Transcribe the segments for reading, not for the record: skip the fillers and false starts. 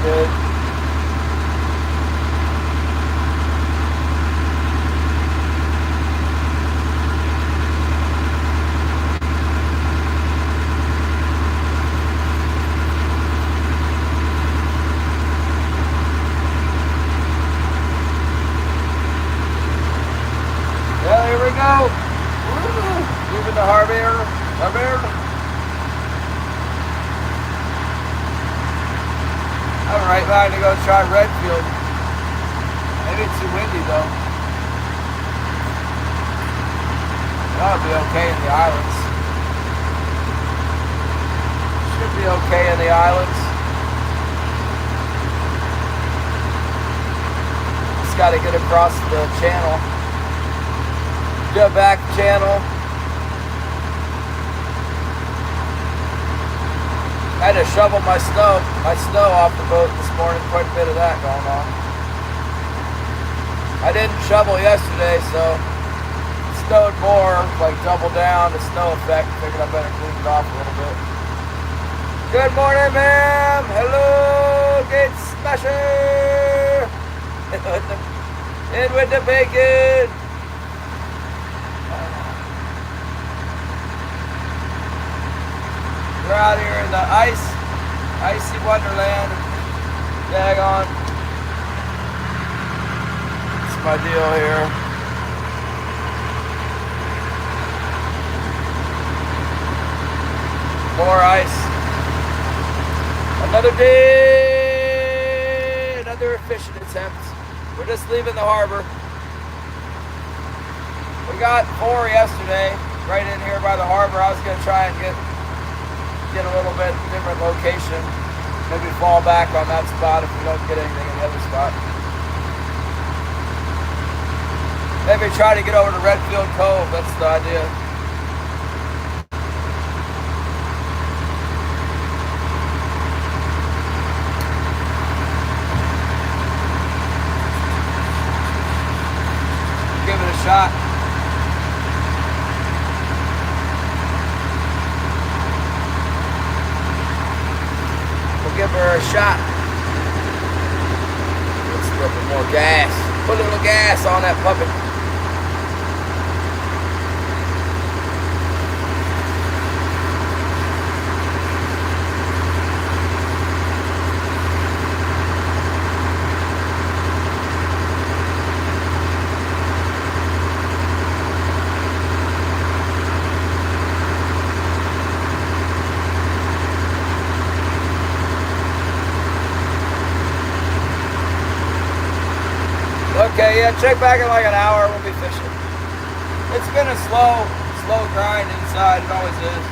good. Well, here we go. Leaving the harbor. I'm right line to go try Redfield. Maybe it's too windy though. That'll be okay in the islands. Should be okay in the islands. Just got to get across the channel. Go back channel. I had to shovel my snow off the boat this morning. Quite a bit of that going on. I didn't shovel yesterday, so it snowed more, like double down the snow effect. Figured I better clean it off a little bit. Good morning, ma'am. Hello, gate smasher. In with the bacon. We're out here in the icy wonderland. Daggone. That's my deal here. More ice. Another day, another fishing attempt. We're just leaving the harbor. We got 4 yesterday, right in here by the harbor. I was gonna try and get a little bit different location. Maybe fall back on that spot if we don't get anything in the other spot. Maybe try to get over to Redfield Cove. That's the idea. Give it a shot. Give her a shot. Let's put more gas. Put a little gas on that puppy. Okay, yeah, check back in like an hour. We'll be fishing. It's been a slow grind inside. It always is.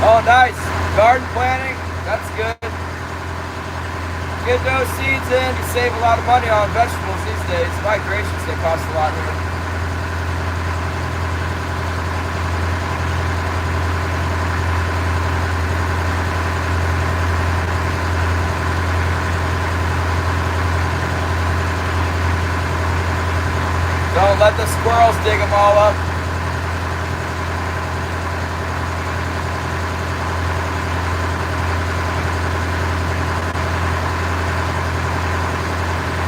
Oh, nice. Garden planting. That's good. Get those seeds in. You save a lot of money on vegetables these days. My gracious, they cost a lot here. Don't let the squirrels dig them all up.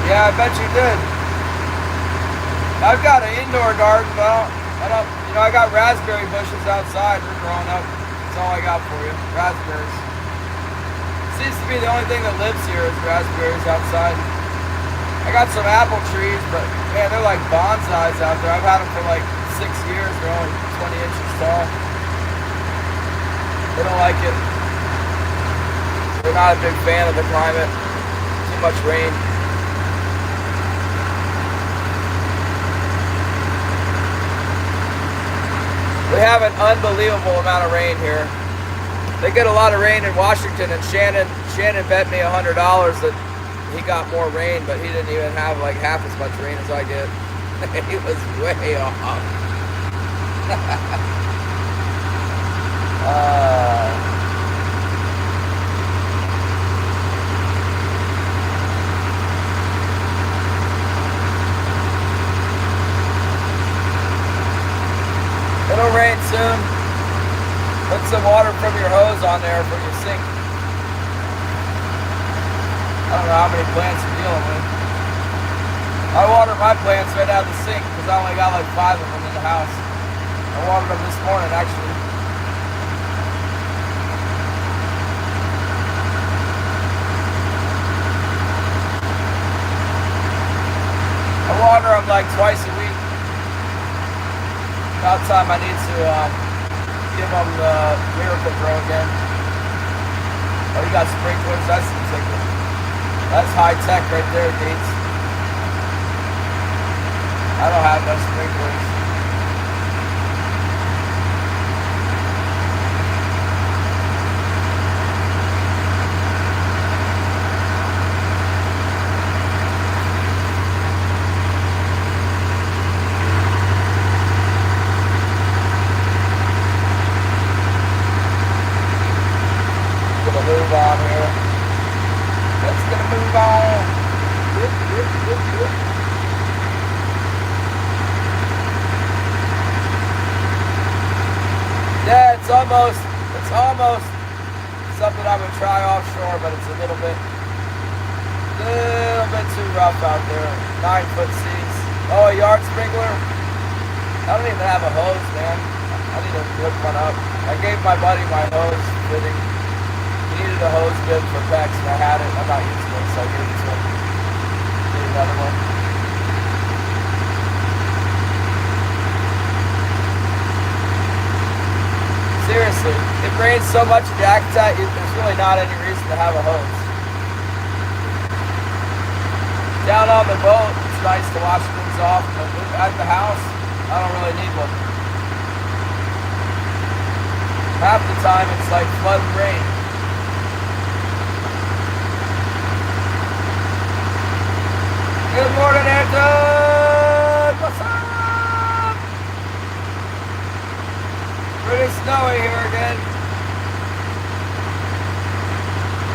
Yeah, I bet you did. I've got an indoor garden, but I got raspberry bushes outside. They're growing up. That's all I got for you. Raspberries. Seems to be the only thing that lives here is raspberries outside. I got some apple trees, but man, they're like bonsais out there. I've had them for like 6 years. They're only 20 inches tall. They don't like it. They're not a big fan of the climate. Too much rain. We have an unbelievable amount of rain here. They get a lot of rain in Washington, and Shannon bet me $100 that he got more rain, but he didn't even have like half as much rain as I did. He was way off. on there for your sink. I don't know how many plants you're dealing with. I water my plants right out of the sink because I only got like 5 of them in the house. I watered them this morning actually. I water them like twice a week. About time I need to give them the Miracle Grow again. Oh, you got sprinklers? That's that's high tech right there, Gates. I don't have no sprinklers. Move on here. Let's gonna move on. Yeah, it's almost something I would try offshore, but it's a little bit too rough out there. 9-foot seas. Oh, a yard sprinkler? I don't even have a hose, man. I need to whip one up. I gave my buddy my hose fitting. He needed a hose bib for PEX, and I had it. I'm not using it, so I gave it to him. Need another one. Seriously, it rains so much in Yakutat, there's really not any reason to have a hose. Down on the boat, it's nice to wash things off, but at the house, I don't really need one. Half the time, it's like flood and rain. Good morning, Anton! What's up? Pretty snowy here again.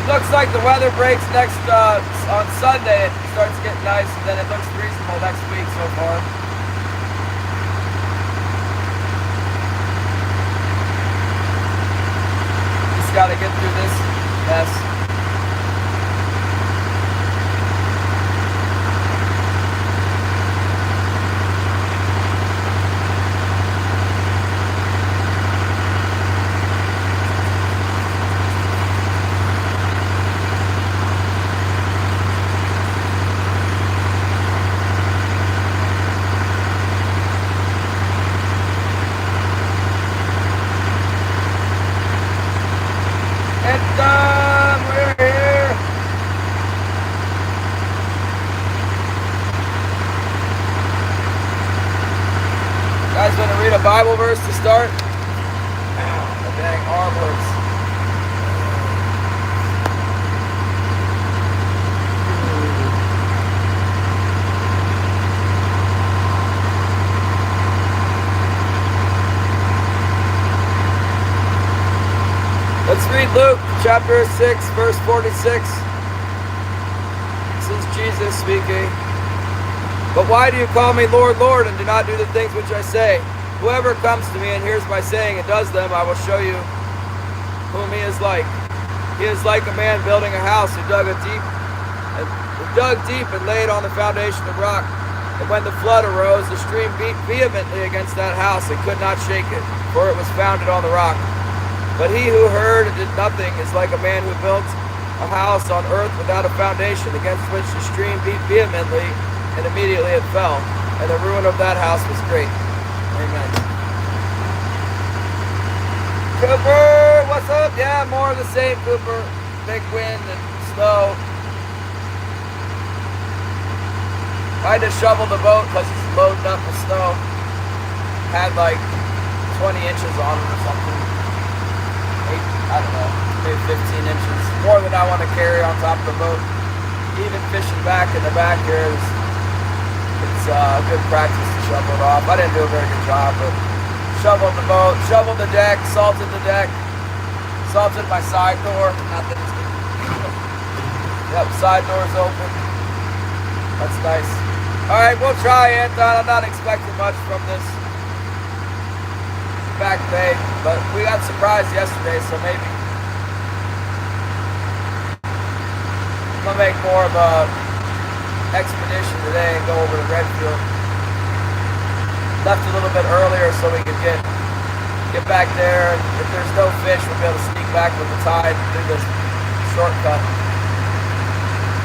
Looks like the weather breaks next on Sunday. It starts getting nice, and then it looks reasonable next week so far. Just gotta get through this mess. We're here. Guys, want to read a Bible verse to start? The dang arm hurts. Let's read Luke chapter 6, verse 46. This is Jesus speaking. But why do you call me Lord, Lord, and do not do the things which I say? Whoever comes to me and hears my saying and does them, I will show you whom he is like. He is like a man building a house who dug deep and laid on the foundation of rock. And when the flood arose, the stream beat vehemently against that house and could not shake it, for it was founded on the rock. But he who heard and did nothing is like a man who built a house on earth without a foundation, against which the stream beat vehemently, and immediately it fell, and the ruin of that house was great. Amen. Cooper, what's up? Yeah, more of the same, Cooper. Big wind and snow. I had to shovel the boat because it's loading up with snow. Had like 20 inches on it or something. I don't know, maybe 15 inches. More than I want to carry on top of the boat. Even fishing back in the back here is good practice to shovel it off. I didn't do a very good job, but shoveled the boat, shoveled the deck, salted my side door. Not that it's good. Yep, side door's open. That's nice. Alright, we'll try, Anton. I'm not expecting much from this back bay, but we got surprised yesterday, so maybe I'm gonna make more of a expedition today and go over to Redfield. Left a little bit earlier so we could get back there. If there's no fish, we'll be able to sneak back with the tide and do this shortcut.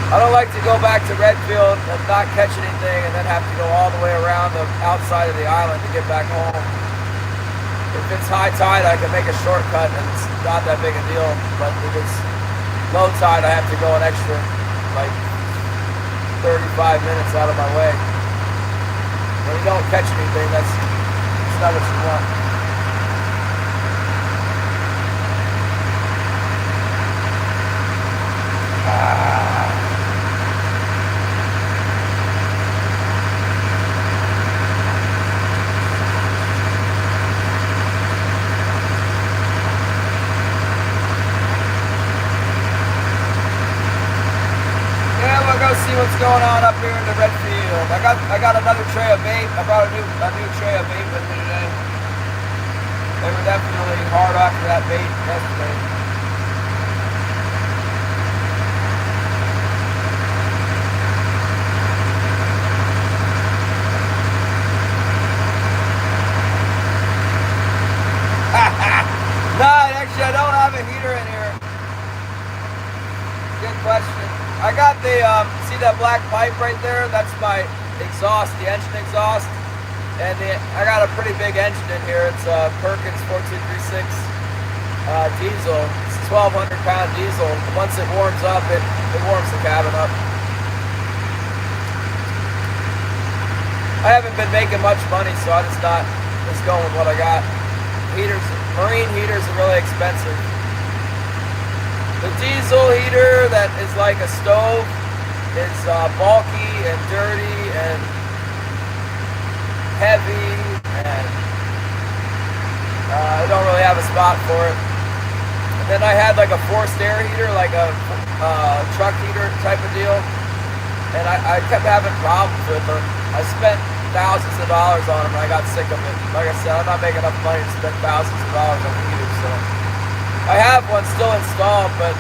I don't like to go back to Redfield and not catch anything and then have to go all the way around the outside of the island to get back home. If it's high tide, I can make a shortcut and it's not that big a deal. But if it's low tide, I have to go an extra like 35 minutes out of my way. When you don't catch anything, that's not what you want. See what's going on up here in the Redfield. I got another tray of bait. I brought a new tray of bait with me today. They were definitely hard after that bait yesterday. No, actually I don't have a heater in here. Good question. I got the, see that black pipe right there? That's my exhaust, the engine exhaust. And I got a pretty big engine in here. It's a Perkins 4236 diesel. It's a 1,200 pound diesel. Once it warms up, it warms the cabin up. I haven't been making much money, so I just going with what I got. Heaters, marine heaters are really expensive. The diesel heater that is like a stove is bulky and dirty and heavy, and I don't really have a spot for it. And then I had like a forced air heater, like a truck heater type of deal, and I kept having problems with them. I spent thousands of dollars on them and I got sick of it. Like I said, I'm not making enough money to spend thousands of dollars on heaters, so I have one still installed. But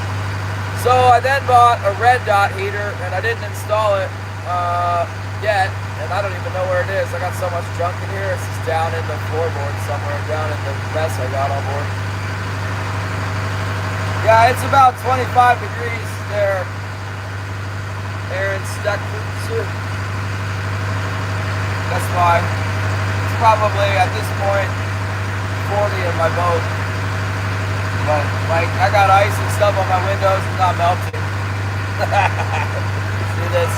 so I then bought a red dot heater and I didn't install it yet, and I don't even know where it is. I got so much junk in here. It's just down in the floorboard somewhere, down in the mess I got on board. Yeah, it's about 25 degrees there in Steckford. That's why it's probably at this point 40 in my boat. But like I got ice and stuff on my windows, it's not melting. See this?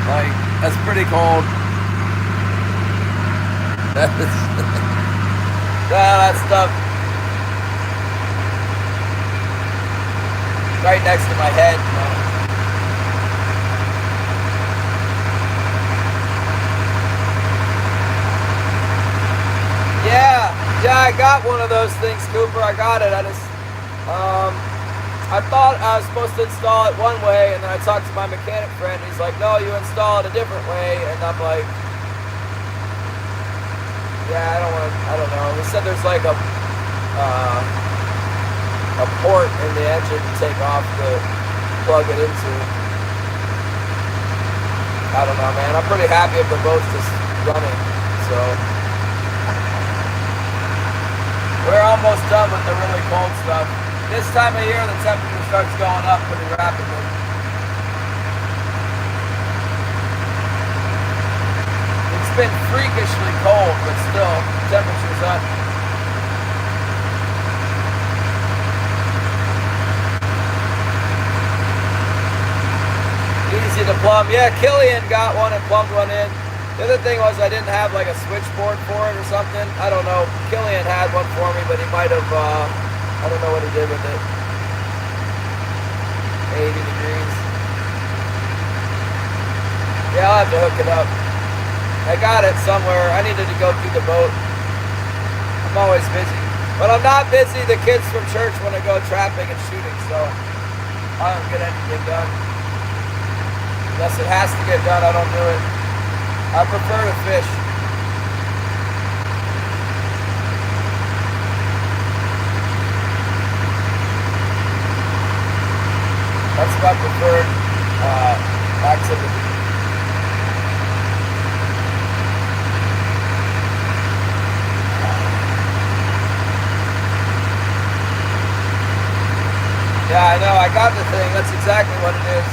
Like that's pretty cold. That stuff right next to my head, you know. Yeah, I got one of those things, Cooper. I got it. I thought I was supposed to install it one way, and then I talked to my mechanic friend. He's like, "No, you install it a different way." And I'm like, "Yeah, I don't know." He said there's like a port in the engine to take off to plug it into. I don't know, man. I'm pretty happy if the boat's just running, so. We're almost done with the really cold stuff. This time of year, the temperature starts going up pretty rapidly. It's been freakishly cold, but still, temperature's up. Easy to plumb. Yeah, Killian got one and plumbed one in. The other thing was I didn't have like a switchboard for it or something. I don't know. Killian had one for me, but he might have, I don't know what he did with it. 80 degrees. Yeah, I'll have to hook it up. I got it somewhere. I needed to go through the boat. I'm always busy. When I'm not busy, the kids from church want to go trapping and shooting, so I don't get anything done. Unless it has to get done, I don't do it. I prefer to fish. That's my preferred. sympathy. Yeah, I know. I got the thing. That's exactly what it is.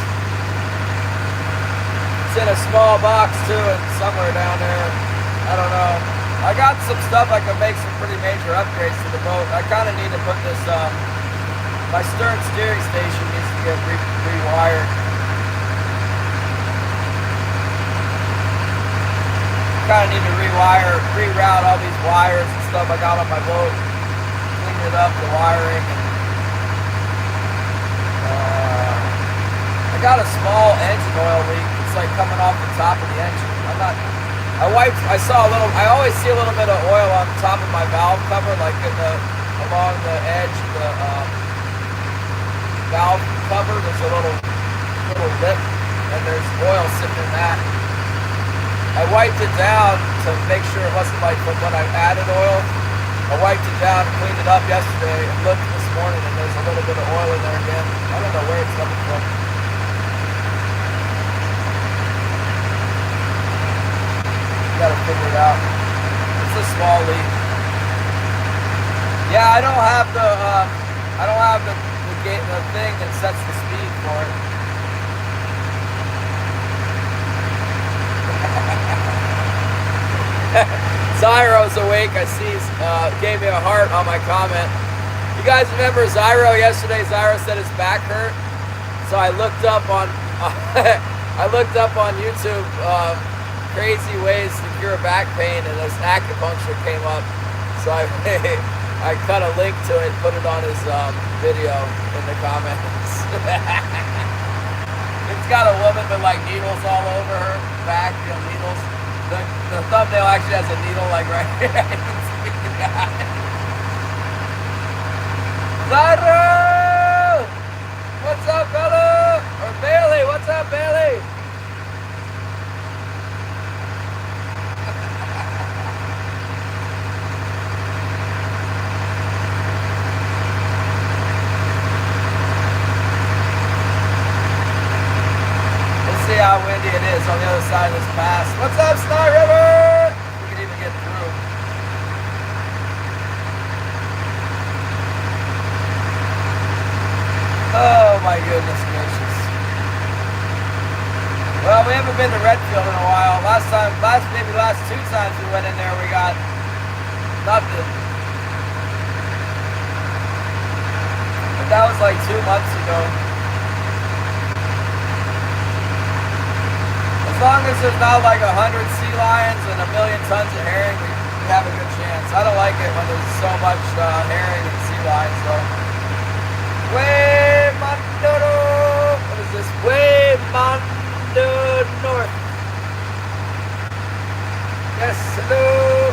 It's in a small box too, and somewhere down there. I don't know. I got some stuff I could make some pretty major upgrades to the boat. I kind of need to put this. My stern steering station needs to get rewired. Kind of need to reroute all these wires and stuff I got on my boat. Clean it up, the wiring. I got a small engine oil leak. It's like coming off the top of the engine. I saw a little, I always see a little bit of oil on the top of my valve cover, like along the edge of the valve cover. There's a little lip, and there's oil sitting in that. I wiped it down to make sure it wasn't like from when I added oil. I wiped it down and cleaned it up yesterday and looked this morning, and there's a little bit of oil in there again. I don't know where it's coming from. Gotta figure it out. It's a small leak. Yeah, I don't have the thing that sets the speed for it. Zyro's awake. I see. Gave me a heart on my comment. You guys remember Zyro yesterday? Zyro said his back hurt. So I looked up on YouTube. Crazy ways to cure back pain, and this acupuncture came up, so I cut a link to it, put it on his video in the comments. It's got a woman with like needles all over her back, needles. The thumbnail actually has a needle like right here. Zyro! What's up, fella? Or Bailey, what's up, Bailey? See how windy it is on the other side of this pass. What's up, Snow River? We can even get through. Oh my goodness gracious. Well, we haven't been to Redfield in a while. Maybe the last 2 times we went in there, we got nothing. But that was like 2 months ago. As long as there's not like 100 sea lions and 1 million tons of herring, we have a good chance. I don't like it when there's so much herring and sea lions though. Way Mondo! What is this? Way Mondo North. Yes, hello.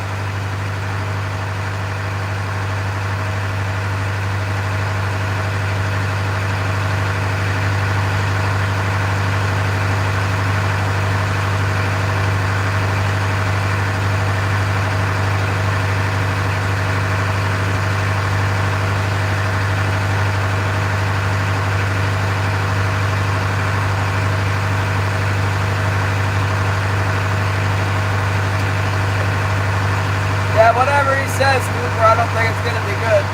Yeah, whatever he says, Cooper, I don't think it's going to be good.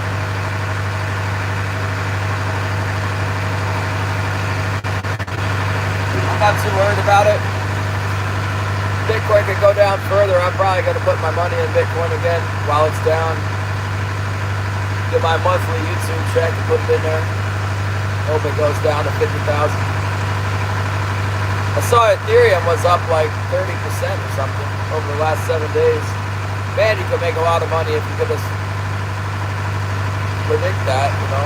I'm not too worried about it. Bitcoin could go down further. I'm probably going to put my money in Bitcoin again while it's down. Get my monthly YouTube check and put it in there. Hope it goes down to 50,000. I saw Ethereum was up like 30% or something over the last 7 days. Man, you could make a lot of money if you could just predict that, you know.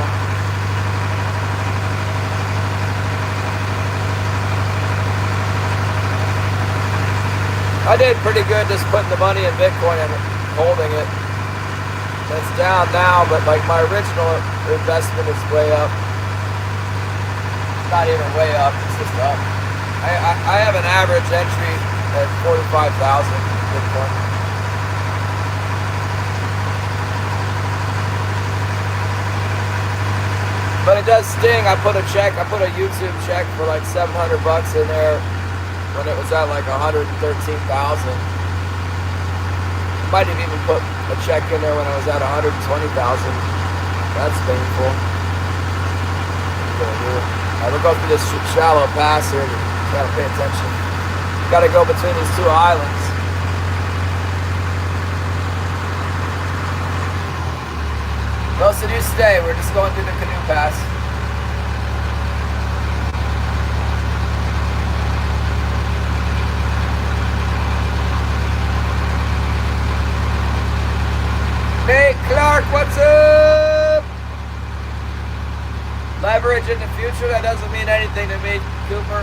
I did pretty good just putting the money in Bitcoin and holding it. It's down now, but like my original investment is way up. It's not even way up, it's just up. I have an average entry at 45,000 Bitcoin. But it does sting. I put a YouTube check for like $700 in there when it was at like 113,000. Might have even put a check in there when I was at 120,000. That's painful. We're going through this shallow pass here. Gotta pay attention. Gotta go between these two islands. Most of you stay. We're just going through the canoe pass. Nate Clark, what's up? Leverage in the future, that doesn't mean anything to me, Cooper.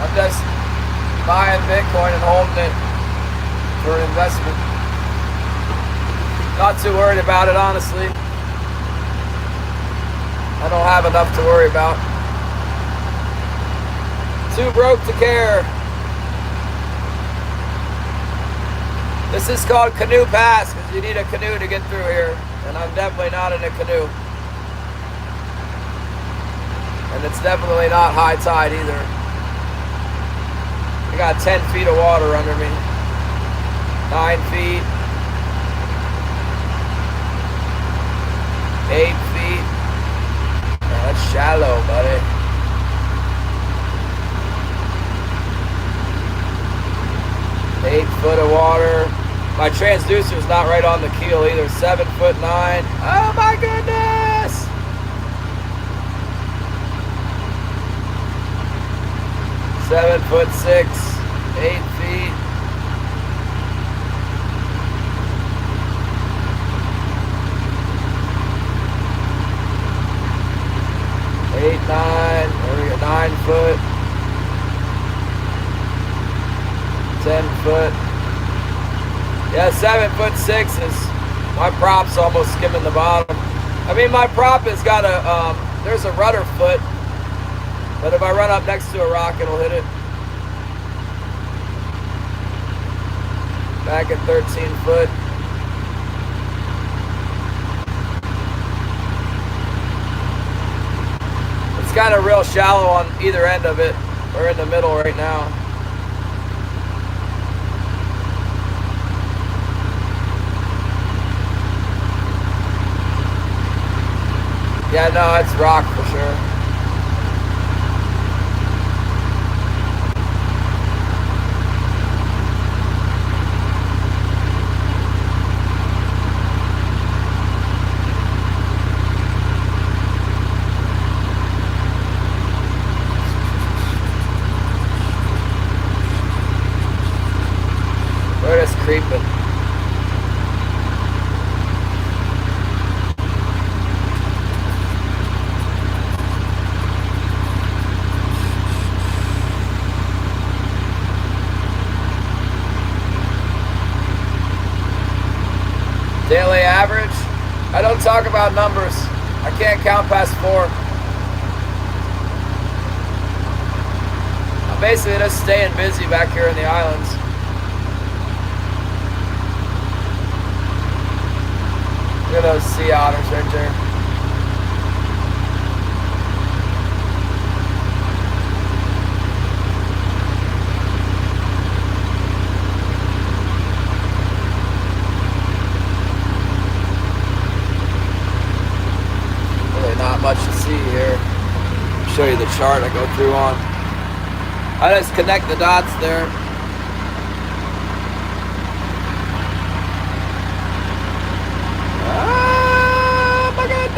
I'm just buying Bitcoin and holding it for an investment. Not too worried about it, honestly. I don't have enough to worry about. Too broke to care. This is called Canoe Pass because you need a canoe to get through here. And I'm definitely not in a canoe. And it's definitely not high tide either. I got 10 feet of water under me. 9 feet. 8 feet. Oh, that's shallow, buddy. Eight foot of water. My transducer is not right on the keel either. 7'9". Oh my goodness! (7'6", 8 feet. Eight, 9. There we go. 9 foot. 10 foot. Yeah, 7'6" is my prop's almost skimming the bottom. I mean, my prop has got a there's a rudder foot, but if I run up next to a rock, it'll hit it. Back at 13 foot. It's kind of real shallow on either end of it. We're in the middle right now. Yeah, no, it's rock for sure. We're just creeping. Daily average? I don't talk about numbers. I can't count past 4. I'm basically just staying busy back here in the islands. Look at those sea otters right there. Much to see here. I'll show you the chart I go through on. I just connect the dots there. Oh my goodness!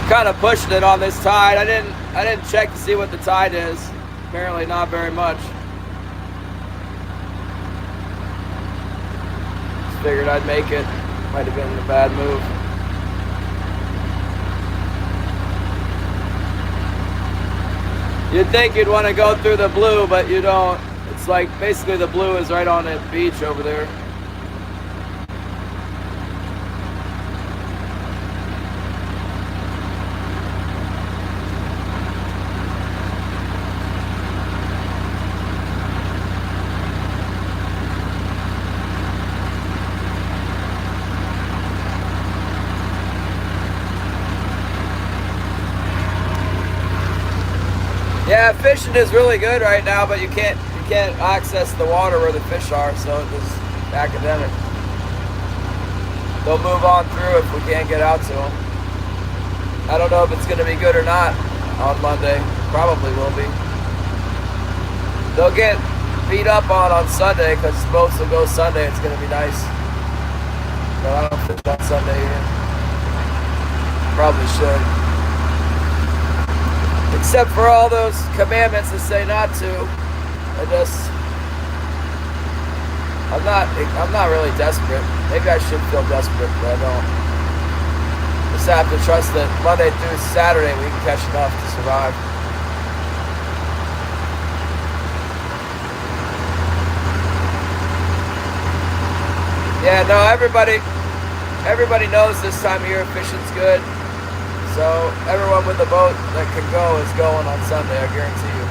Kind of pushing it on this tide. I didn't check to see what the tide is. Apparently not very much. Just figured I'd make it. Might have been a bad move. You'd think you'd want to go through the blue, but you don't. It's like basically the blue is right on that beach over there. Yeah, fishing is really good right now, but you can't access the water where the fish are, so it's academic. They'll move on through if we can't get out to them. I don't know if it's going to be good or not on Monday. Probably will be. They'll get beat up on Sunday because boats will go Sunday. It's going to be nice. But I don't fish on Sunday here. Probably should. Except for all those commandments that say not to. I'm not really desperate. Maybe I should feel desperate, but I don't. Just have to trust that Monday through Saturday we can catch enough to survive. Yeah, no, everybody knows this time of year fishing's good. So everyone with a boat that can go is going on Sunday, I guarantee you.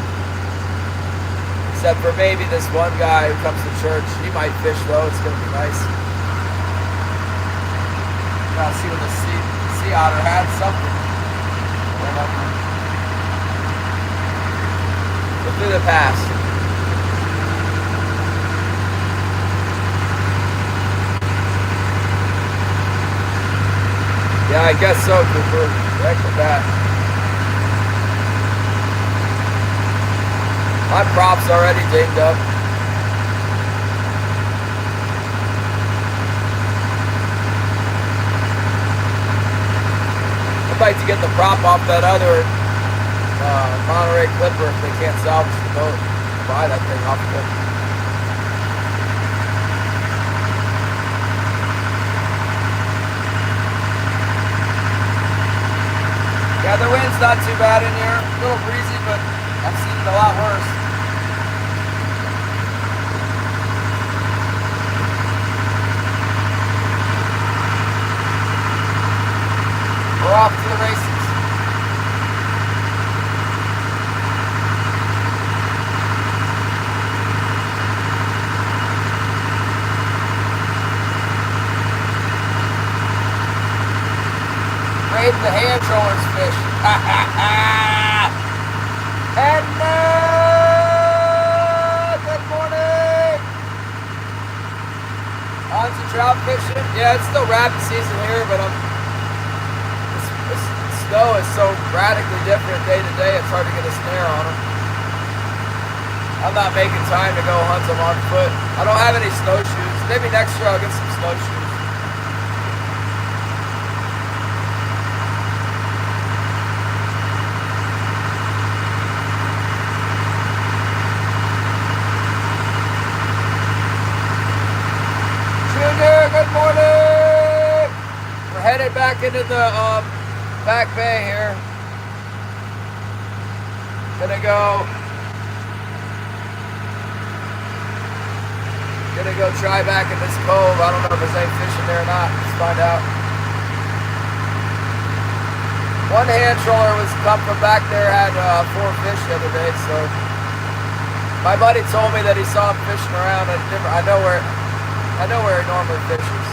Except for maybe this one guy who comes to church. He might fish though, it's going to be nice. Now see when the sea otter had something. Look through the pass. Yeah, I guess so, Cooper. Heck with that. My prop's already dinged up. I'd like to get the prop off that other Monterey Clipper if they can't salvage the boat. Buy that thing off of it. Yeah, the wind's not too bad in here. A little breezy, but I've seen it a lot worse. We're off to the races. Raiding the hand trollers fish. Ha ha ha! And good morning! On to trout fishing. Yeah, it's still rabbit season here, but the snow is so radically different day to day, it's hard to get a snare on them. I'm not making time to go hunt them on foot. I don't have any snowshoes. Maybe next year I'll get some snowshoes. Good morning! We're headed back into the back bay here. Gonna go try back in this cove. I don't know if there's any fish in there or not. Let's find out. One hand troller was come from back there, had 4 fish the other day, so my buddy told me that he saw him fishing around. I know where he normally fishes.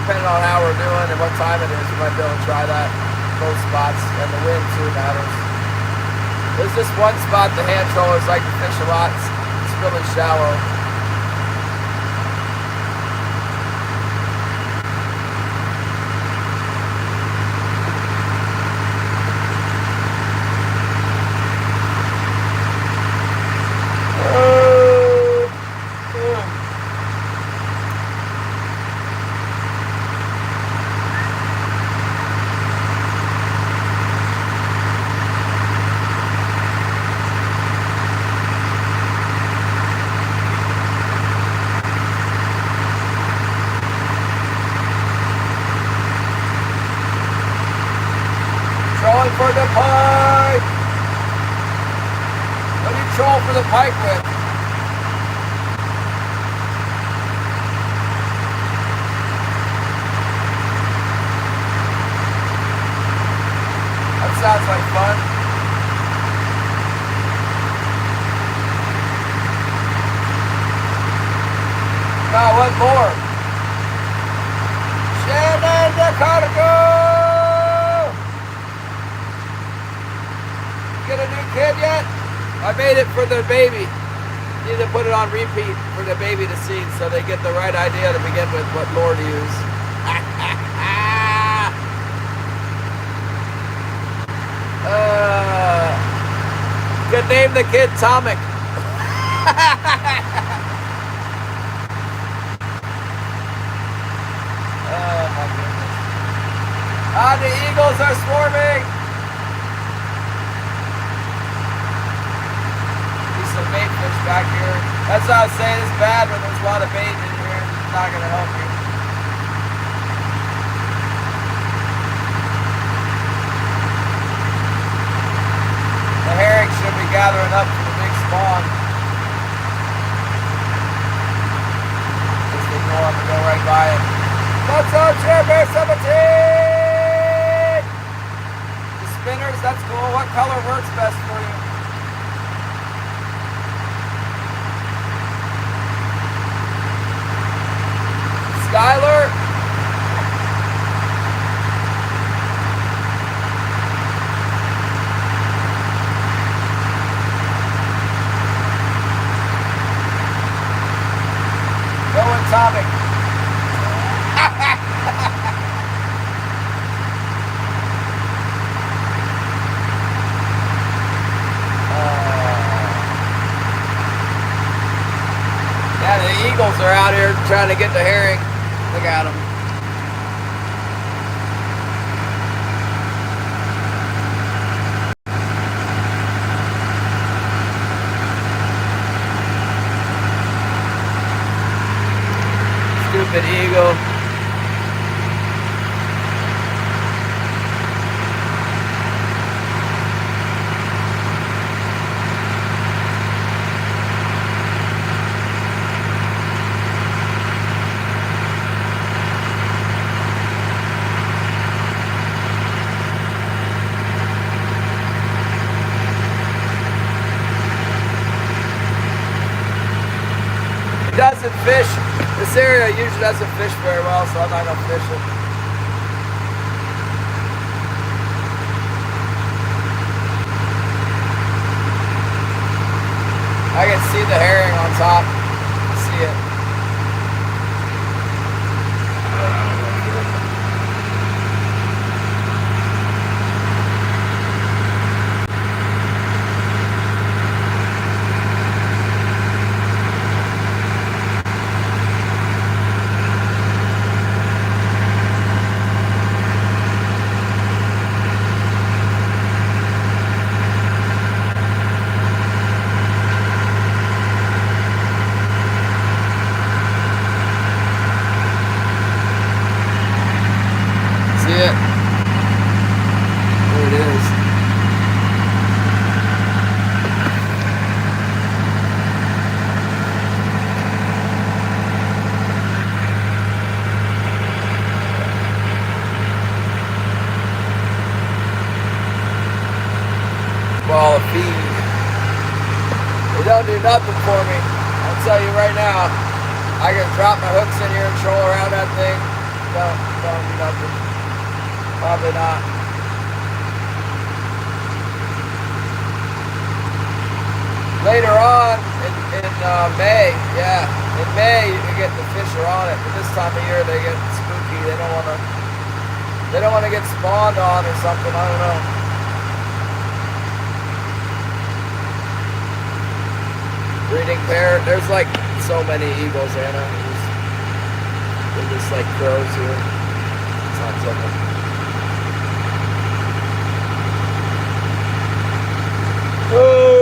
Depending on how we're doing and what time it is, we might be able to try that. Both spots, and the wind too matters. There's this one spot the hand trollers like to fish a lot. It's really shallow. For the pike! What do you troll for the pike with? That sounds like fun. Now one more. Shannon the cargo! made it for the baby. Need to put it on repeat for the baby to see, so they get the right idea to begin with what lore to use. Could name the kid Tomic. Oh my goodness. The eagles are swarming. There's some bait fish back here. That's what I was saying, it's bad when there's a lot of bait in here. It's not going to help you. The herring should be gathering up for the big spawn. Just ignore them and go right by it. What's up, Chairman 17? The spinners, that's cool. What color works best for you? Skylar? Topic. Yeah, the eagles are out here trying to get the herring. Look at them. Stupid eagle. It doesn't fish. This area usually doesn't fish very well, so I'm not going to fish it. I can see the herring on top. See it. Ball of feed. They don't do nothing for me. I'll tell you right now. I can drop my hooks in here and troll around that thing. Don't do nothing. Probably not. Later on in May, yeah, in May you get the fish are on it, but this time of year they get spooky. They don't want to get spawned on or something. I don't know. Breeding pair. There's like so many eagles, Anna. They're just like crows here. It's not something. Oh.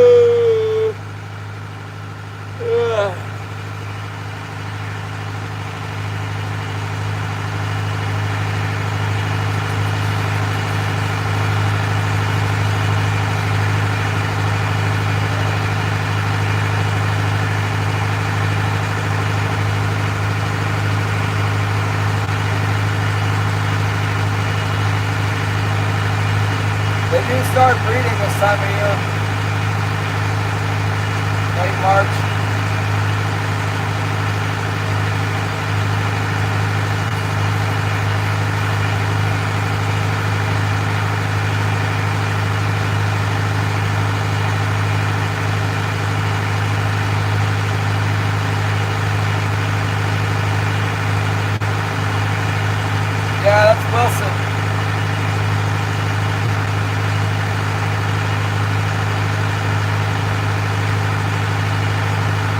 They do start breeding this time of year. Late March. Wilson.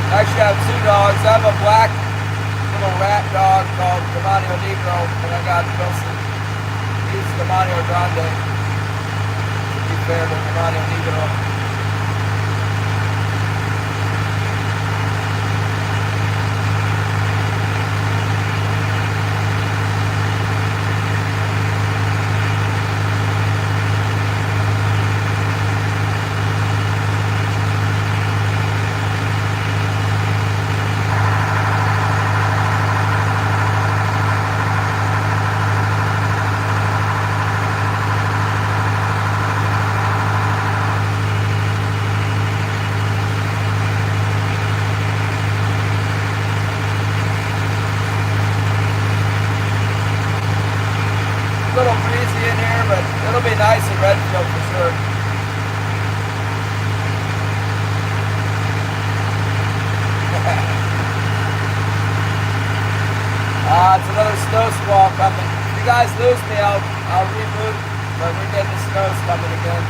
Actually, I have two dogs. I have a black little rat dog called Demonio Negro, and I got Wilson. He's Demonio Grande. To be fair to Demonio Negro. A little breezy in here, but it'll be nice in Redfield for sure. It's another snow squall coming. If you guys lose me, I'll reboot, but we're getting the snows coming again.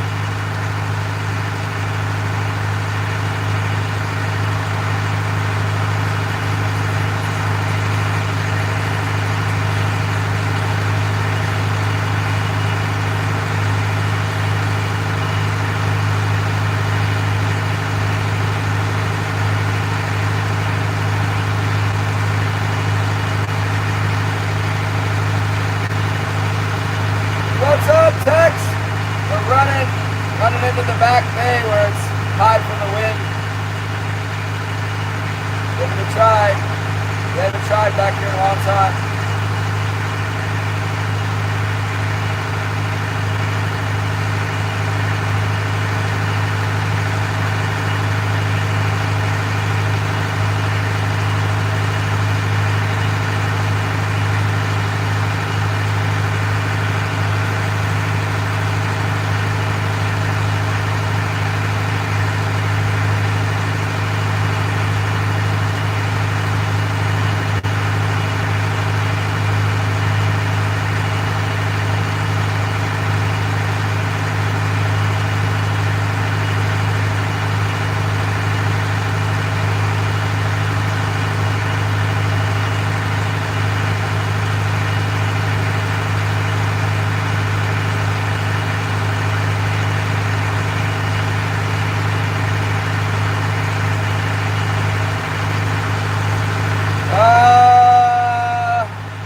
What's up, Tex? We're running into the back bay where it's high from the wind. Give it a try. We haven't tried back here in a long time.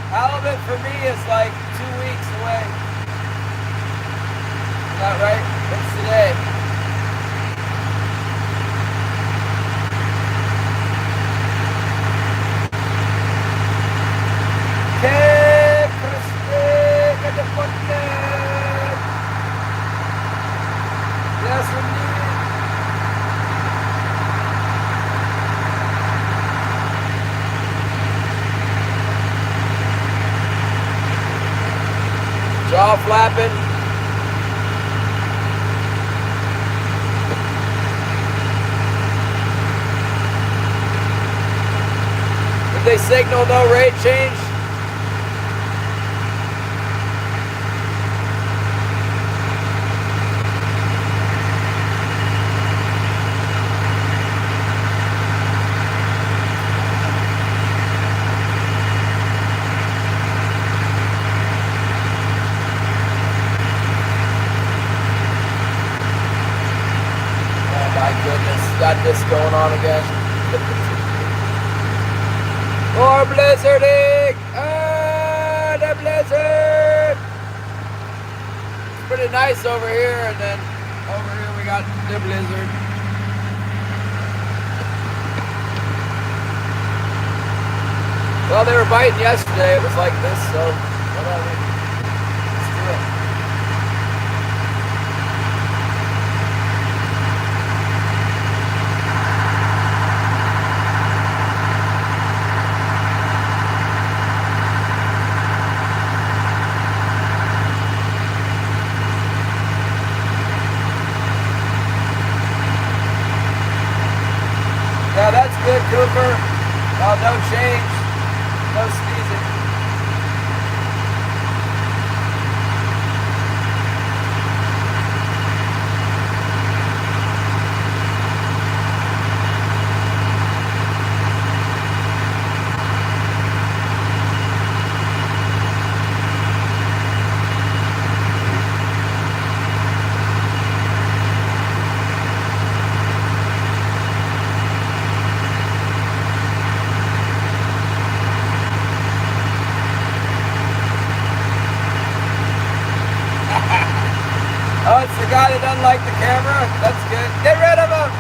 Halibut for me is like 2 weeks away. Is that right? What's today? Que Christe, que te ponte. Yes, indeed. Jaw flapping. Did they signal no rate change? Got this going on again. More blizzarding! Ah, the blizzard! It's pretty nice over here, and then over here we got the blizzard. Well, they were biting yesterday. It was like this, so whatever. Let's do it. Yeah, that's good, Cooper. No change. No sneezing. Oh, it's the guy that doesn't like the camera? That's good. Get rid of him!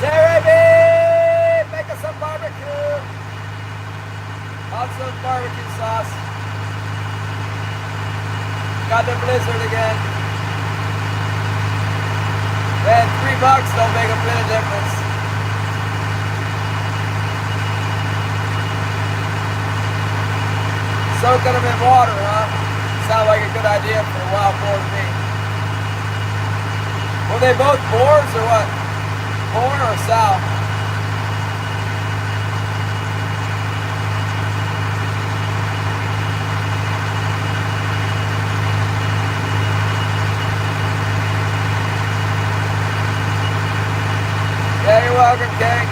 Jeremy! Make us some barbecue! Lots of barbecue sauce. Got the blizzard again. Man, $3 don't make a bit of difference. Soaking them in water, huh? Sounds like a good idea for a wild boar to me. Were they both boars or what? Boar or sow? Yeah, you're welcome, King.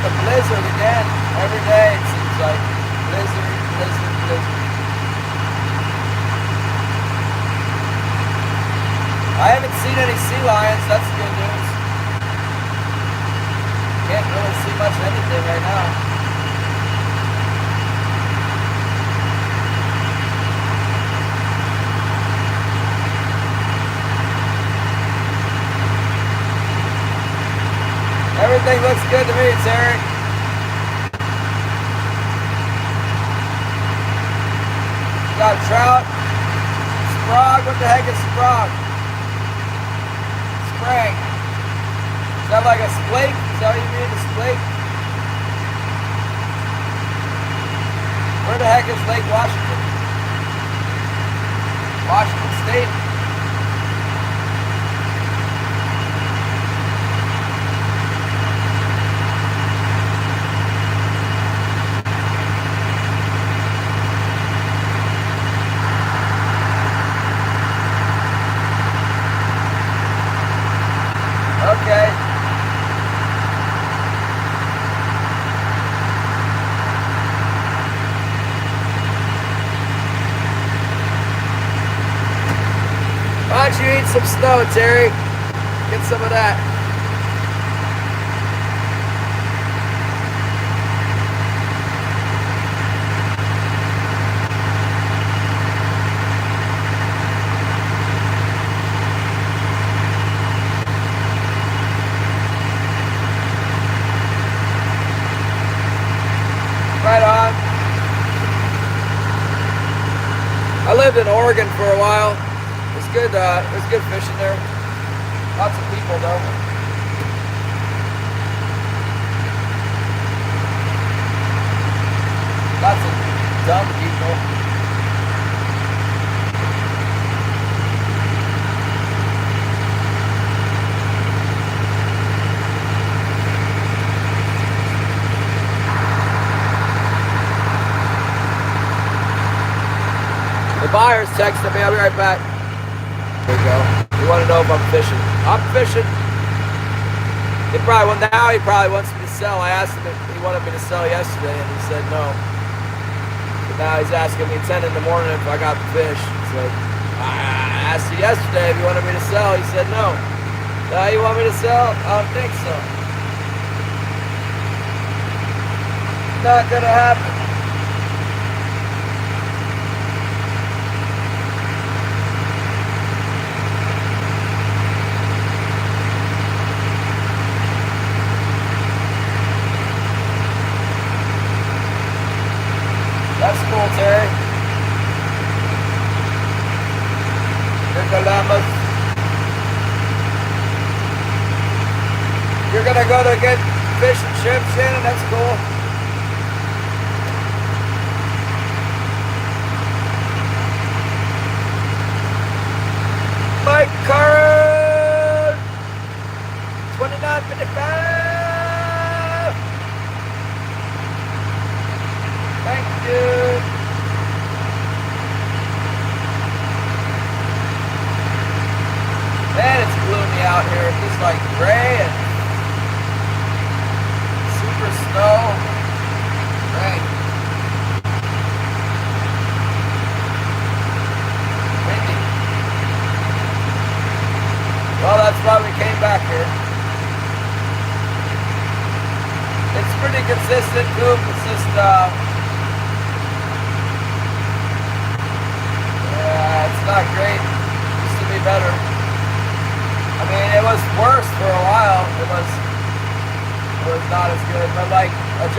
Blizzard again. Every day it seems like. Blizzard, blizzard, blizzard. I haven't seen any sea lions. That's good news. Can't really see much of anything right now. Everything looks good to me, Terry. Got trout, sprog. What the heck is sprog? Sprang. Is that like a splake? Is that what you mean, a splake? Where the heck is Lake Washington? Washington State? Okay. Why don't you eat some snow, Terry? Get some of that. Right on. I lived in Oregon for a while. It was good fishing there. Lots of people though. Lots of dumb people. The buyer's texting me. I'll be right back. There we go. You want to know if I'm fishing? I'm fishing. He probably wants me to sell. I asked him if he wanted me to sell yesterday, and he said no. But now he's asking me 10 in the morning if I got fish. So I asked you yesterday if you wanted me to sell. He said no. Now you want me to sell? I don't think so. Not gonna happen. That's cool, Terry. You're Columbus. You're gonna go to get fish and chips, Shannon? That's cool. Mike Curran! 29.55! Thank you.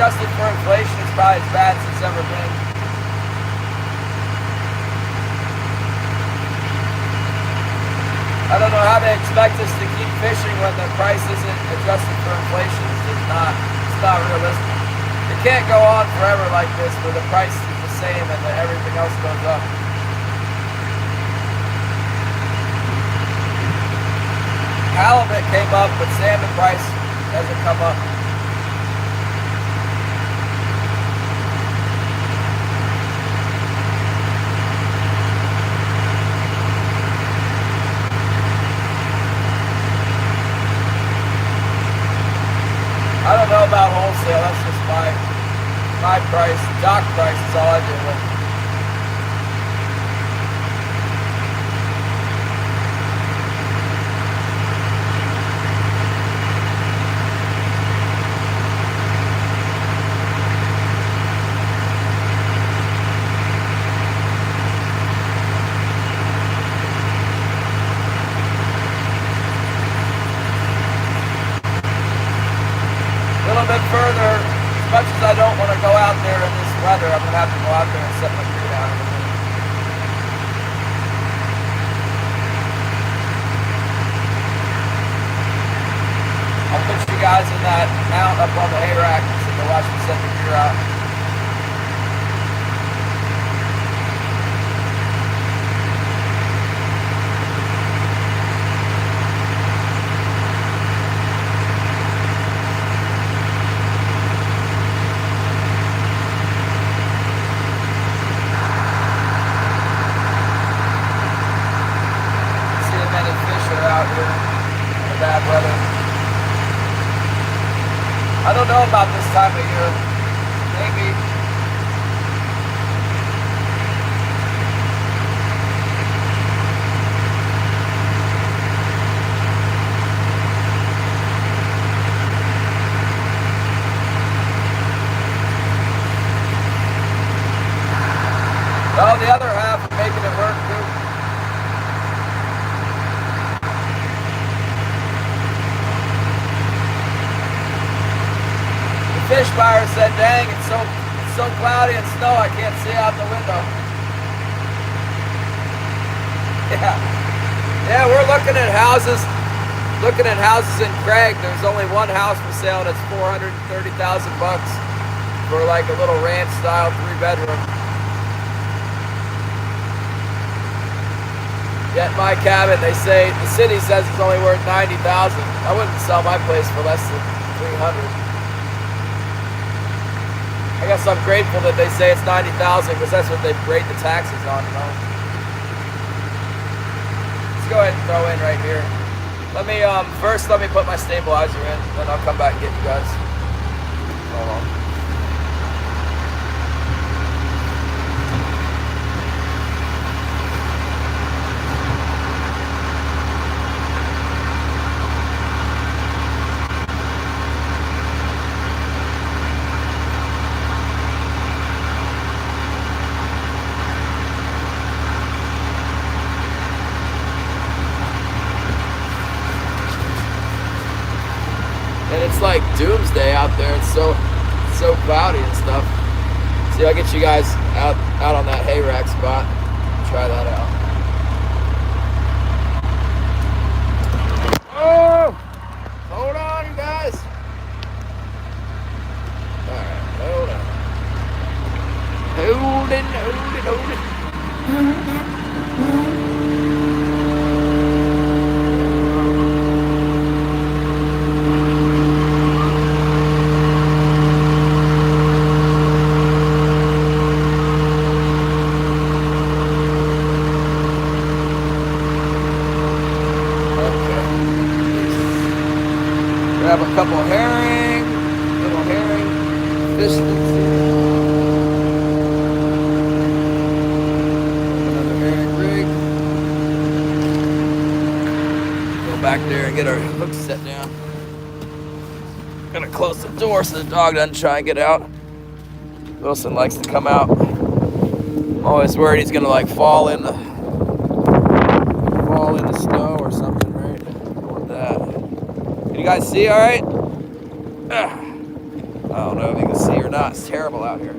adjusted for inflation, it's probably as bad as it's ever been. I don't know how they expect us to keep fishing when the price isn't adjusted for inflation. It's not realistic. It can't go on forever like this where the price is the same and then everything else goes up. Halibut came up, but salmon price hasn't come up. I don't know about wholesale, that's just my price. Dock price is all I deal with. A little bit further, as much as I don't want to go out there in this weather, I'm going to have to go out there and set my crew down in a minute. I'll put you guys in that mount up on the hay rack so you can watch me set the gear out. Bad weather. I don't know about this time of year. Maybe. Well, the other half are making it work too. Fish buyer said, dang, it's so cloudy and snow, I can't see out the window. Yeah, we're looking at houses in Craig. There's only one house for sale and it's $430,000 for like a little ranch style 3-bedroom. Yet my cabin, they say, the city says it's only worth $90,000. I wouldn't sell my place for less than $300,000. I guess I'm grateful that they say it's $90,000 because that's what they rate the taxes on, you know. Let's go ahead and throw in right here. First let me put my stabilizer in, then I'll come back and get you guys. Hold on. And it's like doomsday out there. It's so cloudy and stuff. See, I'll get you guys out on that hay rack spot. Try that out. Oh! Hold on, you guys. Alright, hold on. Hold it. Grab a couple little herring, fish sticks here. Another herring rig. Go back there and get our hooks set down. Gonna close the door so the dog doesn't try and get out. Wilson likes to come out. I'm always worried he's gonna like fall in the snow or something, right? Don't want that. Can you guys see all right? I don't know if you can see or or not, it's terrible out here.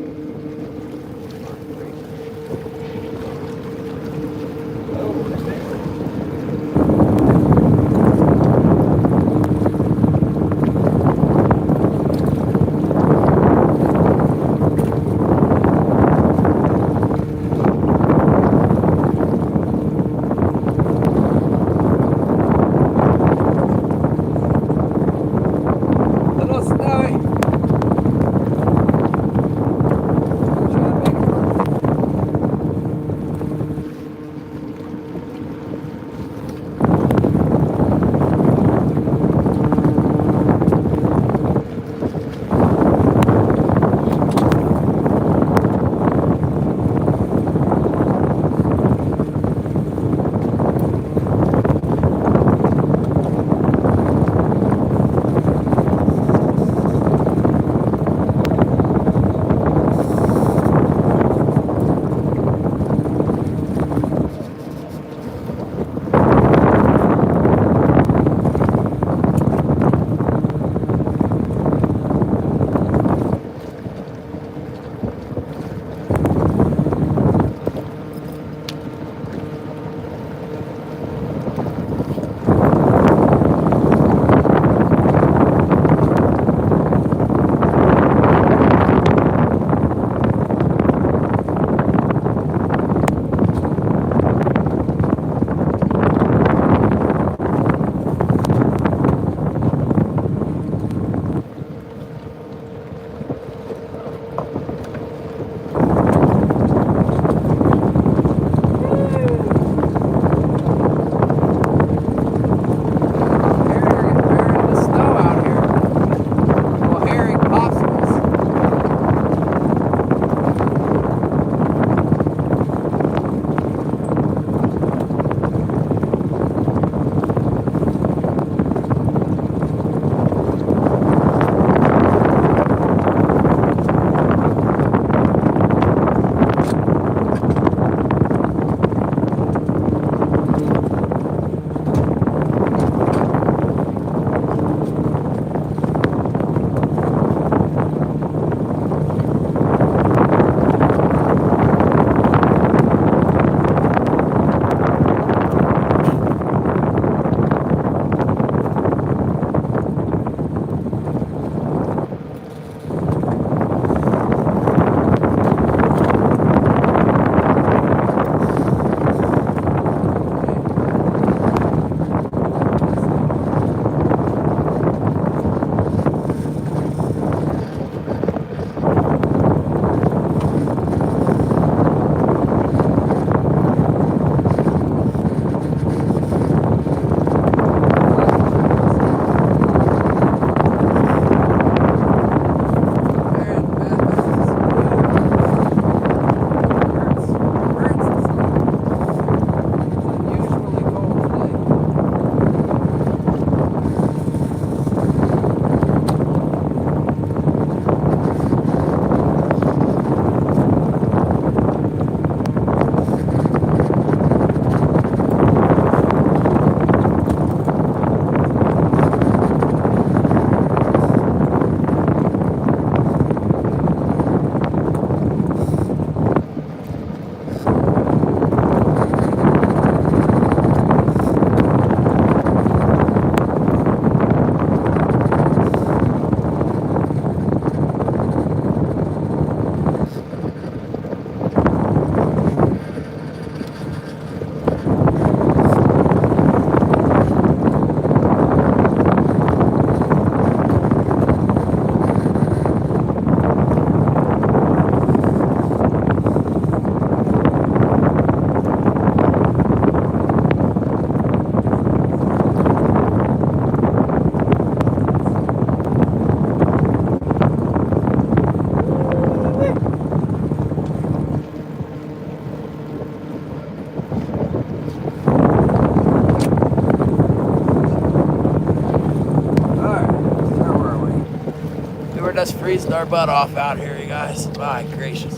Just freezing our butt off out here, you guys. My gracious.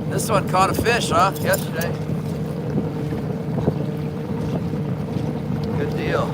This one caught a fish, huh? Yesterday. Good deal.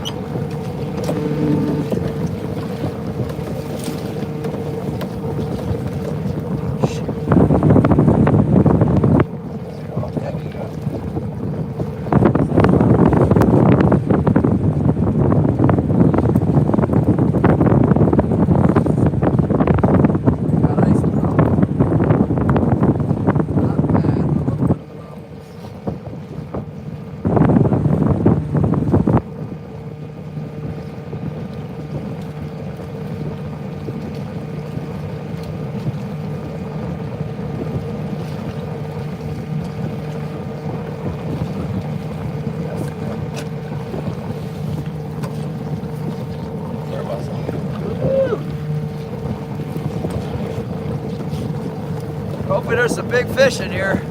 there's some big fish in here.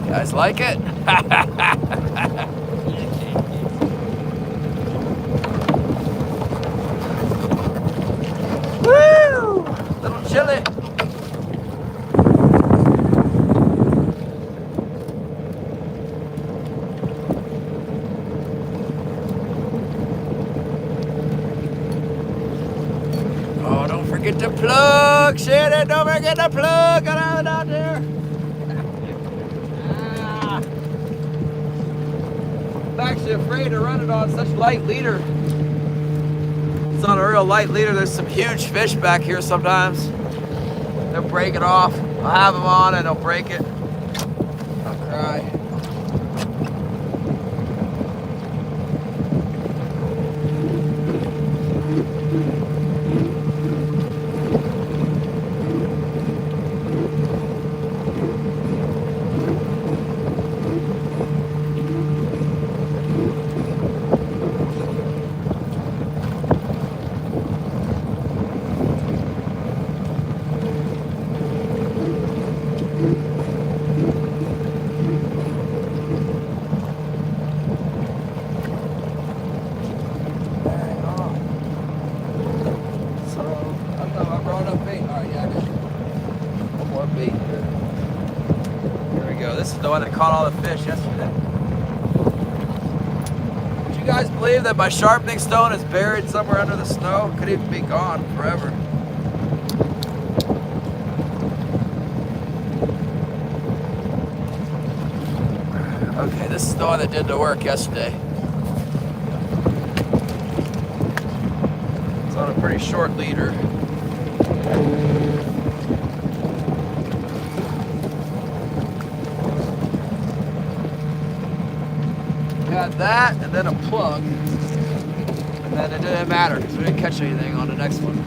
Guys like it? Woo! Little chili. Oh, don't forget to plug, Shannon. Don't forget to plug. Got out there. I'm actually afraid to run it on such light leader. It's on a real light leader. There's some huge fish back here sometimes. They'll break it off. I'll have them on and they'll break it. I'll cry. This is the one that caught all the fish yesterday. Would you guys believe that my sharpening stone is buried somewhere under the snow? Could even be gone forever. Okay, this is the one that did the work yesterday. It's on a pretty short leader. Got that, and then a plug, and then it didn't matter because we didn't catch anything on the next one.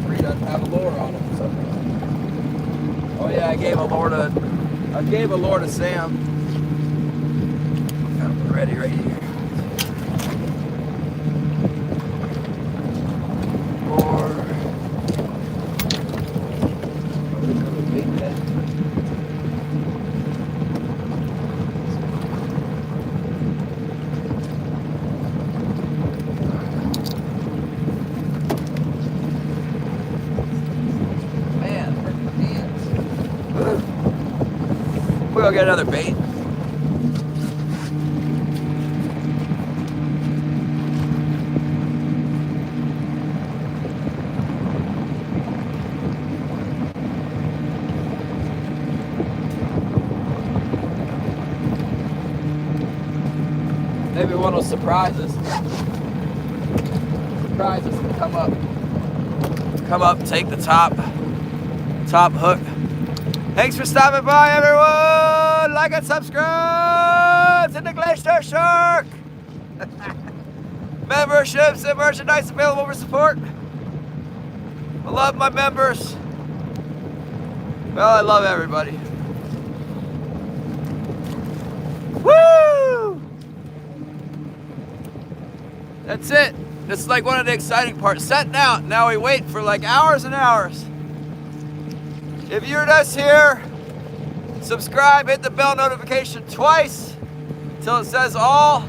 Three doesn't have a lure on it. So. Oh yeah, I gave a lure to Sam. Got him ready right here. We'll get another bait. Maybe one will surprise us. Surprise us and come up, take the top hook. Thanks for stopping by, everyone. Like and subscribe to the Glacier Shark. Memberships and merchandise available for support. I love my members. Well, I love everybody. Woo! That's it. This is like one of the exciting parts. Setting out. Now we wait for like hours and hours. If you're just here, subscribe, hit the bell notification twice till it says all.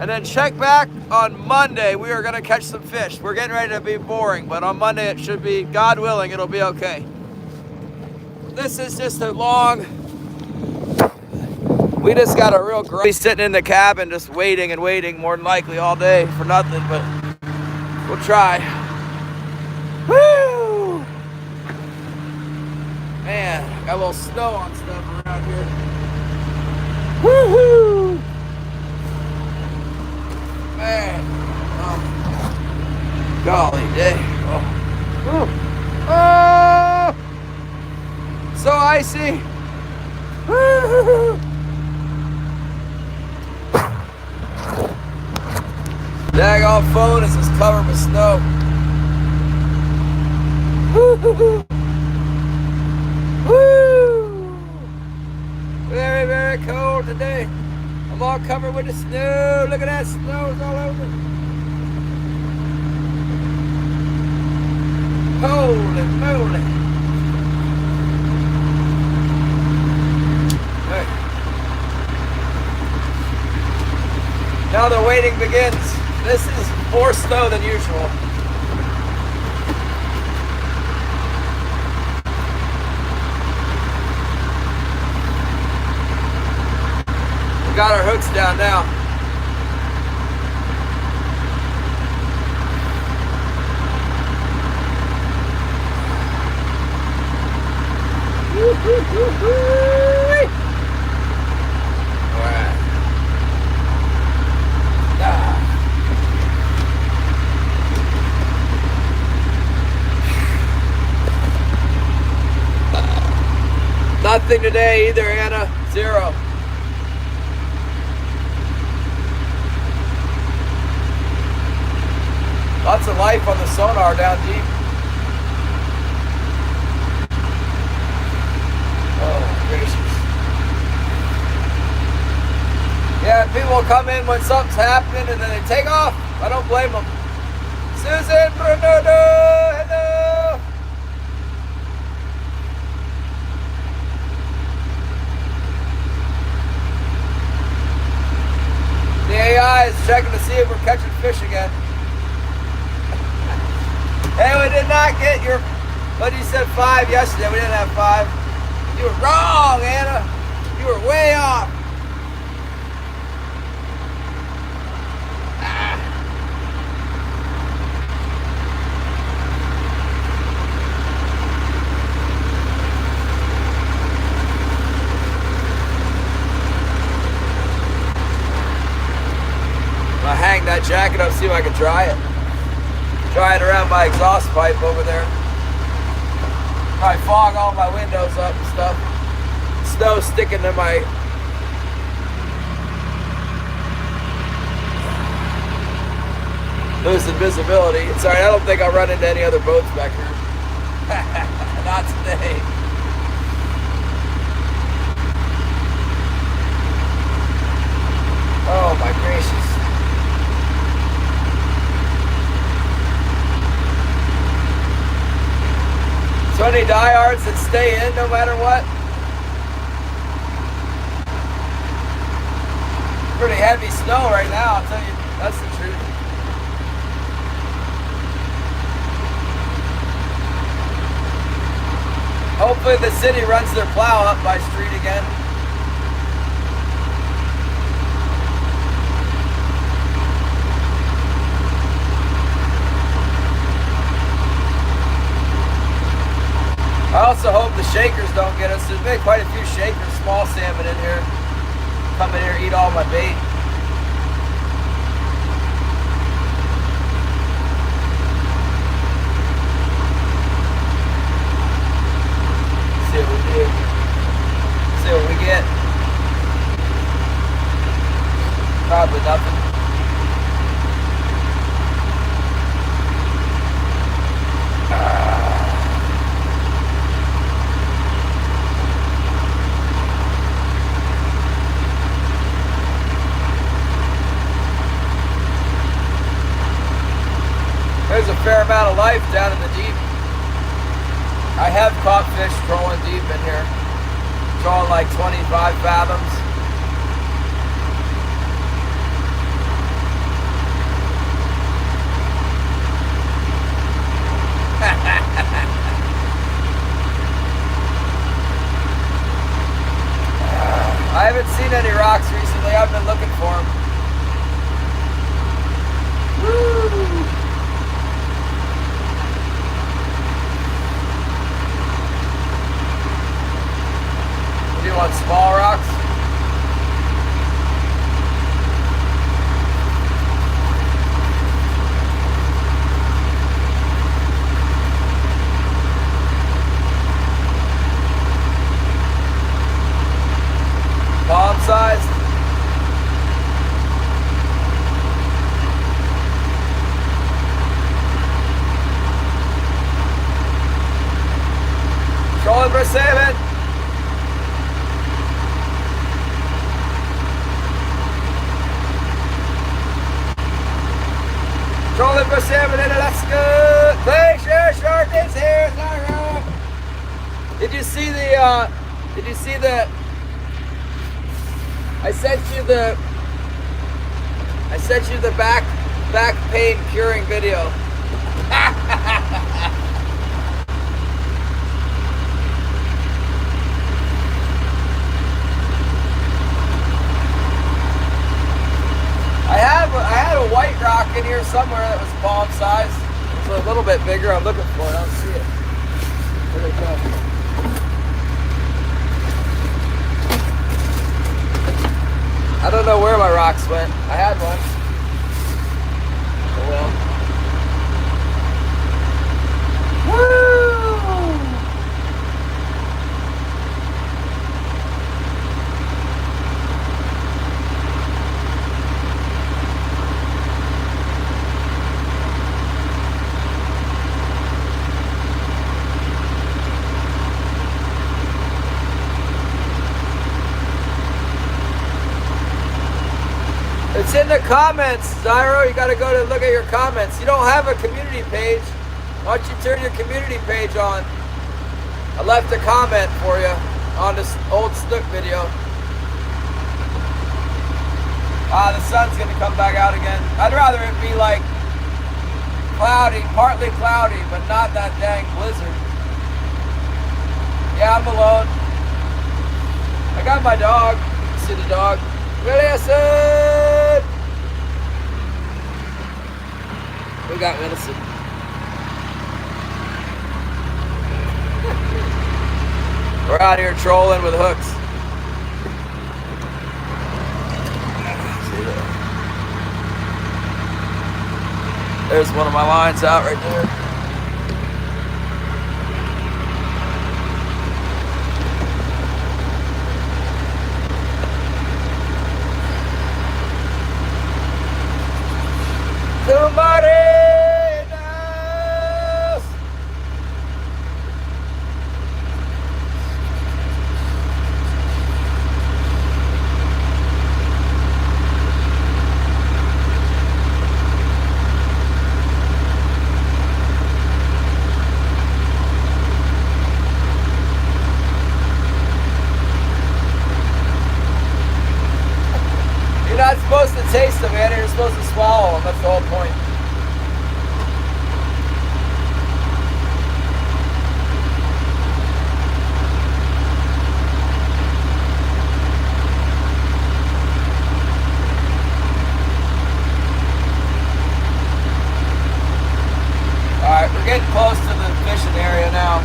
And then check back on Monday. We are going to catch some fish. We're getting ready to be boring, but on Monday it should be, God willing, it'll be okay. This is just a long... We just got a real grumpy sitting in the cabin just waiting and waiting, more than likely all day for nothing, but we'll try. Woo! Man, got a little snow on stuff around here. Woohoo! Man, oh, golly day. Oh. Oh, so icy. Woo-hoo-hoo. Daggone phone is just covered with snow. Woo-hoo-hoo. Woo! Very, very cold today. I'm all covered with the snow. Look at that snow, it's all over. Holy moly. Hey. Now the waiting begins. This is more snow than usual. We got our hooks down now. All right. Nothing today either, Anna. Zero. Lots of life on the sonar down deep. Oh, gracious. Yeah, people come in when something's happening and then they take off. I don't blame them. Susan Bruno, hello. The AI is checking to see if we're catching fish again. Hey, we did not get your, what you said 5 yesterday. We didn't have 5. You were wrong, Anna. You were way off. I'm gonna hang that jacket up, see if I can dry it. Dry it around my exhaust pipe over there. Probably fog all my windows up and stuff. Snow sticking to my... Losing visibility. It's alright, I don't think I'll run into any other boats back here. Not today. Oh my gracious. So many diehards that stay in no matter what. Pretty heavy snow right now, I'll tell you. That's the truth. Hopefully the city runs their plow up my street again. I also hope the shakers don't get us. There's been quite a few shakers, small salmon in here. Come in here, eat all my bait. See what we do. See what we get. Probably nothing. There's a fair amount of life down in the deep. I have caught fish trolling deep in here. Trolling like 25 fathoms. I haven't seen any rocks recently. I've been looking for them. Woo! Do you want small rocks? Palm sized? Trolling for salmon. Trolling for salmon in Alaska. Glacier shark is here. Did you see the? Did you see the? I sent you the back pain curing video. I had a white rock in here somewhere that was palm size. It's a little bit bigger. I'm looking for it. I don't see it. Where'd it go? I don't know where my rocks went. I had one. Oh well. Woo! It's in the comments, Zyro. You got to go to look at your comments. You don't have a community page. Why don't you turn your community page on? I left a comment for you on this old Snook video. The sun's going to come back out again. I'd rather it be like cloudy, partly cloudy, but not that dang blizzard. Yeah, I'm alone. I got my dog. You see the dog? Wilson! We got Wilson. We're out here trolling with hooks. See that? There's one of my lines out right there. Somebody knows. You're not supposed to taste them, man. You're supposed to swallow them. That's the whole point. Alright, we're getting close to the fishing area now.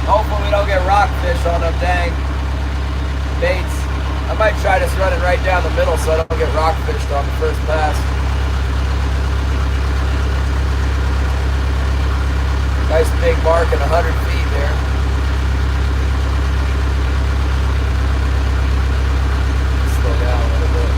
Hopefully we don't get rockfish on them dang baits. I might try just running right down the middle so I don't get rockfished on the first pass. Nice big mark at 100 feet there. Slow down a little bit.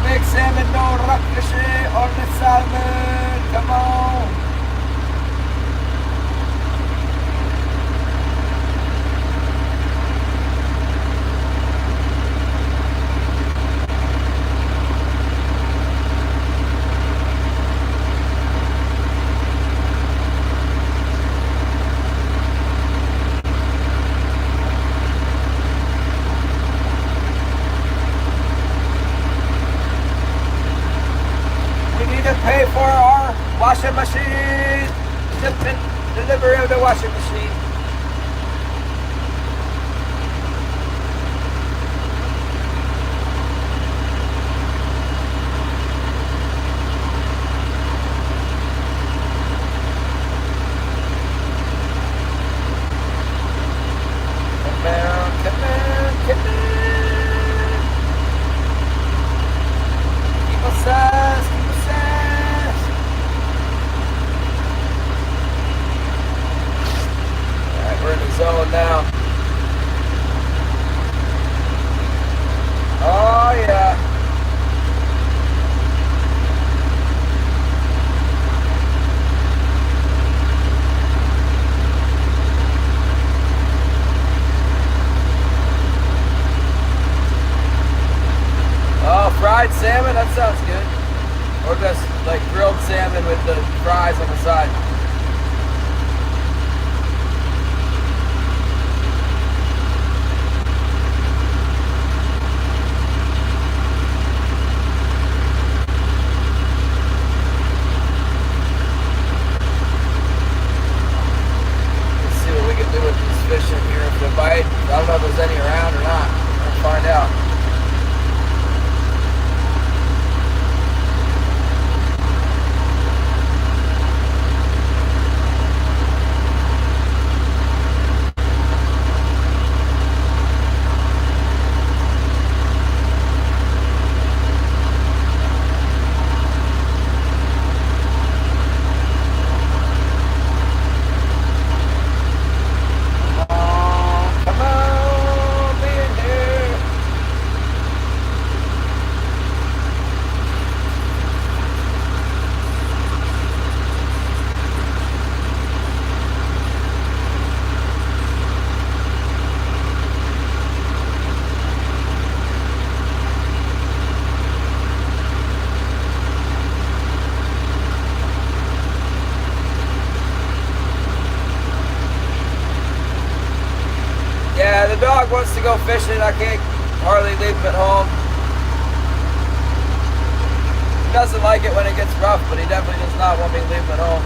big salmon, no rock fishing on the salmon. Come on. Pay for our washing machine. Delivery of the washing machine. Come on, come on, come on. Keep us sass, keep us sass. Alright, we're in the zone now. Oh yeah. Oh, fried salmon? That sounds good. Or just like grilled salmon with the fries on the side. Let's see what we can do with these fish in here if they bite. I don't know if there's any around or not. We'll find out. Yeah, the dog wants to go fishing. I can't hardly leave him at home. He doesn't like it when it gets rough, but he definitely does not want me to leave him at home.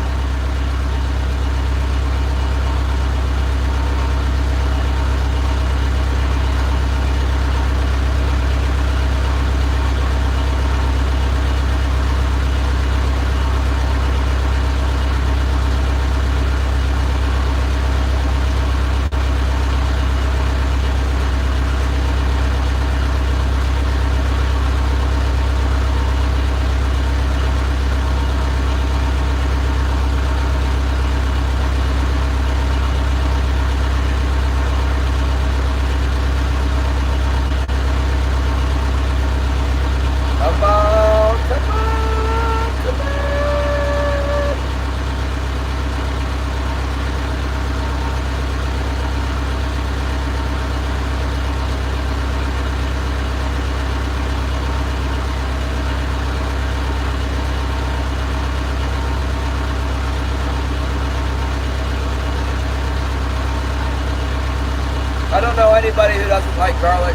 I don't know anybody who doesn't like garlic.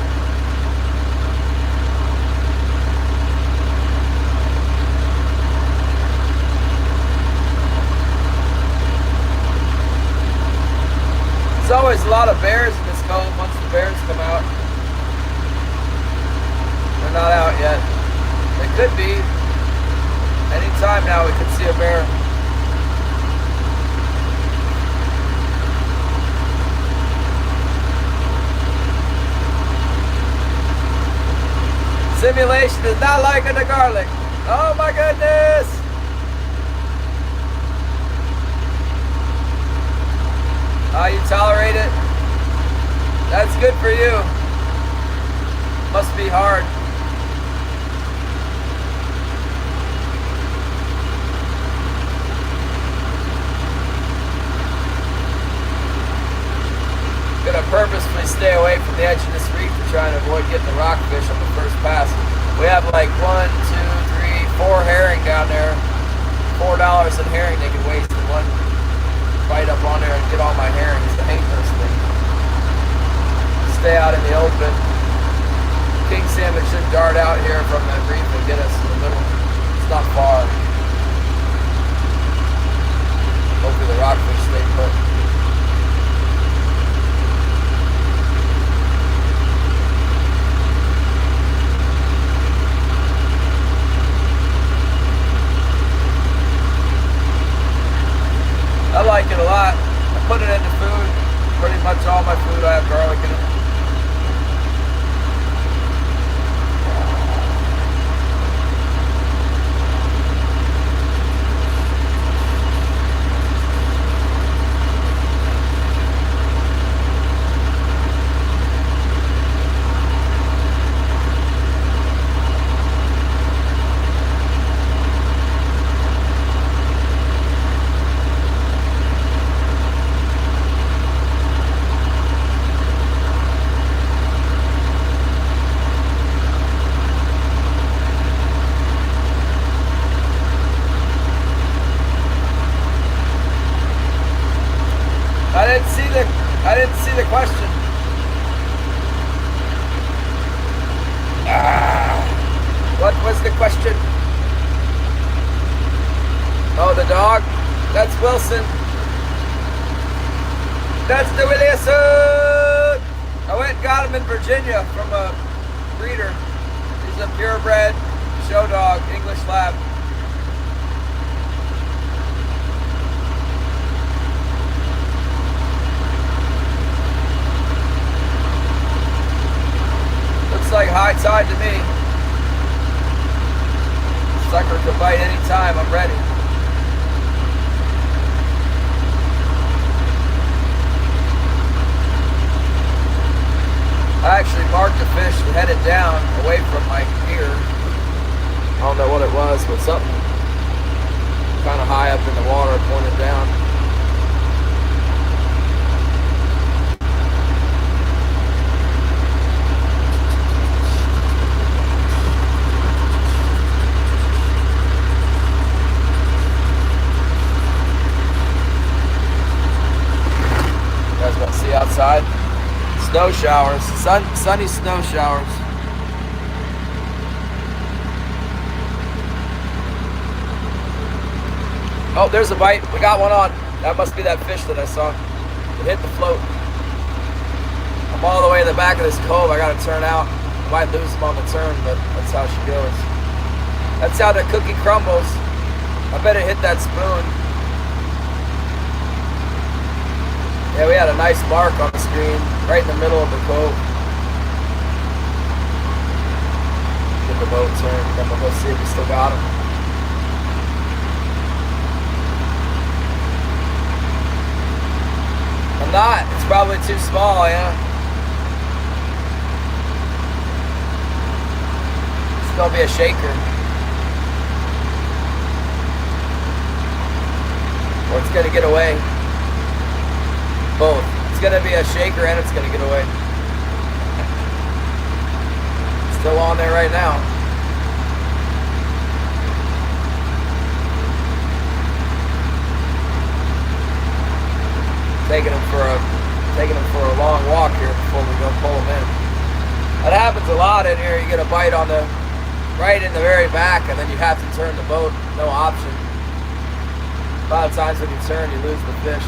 There's always a lot of bears in this cove once the bears come out. They're not out yet. They could be. Any time now we could see a bear. Simulation is not liking the garlic. Oh my goodness! Oh, you tolerate it? That's good for you. Must be hard. stay away from the edge of this reef to try and avoid getting the rockfish on the first pass. We have like 1, 2, 3, 4 herring down there. $4 in herring they can waste in one bite up on there and get all my herrings to hang this thing. Stay out in the open. King salmon should dart out here from that reef and get us in the middle. It's not far. Hopefully the rockfish stay put. I like it a lot. I put it into food. Pretty much all my food I have garlic in it. I didn't see the question. What was the question? Oh, the dog? That's Wilson. That's the Wilson. I went and got him in Virginia from a breeder. He's a purebred show dog, English lab. Like high tide to me. Sucker could bite anytime. I'm ready. I actually marked a fish and headed down away from my gear. I don't know what it was, but something kind of high up in the water pointed down. Outside, snow showers, sunny snow showers. Oh, there's a bite. We got one on. That must be that fish that I saw. It hit the float. I'm all the way in the back of this cove. I gotta turn out. Might lose him on the turn, but that's how she goes. That's how the cookie crumbles. I bet it hit that spoon. Yeah, we had a nice mark on the screen, right in the middle of the cove. Get the boat turned, then we'll go see if we still got him. I'm not. It's probably too small, yeah. It's gonna be a shaker. Or it's gonna get away. Both. It's gonna be a shaker and it's gonna get away. Still on there right now. Taking him for a long walk here before we go pull him in. That happens a lot in here. You get a bite on the right in the very back, and then you have to turn the boat. No option. A lot of times when you turn, you lose the fish.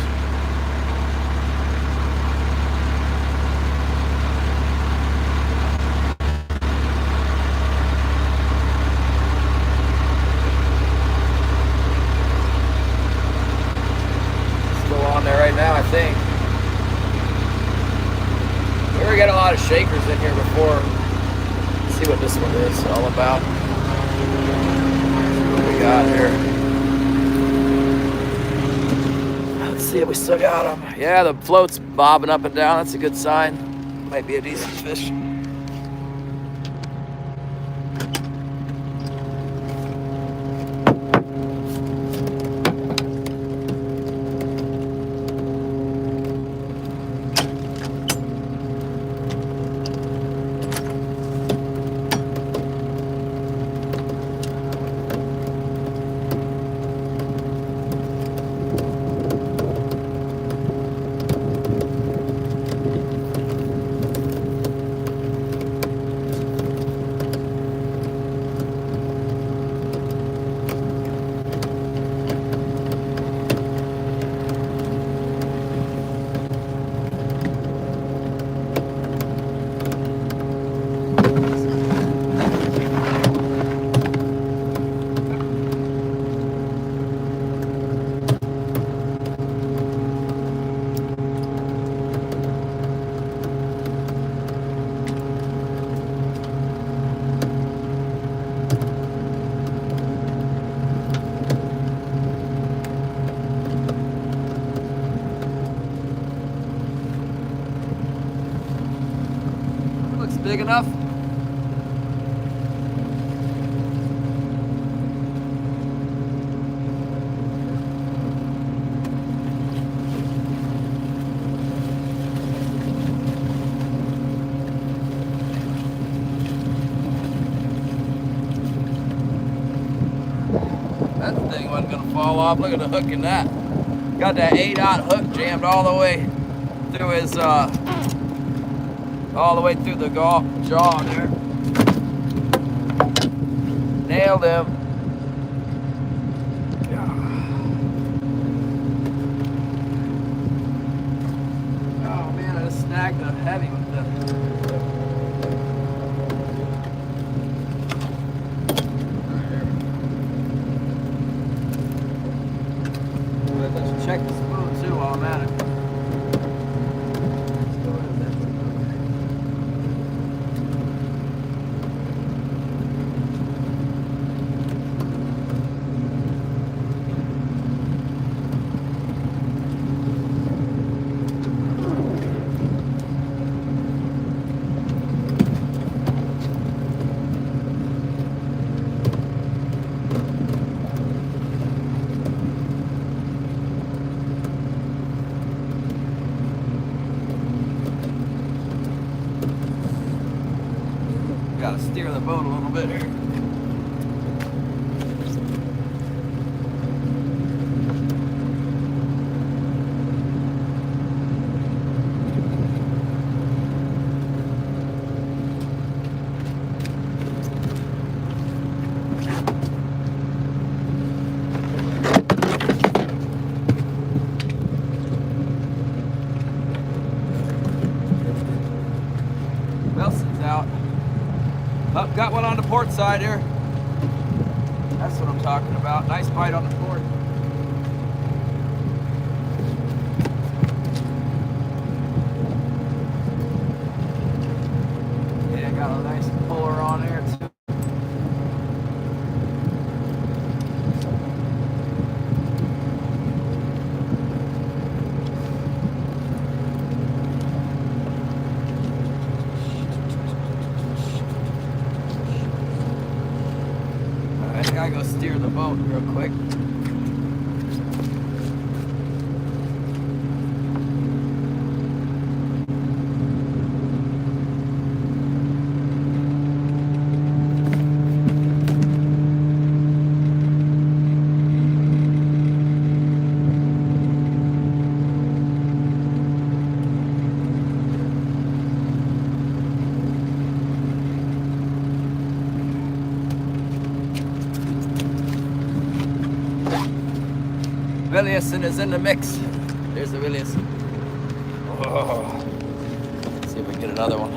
Right now, I think. We were getting a lot of shakers in here before. Let's see what this one is all about. What we got here? Let's see if we still got them. Yeah, the float's bobbing up and down. That's a good sign. Might be a decent fish. big enough? That thing wasn't gonna fall off. Look at the hook in that. Got that 8/0 hook jammed all the way through his, all the way through the jaw there. Nailed him. Oh man, I just snagged a heavy with the. Let's check the spoon too while I'm at it. Gotta steer the boat a little bit here. Wilson's out. Oh, got one on the port side here. That's what I'm talking about. Nice bite on the port. Yeah, got a nice puller on there too. I gotta go steer the boat real quick. Williamson is in the mix. There's the Williamson. Oh. Let's see if we can get another one.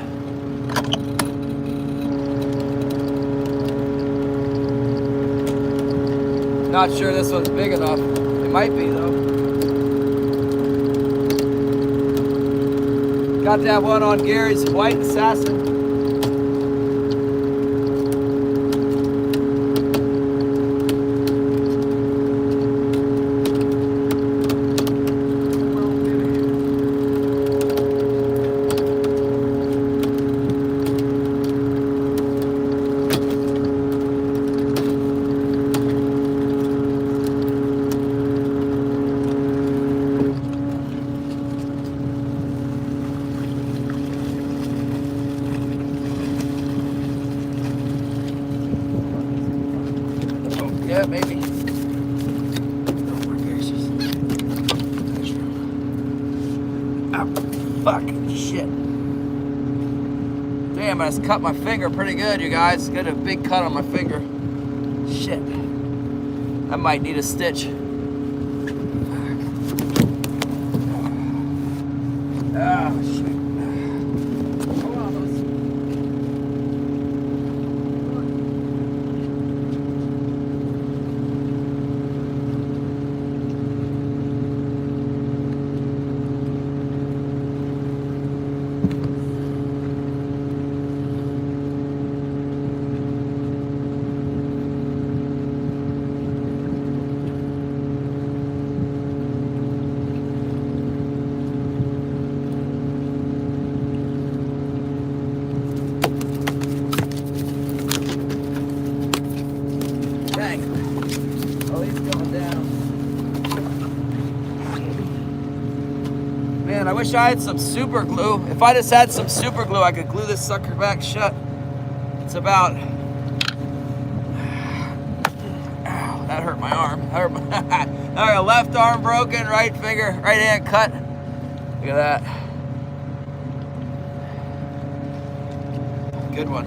Not sure this one's big enough. It might be though. Got that one on Gary's white assassin. Yeah, maybe. Oh my gracious. Oh, fuck. Shit. Damn, I just cut my finger pretty good, you guys. Got a big cut on my finger. Shit. I might need a stitch. Fuck. Oh, shit. wish I had some super glue. If I just had some super glue, I could glue this sucker back shut. It's about... Ow, that hurt my arm. That hurt my left arm broken, right hand cut. Look at that. Good one.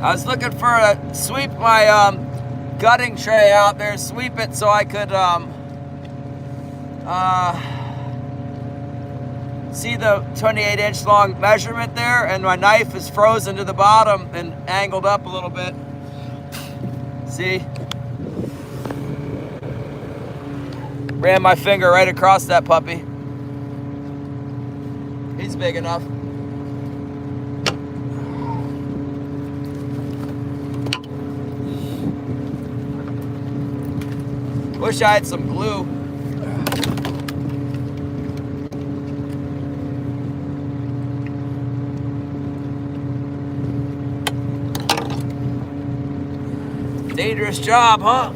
I was looking for a sweep my gutting tray out there, sweep it so I could see the 28-inch long measurement there, and my knife is frozen to the bottom and angled up a little bit. See? Ran my finger right across that puppy. He's big enough. Wish I had some glue. Dangerous job, huh?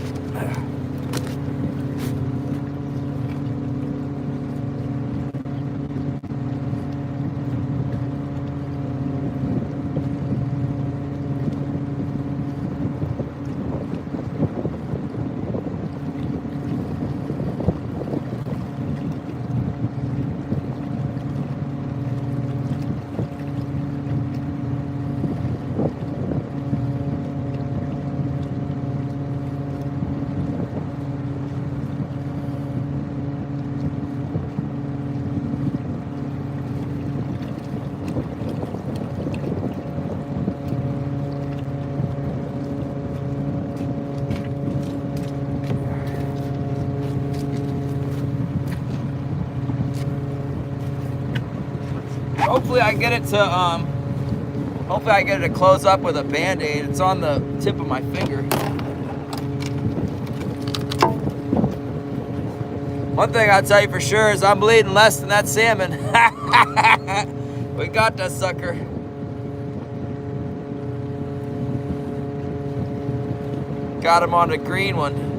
Hopefully I get it to close up with a Band-Aid. It's on the tip of my finger. One thing I'll tell you for sure is I'm bleeding less than that salmon. We got that sucker. Got him on the green one.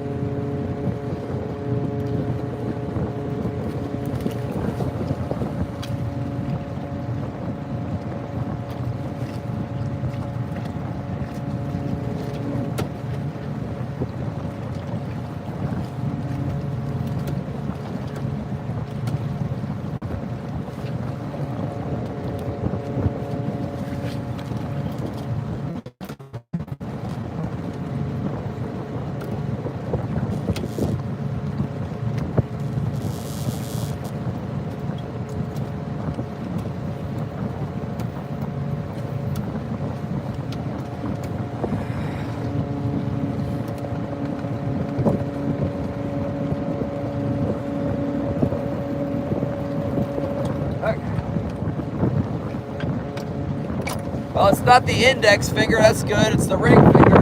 Well, it's not the index finger, that's good. It's the ring finger.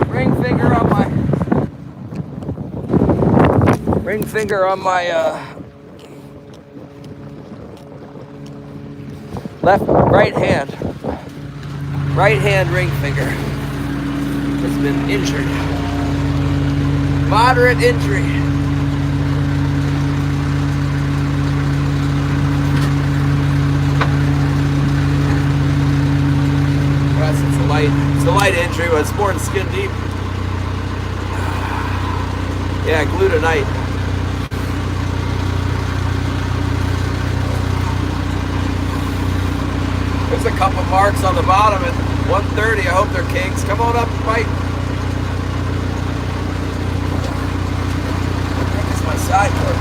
Ring finger on my right hand ring finger has been injured. Moderate injury. It's a light injury, but it's more than skin deep. Yeah, glue tonight. There's a couple marks on the bottom at 130. I hope they're kinks. Come on up and fight. This is my side door.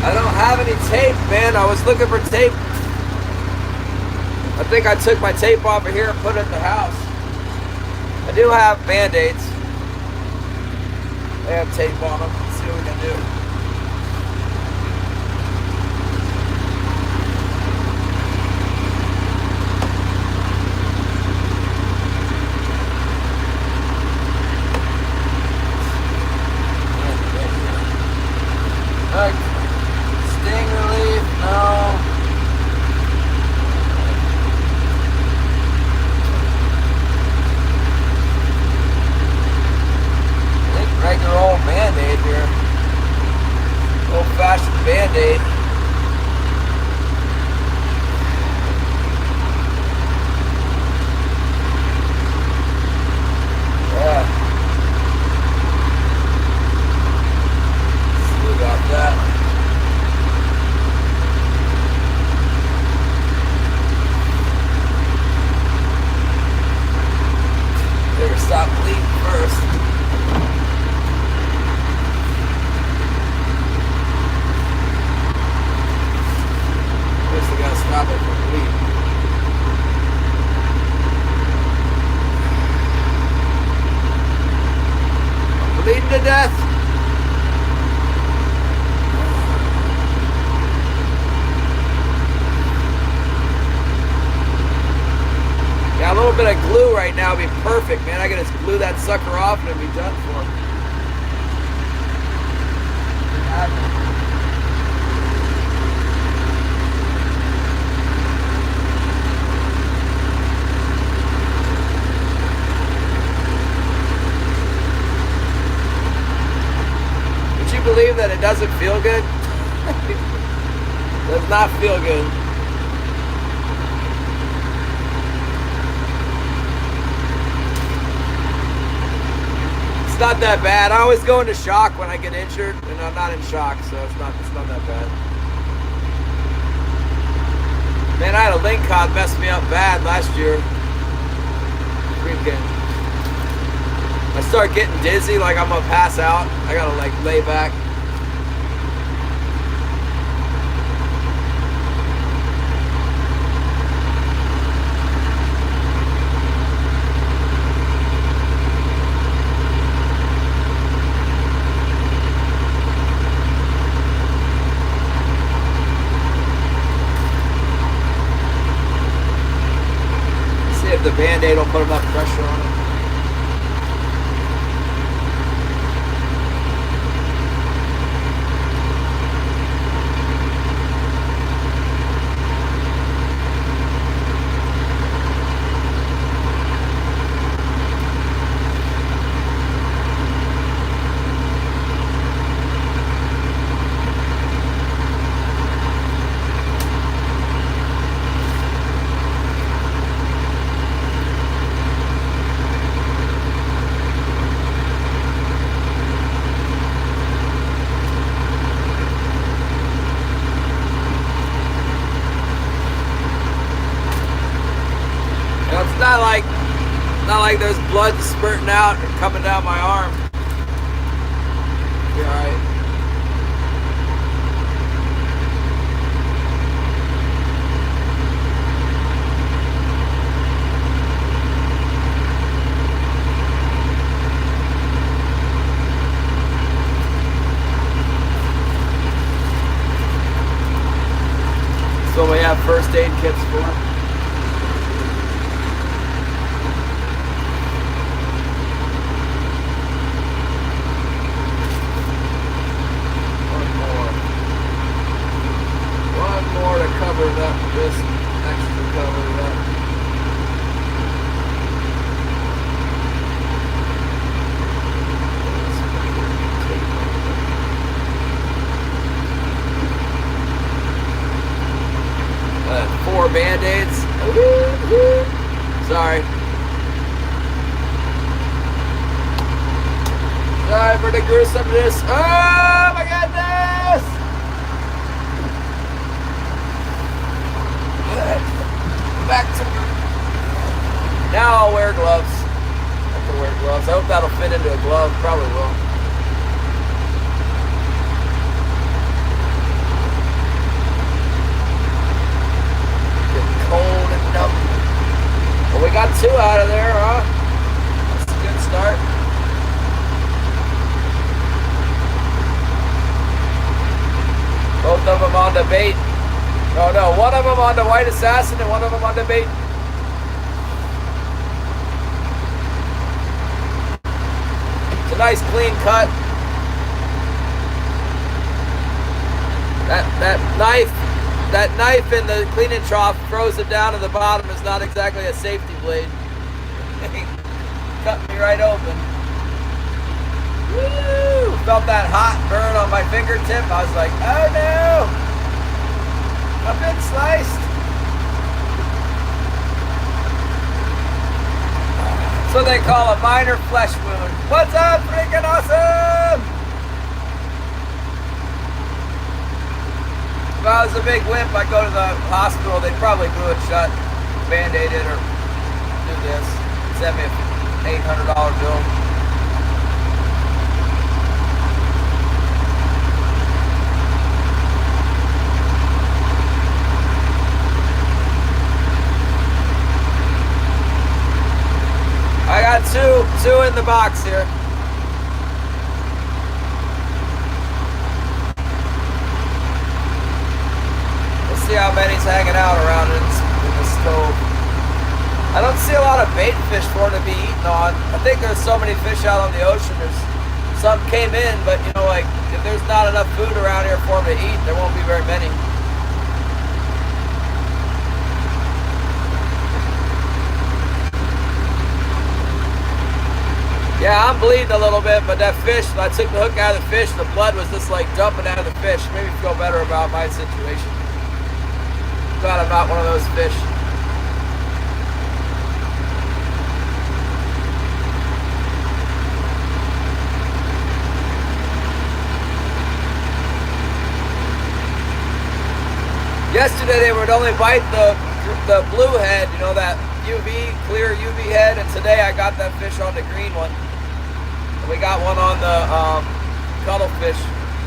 I don't have any tape, man. I was looking for tape. I think I took my tape off of here and put it in the house. I do have Band-Aids. They have tape on them. Let's see what we can do. Sting relief, no. Band-Aid. Yeah. Still got that. Better stop bleeding first. First I gotta stop it from bleeding. I'm bleeding to death. Yeah, a little bit of glue right now would be perfect, man. I can just glue that sucker off and it'll be done for him. Would you believe that it doesn't feel good? It does not feel good. It's not that bad. I always go into shock when I get injured, and I'm not in shock, so it's not that bad. Man, I had a link cod mess me up bad last year. Freaking. I start getting dizzy, like I'm gonna pass out. I gotta like lay back. The Band-Aid will put enough pressure on it. Not like there's blood spurting out and coming down my arm. Be alright. So we have first aid kits for. Just extra cover that. Four Band-Aids. Sorry. Sorry for the gruesomeness. Oh my goodness! Back to now. I'll wear gloves. I have to wear gloves. I hope that'll fit into a glove. Probably will. Getting cold and numb. Well, we got two out of there, huh? That's a good start. Both of them on the bait. Oh no, one of them on the white assassin and one of them on the bait. It's a nice clean cut. That knife in the cleaning trough throws it down to the bottom is not exactly a safety blade. Cut me right open. Woo! Felt that hot burn on my fingertip. I was like, oh no! I've been sliced. That's what they call a minor flesh wound. What's up, freaking awesome? If I was a big wimp, I'd go to the hospital. They'd probably glue it shut, band-aid it, or do this. Send me an $800 bill. I got two in the box here. We'll see how many's hanging out around in the stove. I don't see a lot of bait fish for it to be eaten on. I think there's so many fish out on the ocean. There's some came in, but you know, like if there's not enough food around here for them to eat, there won't be very many. Yeah, I'm bleeding a little bit, but that fish, I took the hook out of the fish, the blood was just like dumping out of the fish. Made me feel better about my situation. Glad I'm not one of those fish. Yesterday they would only bite the blue head, you know, that clear UV head, and today I got that fish on the green one. And we got one on the cuttlefish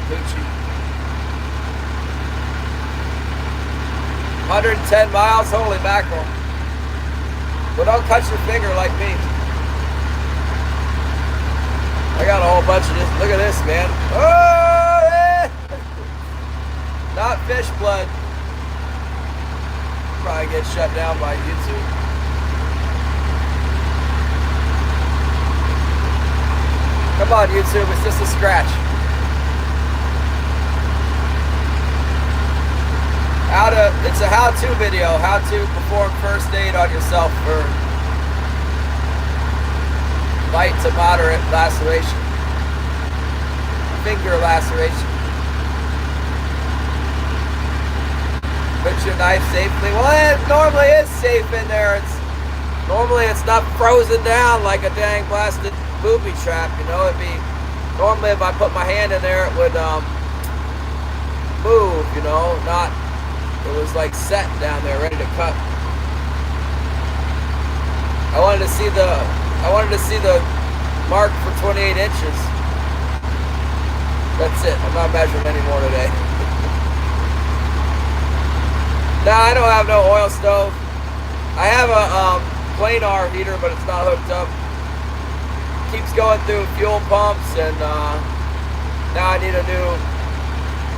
hoochie. 110 miles, holy mackerel. But don't cut your finger like me. I got a whole bunch of this. Look at this, man. Oh, yeah. Not fish blood. Probably get shut down by YouTube. Come on, YouTube, it's just a scratch. It's a how-to video, how to perform first aid on yourself for light to moderate laceration. Finger laceration. Put your knife safely. Well, it normally is safe in there. Normally it's not frozen down like a dang blasted booby trap, you know. It'd be normally if I put my hand in there, it would move, you know. Not it was like set down there, ready to cut. I wanted to see the mark for 28 inches. That's it. I'm not measuring anymore today. Now I don't have no oil stove. I have a planar heater, but it's not hooked up. Keeps going through fuel pumps, and now I need a new,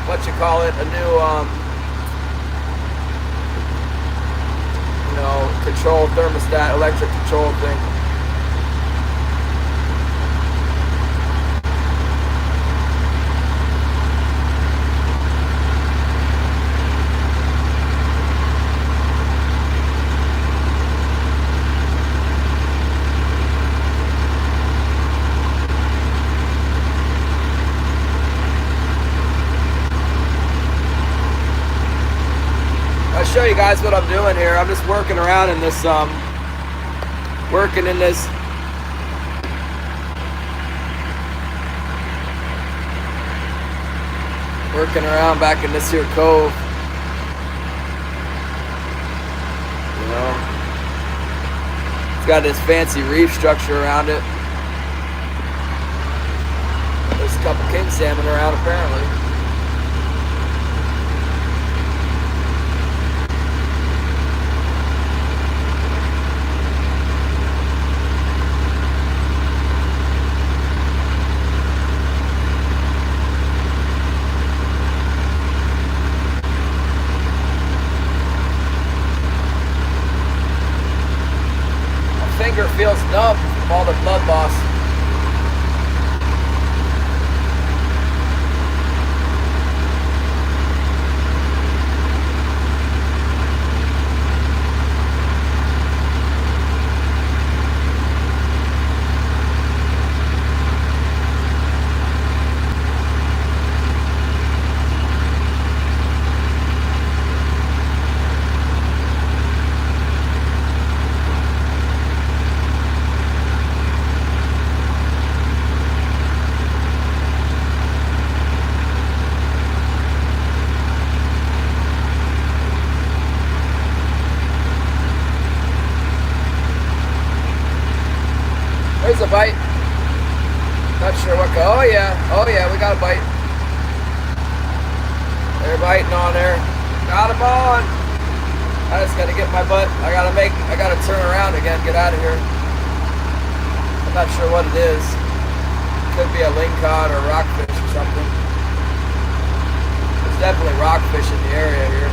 a new, control thermostat, electric control thing. Show you guys what I'm doing here. I'm just working around in this working around back in this here cove, you know. It's got this fancy reef structure around it. There's a couple king salmon around apparently. Feels numb from all the blood loss. There's a bite. Not sure what. Oh yeah, we got a bite. They're biting on there. Got them on. I just gotta get my butt. I gotta turn around again, get out of here. I'm not sure what it is. Could be a lingcod or rockfish or something. There's definitely rockfish in the area here.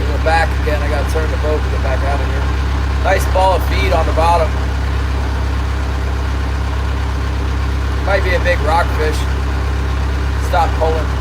In the back again, I gotta turn the boat to get back out of here. Nice ball of feed on the bottom. Might be a big rockfish. Stop pulling.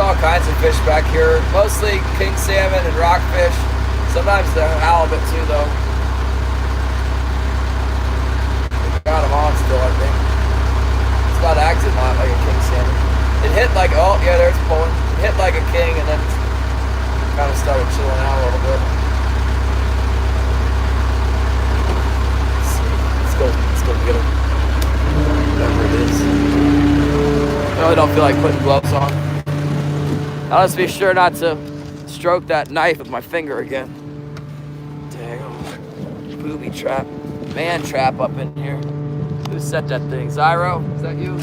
All kinds of fish back here, mostly king salmon and rockfish. Sometimes the halibut too, though. Got them on still, I think. It's not acting not like a king salmon. It hit like, oh yeah, there's pulling. It hit like a king and then kind of started chilling out a little bit. Let's go get him. Whatever it is. I really don't feel like putting gloves on. I'll just be sure not to stroke that knife with my finger again. Dang, booby trap, man trap up in here. Who set that thing? Zyro? Is that you?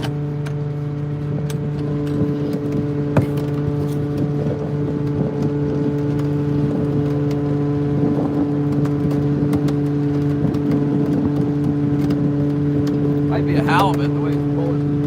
Might be a halibut the way it's pulling.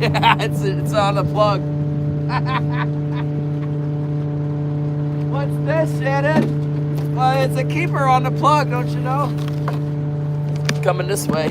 Yeah, it's on the plug. What's this, Shannon? Well, it's a keeper on the plug, don't you know? Coming this way.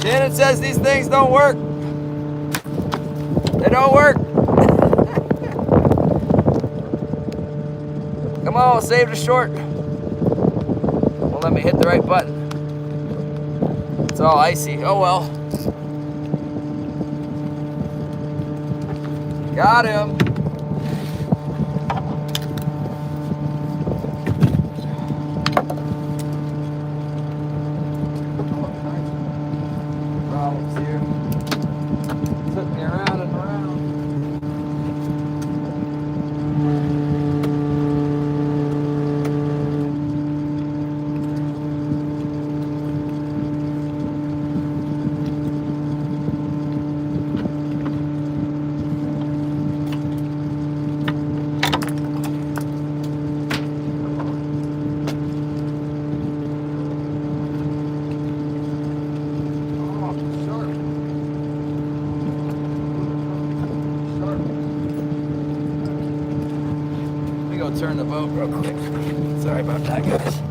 Shannon says these things don't work. They don't work. Come on, save the short. Won't let me hit the right button. It's all icy. Oh well. Got him. Turn the boat real quick. Sorry about that, guys.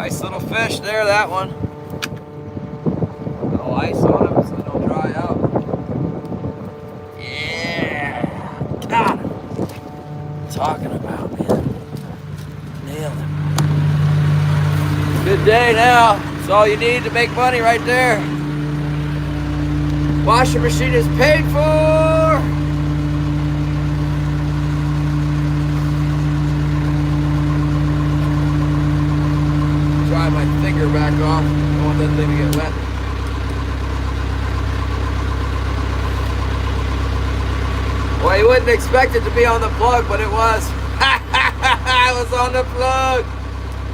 Nice little fish there, that one. No ice on him so they don't dry out. Yeah, got him. Talking about, man. Nailed him. Good day now. That's all you need to make money right there. Washing machine is paid for. Dry my finger back off. Don't want that thing to get wet. Well, you wouldn't expect it to be on the plug, but it was. I was on the plug.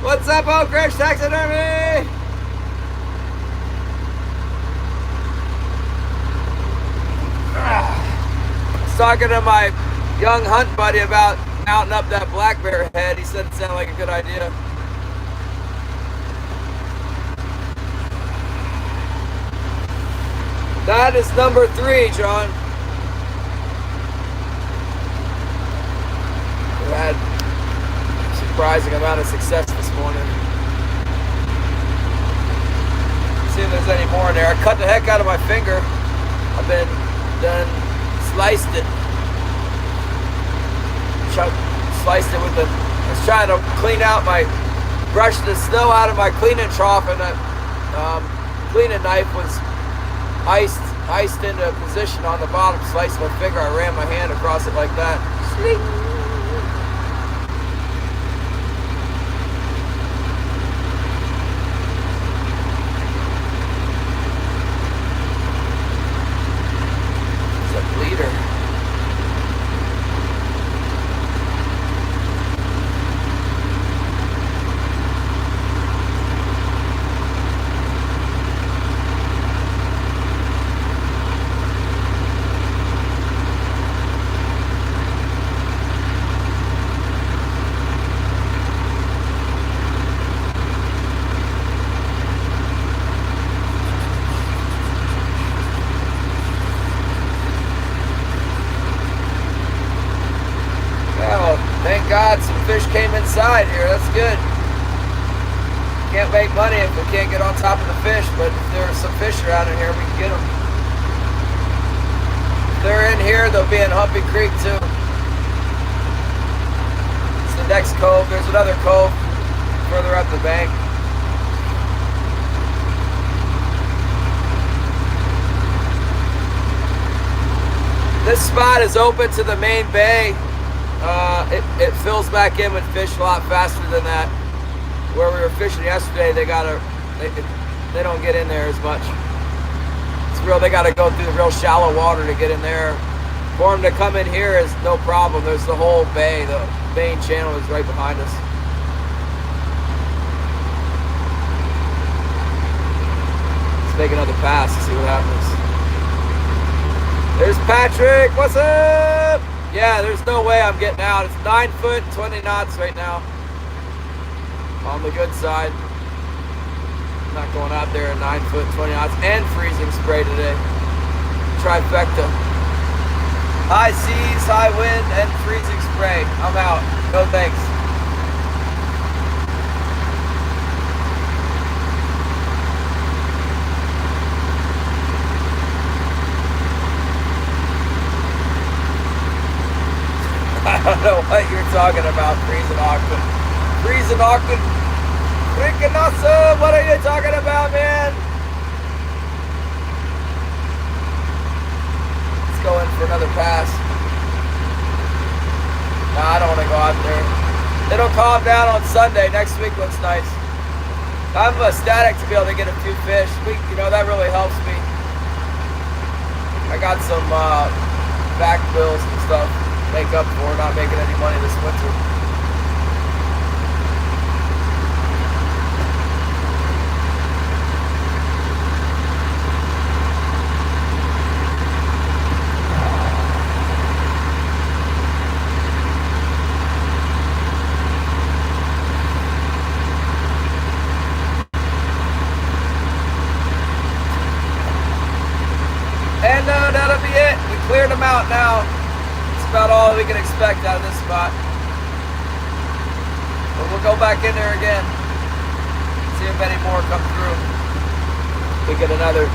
What's up, Oak Ridge Taxidermy? I was talking to my young hunt buddy about mounting up that black bear head. He said it sounded like a good idea. That is number 3, John. We had a surprising amount of success this morning. See if there's any more in there. I cut the heck out of my finger. I've been done sliced it. Sliced it with the. I was trying to clean out brush the snow out of my cleaning trough, and the cleaning knife was iced into a position on the bottom. Sliced my finger. I ran my hand across it like that. Shling. Thank God some fish came inside here. That's good. Can't make money if we can't get on top of the fish, but if there are some fish around in here, we can get them. If they're in here, they'll be in Humpy Creek too. It's the next cove. There's another cove further up the bank. This spot is open to the main bay. It fills back in with fish a lot faster than that. Where we were fishing yesterday, they don't get in there as much. They gotta go through the real shallow water to get in there. For them to come in here is no problem. There's the whole bay. The main channel is right behind us. Let's make another pass to see what happens. There's Patrick. What's up? Yeah, there's no way I'm getting out. It's 9 foot, 20 knots right now. On the good side. I'm not going out there at 9 foot, 20 knots and freezing spray today. Trifecta. High seas, high wind, and freezing spray. I'm out. No thanks. I don't know what you're talking about, freezing Auckland. Freezing Auckland. Freaking awesome. What are you talking about, man? Let's go in for another pass. Nah, I don't want to go out there. It'll calm down on Sunday. Next week looks nice. I'm ecstatic to be able to get a few fish. That really helps me. I got some back bills and stuff. Make up for not making any money this winter. And that'll be it. We cleared them out now. About all we can expect out of this spot. But we'll go back in there again. See if any more come through. We get another.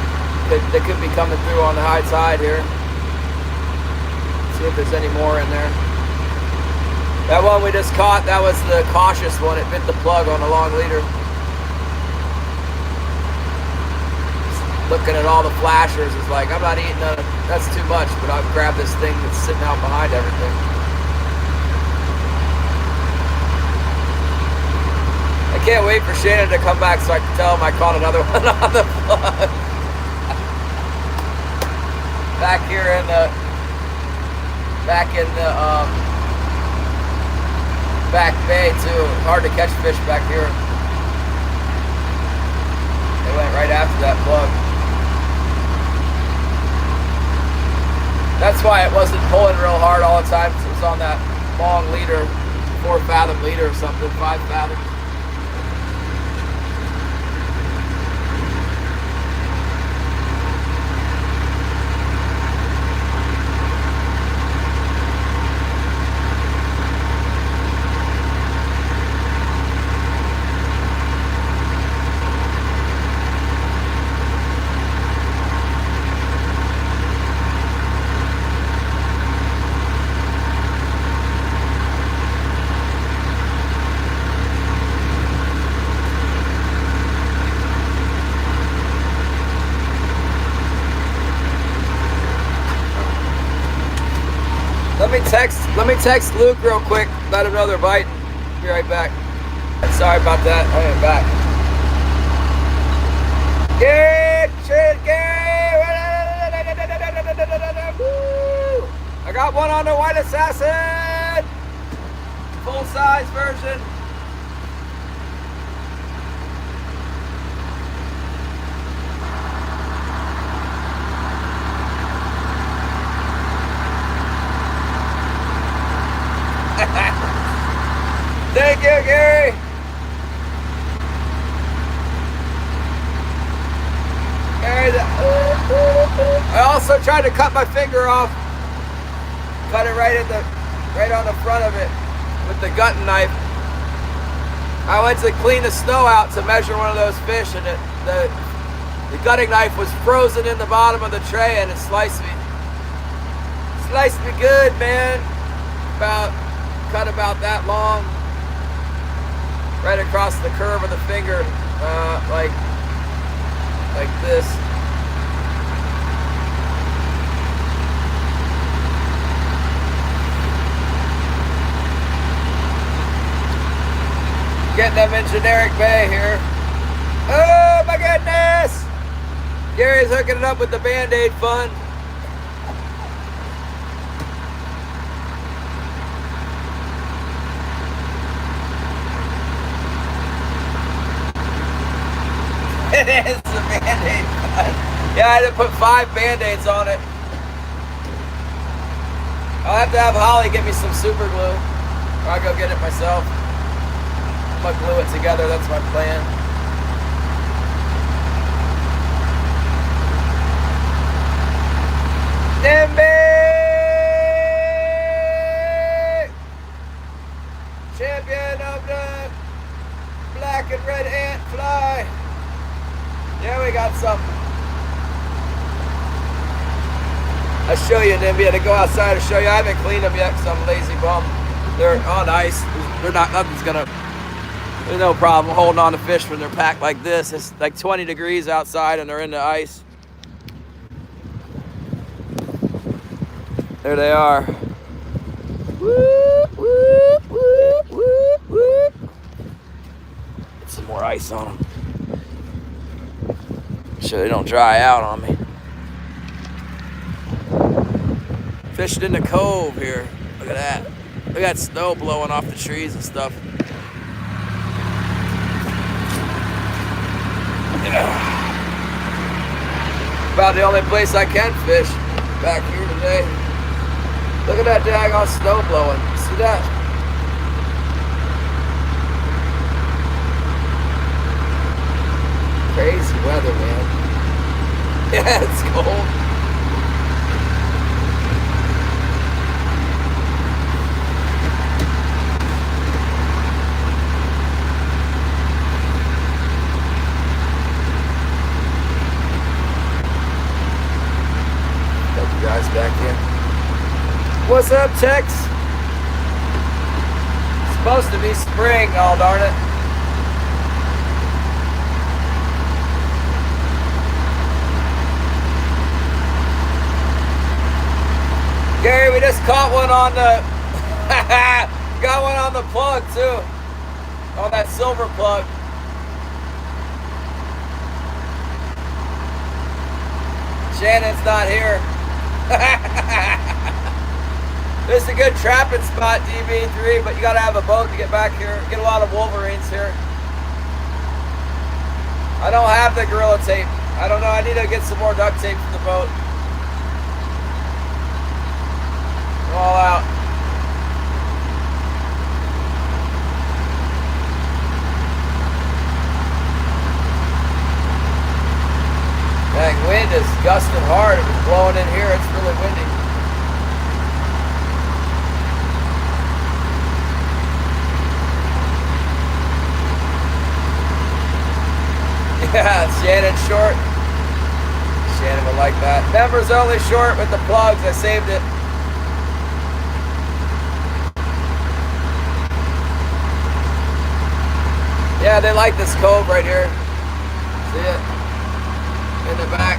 They could be coming through on the high tide here. See if there's any more in there. That one we just caught, that was the cautious one. It bit the plug on a long leader. Just looking at all the flashers is like, I'm not eating none of, that's too much, but I'll grab this thing that's sitting out behind everything. I can't wait for Shannon to come back so I can tell him I caught another one on the plug. Back in the back bay too. Hard to catch fish back here. They went right after that plug. That's why it wasn't pulling real hard all the time. It was on that long leader, 4 fathom leader or something, 5 fathoms. Let me text Luke real quick, let him know they're biting. Be right back. Sorry about that. I am back. Gary! I got one on the white assassin! Full size version. Thank you, Gary. I also tried to cut my finger off. Cut it right on the front of it with the gutting knife. I went to clean the snow out to measure one of those fish, and the gutting knife was frozen in the bottom of the tray, and it sliced me. Sliced me good, man. Cut about that long. Right across the curve of the finger, like this. Getting them in generic bay here. Oh my goodness! Gary's hooking it up with the Band-Aid fun. It is the Band-Aid fun. Yeah, I had to put 5 Band-Aids on it. I'll have to have Holly get me some super glue, or I'll go get it myself. I'm gonna glue it together, that's my plan. Nimby! Champion of the black and red ant fly. Yeah, we got some. I'll show you, Nimby. To go outside to show you. I haven't cleaned them yet because I'm a lazy bum. They're on ice. There's no problem holding on to fish when they're packed like this. It's like 20 degrees outside and they're in the ice. There they are. Whoop, whoop, whoop, whoop, whoop. Get some more ice on them. So they don't dry out on me. Fishing in the cove here. Look at that. Look at that snow blowing off the trees and stuff. Yeah. About the only place I can fish back here today. Look at that daggone snow blowing. See that? Crazy weather, man. Yeah, it's cold. Guys back in. What's up, Tex? It's supposed to be spring, oh darn it. Gary, we just caught one on the got one on the plug too. On that silver plug. Shannon's not here. This is a good trapping spot, DB3, but you gotta have a boat to get back here. Get a lot of wolverines here. I don't have the Gorilla tape. I don't know, I need to get some more duct tape for the boat. All out. Dang, wind is gusting hard. It's blowing in here. It's really windy. Yeah, Shannon short. Shannon would like that. Members only short with the plugs. I saved it. Yeah, they like this cove right here. See it? In the back.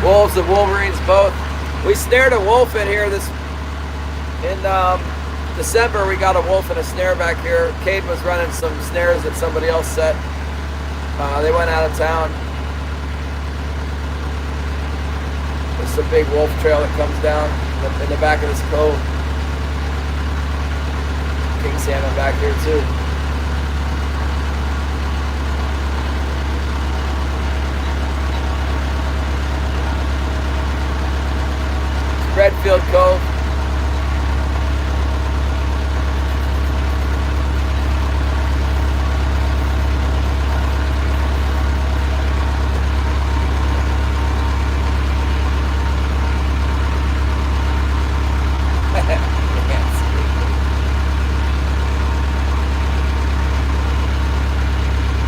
Wolves and wolverines both. We snared a wolf in here in December. We got a wolf in a snare back here. Cade was running some snares that somebody else set. They went out of town. There's a big wolf trail that comes down in the back of this cove. King salmon back here too. Redfield Cove.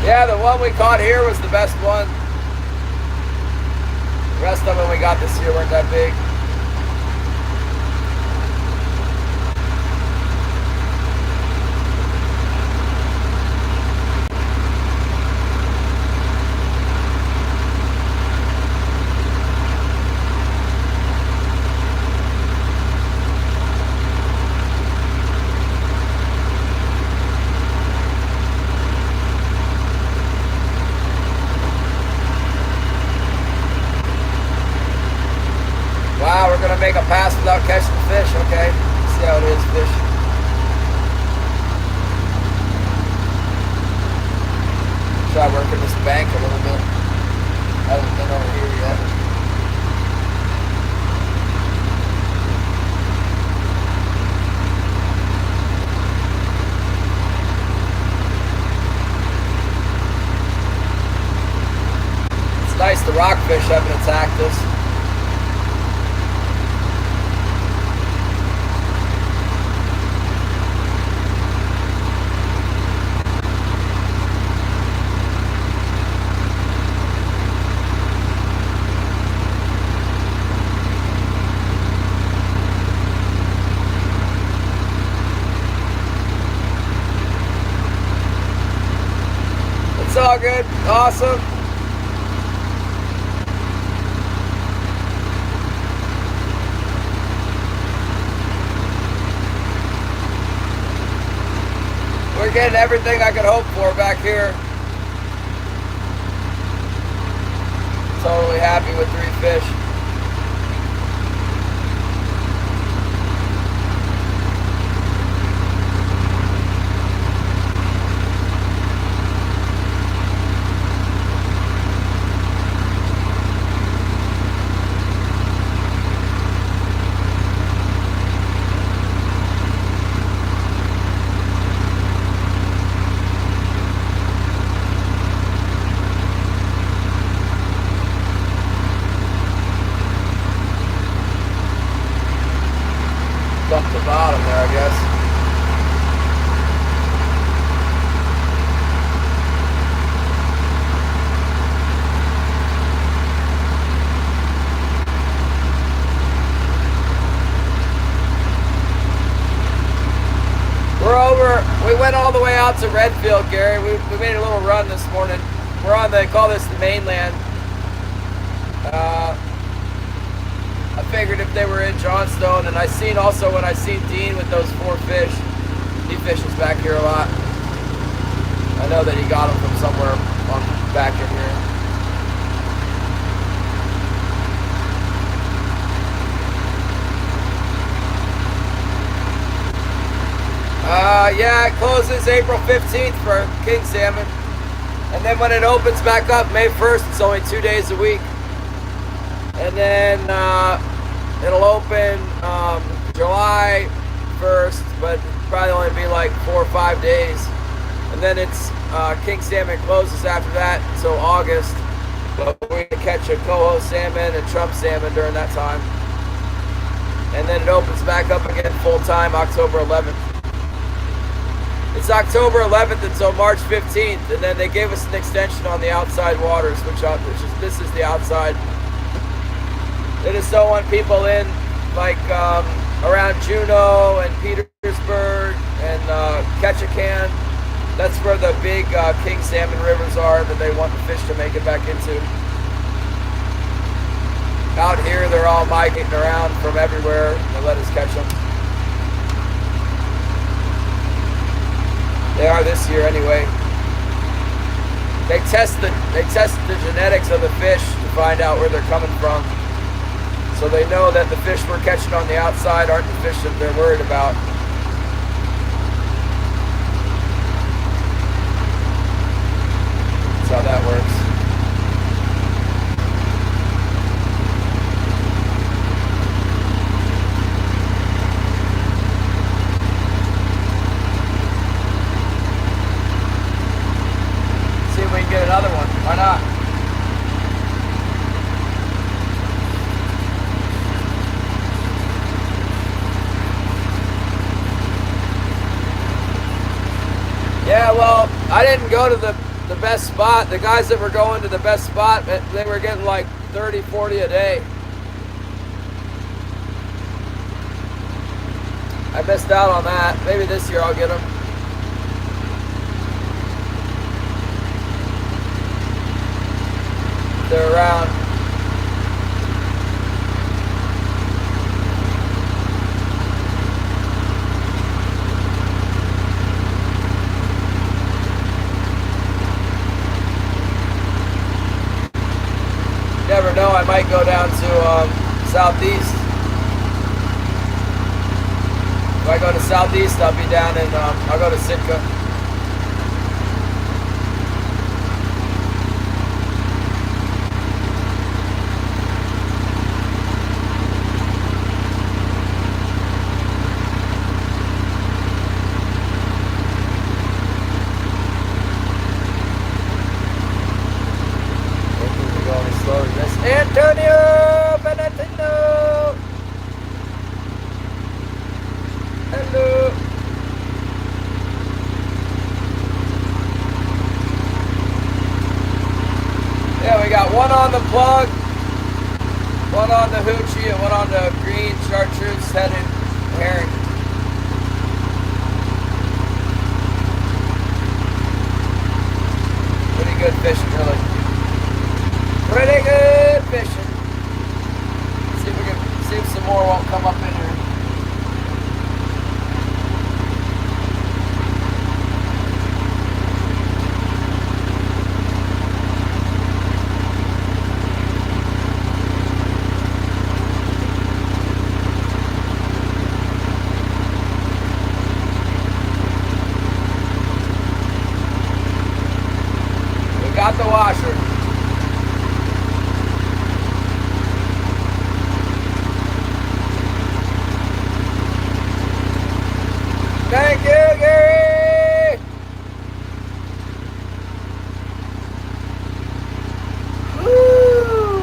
Yeah, the one we caught here was the best one. The rest of them we got this year weren't that big. Wow, we're gonna make a pass without catching the fish. Okay, see how it is, fish. Try working this bank a little bit. Haven't been over here yet. It's nice the rockfish haven't attacked us. It's all good. Awesome. We're getting everything I could hope for back here. Totally happy with 3 fish. out to Redfield, Gary. We made a little run this morning. We're on they call this the mainland. I figured if they were in Johnstone, and I seen also when I seen Dean with those 4 fish, he fishes back here a lot. I know that he got them from somewhere on back in here. Yeah, it closes April 15th for king salmon. And then when it opens back up May 1st, it's only 2 days a week. And then it'll open July 1st, but probably only be like 4 or 5 days. And then it's king salmon closes after that until August. But we can catch a coho salmon and trump salmon during that time. And then it opens back up again full time October 11th. It's October 11th until March 15th, and then they gave us an extension on the outside waters, this is the outside. They just don't want people in like around Juneau and Petersburg and Ketchikan. That's where the big king salmon rivers are that they want the fish to make it back into. Out here, they're all migrating around from everywhere. They let us catch them. They are this year anyway. They test the genetics of the fish to find out where they're coming from. So they know that the fish we're catching on the outside aren't the fish that they're worried about. That's how that works. Get another one. Why not? Yeah, well, I didn't go to the best spot. The guys that were going to the best spot, they were getting like 30, 40 a day. I missed out on that. Maybe this year I'll get them. They're around. Never know, I might go down to Southeast. If I go to Southeast, I'll be down in, I'll go to Sitka. Antonio Benedino. Hello. Yeah, we got one on the plug, one on the hoochie, and one on the green chartreuse headed herring. Pretty good fishing, really. Pretty good fishing. See if some more won't come up in here. We got the washer. Thank you, Gary! Woo!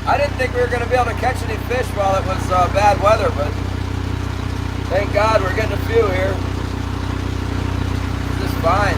I didn't think we were going to be able to catch any fish while it was bad weather, but thank God we're getting a few here. Just fine.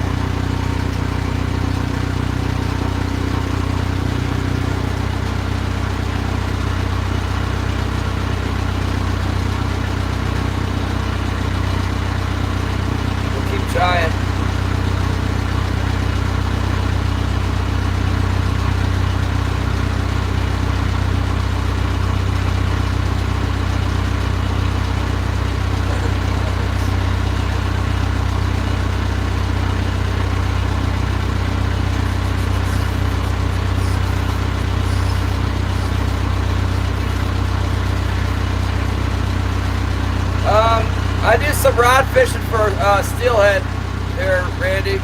Randy.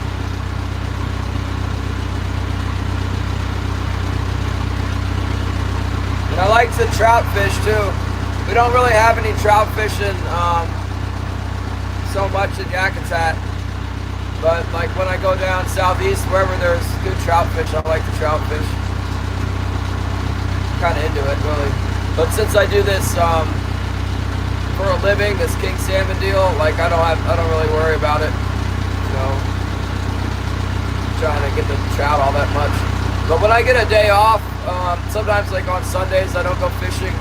And I like to trout fish too. We don't really have any trout fishing so much in Yakutat. But like when I go down southeast, wherever there's good trout fish, I like to trout fish. Kind of into it, really. But since I do this for a living, this king salmon deal, like I don't really worry about it. You know, trying to get the trout all that much. But when I get a day off, sometimes like on Sundays, I don't go fishing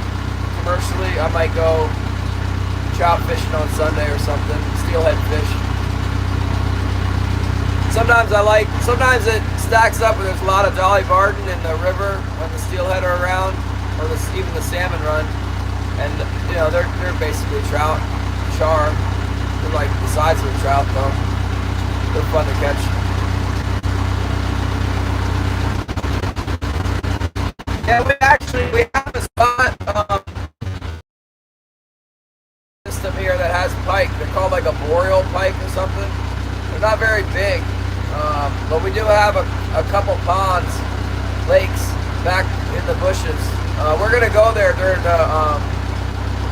commercially. I might go trout fishing on Sunday or something, steelhead fish. Sometimes it stacks up where there's a lot of dolly varden in the river when the steelhead are around, or even the salmon run. And you know, they're basically trout, char. They're like the size of a trout though. They're fun to catch. Yeah, we have a spot system here that has pike. They're called like a boreal pike or something. They're not very big, but we do have a couple ponds, lakes back in the bushes. We're gonna go there during the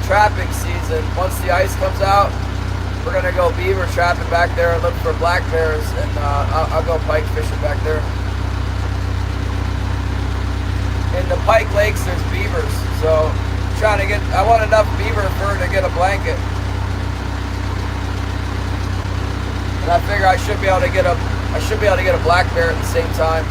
trapping season. Once the ice comes out, we're gonna go beaver trapping back there and look for black bears, and I'll go pike fishing back there. In the Pike Lakes, there's beavers, so I want enough beaver fur to get a blanket. And I figure I should be able to get a black bear at the same time.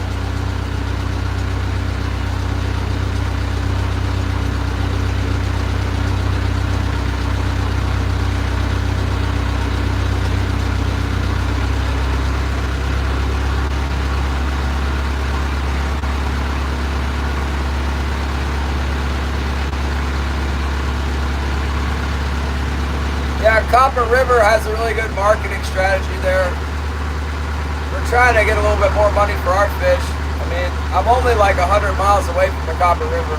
Yeah, Copper River has a really good marketing strategy there. We're trying to get a little bit more money for our fish. I mean, I'm only like 100 miles away from the Copper River.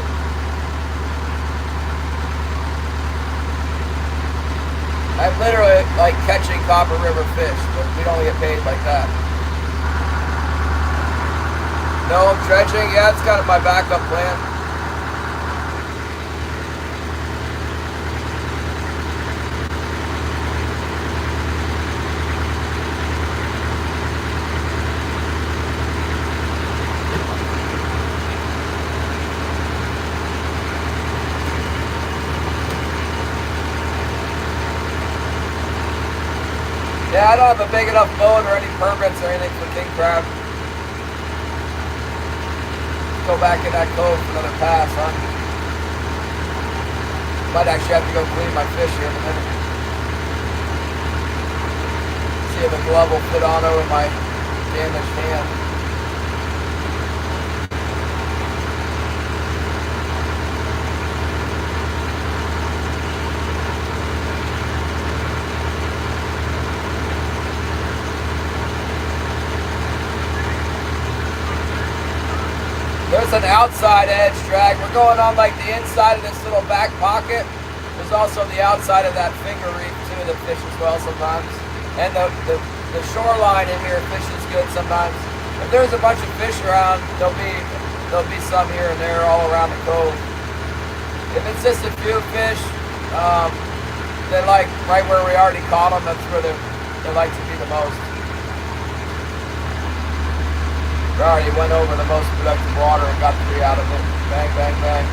I'm literally like catching Copper River fish, but we don't get paid like that. No, I'm dredging. Yeah, it's kind of my backup plan. Yeah, I don't have a big enough boat or any permits or anything for king crab. Go back in that cove for another pass, huh? Might actually have to go clean my fish here in a minute. See if a glove will fit on over my damaged hand. There's an outside edge drag. We're going on like the inside of this little back pocket. There's also the outside of that finger reef too that fishes well sometimes. And the shoreline in here fishes good sometimes. If there's a bunch of fish around, there'll be some here and there all around the cove. If it's just a few fish, they're like right where we already caught them. That's where they like to be the most. We already went over the most productive water and got 3 out of it. Bang, bang, bang.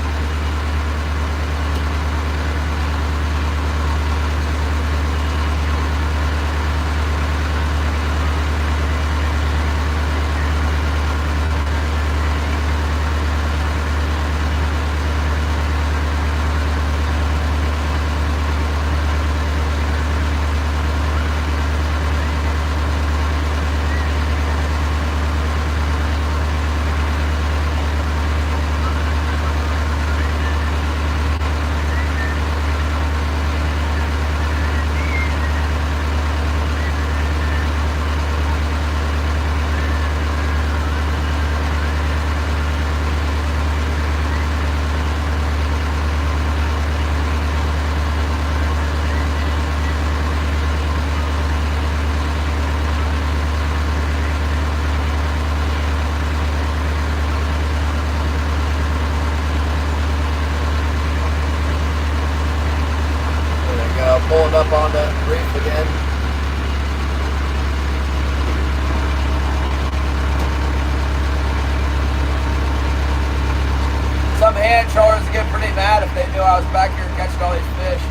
mad if they knew I was back here catching all these fish.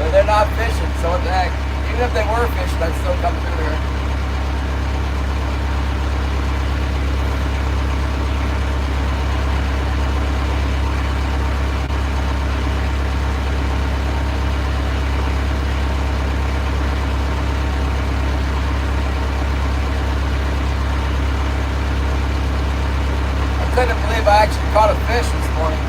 But they're not fishing, so what the heck? Even if they were fishing, I'd still come through here. I couldn't believe I actually caught a fish this morning.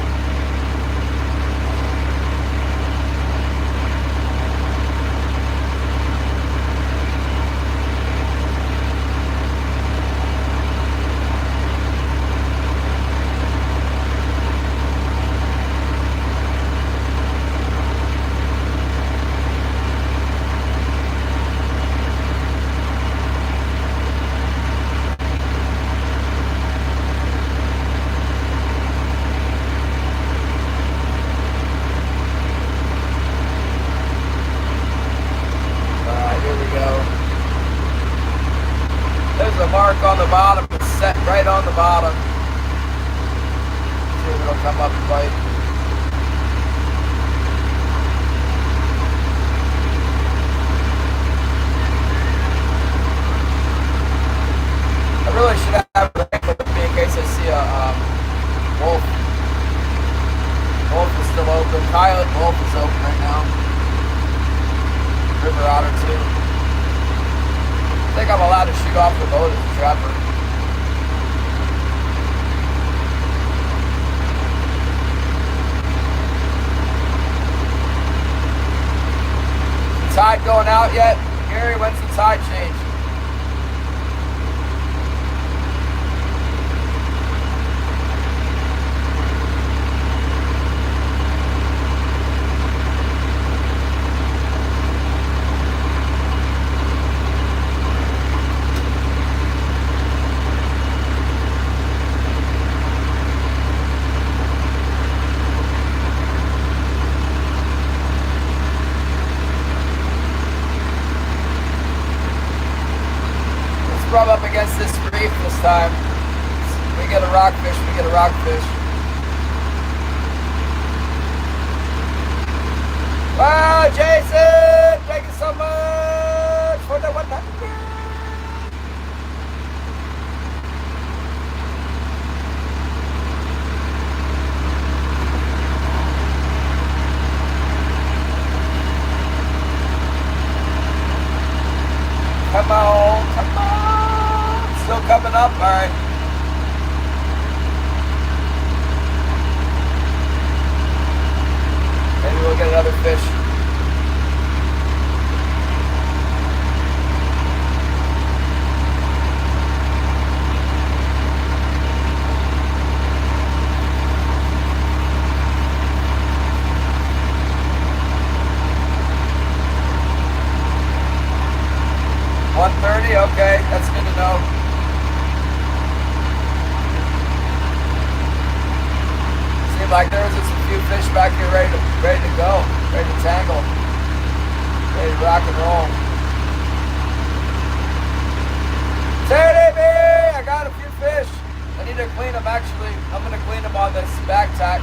There's a mark on the bottom. It's set right on the bottom. See if it'll come up and bite. I really should have a rainbow with me in case I see a wolf. Wolf is still open. Coyote wolf is open right now. River otter too. I think I'm allowed to shoot off the boat as a trapper. Is the tide going out yet? Gary, when's the tide change? Rub up against this reef this time. We get a rockfish, we get a rockfish. Wow, Jason! Thank you so much for the 100. Come on, come on. Still coming up, all right. Maybe we'll get another fish. Okay, that's good to know. Seemed like there was just a few fish back here ready to go, ready to tangle, ready to rock and roll. Teddy, I got a few fish. I need to clean them actually. I'm going to clean them on this back tack.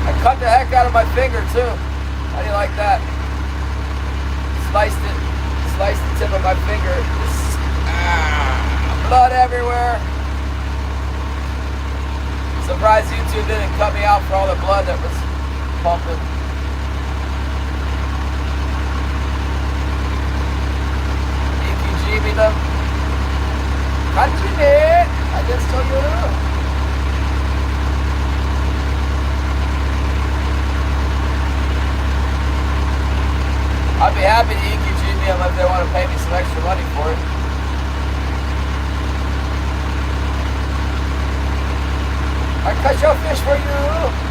I cut the heck out of my finger too. How do you like that? Sliced the tip of my finger. Blood everywhere. Surprised YouTube didn't cut me out for all the blood that was pumping. EQG me them. Kanjime! I just told you. I'd be happy to EQG me unless they want to pay me some extra money for it. I cut your fish for you.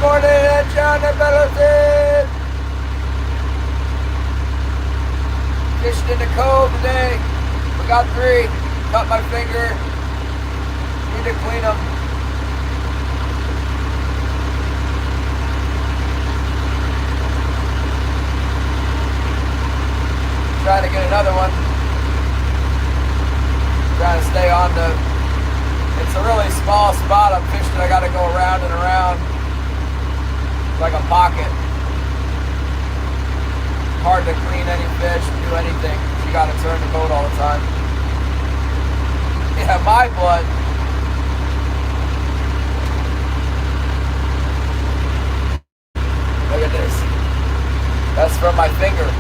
Good morning, John and Bellington. Fishing in the cove today. We got 3. Cut my finger. Need to clean them. Trying to get another one. Trying to stay on the. It's a really small spot I'm fishing. I got to go around and around. It's like a pocket. Hard to clean any fish, do anything. You got to turn the boat all the time. Yeah, my blood. Look at this. That's from my finger.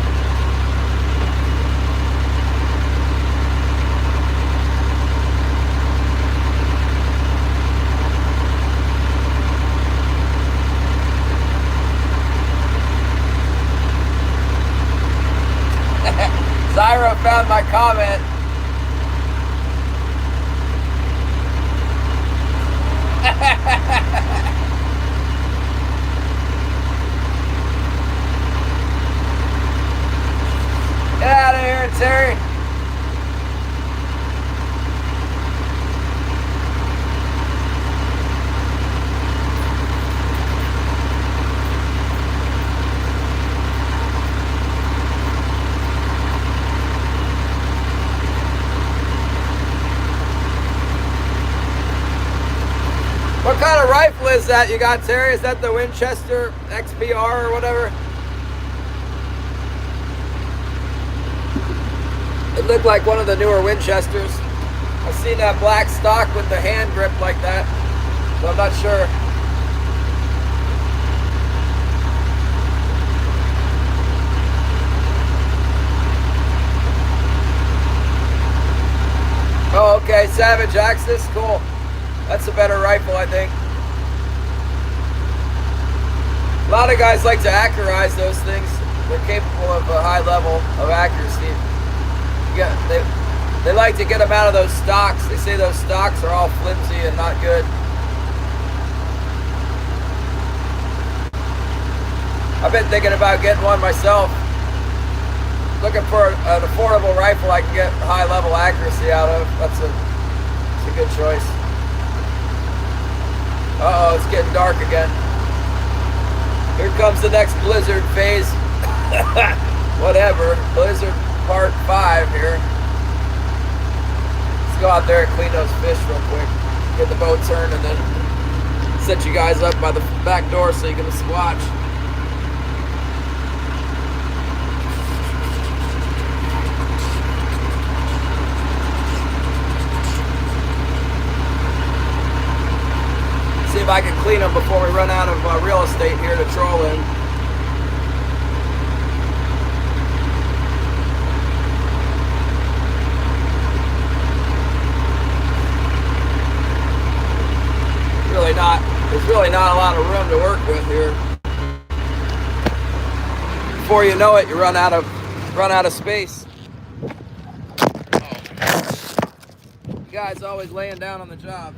Zyra found my comment. Get out of here, Terry. What kind of rifle is that you got, Terry? Is that the Winchester XPR or whatever? It looked like one of the newer Winchesters. I've seen that black stock with the hand grip like that, so I'm not sure. Oh, okay, Savage Axis, cool. That's a better rifle, I think. A lot of guys like to accurize those things. They're capable of a high level of accuracy. Yeah, they like to get them out of those stocks. They say those stocks are all flimsy and not good. I've been thinking about getting one myself. Looking for an affordable rifle I can get high level accuracy out of. That's a good choice. Uh-oh, it's getting dark again. Here comes the next blizzard phase. Whatever. Blizzard part 5 here. Let's go out there and clean those fish real quick. Get the boat turned and then set you guys up by the back door so you can just watch. See if I can clean them before we run out of real estate here to troll in. There's really not a lot of room to work with here. Before you know it, you run out of space. You guys always laying down on the job.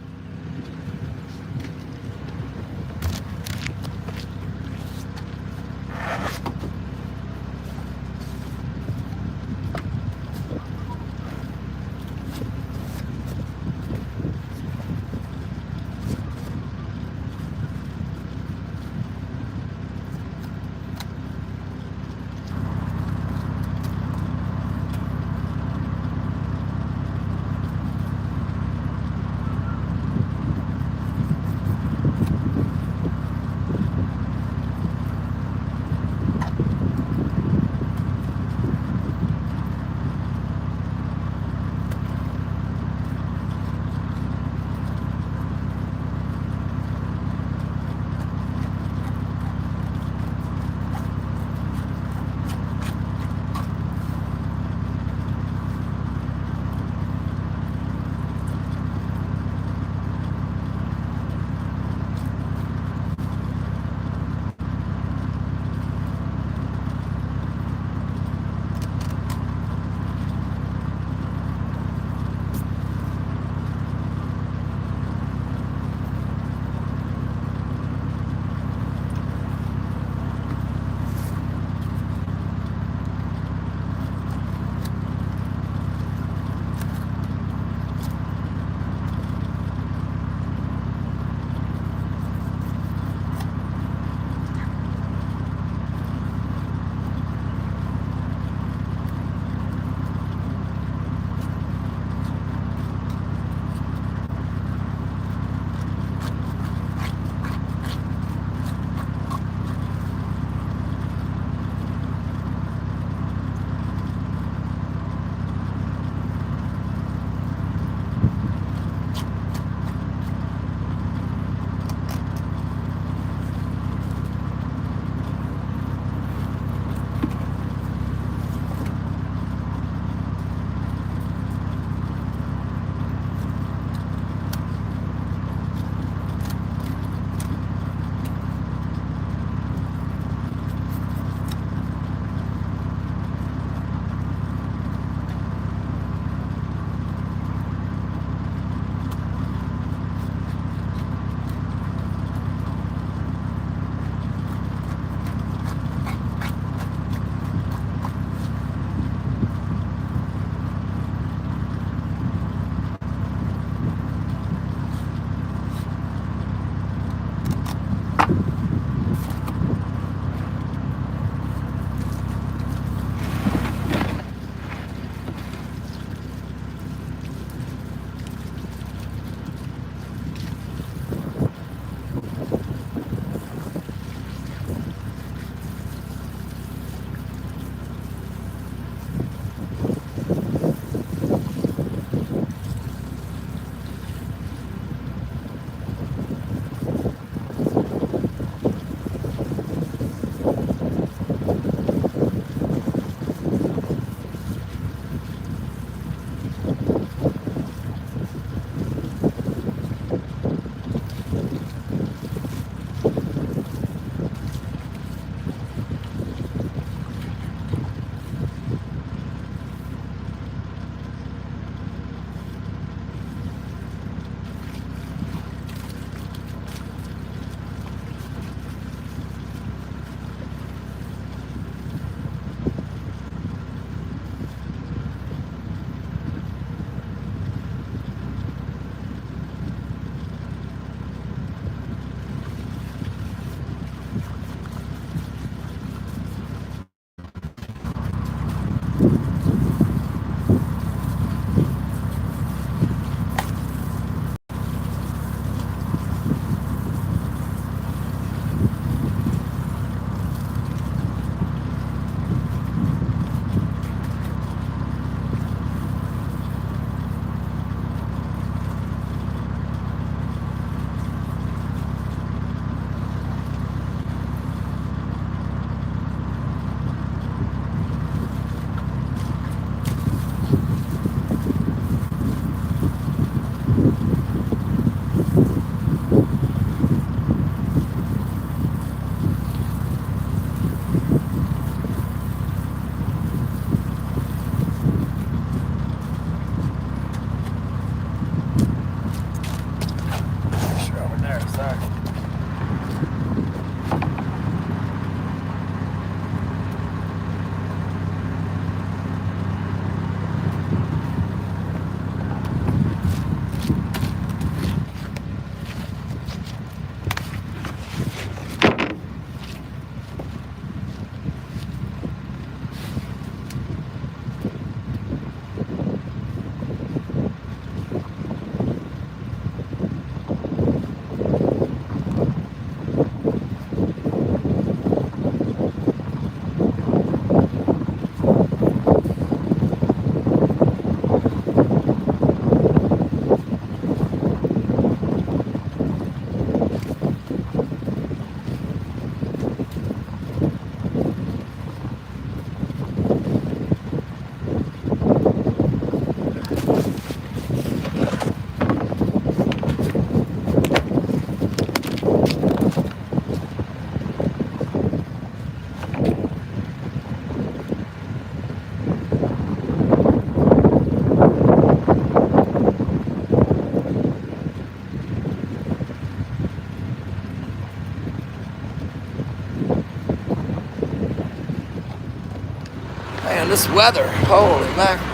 This weather, holy mackerel.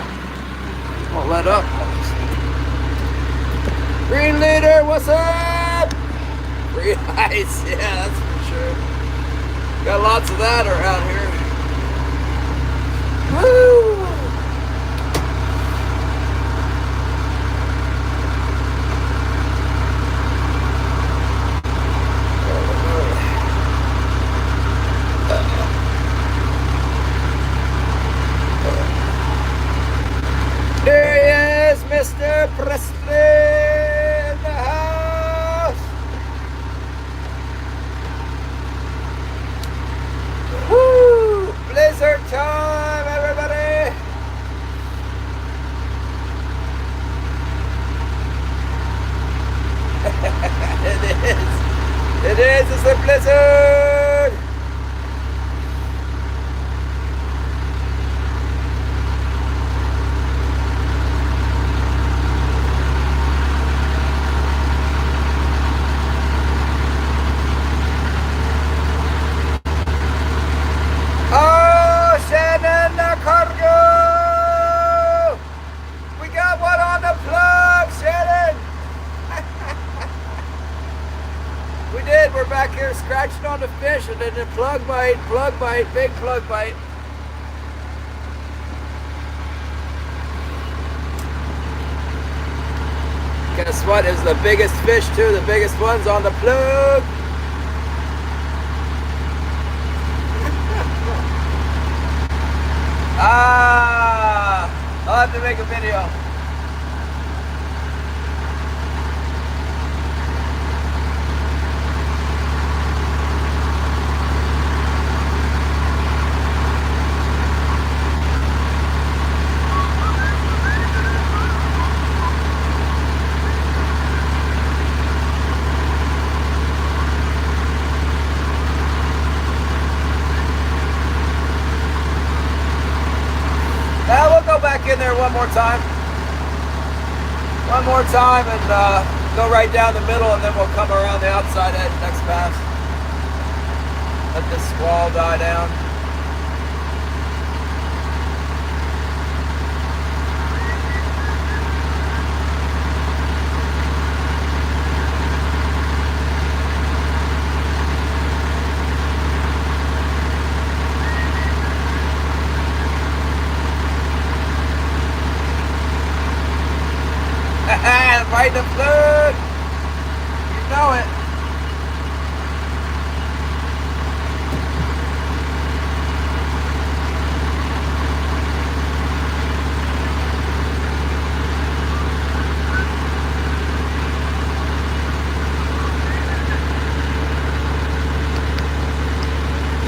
Won't let up. Green leader, what's up? Free ice, yeah, that's for sure. Got lots of that around here. Woo! There he is, Mr. Presley in the house. Woo! Blizzard time, everybody. It is. It's a blizzard. We're back here scratching on the fish, and then the plug bite, big plug bite. Guess what? Is the biggest fish too, the biggest one's on the plug. I'll have to make a video. Now we'll go back in there one more time. And go right down the middle, and then we'll come around the outside edge next pass. Let this squall die down. Right in the plug. You know it.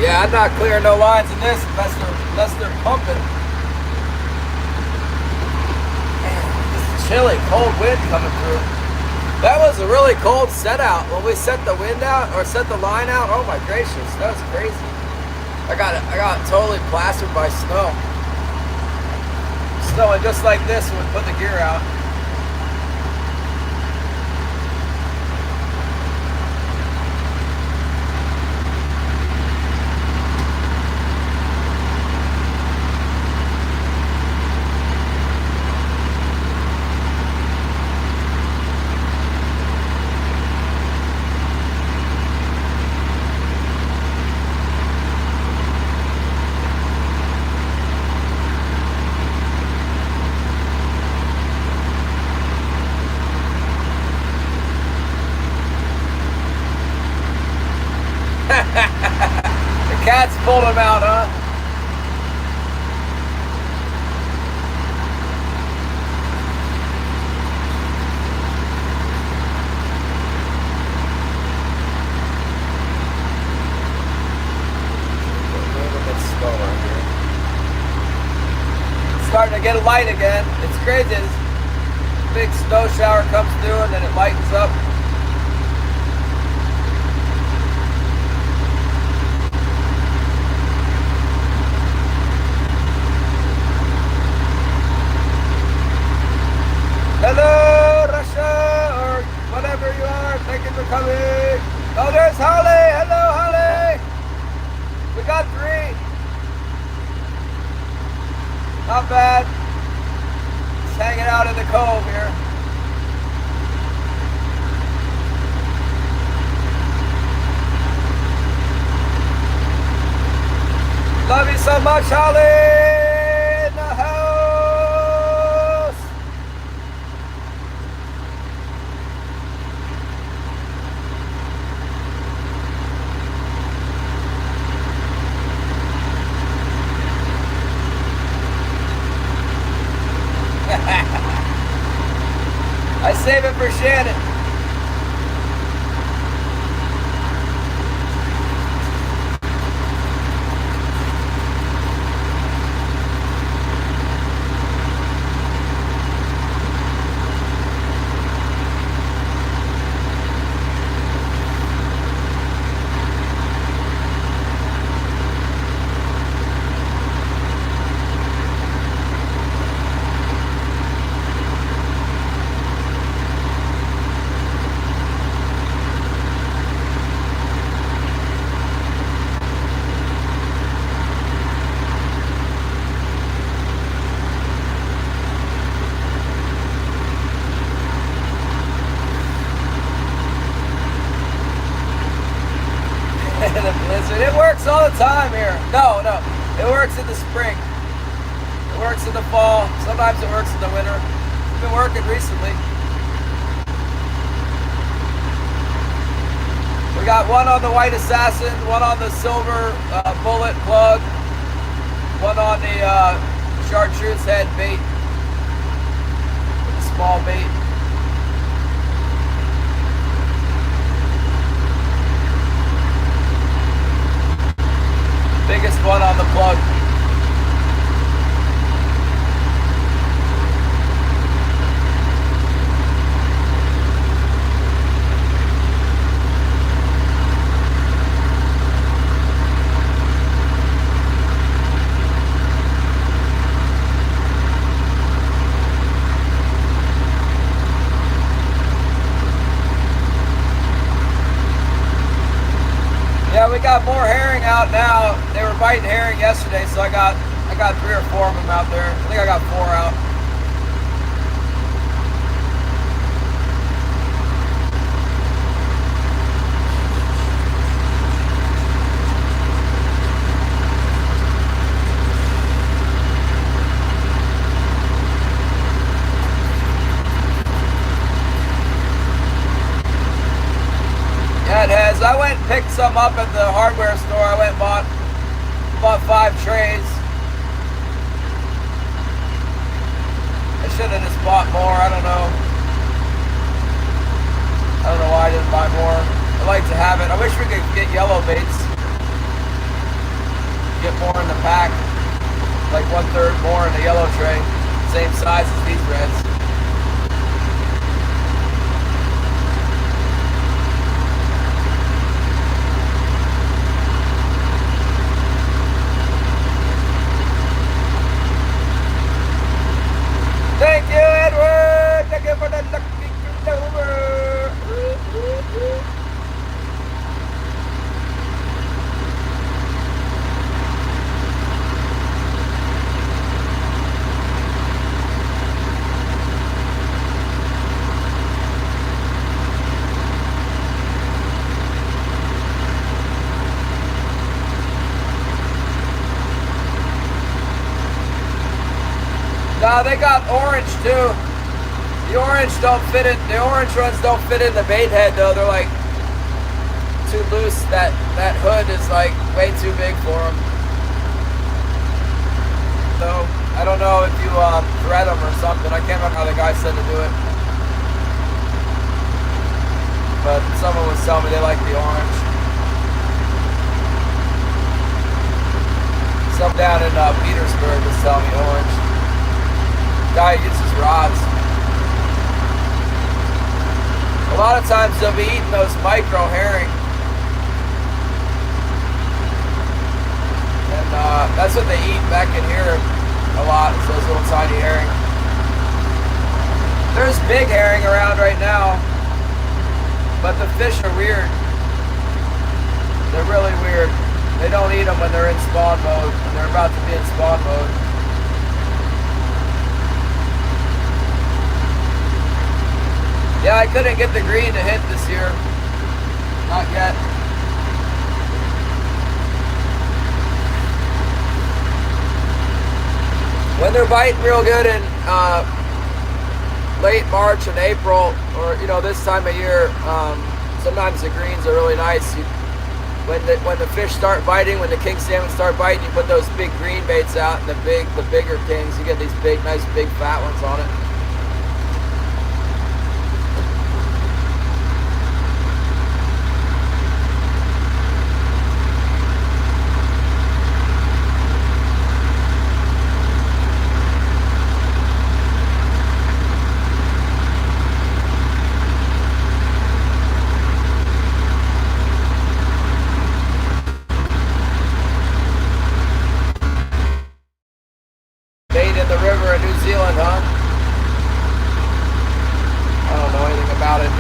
Yeah, I'm not clearing no lines in this unless they're pumping. Chilly, cold wind coming through. That was a really cold set out when we set the wind out or set the line out. Oh my gracious, that was crazy. I got totally plastered by snow. Snowing just like this when we put the gear out. The cats pulled him out, huh? It's starting to get light again. It's crazy. This big snow shower comes through and then it lightens up. Hello, Russia, or whatever you are. Thank you for coming. Oh, there's Holly. Hello, Holly. We got 3. Not bad. Just hanging out in the cove here. Love you so much, Holly in the house. I save it for Shannon. The blizzard. It works all the time here. No, it works in the spring. It works in the fall. Sometimes it works in the winter. It's been working recently. We got one on the white assassin, one on the silver bullet plug, one on the chartreuse head bait, the small bait. Biggest one on the plug. Yeah, we got more herring out now. They were biting herring yesterday, so I got 3 or 4 of them out there. I think I got 4 out. Yeah, it has. I went and picked some up at the hardware store. I went and bought 5 trays. I should have just bought more. I don't know why I didn't buy more. I like to have it. I wish we could get yellow baits. Get more in the pack. Like 1/3 more in the yellow tray. Same size as these reds. Thank you, Edward. Thank you for the lucky clover. No, they got orange too. The orange don't fit in. The orange ones don't fit in the bait head though. They're like too loose. That hood is like way too big for them. So I don't know if you thread them or something. I can't remember how the guy said to do it. But someone was telling me they like the orange. Some down in Petersburg was telling me orange. Guy uses rods. A lot of times they'll be eating those micro herring. And that's what they eat back in here a lot, is those little tiny herring. There's big herring around right now, but the fish are weird. They're really weird. They don't eat them when they're in spawn mode, when they're about to be in spawn mode. Yeah, I couldn't get the green to hit this year. Not yet. When they're biting real good in late March and April, or this time of year, sometimes the greens are really nice. When the fish start biting, when the king salmon start biting, you put those big green baits out, and the bigger kings, you get these nice big fat ones on it.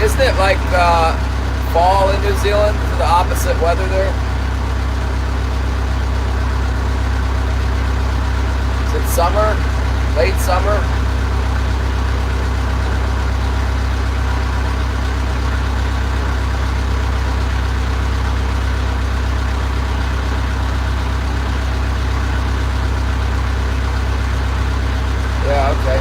Isn't it like fall in New Zealand? The opposite weather there? Is it summer? Late summer? Yeah, okay.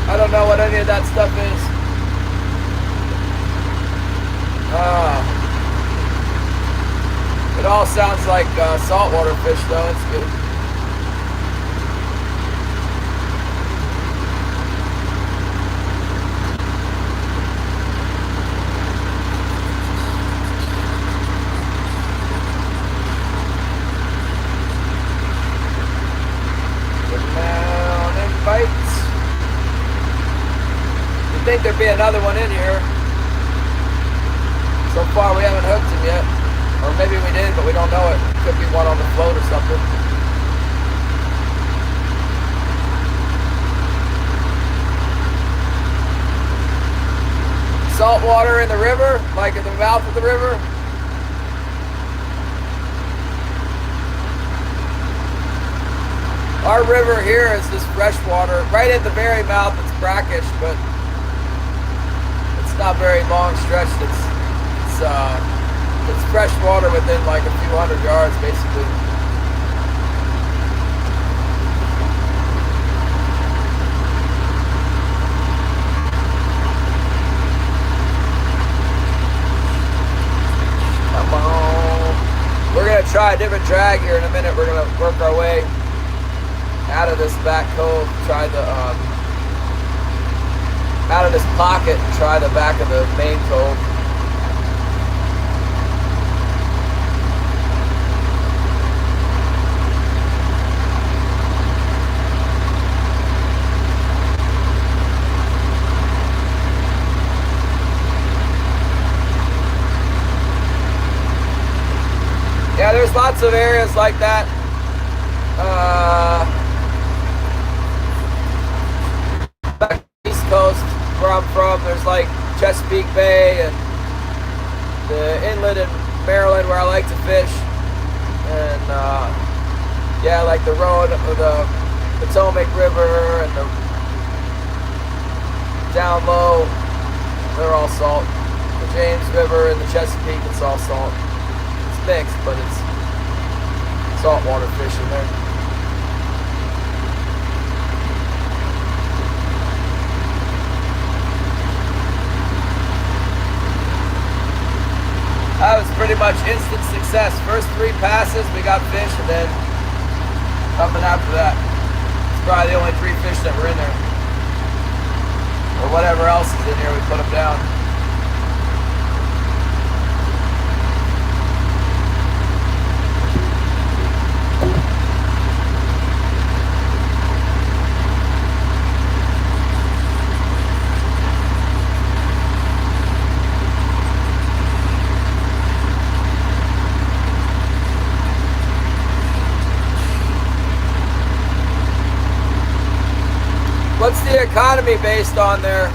I don't know what any of that stuff is. It all sounds like saltwater fish, though. It's good. Get down and bite. I think there'd be another one in here. So far we haven't hooked him yet. Or maybe we did, but we don't know it. Could be one on the float or something. Salt water in the river, like at the mouth of the river. Our river here is just fresh water. Right at the very mouth it's brackish, but it's not very long stretched. It's fresh water within like a few hundred yards, basically. Come on. We're gonna try a different drag here in a minute. We're gonna work our way out of this back cove, try the out of this pocket and try the back of the main cove. Yeah, there's lots of areas like that. Back east coast where I'm from, there's like Chesapeake Bay and the inlet in Maryland where I like to fish, and yeah, like the road or the Potomac River and the down low, they're all salt. The James River and the Chesapeake, it's all salt. It's mixed, but it's saltwater fish in there. pretty much instant success. First 3 passes, we got fish, and then nothing after that. It's probably the only 3 fish that were in there. Or whatever else is in here, we put them down. What's the economy based on there?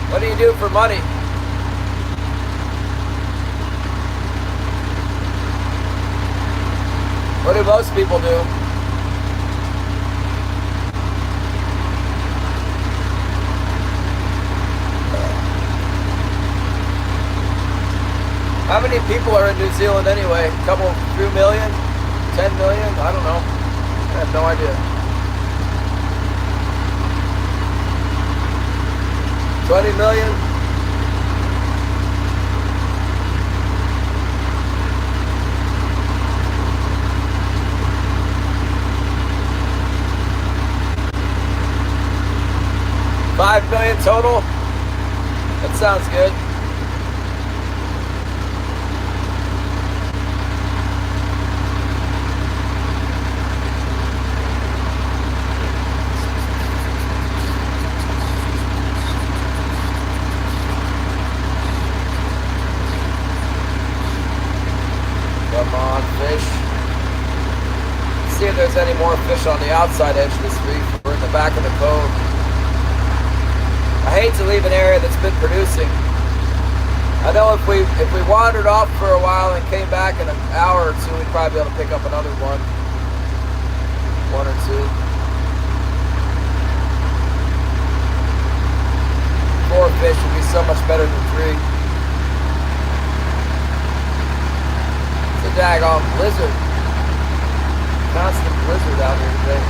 What do you do for money? What do most people do? How many people are in New Zealand anyway? A couple, few million? 10 million? I don't know. I have no idea. 20 million? $5 million total? That sounds good. Come on, fish. Let's see if there's any more fish on the outside edge of this reef. We're in the back of the cove. I hate to leave an area that's been producing. I know if we wandered off for a while and came back in an hour or two, we'd probably be able to pick up another one. 1 or 2. 4 fish would be so much better than 3. It's a daggone blizzard. Constant blizzard out here today.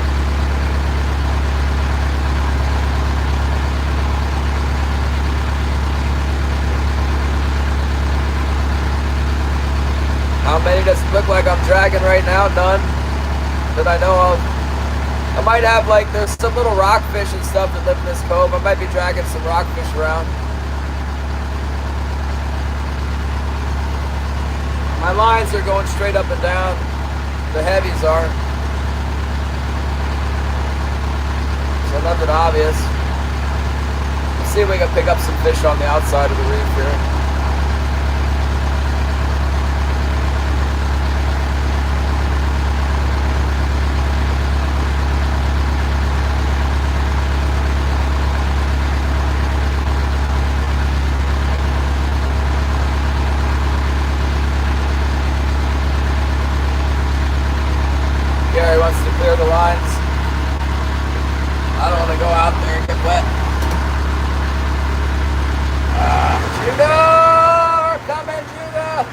How many does it look like I'm dragging right now? None that I know of. I might have, like, there's some little rockfish and stuff that live in this cove. I might be dragging some rockfish around. My lines are going straight up and down. The heavies are. So nothing obvious. Let's see if we can pick up some fish on the outside of the reef here. Gary wants to clear the lines. I don't want to go out there and get wet. Judah! We're coming, Judah!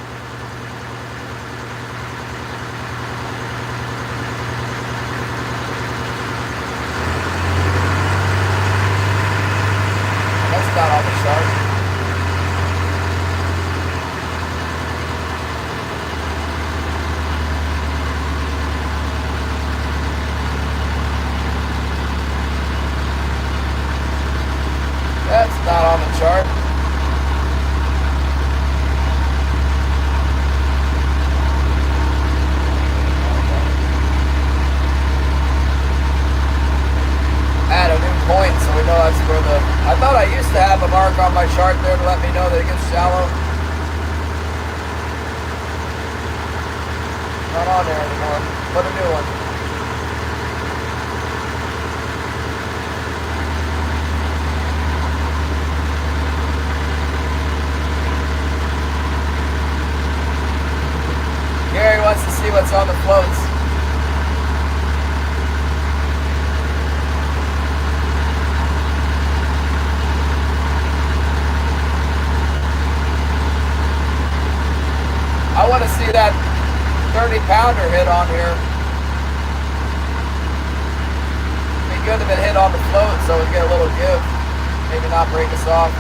That's not on the shark. That's not on the chart. Add a new point so we know that's where the... I thought I used to have a mark on my chart there to let me know that it gets shallow. Not on there anymore. Put a new one. Gary wants to see what's on the floats. I want to see that 30-pounder hit on here. It'd be good if it hit on the float so we get a little give. Maybe not break us off.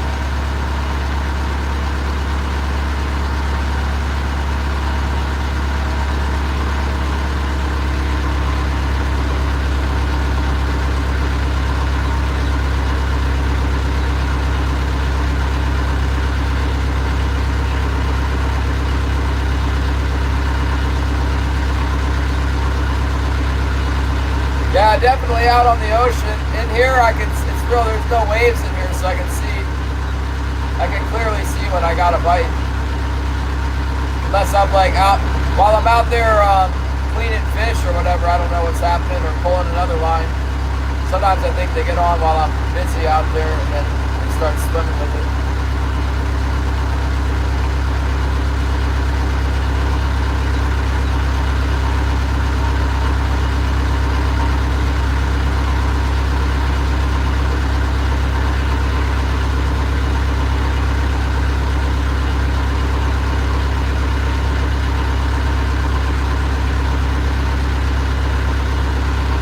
here, it's real, there's no waves in here, so I can clearly see when I got a bite. Unless I'm like out, while I'm out there cleaning fish or whatever, I don't know what's happening, or pulling another line. Sometimes I think they get on while I'm busy out there and then they start swimming with it.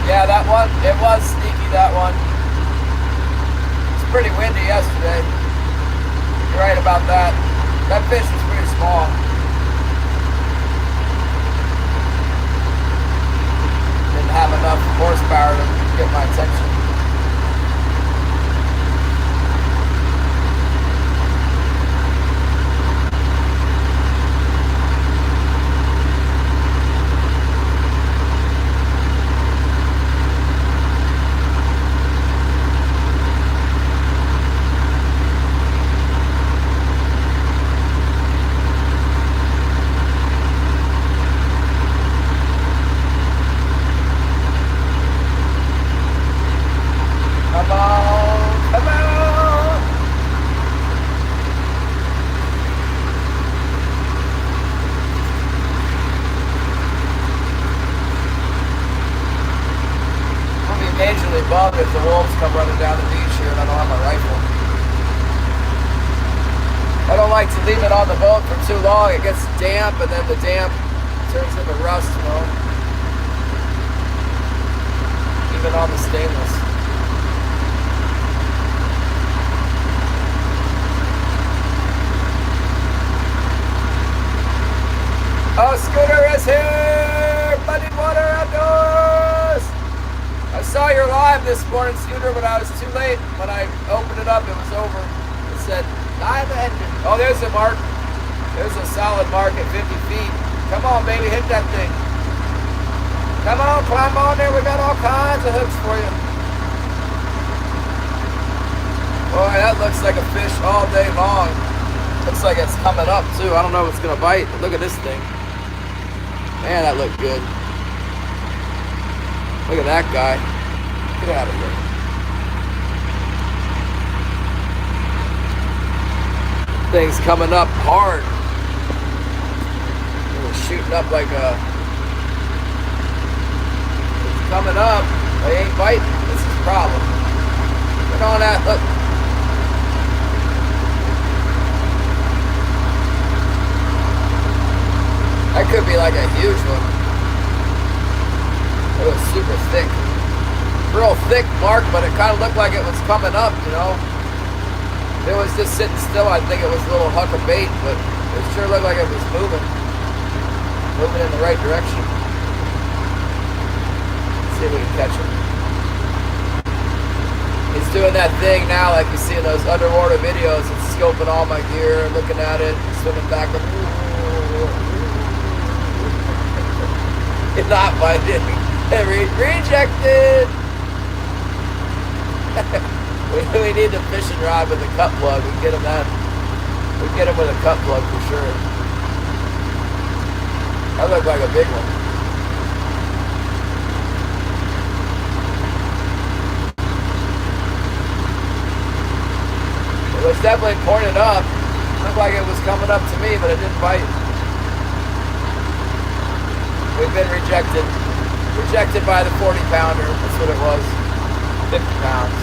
Yeah, that one, it was sneaky, that one. It's pretty windy yesterday. You're right about that. That fish was pretty small. Didn't have enough horsepower to get my attention. Majorly bummed if the wolves come running down the beach here and I don't have my rifle. I don't like to leave it on the boat for too long. It gets damp and then the damp turns into rust, you know. Even on the stainless. Oh, Scooter is here! Muddy water outdoors! I saw your live this morning, Scooter, but I was too late. When I opened it up, it was over. It said, live ended. Oh, there's a mark. There's a solid mark at 50 feet. Come on, baby, hit that thing. Come on, climb on there. We got all kinds of hooks for you. Boy, that looks like a fish all day long. Looks like it's coming up, too. I don't know if it's going to bite, but look at this thing. Man, that looked good. Look at that guy. Get out of here. Thing's coming up hard. It was shooting up like a... It's coming up. They ain't biting. This is a problem. Look on that. Look. That could be like a huge one. It was super thick. Real thick mark, but it kind of looked like it was coming up, you know. If it was just sitting still, I'd think it was a little huck of bait, but it sure looked like it was moving. Moving in the right direction. Let's see if we can catch him. He's doing that thing now like you see in those underwater videos. It's scoping all my gear, looking at it, swimming back. It's not biting. Rejected! we need a fishing rod with a cut plug. We can get him that. We can get him with a cut plug for sure. That looked like a big one. It was definitely pointed up. Looked like it was coming up to me, but it didn't bite. We've been rejected. Rejected by the 40-pounder. That's what it was. 50 pounds.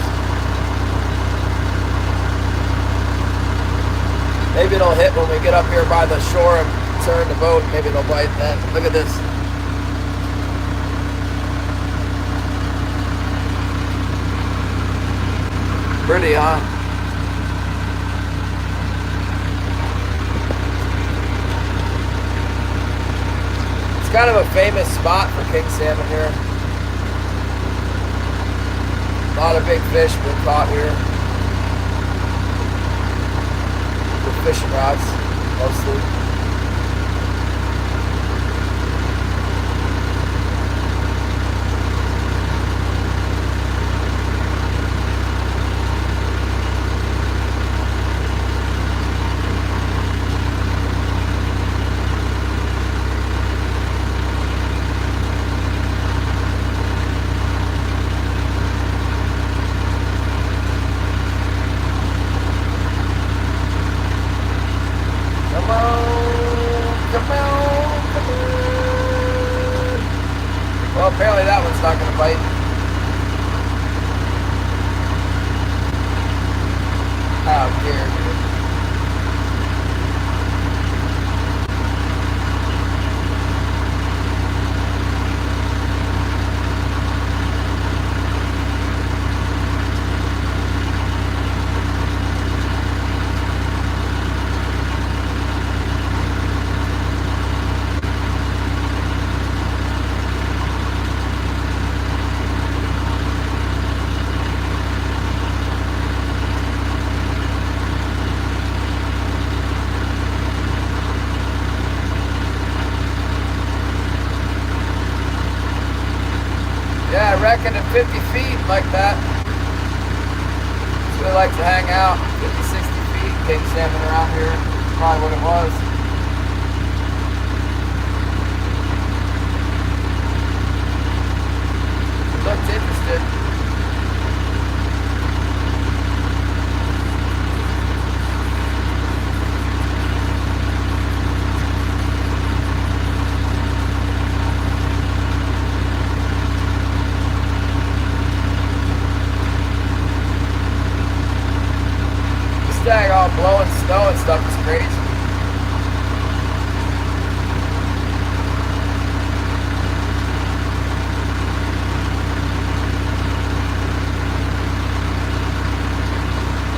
Maybe it'll hit when we get up here by the shore and turn the boat. Maybe it'll bite then. Look at this. Pretty, huh? Kind of a famous spot for king salmon here. A lot of big fish been caught here with fishing rods, mostly. like that. So they like to hang out 50, 60 feet, king salmon around here. Probably what it was. Looked interested. Stag all blowing snow and stuff is crazy.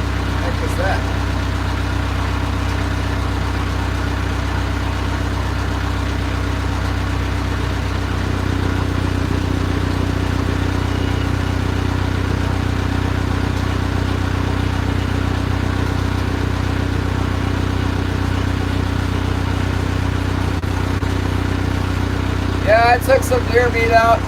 What the heck is that? Yeah, I took some deer meat out.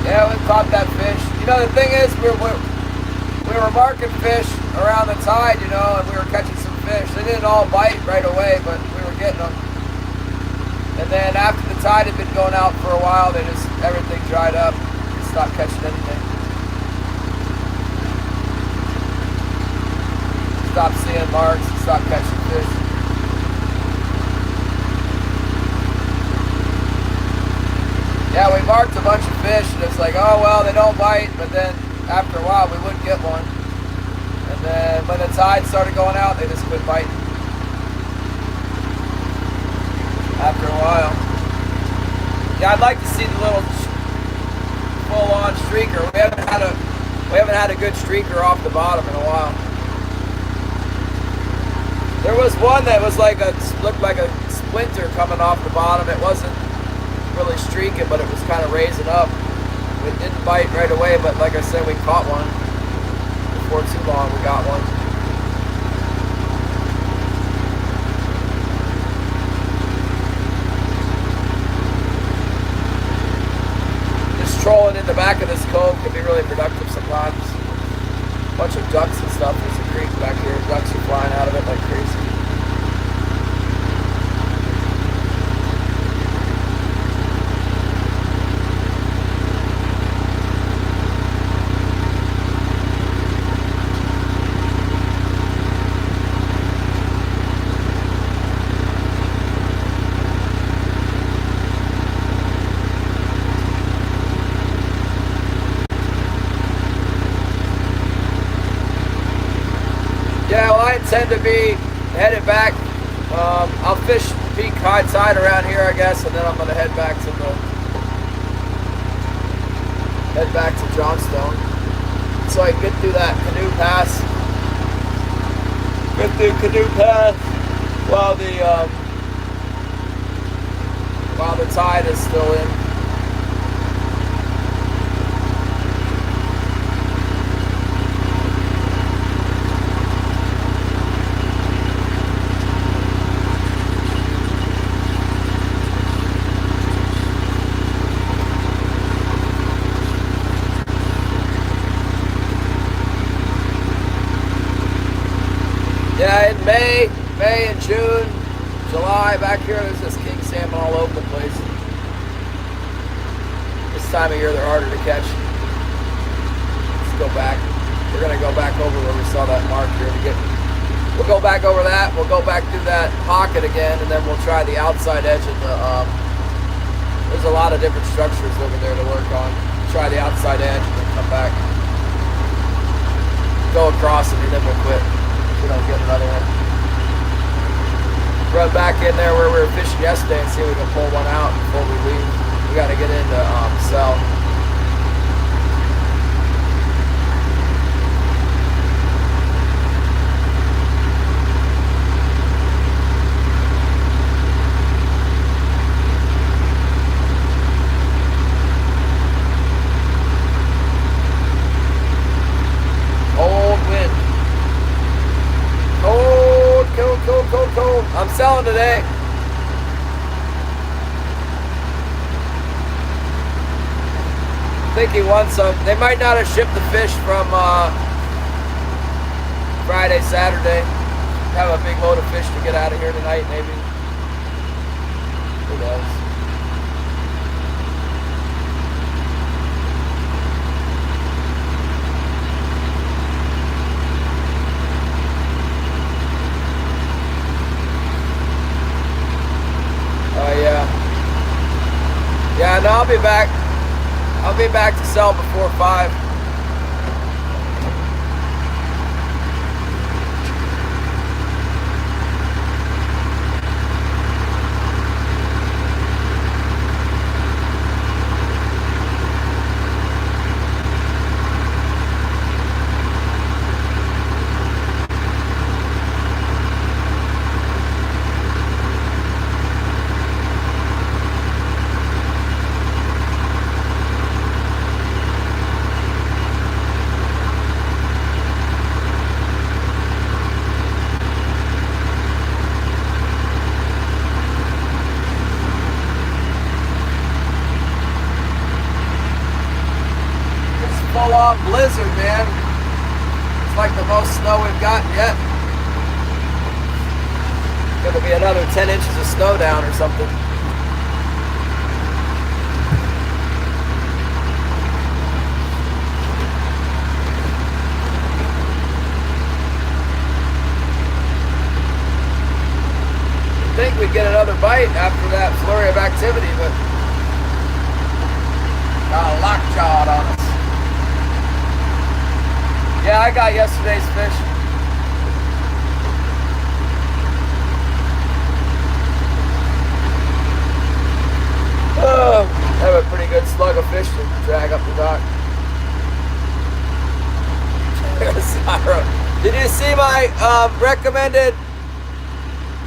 Yeah, we caught that fish. You know, the thing is, we were marking fish around the tide, you know, and we were catching some fish. They didn't all bite right away, but we were getting them. And then after the tide had been going out for a while, everything dried up. We stopped catching anything. Stopped seeing marks, stopped catching fish. Yeah, we marked a bunch of fish, and it's like, oh, well, they don't bite, but then after a while, we wouldn't get one. And then when the tide started going out, they just quit biting. After a while. Yeah, I'd like to see the little full-on streaker. We haven't had a good streaker off the bottom in a while. There was one that was looked like a splinter coming off the bottom. It wasn't really streaking, but it was kind of raising up. It didn't bite right away, but like I said, we caught one. Before too long, we got one. Just trolling in the back of this cove can be really productive sometimes. A bunch of ducks and stuff. There's a creek back here. Ducks are flying out of it like crazy. Yeah, well, I intend to be headed back. I'll fish peak high tide around here, I guess, and then I'm gonna head back to Johnstone, so I can get through that Canoe Pass. Get through Canoe Pass while the tide is still in. Yeah, in May and June, July, back here, there's this king salmon all over the place. This time of year, they're harder to catch. Let's go back. We're going to go back over where we saw that mark here. We'll go back over that. We'll go back through that pocket again, and then we'll try the outside edge of the, there's a lot of different structures over there to work on. Try the outside edge and then come back. Go across it, and then we'll quit. We don't get another one. Run back in there where we were fishing yesterday and see if we can pull one out before we leave. We got to get into cell. think he won some. They might not have shipped the fish from Friday, Saturday. Have a big load of fish to get out of here tonight, maybe. Who knows? Oh yeah. Yeah, no, I'll be back. I'll be back to sell before 5. Full-on blizzard, man. It's like the most snow we've gotten yet. Gonna be another 10 inches of snow down or something. I think we'd get another bite after that flurry of activity, but got a lockjawed on us. Yeah, I got yesterday's fish. Oh, I have a pretty good slug of fish to drag up the dock. Did you see my recommended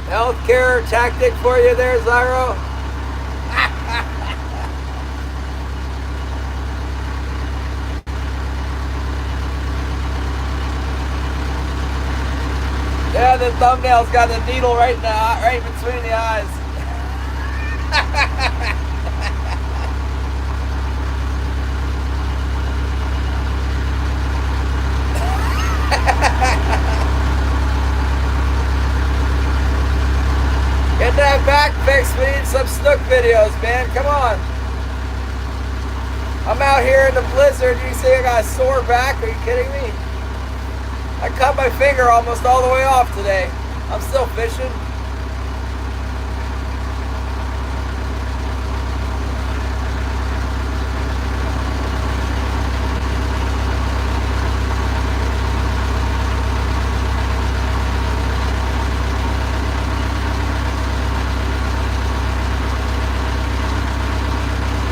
healthcare tactic for you there, Zyro? Yeah, the thumbnail's got the needle right between the eyes. Get that back fixed. We need some snook videos, man. Come on. I'm out here in the blizzard. You see I got a sore back? Are you kidding me? I cut my finger almost all the way off today. I'm still fishing.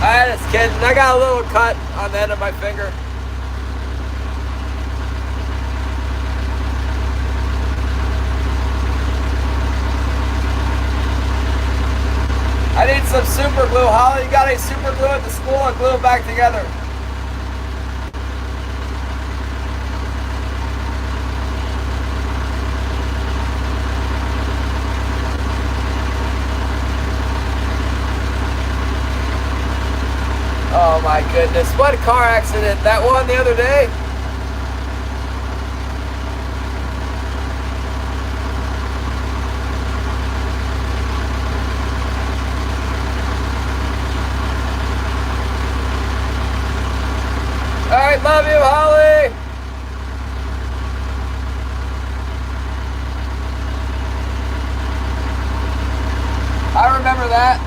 I just kidding. I got a little cut on the end of my finger. I need some super glue. Holly, you got any super glue at the school? I'll glue them back together. Oh my goodness. What car accident? That one the other day? All right, love you, Holly. I remember that.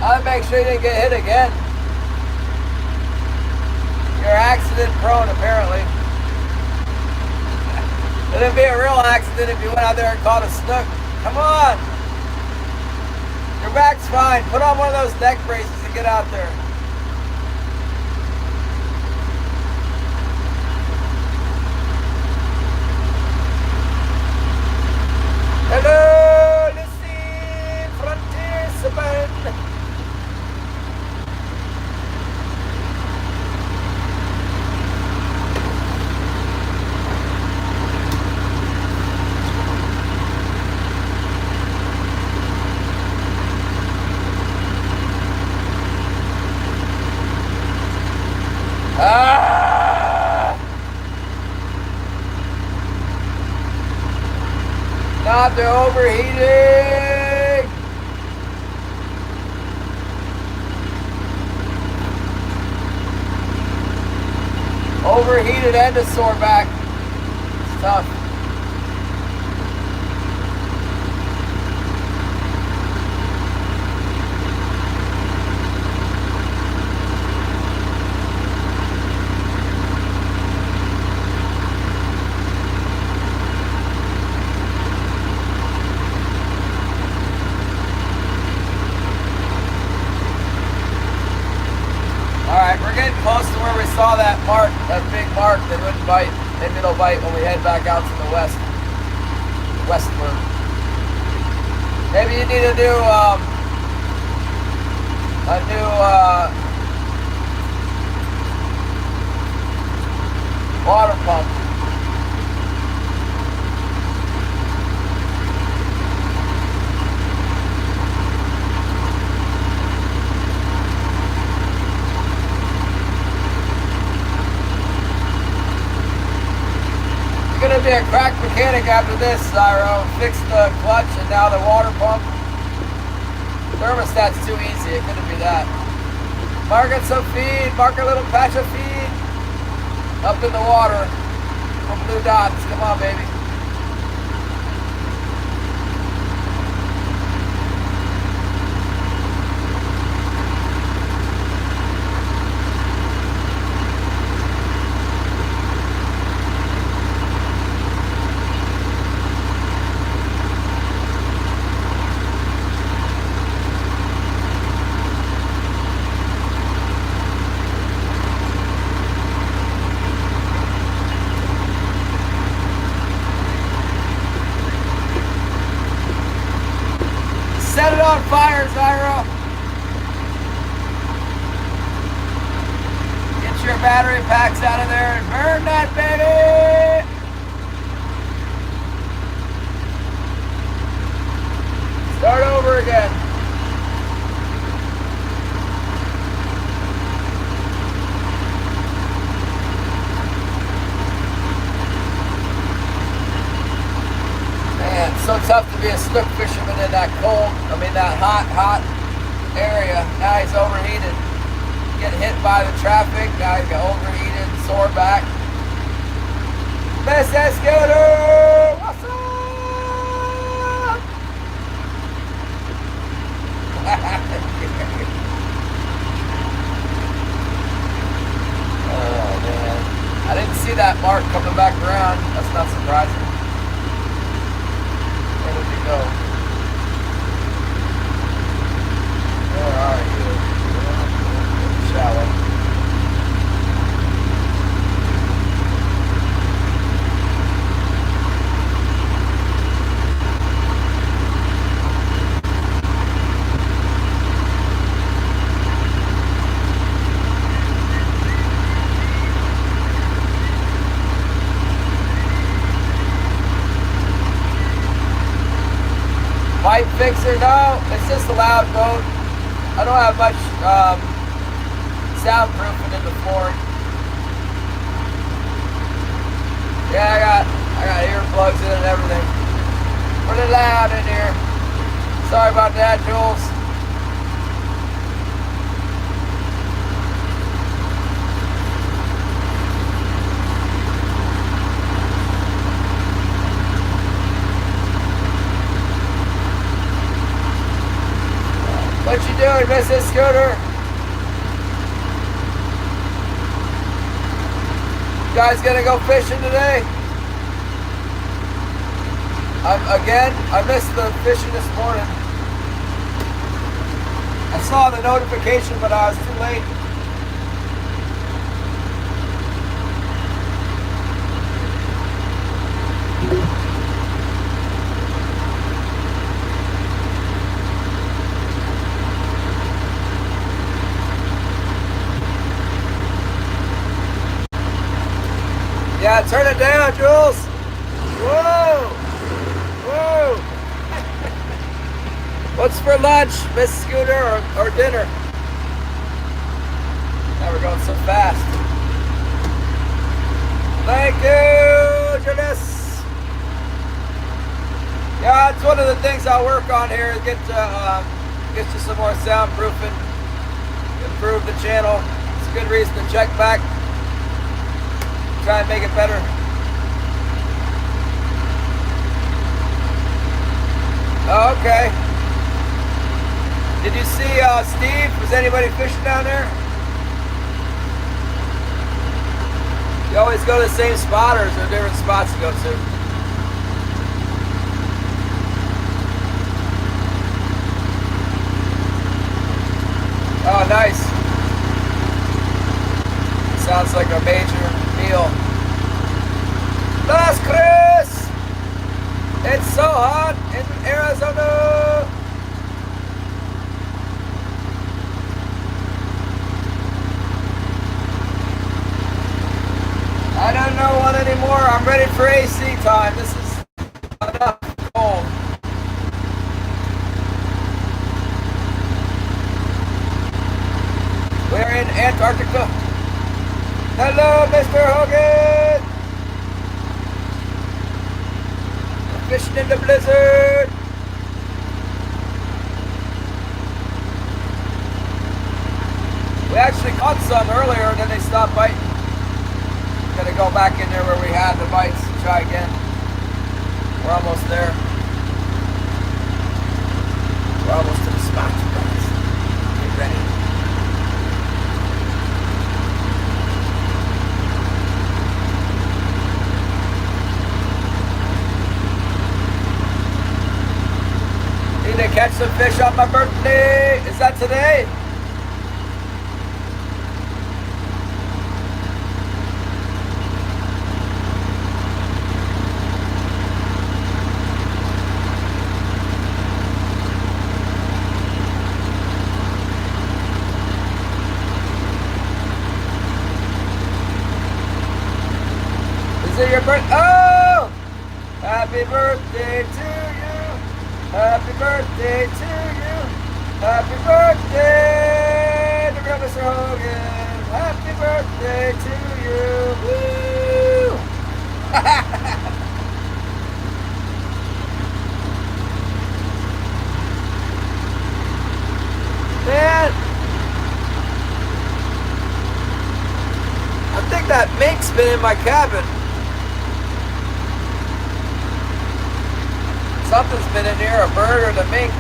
I'll make sure you didn't get hit again. You're accident prone, apparently. It'd be a real accident if you went out there and caught a snook. Come on. Your back's fine. Put on one of those neck braces and get out there. Hello, Lucy, Frontier Suburban. Stop the overheating! Overheated and a sore back. It's tough. Alright, we're getting close to where we saw that mark, that big mark that wouldn't bite. Maybe it'll bite when we head back out to the westward. Maybe you need a new water pump. Gonna be a crack mechanic after this, Zyro. Fix the clutch and now the water pump. Thermostat's too easy, it couldn't be that. Mark it some feed, mark a little patch of feed up in the water from blue dots. Come on, baby. Set it on fire, Zyro. Get your battery packs out of there and burn that baby. Start over again. Man, it's so tough to be a snook fisherman in that that hot area. Now he's overheated. Getting hit by the traffic. Now he's got overheated, sore back. Mrs. Scooter! What's up? Oh man. I didn't see that mark coming back around. That's not surprising. Where did he go? Where are you? Shallow. Pipe fixer? No, it's just a loud boat. I don't have much soundproofing in the flooring. Yeah, I got earplugs in and everything. Pretty loud in here. Sorry about that, Jules. What you doing, Mrs. Scooter? You guys gonna go fishing today? I missed the fishing this morning. I saw the notification, but I was too late. Yeah, turn it down, Jules. Whoa! Whoa! What's for lunch, Miss Scooter, or dinner? Now we're going so fast. Thank you, Julius. Yeah, That's one of the things I'll work on here, is get you some more soundproofing, improve the channel. It's a good reason to check back, try and make it better. Oh, okay. Did you see Steve? Was anybody fishing down there? You always go to the same spot, or is there different spots to go to? Oh, nice. Sounds like a major meal. Las Chris! It's so hot in Arizona! I don't know one anymore. I'm ready for AC time. This is enough cold. We're in Antarctica. Hello, Mr. Hogan. We're fishing in the blizzard. We actually caught some earlier, and then they stopped biting. Gotta go back in there where we had the bites and try again. We're almost there. We're almost to the spot, you guys. Get ready. Need to catch some fish on my birthday. Is that today? Is it your birthday? Oh! Happy birthday to you. Happy birthday to you. Happy birthday, dear Mr. Hogan. Happy birthday to you. Woo! Man, I think that mink's been in my cabin. Something's been in here, a bird or the mink.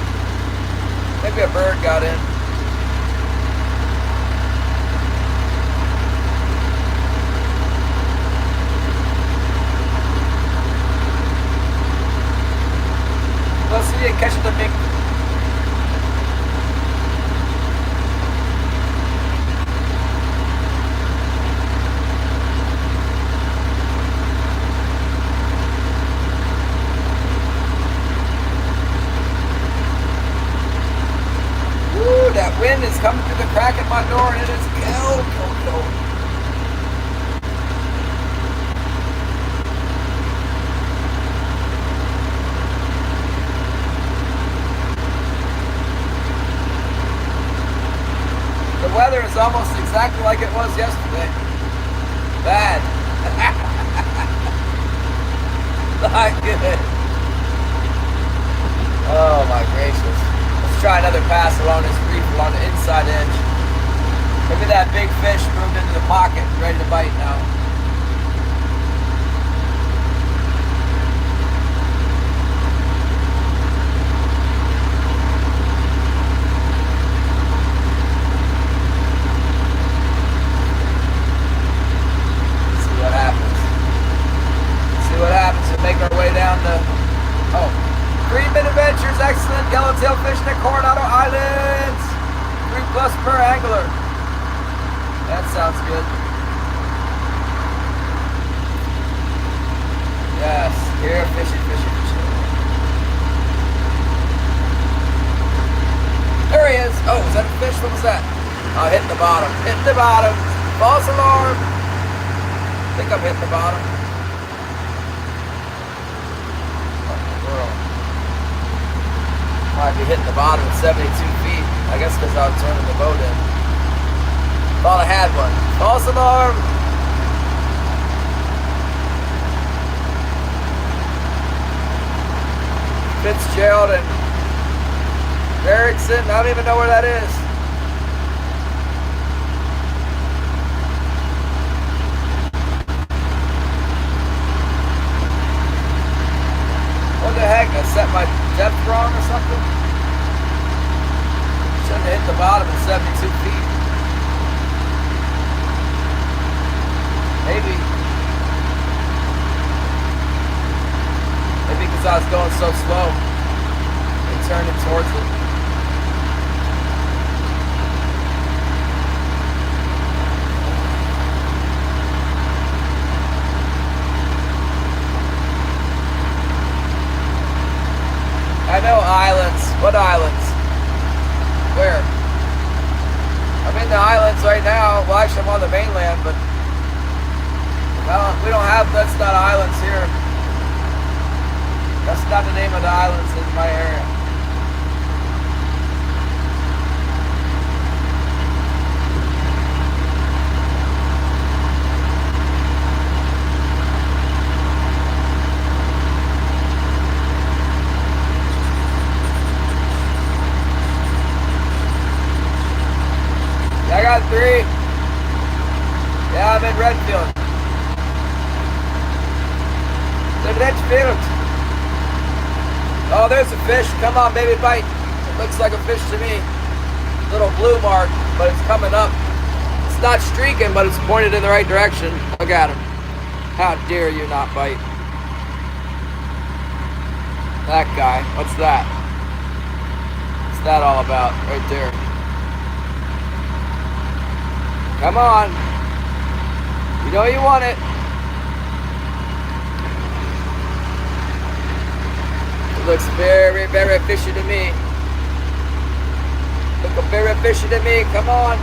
Maybe a bird got in. We'll see you catch the mink. That wind is coming through the crack at my door, and it is cold, cold, cold. The weather is almost exactly like it was yesterday. Bad. Not good. Oh my gracious. Try another pass along this reef along the inside edge. Maybe that big fish moved into the pocket, ready to bite now. Let's see what happens. Let's see what happens. We make our way down the... Oh. Greenman Adventures, excellent yellowtail fishing at Coronado Islands. 3+ per angler. That sounds good. Yes, here, fishing, fishing, fishing. There he is. Oh, is that a fish? What was that? Oh, hitting the bottom. Hitting the bottom. False alarm. I think I'm hitting the bottom. What in the world? Might be hitting the bottom at 72 feet. I guess because I was turning the boat in. Thought I had one. False alarm. Fits Fitzgerald and Erickson. I don't even know where that is. What the heck? I set my depth wrong or something? Shouldn't have hit the bottom at 72 feet. Maybe because I was going so slow and turning towards it. I know islands. What islands? Where? I'm in the islands right now. Well, actually, I'm on the mainland, but we don't have, that's not islands here. That's not the name of the islands in my area. Yeah, I got 3. Yeah, I'm in Redfield. The Redfield. Oh, there's a fish. Come on, baby, bite. It looks like a fish to me. Little blue mark, but it's coming up. It's not streaking, but it's pointed in the right direction. Look at him. How dare you not bite? That guy. What's that? What's that all about? Right there. Come on. You know you want it. It looks very, very fishy to me. Look very fishy to me. Come on.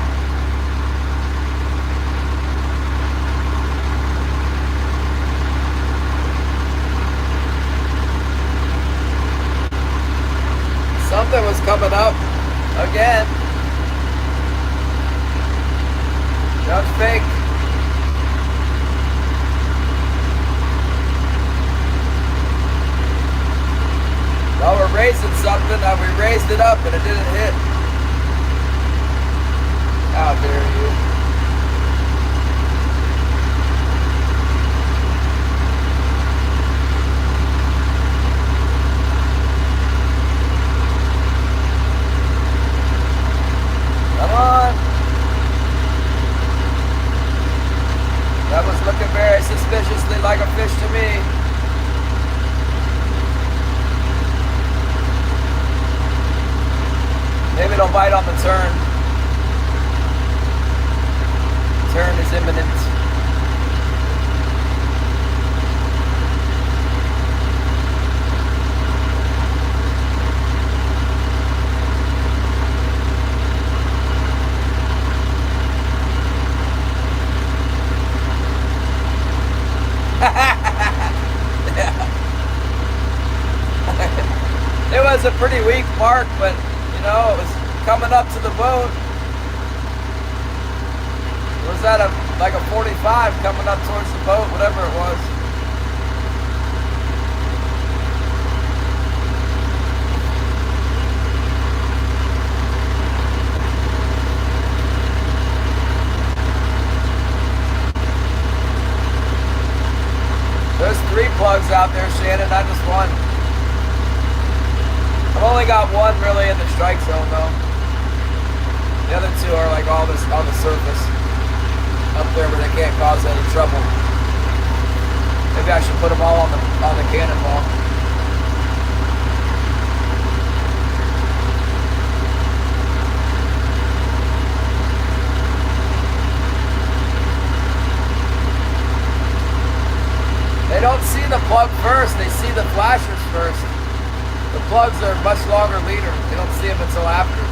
Something was coming up again. That's fake. Well, we're raising something, and we raised it up, and it didn't hit. How dare you? Come on. That was looking very suspiciously like a fish to me. Maybe it'll bite on the turn. Turn is imminent. It was a pretty weak mark, but you know, it was coming up to the boat. It was at like a 45 coming up towards the boat, whatever it was. There's 3 plugs out there, Shannon, not just one. I've only got one really in the strike zone though. The other 2 are like all this on the surface up there where they can't cause any trouble. Maybe I should put them all on the cannonball. They don't see the plug first, they see the flashers first. The plugs are much longer leader. They don't see them until after.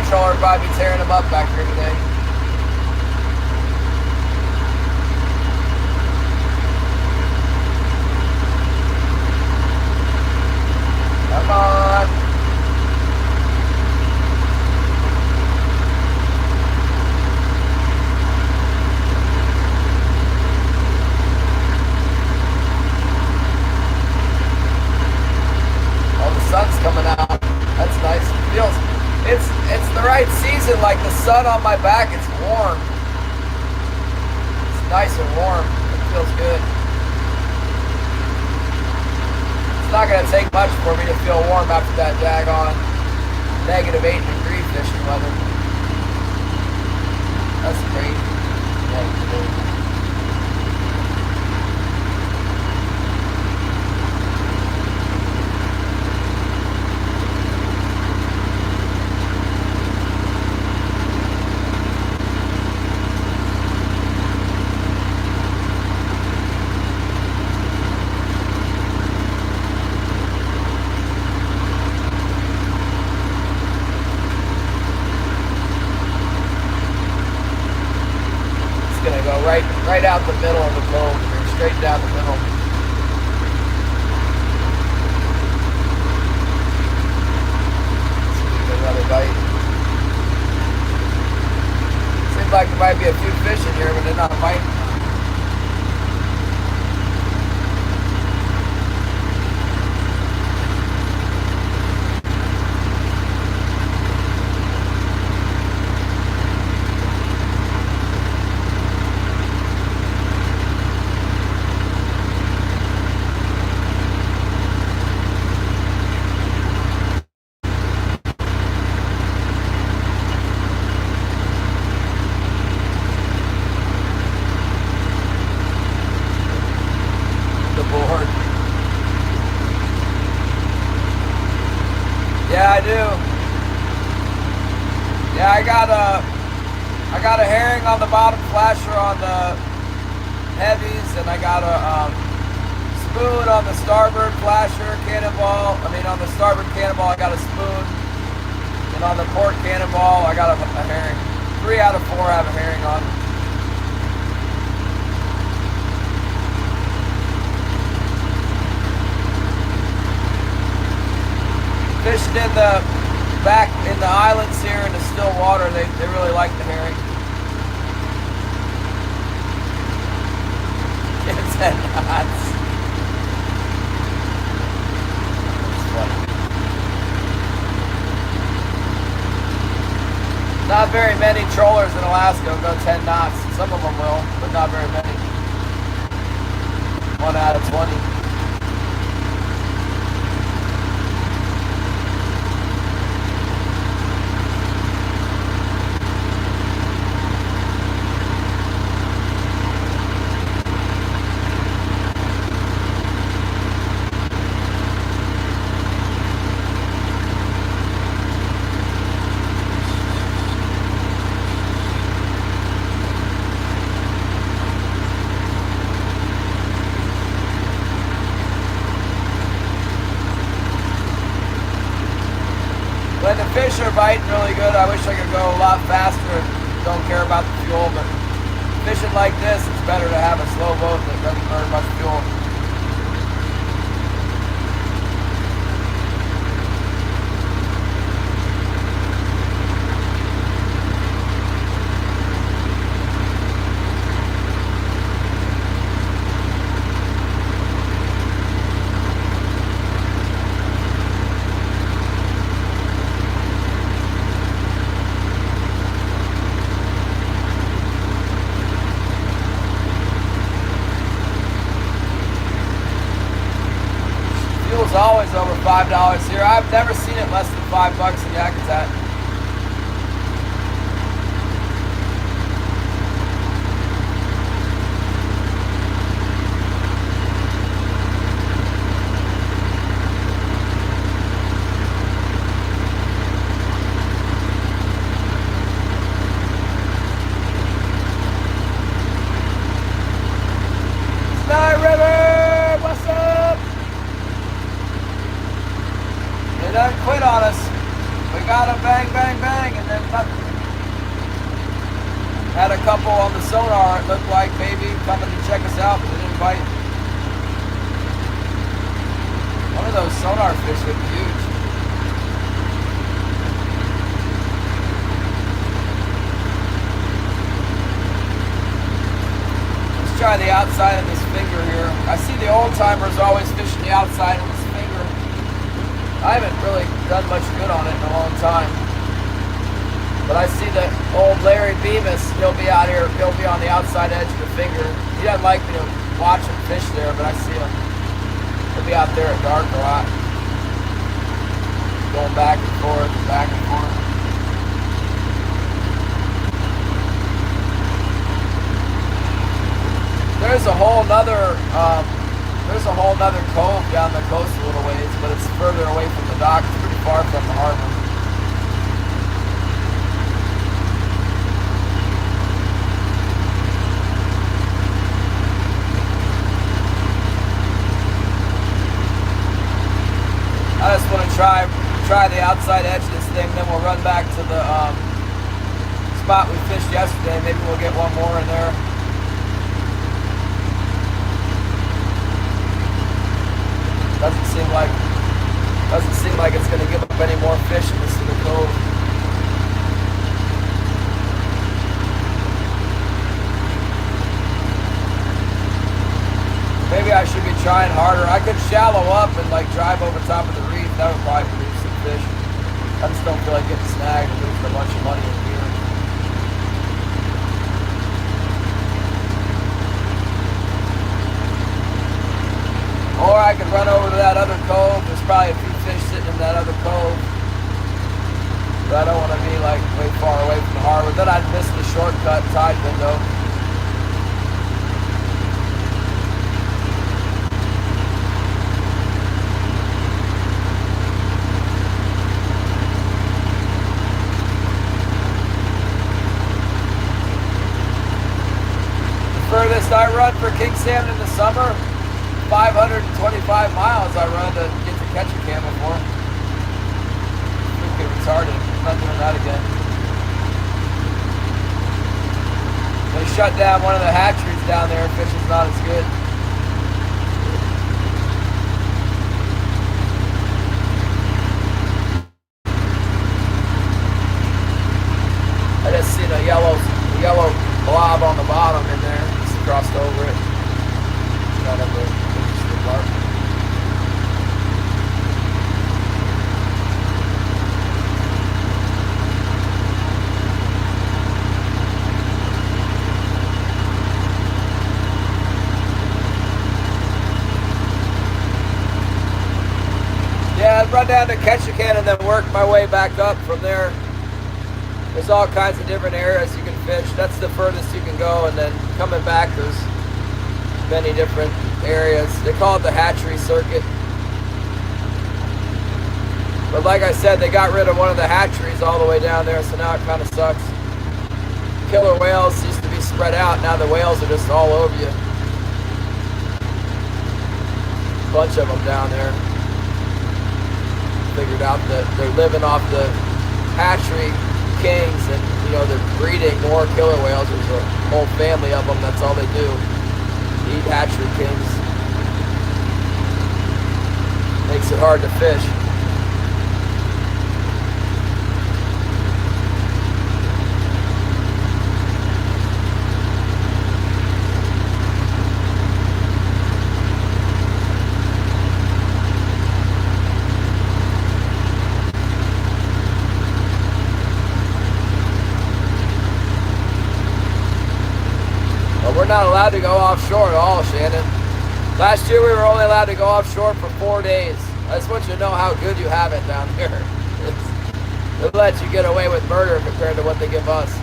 troller will probably be tearing them up back here today. Come on. Oh, the sun's coming out. That's nice. It's the right season. Like the sun on my back, it's warm. It's nice and warm. It feels good. It's not going to take much for me to feel warm after that daggone -8-degree fishing weather. That's great. Right out the middle of the boat, straight down the middle. Another bite. Seems like there might be a few fish in here, but they're not biting. Yeah, I do. Yeah, I got a herring on the bottom flasher on the heavies, and I got a spoon on the starboard flasher cannonball. On the starboard cannonball, I got a spoon, and on the port cannonball, I got a herring. 3 out of 4 have a herring on. Fishing in the back in the islands here in the still water, they really like the herring. It's 10 knots. That's funny. Not very many trollers in Alaska will go 10 knots. Some of them will, but not very many. 1 out of 20. When the fish are biting really good, I wish I could go a lot faster and don't care about the fuel, but fishing like this, it's better to have a slow boat that doesn't burn much fuel. Fuel's always over $5 here. I've never seen it less than $5 in Yakutat. They done quit on us. We got him, bang, bang, bang, and then nothing. Had a couple on the sonar, it looked like maybe coming to check us out, but they didn't bite. One of those sonar fish looked huge. Let's try the outside of this finger here. I see the old timers always fishing the outside of this finger. I haven't really done much good on it in a long time. But I see the old Larry Bemis, he'll be out here, he'll be on the outside edge of the finger. He doesn't like me to watch him fish there, but I see him. He'll be out there at dark a lot. Going back and forth, back and forth. There's a whole nother cove down the coast a little ways, but it's further away from the dock. It's pretty far from the harbor. I just want to try the outside edge of this thing, then we'll run back to the spot we fished yesterday. Maybe we'll get one more in there. Doesn't seem like it's going to give up any more fish in this little cove. Maybe I should be trying harder. I could shallow up and like drive over top of the reef. That would probably produce some fish. I just don't feel like getting snagged and losing a bunch of money in gear. Or I could run over to that other cove. There's probably a few fish sitting in that other cove. But I don't want to be like way far away from the harbor. Then I'd miss the shortcut tide window. Furthest I run for king salmon in the summer, 525 miles I run to get to Ketchikan before. Freaking retarded. I'm not doing that again. They shut down one of the hatcheries down there. Fishing's not as good. I just seen a yellow blob on the bottom in there. Crossed over it. Kind of a interesting mark. Yeah, I'd run down to Ketchikan and then work my way back up from there. There's all kinds of different areas you can fish. That's the furthest you can go, and then coming back there's many different areas. They call it the hatchery circuit. But like I said, they got rid of one of the hatcheries all the way down there, so now it kind of sucks. Killer whales used to be spread out. Now the whales are just all over you. A bunch of them down there. Figured out that they're living off the hatchery kings, and you know they're breeding more killer whales. There's a whole family of them. That's all they do. Eat hatchery kings. Makes it hard to fish. We're not allowed to go offshore at all, Shannon. Last year we were only allowed to go offshore for 4 days. I just want you to know how good you have it down here. They'll let you get away with murder compared to what they give us.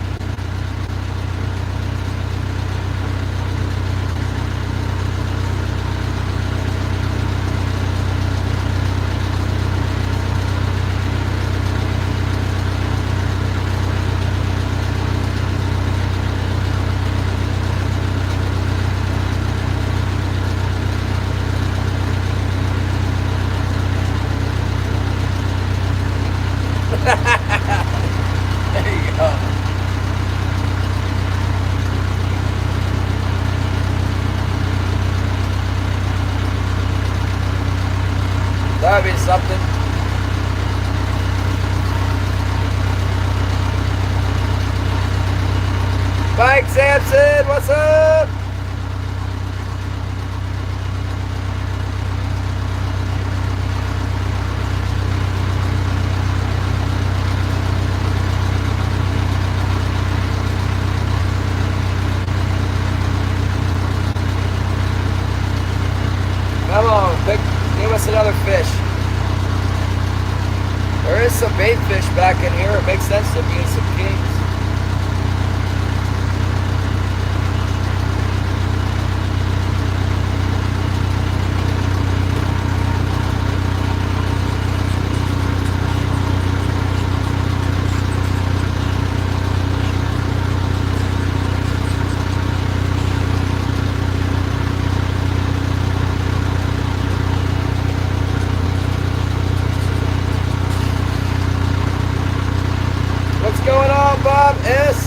Mike Sampson, what's up? Come on, give us another fish. There is some bait fish back in here. It makes sense to be in some kings. What's going on, Bob S?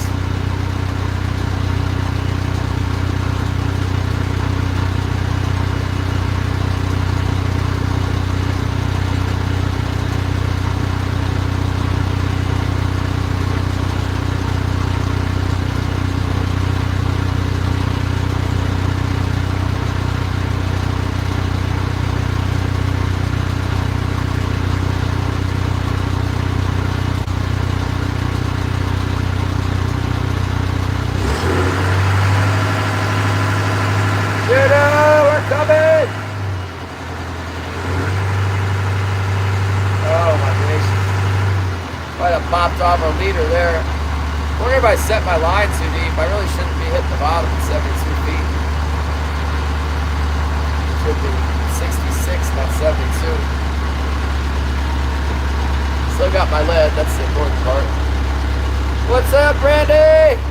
We're coming! Oh my gracious. Might have popped off a leader there. I wonder if I set my line too deep. I really shouldn't be hitting the bottom at 72 feet. Should be 66, not 72. Still got my lead, that's the important part. What's up, Brandy?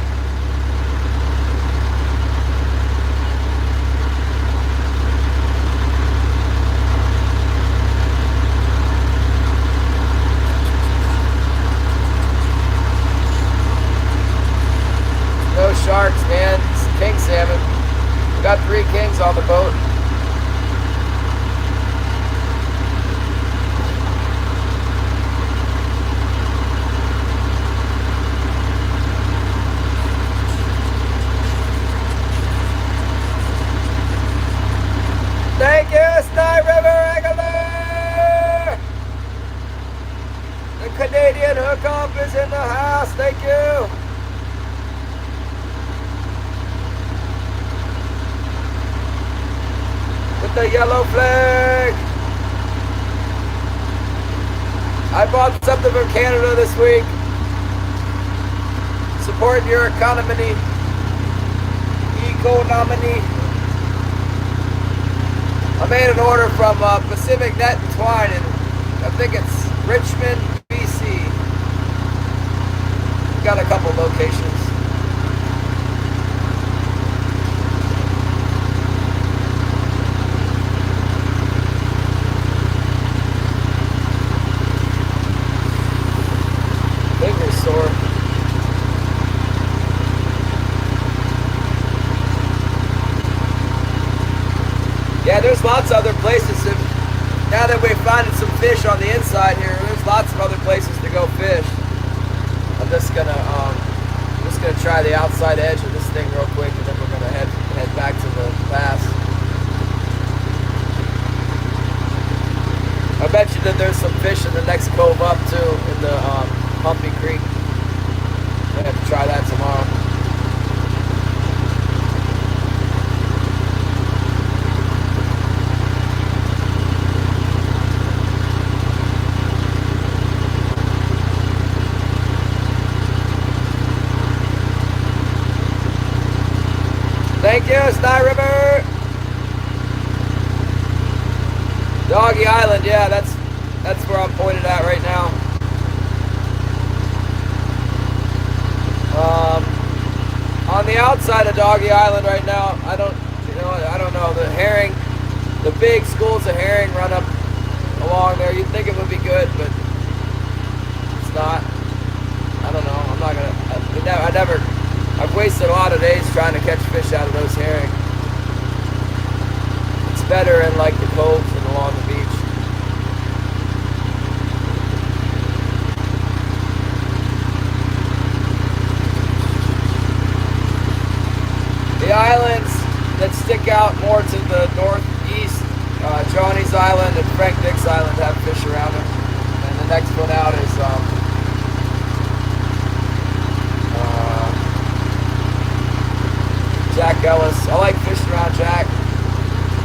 No sharks, man. It's king salmon. We got 3 kings on the boat. Thank you, Sky River Angler! The Canadian hookup is in the house. Thank you. With the yellow flag. I bought something from Canada this week. Supporting your economy. I made an order from Pacific Net and Twine, and I think it's Richmond, BC. We got a couple locations. Finger sore. Yeah, there's lots of other places. Now that we're finding some fish on the inside here, there's lots of other places to go fish. I'm just gonna try the outside edge of this thing real quick, and then we're gonna head back to the pass. I bet you that there's some fish in the next cove up too, in the Pumpy Creek. I'm gonna have to try that tomorrow. Thank you, Sky River. Doggy Island, yeah, that's where I'm pointed at right now. On the outside of Doggy Island right now, I don't know. The herring, the big schools of herring run up along there. You'd think it would be good, but it's not. I don't know. I'm not gonna. I've wasted a lot of days trying to catch fish out of those herring. It's better in like the coves and along the beach. out more to the northeast. Johnny's Island and Frank Dick's Island have fish around them. And the next one out is Jack Ellis. I like fishing around Jack.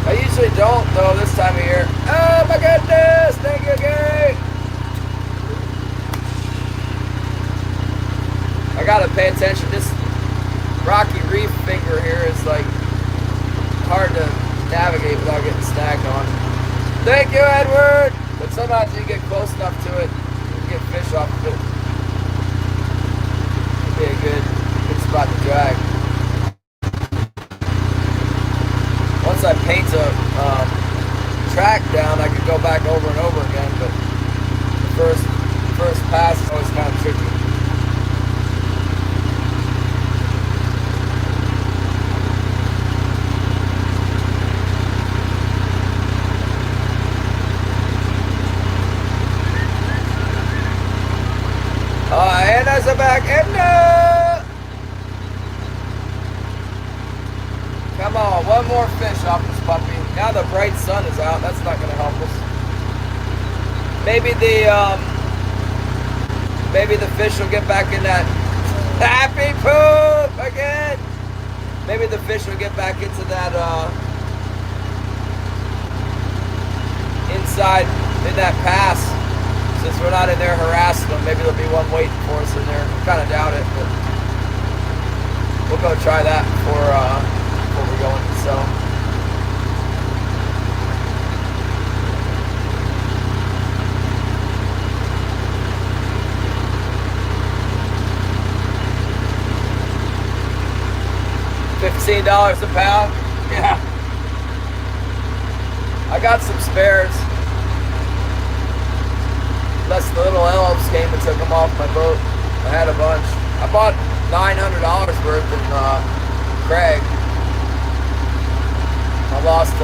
I usually don't though this time of year. Oh my goodness! Thank you, Gary. I gotta pay attention. This rocky reef finger here is like hard to navigate without getting snagged on. Thank you, Edward. But sometimes you get close enough to it, you can get fish off of it. It'd be a good spot to drag. Once I paint a track down, I could go back over and over again, but the first pass is always kind of tricky. Anna's back. Anna! Come on, one more fish off this puppy. Now the bright sun is out. That's not going to help us. Maybe the fish will get back in that happy poop again. Maybe the fish will get back into that inside in that pass. Since we're not in there harassing them, maybe there'll be one waiting for us in there. I kind of doubt it, but we'll go try that before we go into sell. $15 a pound? Yeah. I got some spares. Unless the little elves came and took them off my boat. I had a bunch. I bought $900 worth in Craig. I lost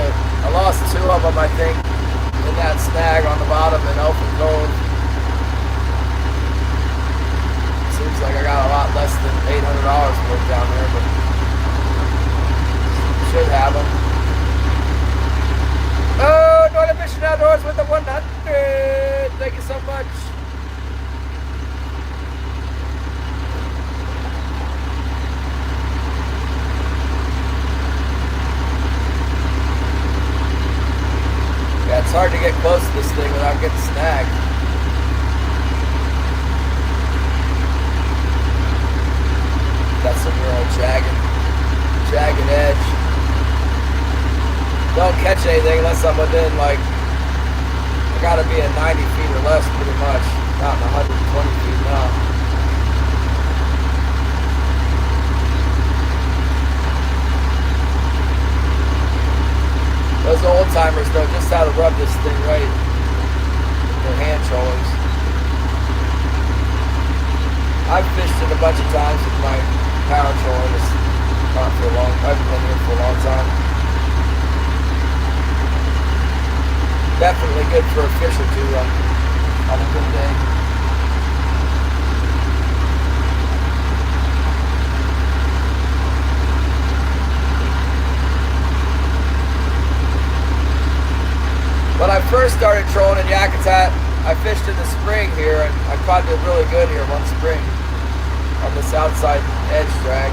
two of them, I think, in that snag on the bottom in Elfin Cove. Seems like I got a lot less than $800 worth down there, but should have them. Oh, Northern Fishing Outdoors with the 100. Thank you so much. Yeah, it's hard to get close to this thing without getting snagged. Got some real jagged edge. Don't catch anything unless I'm within, like, I gotta be at 90 feet or less pretty much. Not in 120 feet now. Those old timers know just how to rub this thing right with their hand trollers. I've fished it a bunch of times with my power troller. I've been here for a long time. Definitely good for a fish or two on a good day. When I first started trolling in Yakutat, I fished in the spring here, and I caught it really good here one spring on this outside edge drag.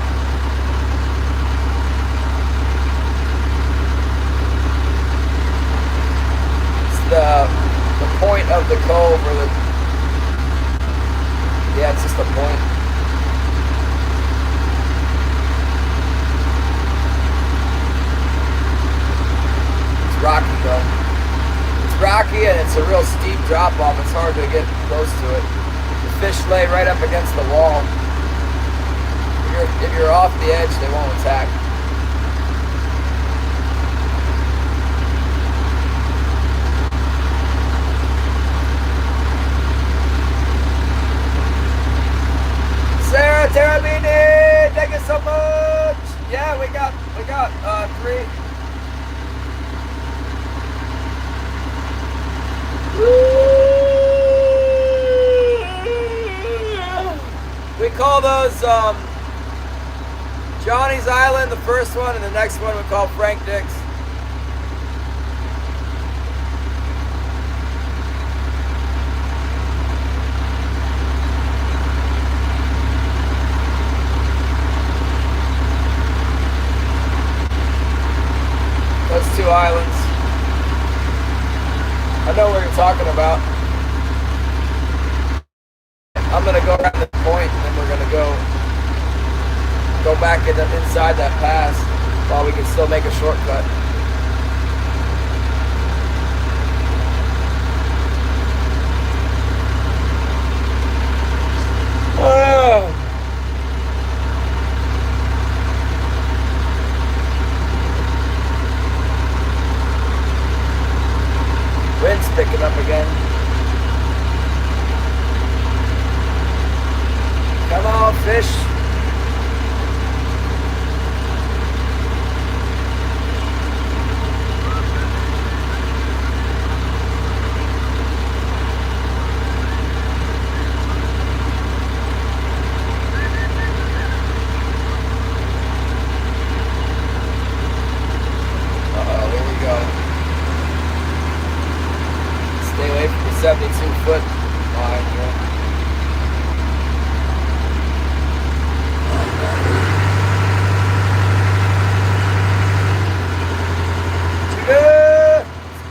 The point of the cove, or the, yeah, it's just a point. It's rocky though. It's rocky and it's a real steep drop off. It's hard to get close to it. The fish lay right up against the wall. If you're off the edge, they won't attack. Sarah Terabini, thank you so much. Yeah, we got 3. We call those Johnny's Island, the first one, and the next one we call Frank Dick's. Those 2 islands. I know what you're talking about. I'm gonna go around the point, and then we're gonna go back inside that pass while we can still make a shortcut. Wind's picking up again. Come on, fish. Here we go. Stay away from the 72-foot line here.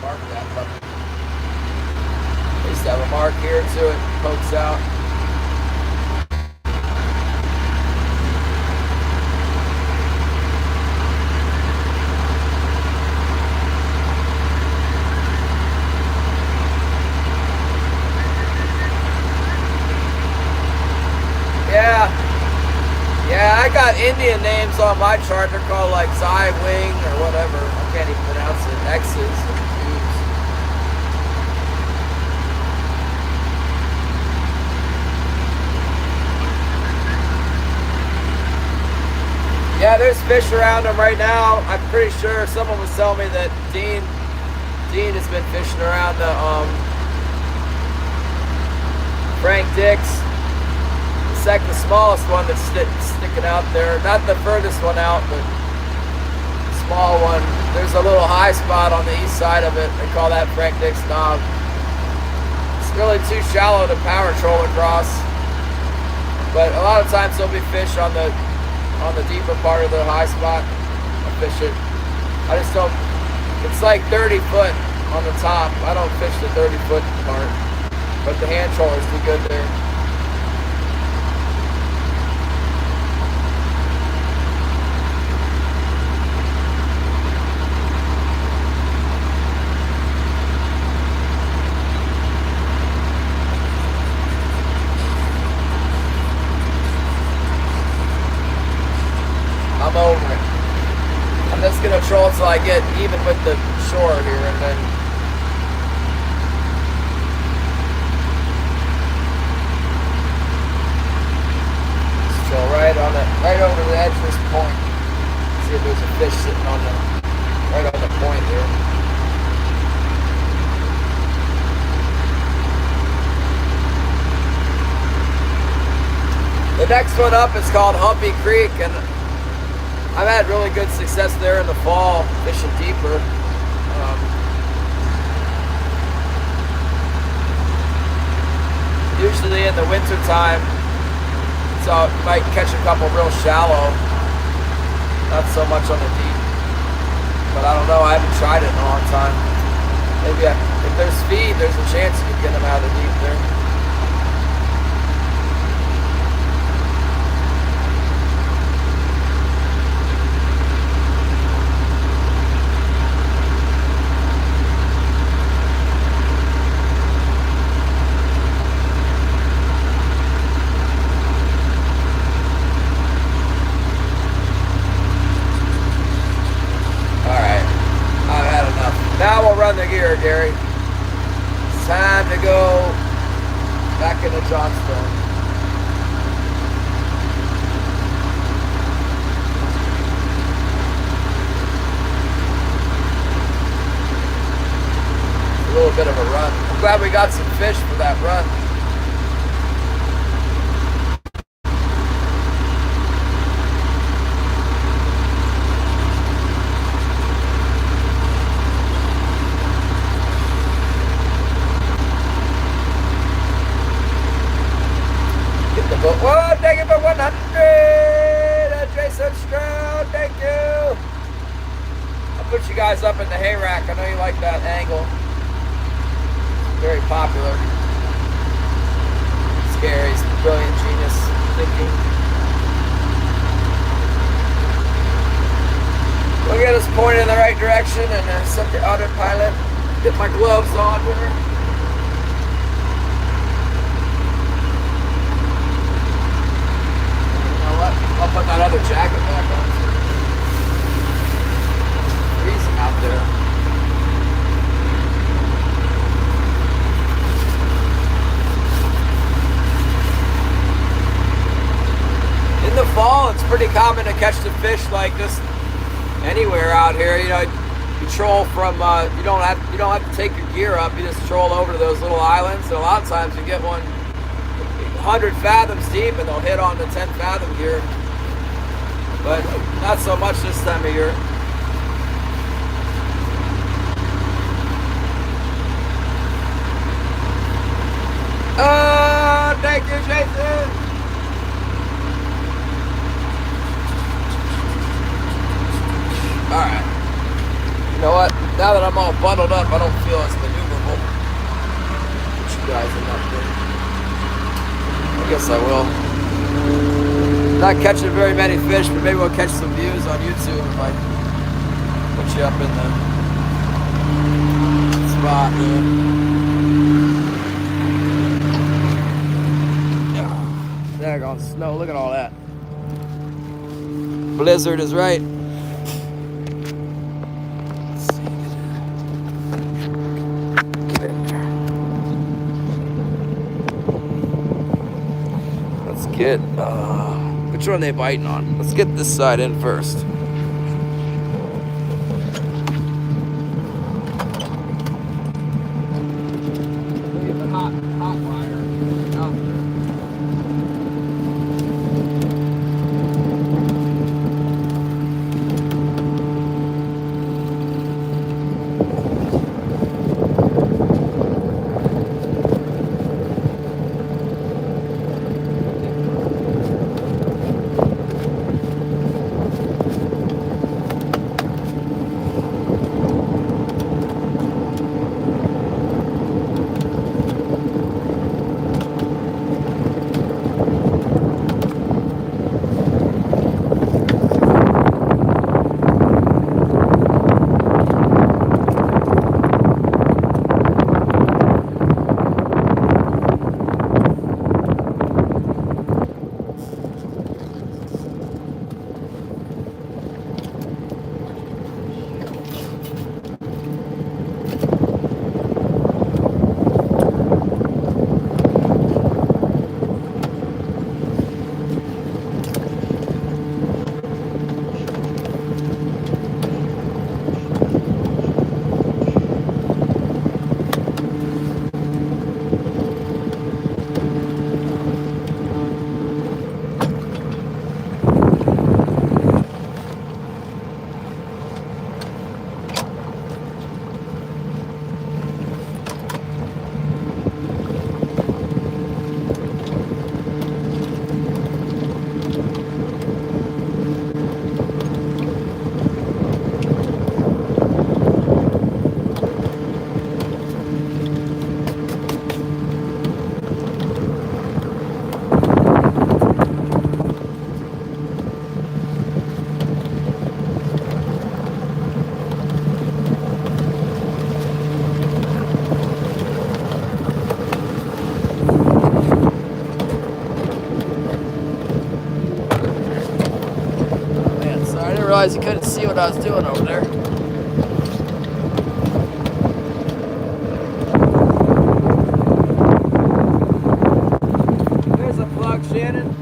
Mark that puppy. At least have a mark here too. It pokes out. Yeah, I got Indian names on my chart. They're called like Zai Wing or whatever. I can't even pronounce it. X's and U's. Yeah, there's fish around them right now. I'm pretty sure someone was telling me that Dean has been fishing around the Frank Dick's. The smallest one that's sticking out there. Not the furthest one out, but the small one. There's a little high spot on the east side of it. They call that Frank Dick's Knob. It's really too shallow to power troll across. But a lot of times there'll be fish on the deeper part of the high spot. I fish it. I just don't. It's like 30 foot on the top. I don't fish the 30 foot part. But the hand troller's too good there. I'm over it. I'm just gonna troll until I get even with the shore here, and then just troll right over the edge of this point. See if there's a fish sitting on right on the point here. The next one up is called Humpy Creek, and I've had really good success there in the fall, fishing deeper. Usually in the winter time, so you might catch a couple real shallow, not so much on the deep. But I don't know, I haven't tried it in a long time. Maybe if there's feed, there's a chance you can get them out of the deep there. Now we'll run the gear, Gary. It's time to go back into Johnstone. It's a little bit of a run. I'm glad we got some fish for that run. The boat. Whoa, thank you for 100. Jason Stroud, thank you. I'll put you guys up in the hay rack. I know you like that angle. Very popular. Scary, brilliant genius thinking. We'll get us pointed in the right direction and set the autopilot. Get my gloves on here. You know what? I'll put that other jacket back on. It's freezing out there. In the fall, it's pretty common to catch the fish like this anywhere out here. You know, you troll from you don't have to take your gear up. You just troll over to those little islands, and a lot of times you get one 100 fathoms deep, and they'll hit on the 10 fathom gear. But not so much this time of year. Oh, thank you, Jason. Alright. You know what? Now that I'm all bundled up, I don't feel as maneuverable. Put you guys in that thing. I guess I will. Not catching very many fish, but maybe we'll catch some views on YouTube if I put you up in the spot. Yeah. Daggone snow. Look at all that. Blizzard is right. Get which one are they biting on? Let's get this side in first. Leave the hot wire out there. You couldn't see what I was doing over there. There's a plug, Shannon.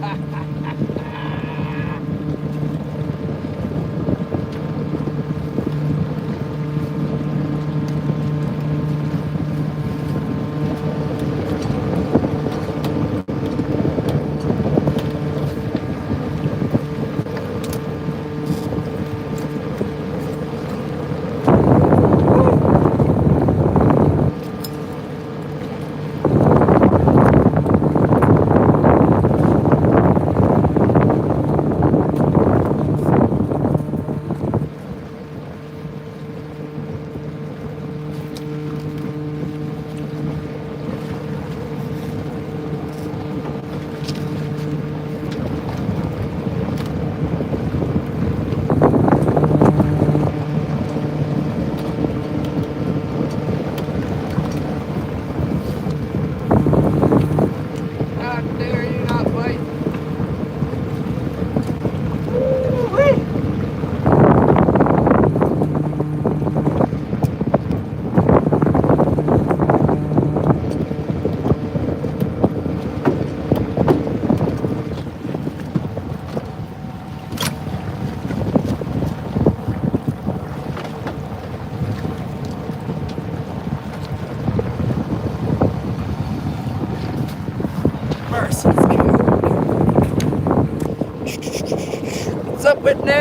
Whitney!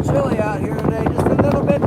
Chilly out here today, just a little bit too.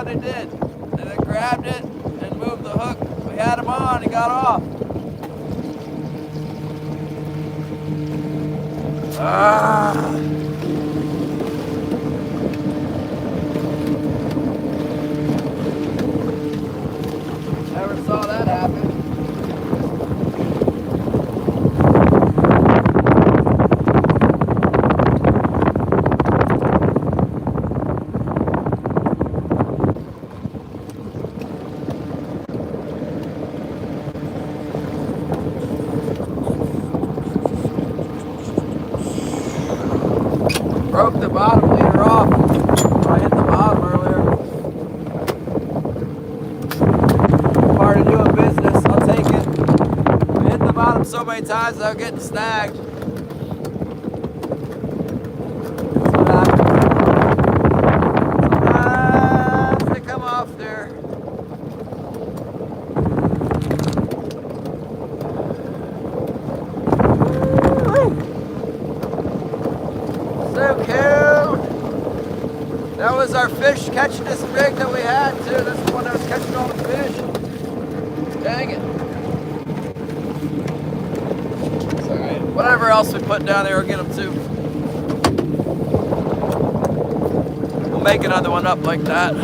They did. And they grabbed it and moved the hook. We had him on, he got off. Never saw that happen. Broke the bottom leader off. I hit the bottom earlier. Part of doing business, I'll take it. I hit the bottom so many times I was getting snagged. That's what happens. Sometimes they come off there. So cool. That was our fish catching this rig that we had too. That's the one that was catching all the fish. Dang it. It's alright. Whatever else we put down there, we'll get them too. We'll make another one up like that.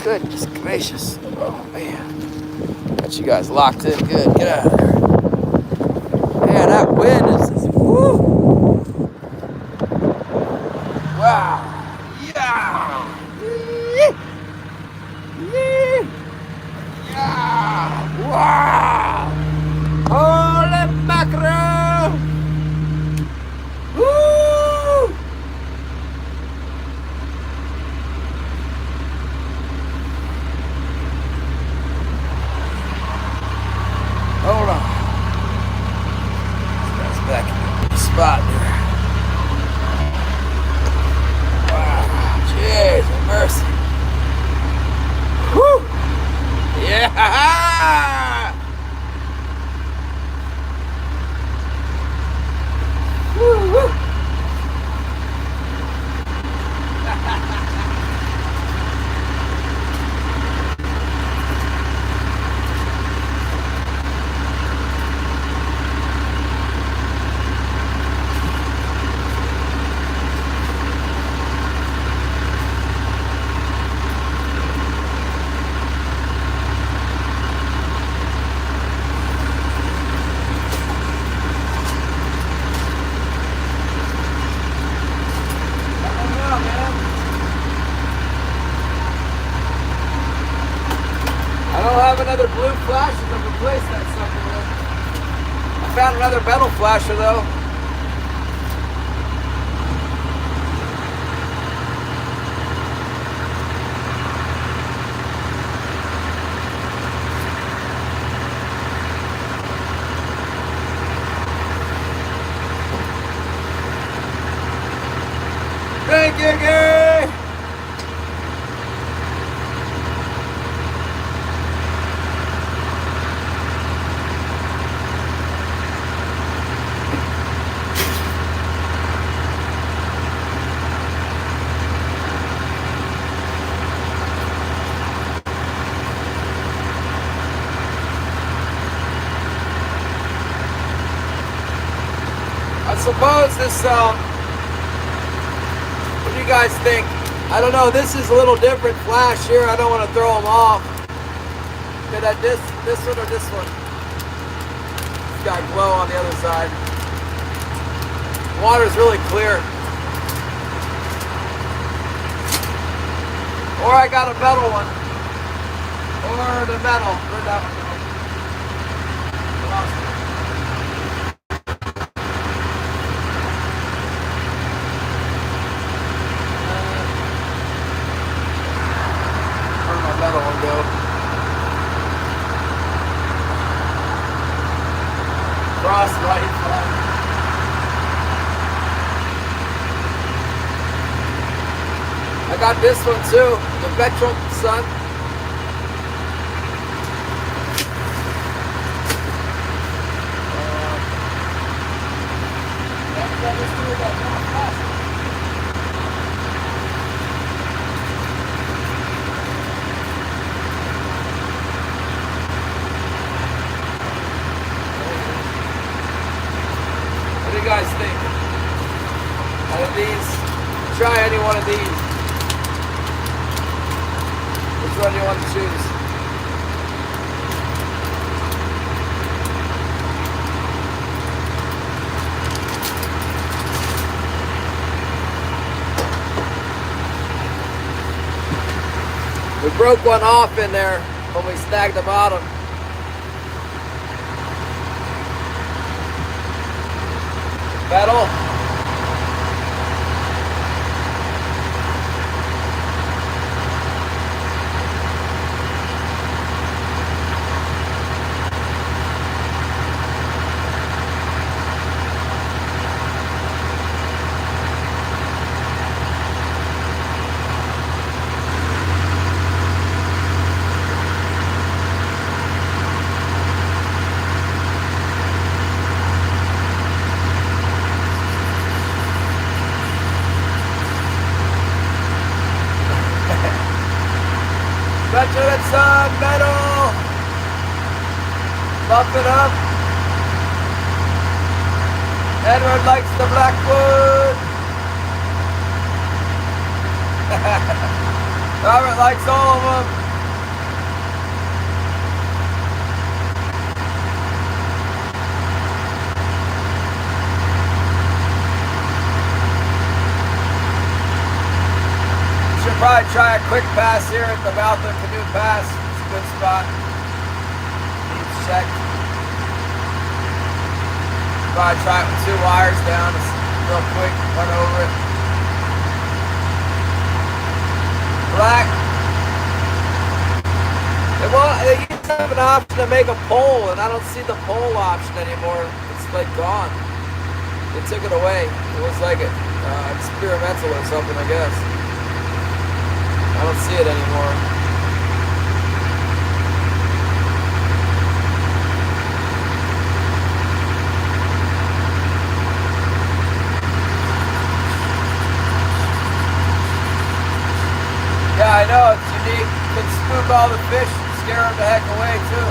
Goodness gracious. Oh man. Got you guys locked in good. Get out of there. Man, that wind is just, woo. Wow. Yeah. Yeah. Wow. Holy mackerel. Woo. Hold on. found another metal flasher though. Thank you, Gary. I suppose this, what do you guys think? I don't know, this is a little different flash here. I don't want to throw them off. Did I this one or this one? It's got glow on the other side. Water's really clear. Or I got a metal one. Or the metal. Where'd that one go? Lost it. Metal one go. Frostbite. I got this one too, the Petrol Sun. What do you guys think? Out of these, try any one of these. Which one do you want to choose? We broke one off in there when we snagged the bottom. Metal. Petrol Sun metal. Bump it up. Edward likes the Blackwood. Robert likes all of them. Should probably try a quick pass here at the mouth of Canoe Pass. It's a good spot. Needs check. Probably try it with 2 wires down. Just real quick, run over it. Black. They used to have an option to make a pole, and I don't see the pole option anymore. It's like gone. They took it away. It was like experimental or something, I guess. I don't see it anymore. Yeah, I know, it's unique. You can spook all the fish and scare them the heck away too.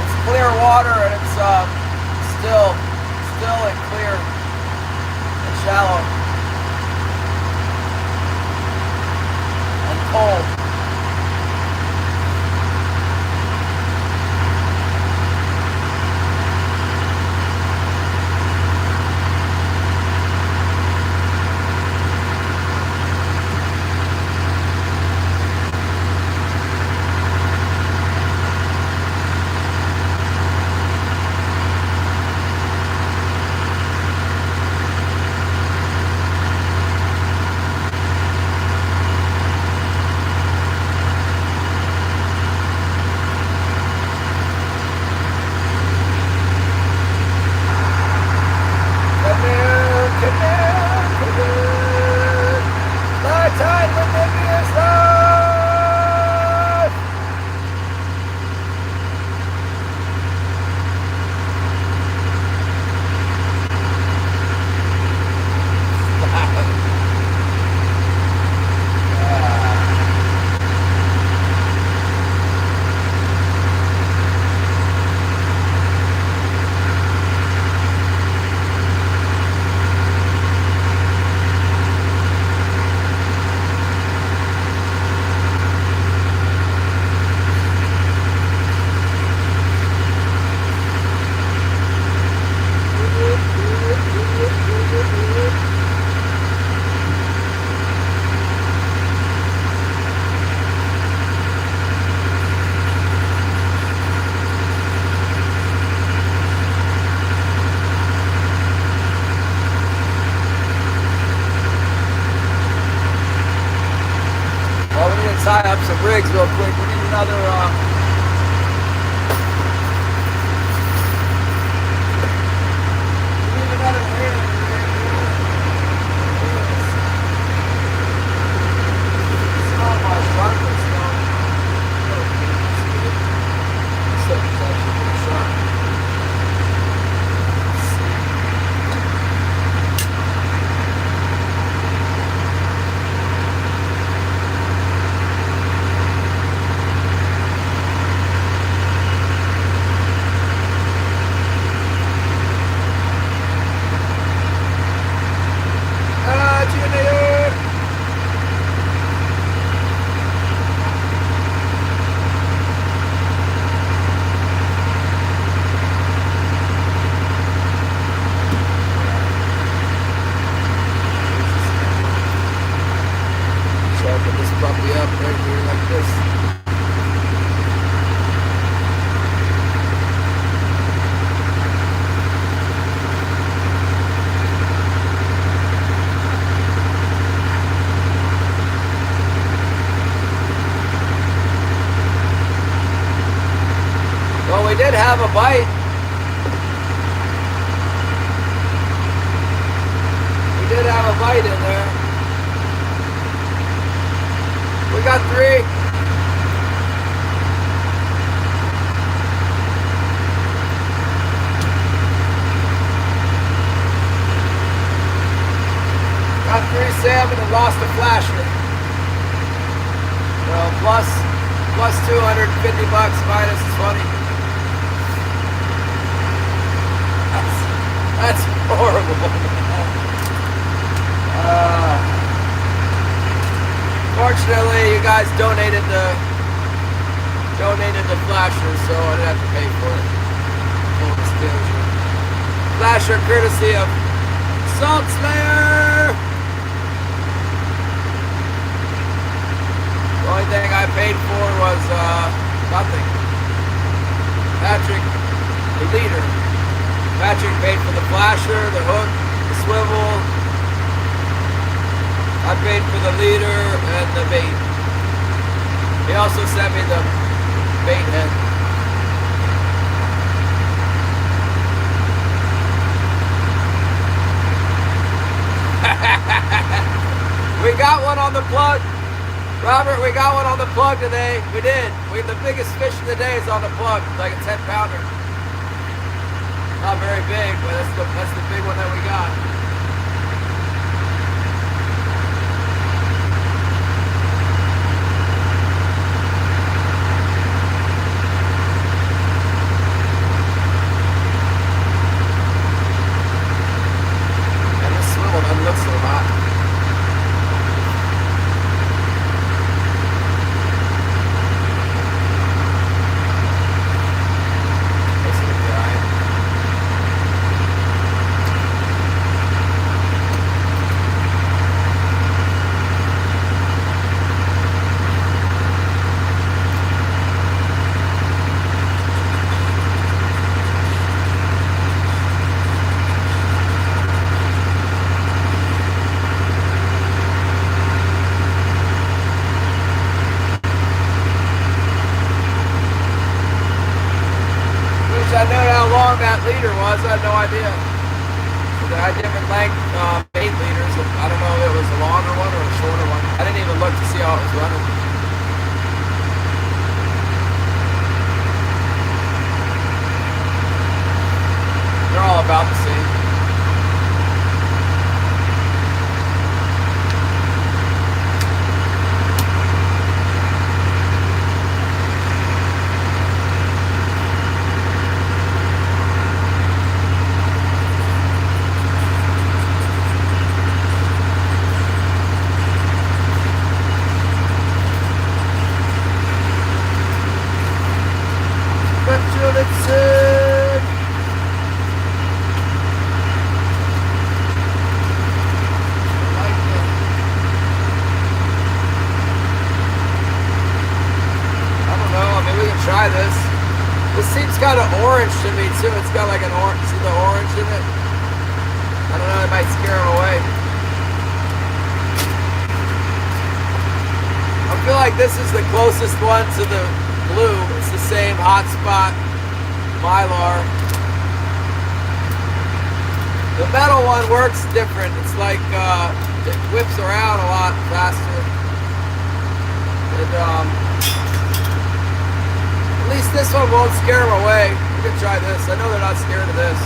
It's clear water and it's still and clear and shallow. Cold. did have a bite. We did have a bite in there. We got 3. Got 3 salmon and lost a flasher. So plus $250 minus 20. That's horrible. Fortunately, you guys donated the flashers, so I didn't have to pay for it. Full disclosure. Flasher courtesy of Salt Slayer. The only thing I paid for was nothing. Patrick, the leader. Patrick paid for the flasher, the hook, the swivel. I paid for the leader and the bait. He also sent me the bait head. We got one on the plug. Robert, we got one on the plug today. We did. The biggest fish of the day is on the plug, like a 10-pounder. Not very big, but that's the big one that we got. And this swivel doesn't look so hot. I know how long that leader was. I had no idea. They had different length 8 liters. I don't know if it was a longer one or a shorter one. I didn't even look to see how it was running. They're all about the same. Try this. This seems kind of orange to me too. It's got like an orange. See the orange in it? I don't know. It might scare them away. I feel like this is the closest one to the blue. It's the same hotspot mylar. The metal one works different. It's like it whips around a lot faster. And at least this one won't scare them away. We can try this. I know they're not scared of this.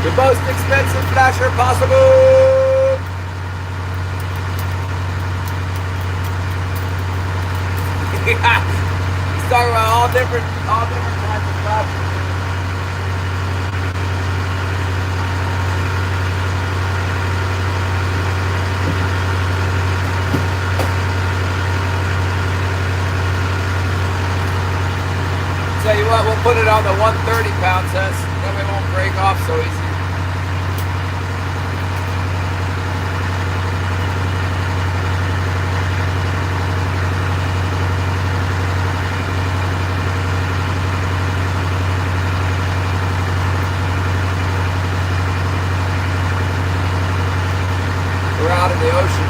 The most expensive flasher possible. He's talking about all different kinds of lobsters. Tell you what, we'll put it on the 130 pound test. Then we won't break off so easy. We're out in the ocean.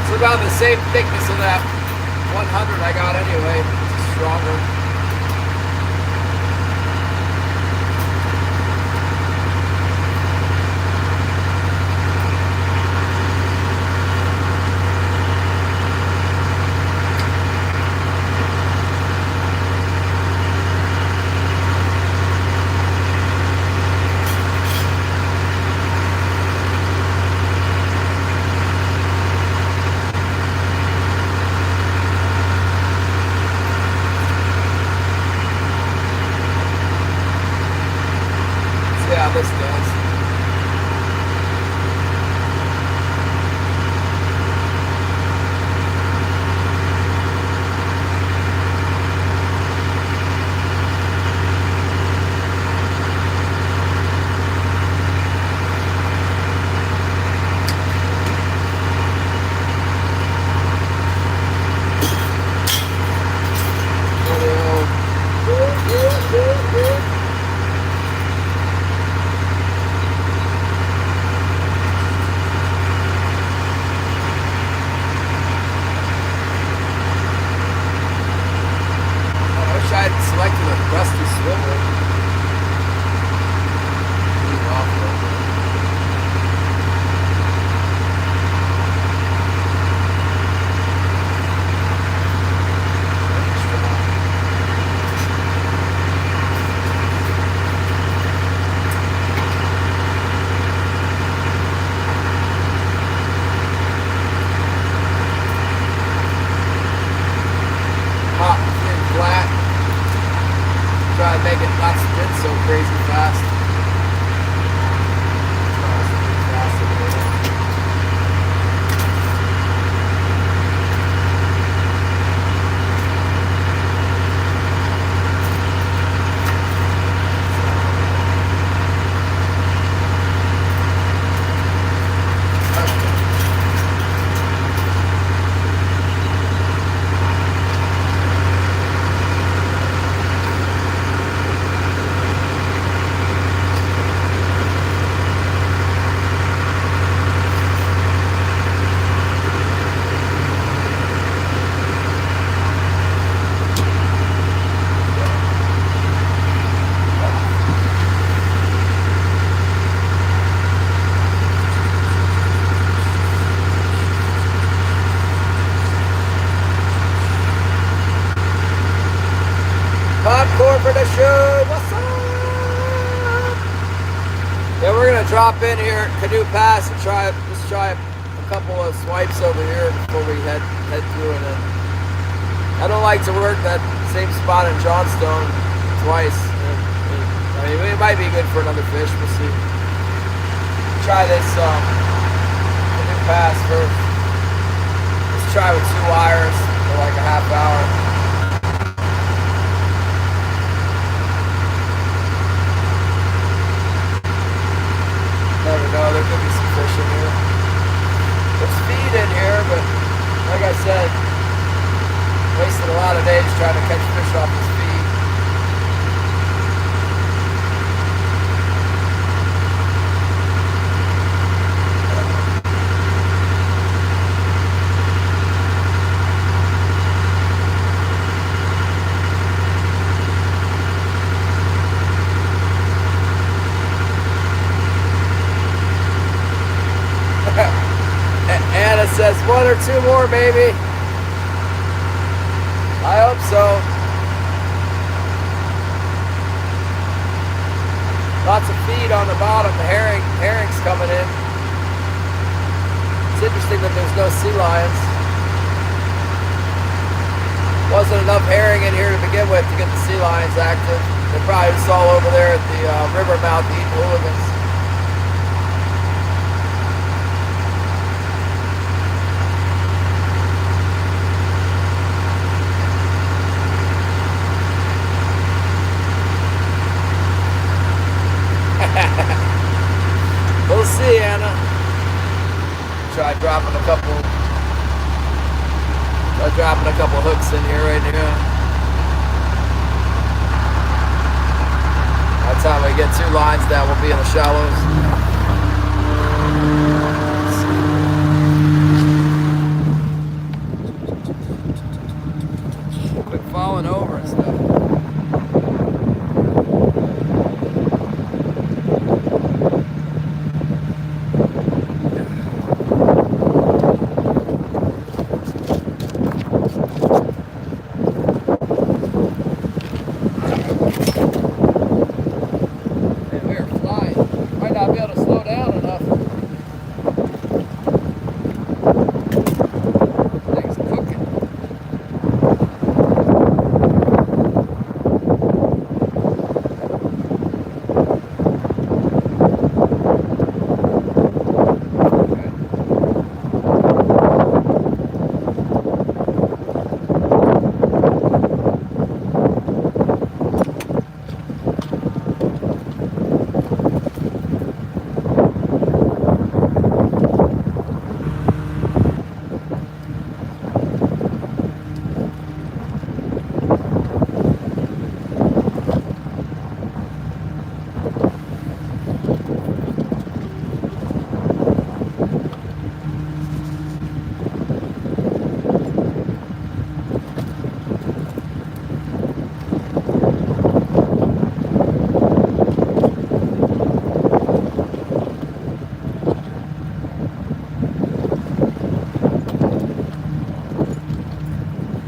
It's about the same thickness of that 100 I got anyway. It's stronger. Yeah, this does. I had selected a rusty swivel. Hot and flat. Try to make it not spin so crazy fast. Popcorn for the show. What's up? Yeah, we're gonna drop in here at Canoe Pass and try a couple of swipes over here before we head through. And then I don't like to work that same spot in Johnstone twice. I mean, it might be good for another fish. We'll see. Try this Canoe Pass first. Let's try with 2 wires for like a half hour. Never know, there could be some fish in here. There's feed in here, but like I said, wasted a lot of days trying to catch fish off this feed. Anna says 1 or 2 more, baby. I hope so. Lots of feed on the bottom. The herring's coming in. It's interesting that there's no sea lions. Wasn't enough herring in here to begin with to get the sea lions active. They're probably just all over there at the river mouth eating hooligans. We'll see, Anna. Try dropping a couple hooks in here right now. By the time we get 2 lines down, we'll be in the shallows. Quit falling over and stuff.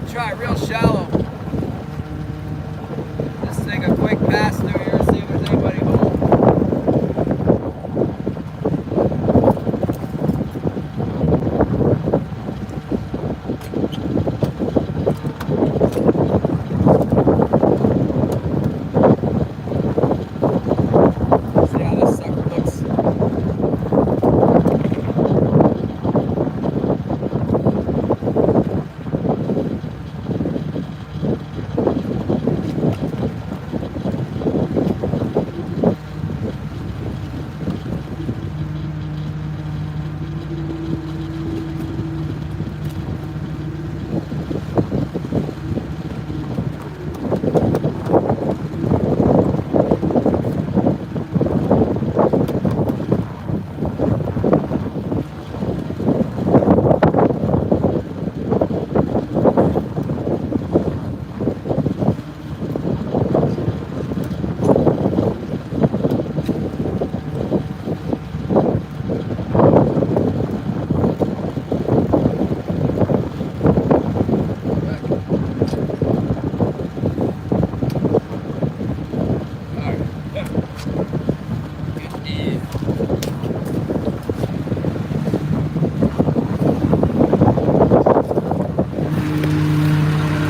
Try real shallow. Just take a quick pass through here, see if there's anybody home. See how this sucker looks.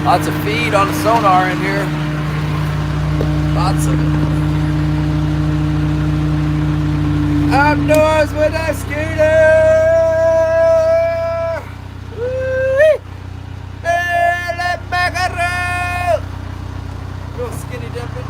Lots of feed on the sonar in here. Lots of it. Outdoors with a scooter! Woo-wee! Hey, let mackerel! Real skinny dipping.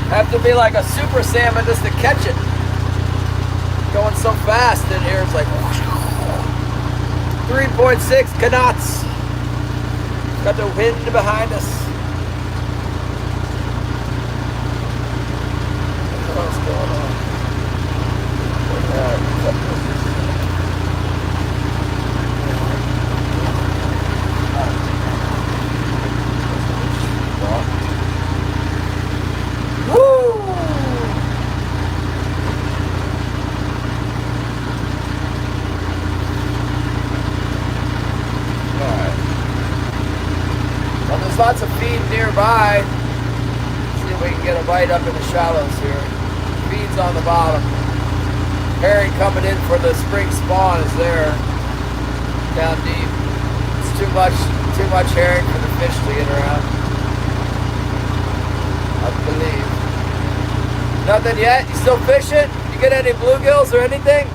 Have to be like a super salmon just to catch it. going so fast in here. It's like 3.6 knots. Got the wind behind us. What's going on? Woo! Well, there's lots of feed nearby. See if we can get a bite up in the shallows here. Feed's on the bottom. Herring coming in for the spring spawn is there. Down deep. It's too much herring for the fish to get around. I believe. Nothing yet? You still fishing? You get any bluegills or anything?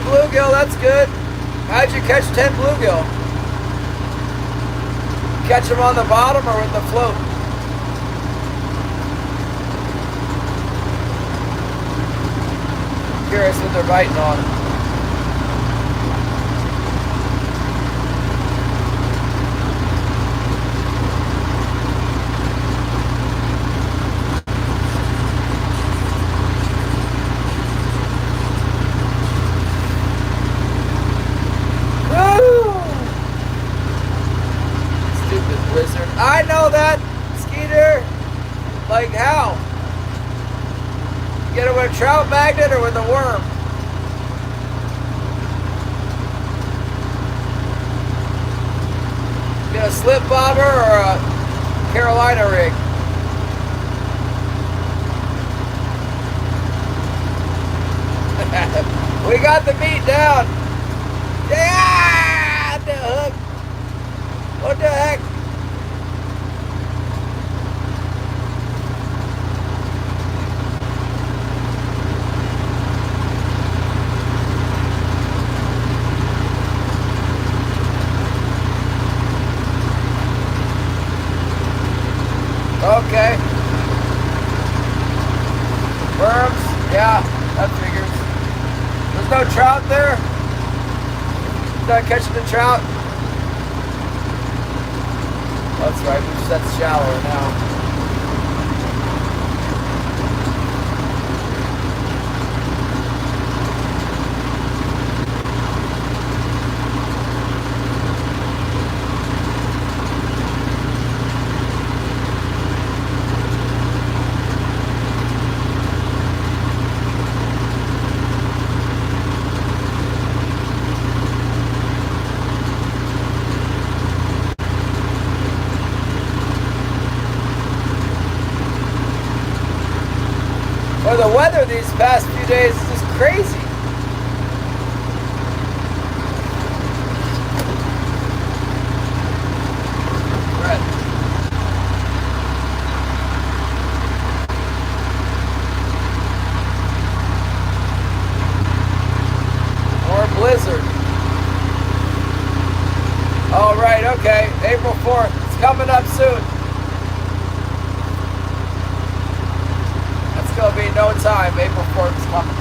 Bluegill, that's good. How'd you catch 10 bluegill? Catch them on the bottom or with the float? Curious what they're biting on. I know that, Skeeter. Like how? Get it with a trout magnet or with a worm? Get a slip bobber or a Carolina rig? We got the meat down. Yeah, the hook. What the heck? Okay. Worms? Yeah, that figures. There's no trout there? Not catching the trout? That's right, that's shallower now. Well, the weather these past few days is just crazy. Right. Or blizzard. All right, okay. April 4th. It's coming up soon. It'll be no time. April 4th is coming.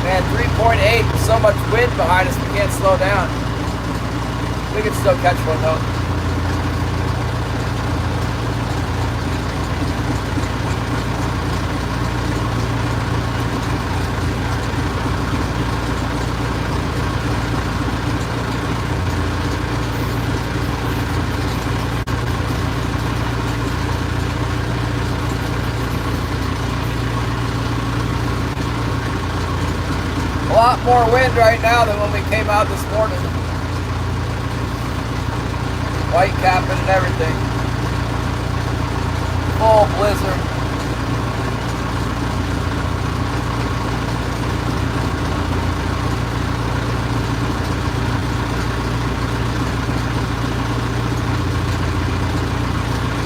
Man, 3.8 with so much wind behind us, we can't slow down. We can still catch one though. A lot more wind right now than when we came out this morning. White capping and everything. full blizzard.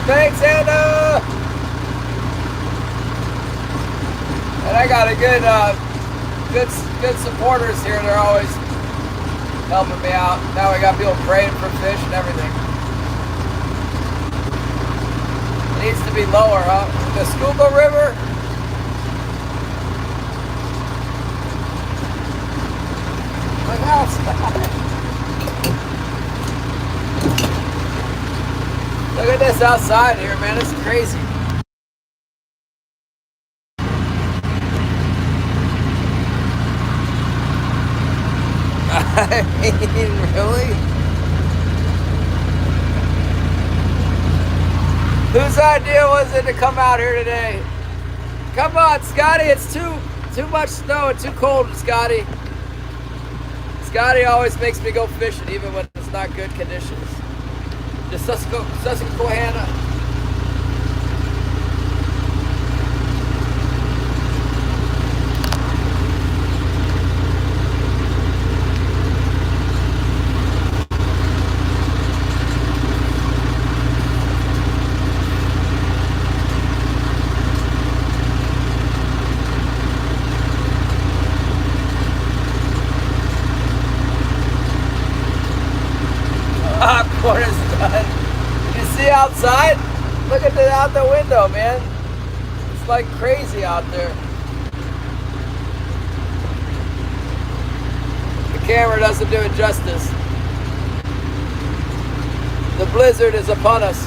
Thanks, Anna! And I got a good supporters here. They're always helping me out. Now we got people praying for fish and everything. It needs to be lower, huh? The Scuba River. Look outside. Look at this outside here, man. It's crazy. I mean, really? Whose idea was it to come out here today? Come on, Scotty. It's too much snow and too cold, Scotty. Scotty always makes me go fishing, even when it's not good conditions. The Susquehanna. Popcorn is done. You see outside? Look at it out the window, man. It's like crazy out there. The camera doesn't do it justice. The blizzard is upon us.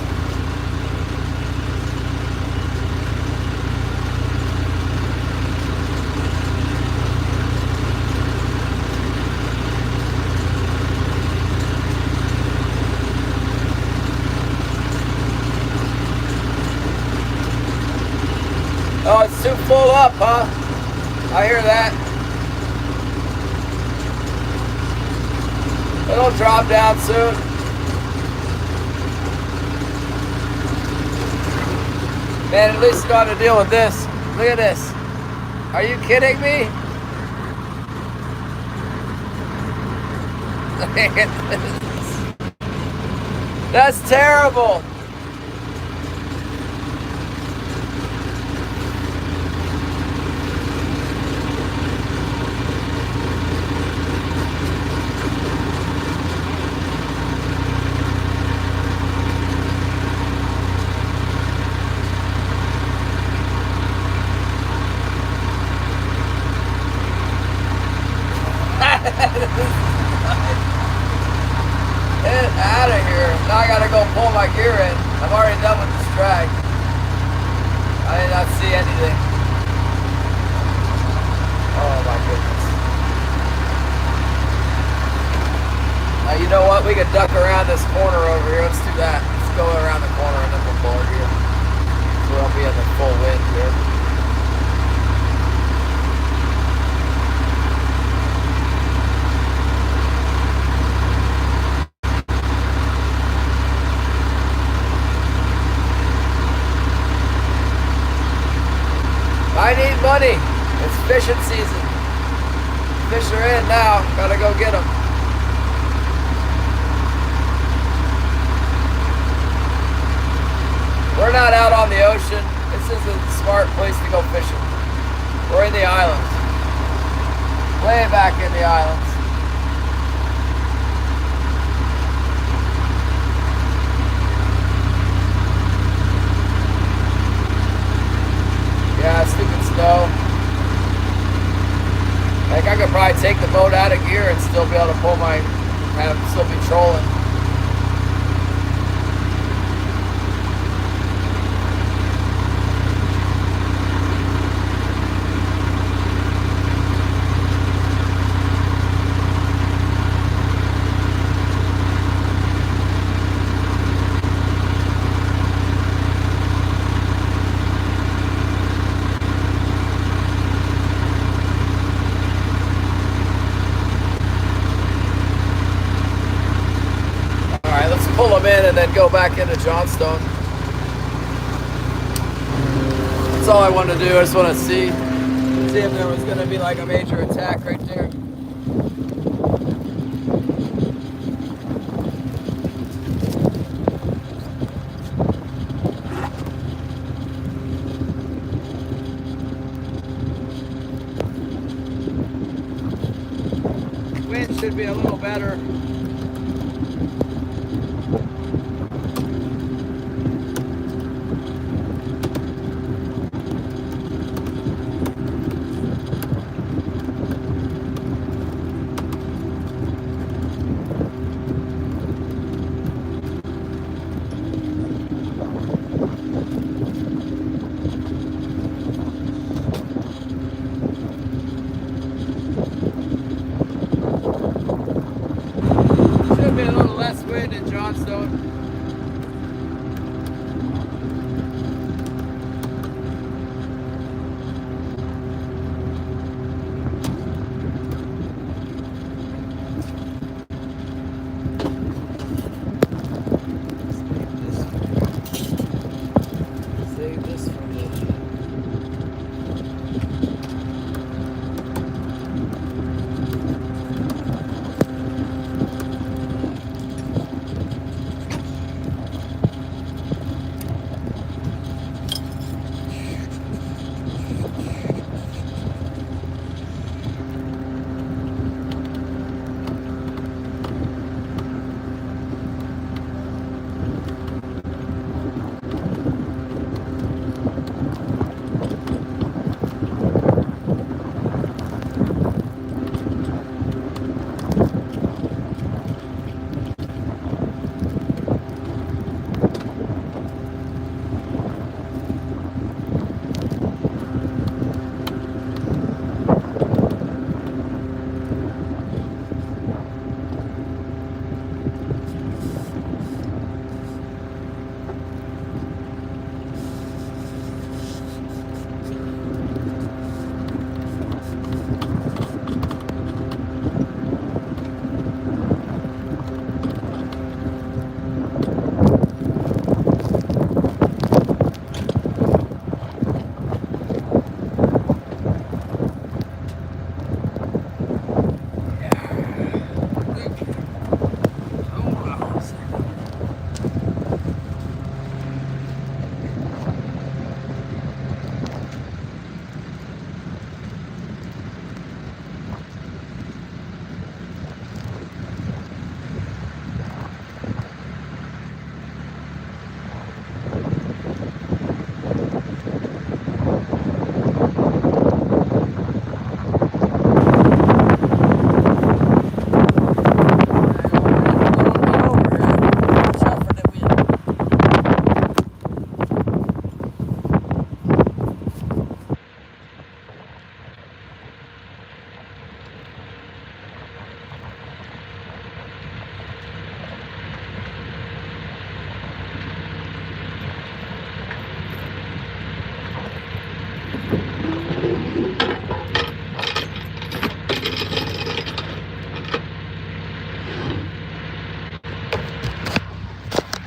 Oh, it's too full up, huh? I hear that. It'll drop down soon. Man, at least you don't have to deal with this. Look at this. Are you kidding me? Look at this. That's terrible. Get out of here. Now I gotta go pull my gear in. I'm already done with this drag. I did not see anything. Oh my goodness. Now you know what? We could duck around this corner over here. Let's do that. Let's go around the corner and then we'll pull our gear. So we'll be in the full wind here. I need money. It's fishing season. Fish are in now. Gotta go get them. We're not out on the ocean. This is a smart place to go fishing. We're in the islands. Way back in the islands. Yeah, stupid snow. Like I could probably take the boat out of gear and still be able to pull my, still be trolling. Pull them in and then go back into Johnstone. That's all I wanted to do. I just want to see if there was going to be like a major attack right there. Wind should be a little better. Should be a little less wind in Johnstone. Save this for later.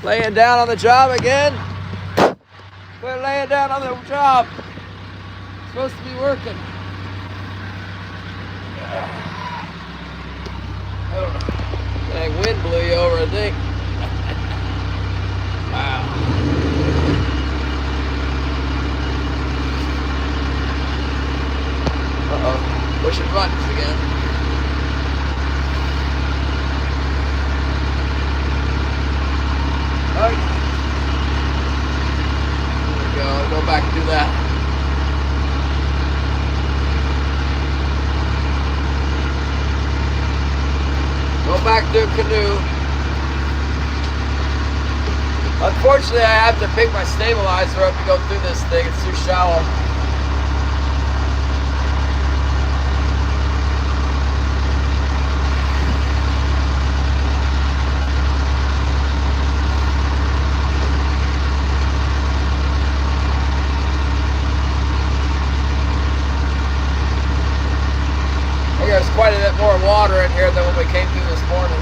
Laying down on the job again. Quit laying down on the job. Supposed to be working. Dang, wind blew you over, I think. Wow. Uh-oh. Pushing buttons again. Right. There we go. I'll go back and do that. Go back to Canoe. Unfortunately, I have to pick my stabilizer up to go through this thing. It's too shallow. There's quite a bit more water in here than when we came through this morning.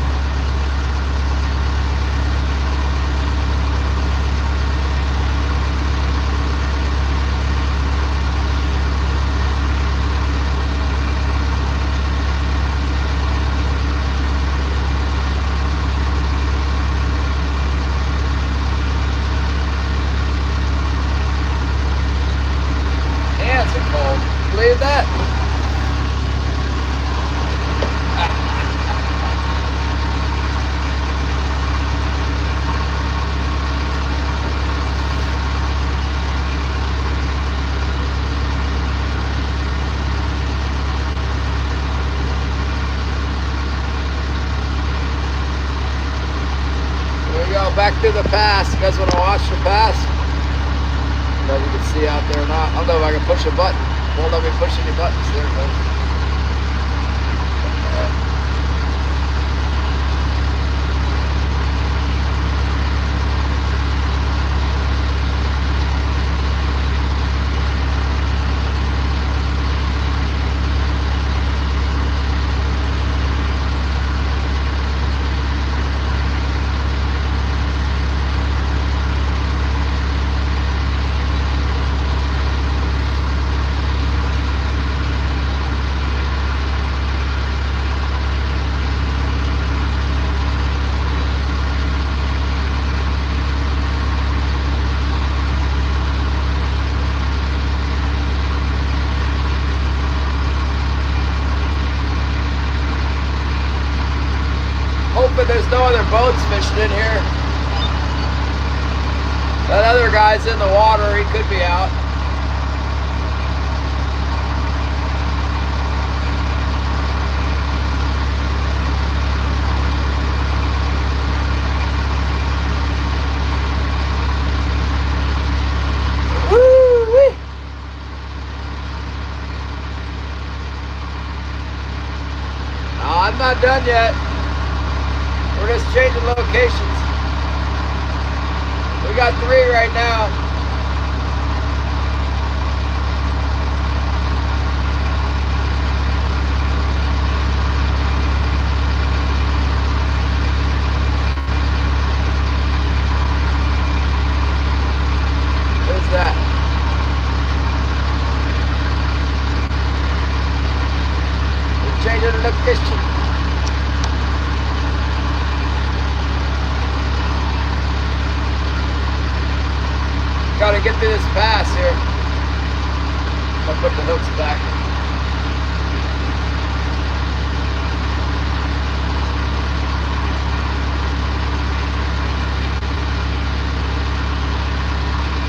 pass. You guys want to watch the pass? I don't know if you can see out there or not. I don't know if I can push a button. Won't let me push any buttons. There it goes. Hoping there's no other boats fishing in here. That other guy's in the water, he could be out. Woo-wee. No, I'm not done yet. We're just changing locations. We got 3 right now. Where's that? We're changing the location. Gotta get through this pass here. I'll put the hooks back.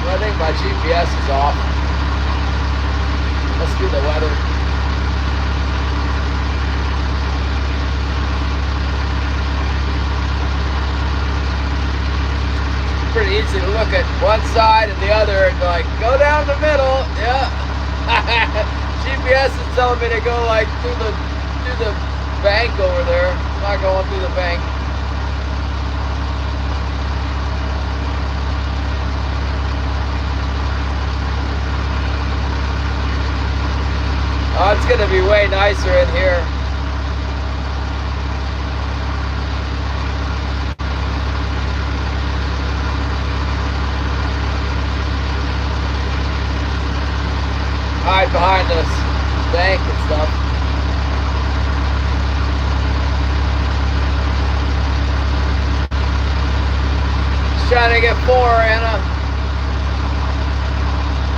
Well, I think my GPS is off. Must be the weather. Pretty easy to look at one side and the other and like, go down the middle. Yeah. GPS is telling me to go like through the bank over there. I'm not going through the bank. Oh, it's gonna be way nicer in here. Hide behind this bank and stuff. Just trying to get 4, Anna.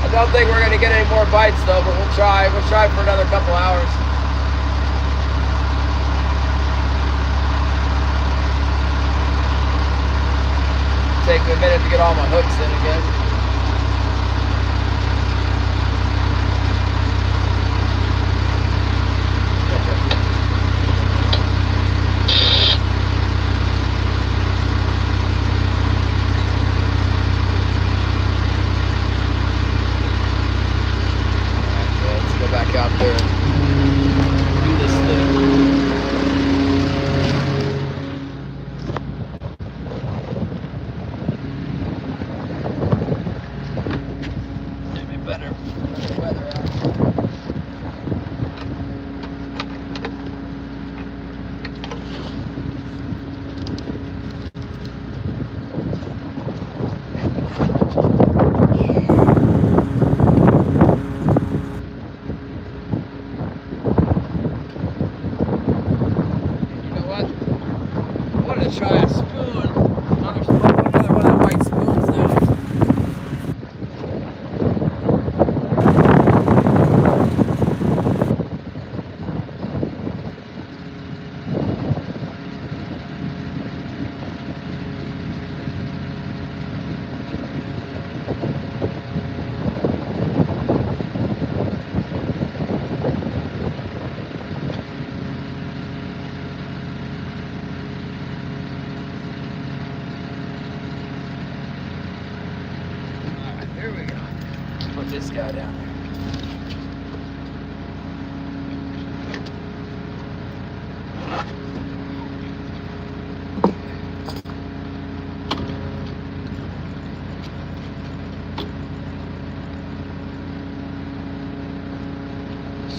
I don't think we're gonna get any more bites though, but we'll try. We'll try for another couple hours. Take me a minute to get all my hooks in again. Out there and do this thing. put this guy down there.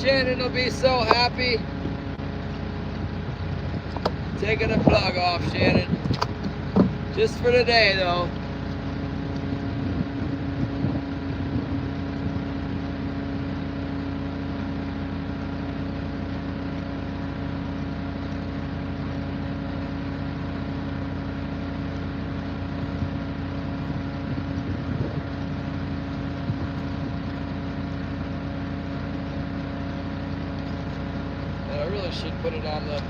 Shannon will be so happy. Taking the plug off, Shannon. Just for today, though. And I really should put it on the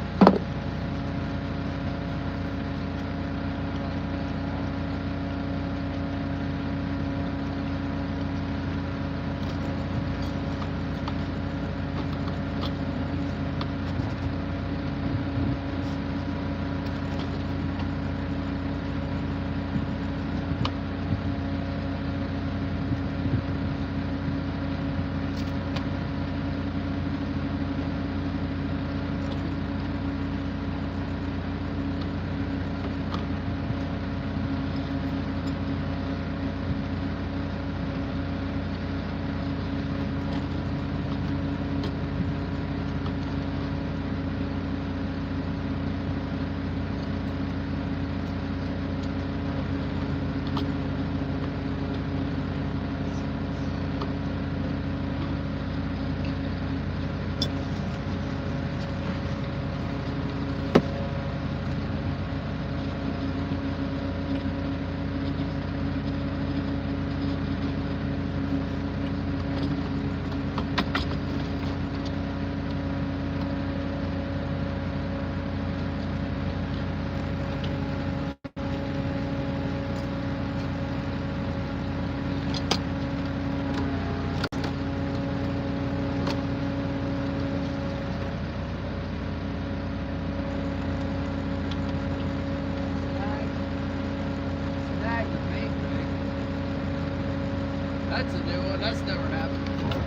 That's a new one. That's never happened before.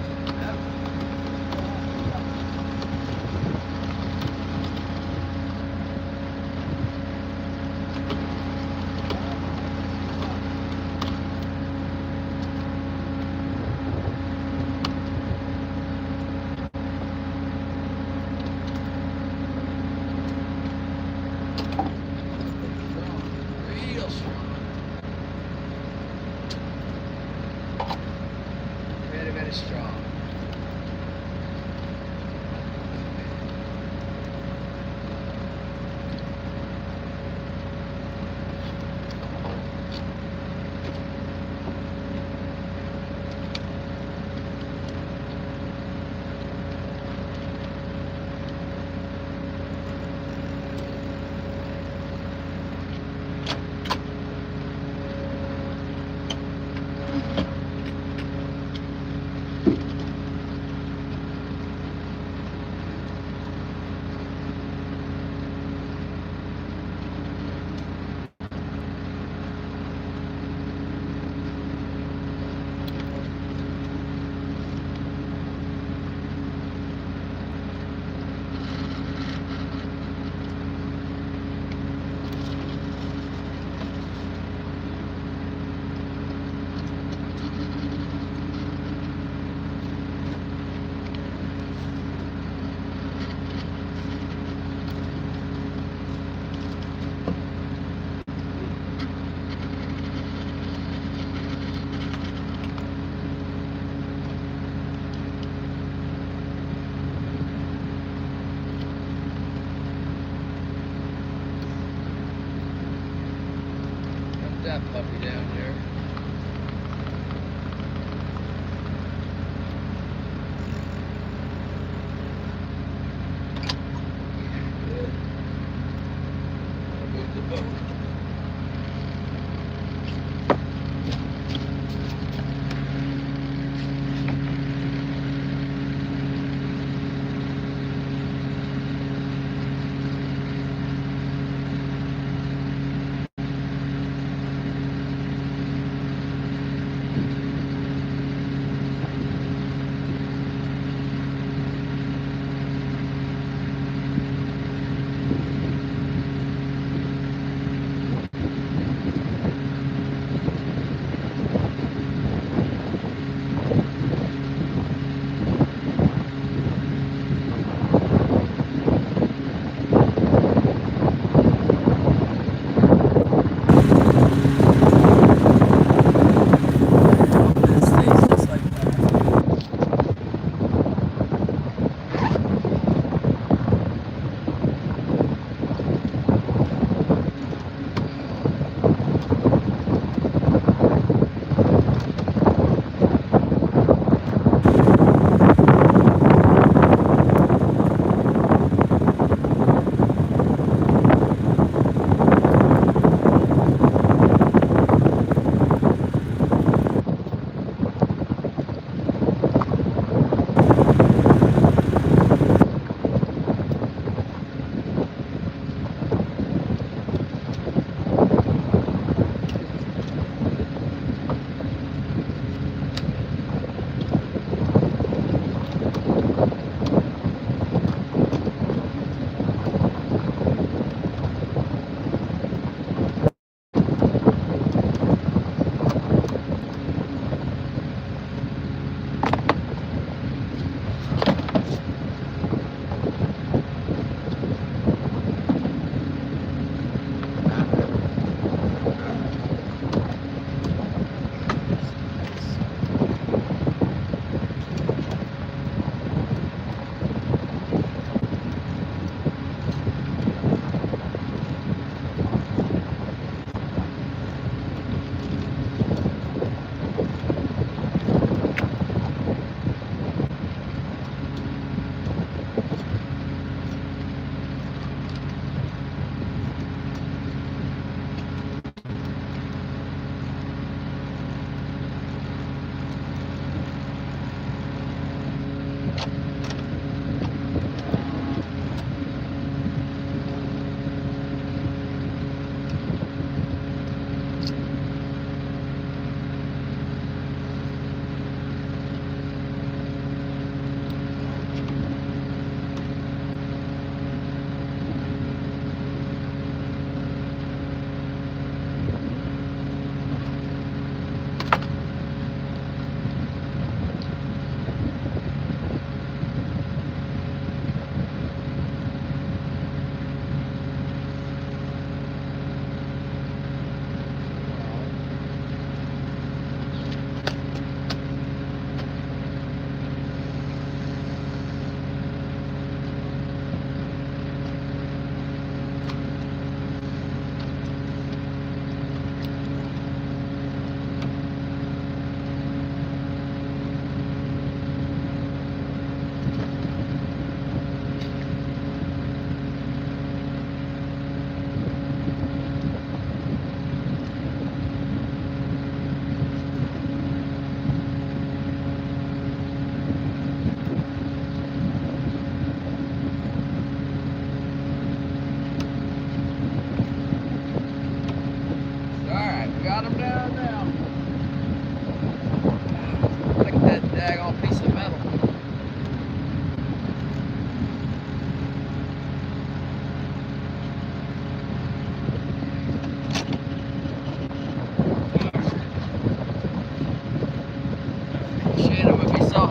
Real strong. Very, very strong.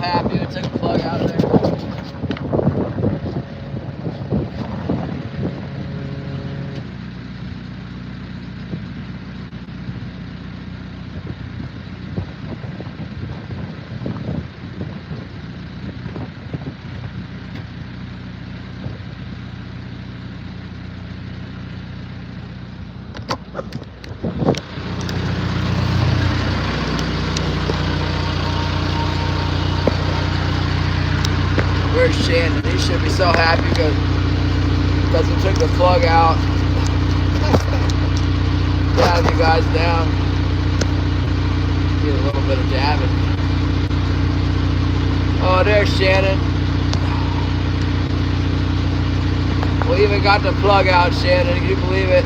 happy I took a plug out of there. Where's Shannon? He should be so happy because we took the plug out. Dab you guys down. Get a little bit of dabbing. Oh, there's Shannon. We even got the plug out, Shannon. Can you believe it?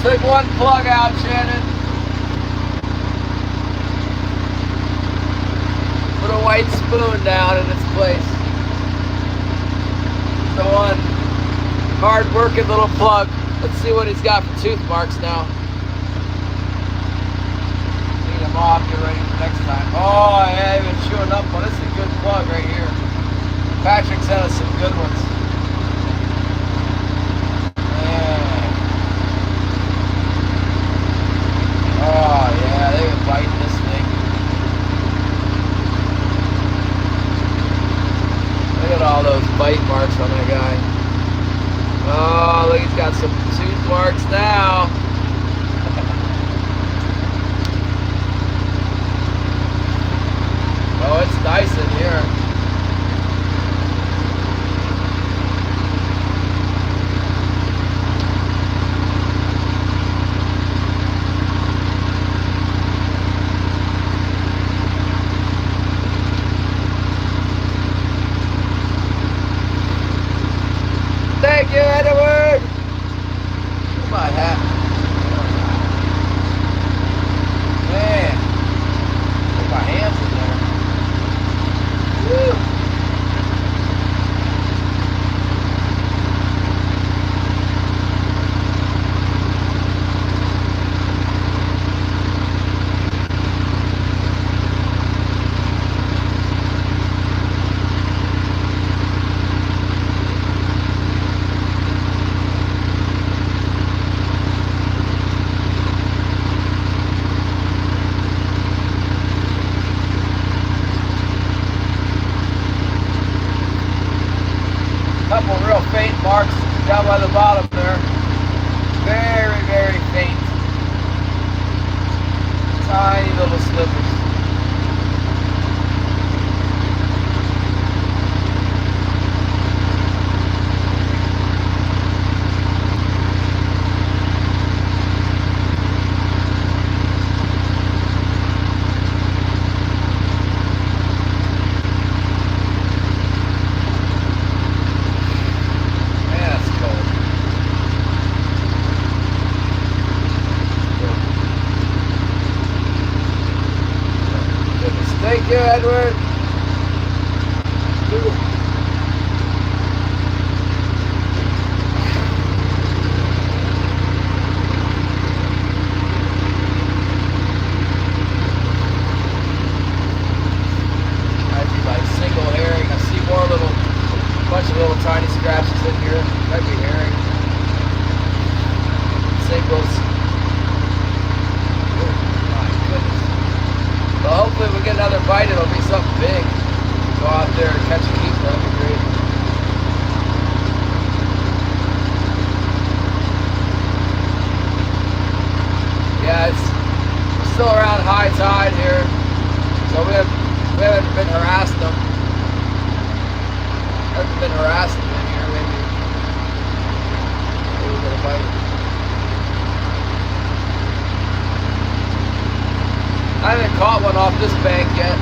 Took one plug out, Shannon. Put a white spoon down in its place. The one hard-working little plug. Let's see what he's got for tooth marks now. Clean him off, get ready for next time. Oh, yeah, even chewing up one. This is a good plug right here. Patrick sent us some good ones. Oh yeah, they've been biting this thing. Look at all those bite marks on that guy. Oh, look, he's got some tooth marks now. Oh, it's nice in here. Thank you, Edward! Where's my hat? Man, put my hands in there. Woo! Couple real faint marks down by the bottom there. Very, very faint. Tiny little slivers. Thank you, Edward. Might be like single herring. I see more bunch of little tiny scratches in here. Might be herring. Singles. Well, hopefully if we get another bite, it'll be something big. Go out there and catch a keeper, that'd be great. Yeah, we're still around high tide here, so we haven't been harassing them. Haven't been harassing them in here, maybe we'll get a bite. I haven't caught one off this bank yet.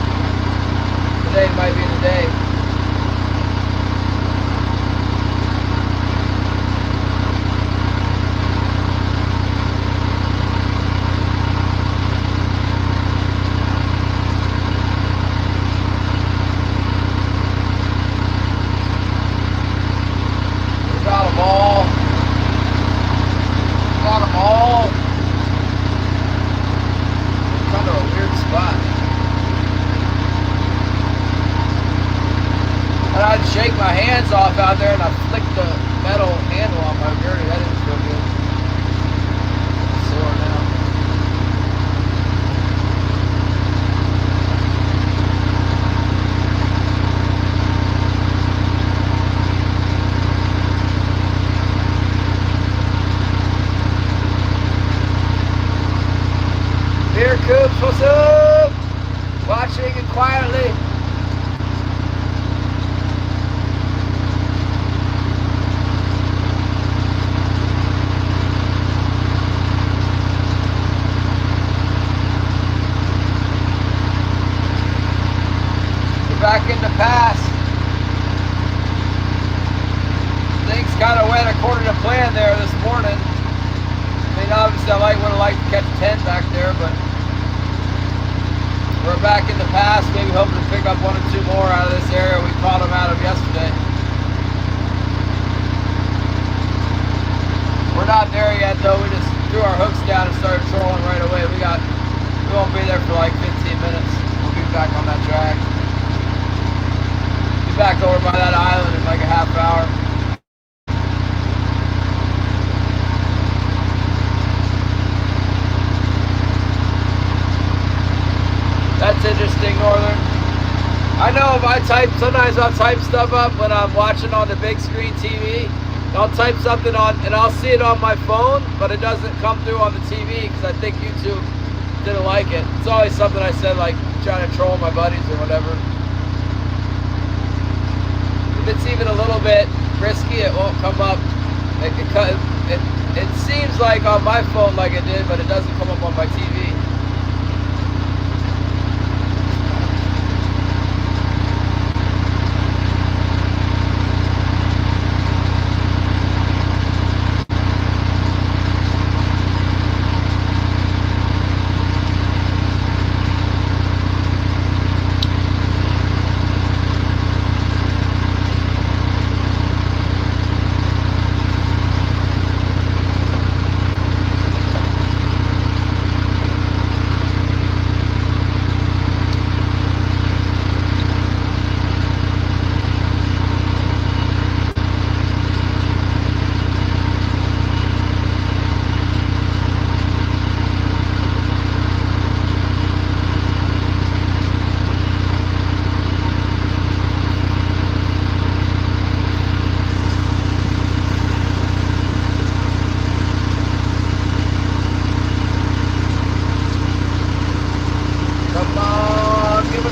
Today might be the day. shake my hands off out there and I flicked the metal handle on my gurney. That didn't feel good. I'm sore now. Here, Coops, what's up? Watching it quietly. Back in the pass. Things kind of went according to plan there this morning. I mean, obviously I would have liked to catch 10 back there, but we're back in the pass, maybe hoping to pick up 1 or 2 more out of this area we caught them out of yesterday. We're not there yet though. We just threw our hooks down and started trolling right away. We won't be there for like 15 minutes. We'll be back on that drag. Back over by that island in like a half hour. That's interesting, Northern. I know if sometimes I'll type stuff up when I'm watching on the big screen TV. I'll type something on and I'll see it on my phone, but it doesn't come through on the TV because I think YouTube didn't like it. It's always something I said, like trying to troll my buddies or whatever. If it's even a little bit risky, it won't come up. It seems like on my phone like it did, but it doesn't come up on my TV.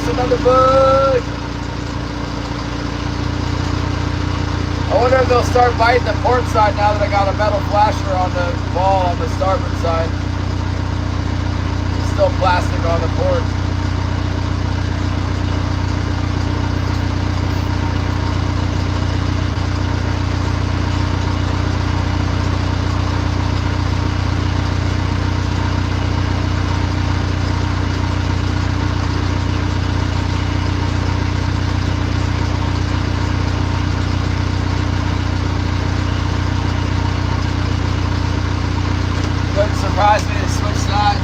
Another bug. I wonder if they'll start biting the port side now that I got a metal flasher on the ball on the starboard side. Still plastic on the port. Surprised me to switch sides.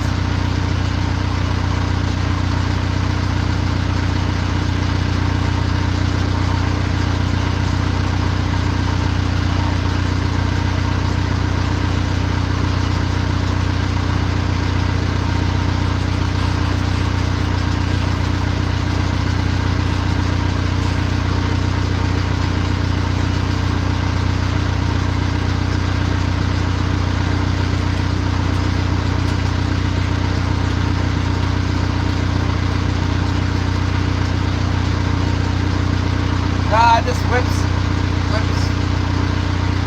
This whips.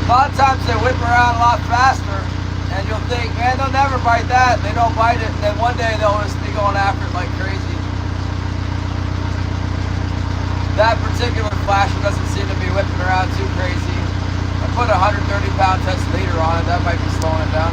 A lot of times they whip around a lot faster, and you'll think, man, they'll never bite that. They don't bite it, and then one day they'll just be going after it like crazy. That particular flasher doesn't seem to be whipping around too crazy. I put a 130-pound test leader on it. That might be slowing it down.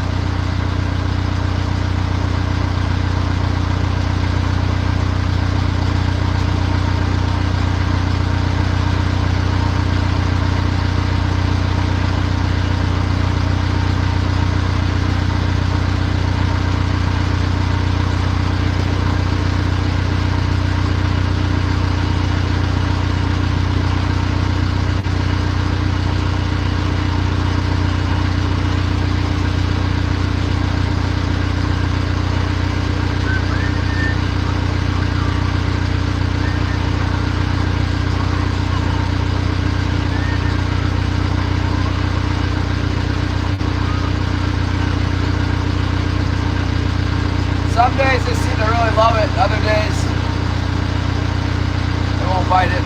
Some days they seem to really love it. Other days they won't bite it.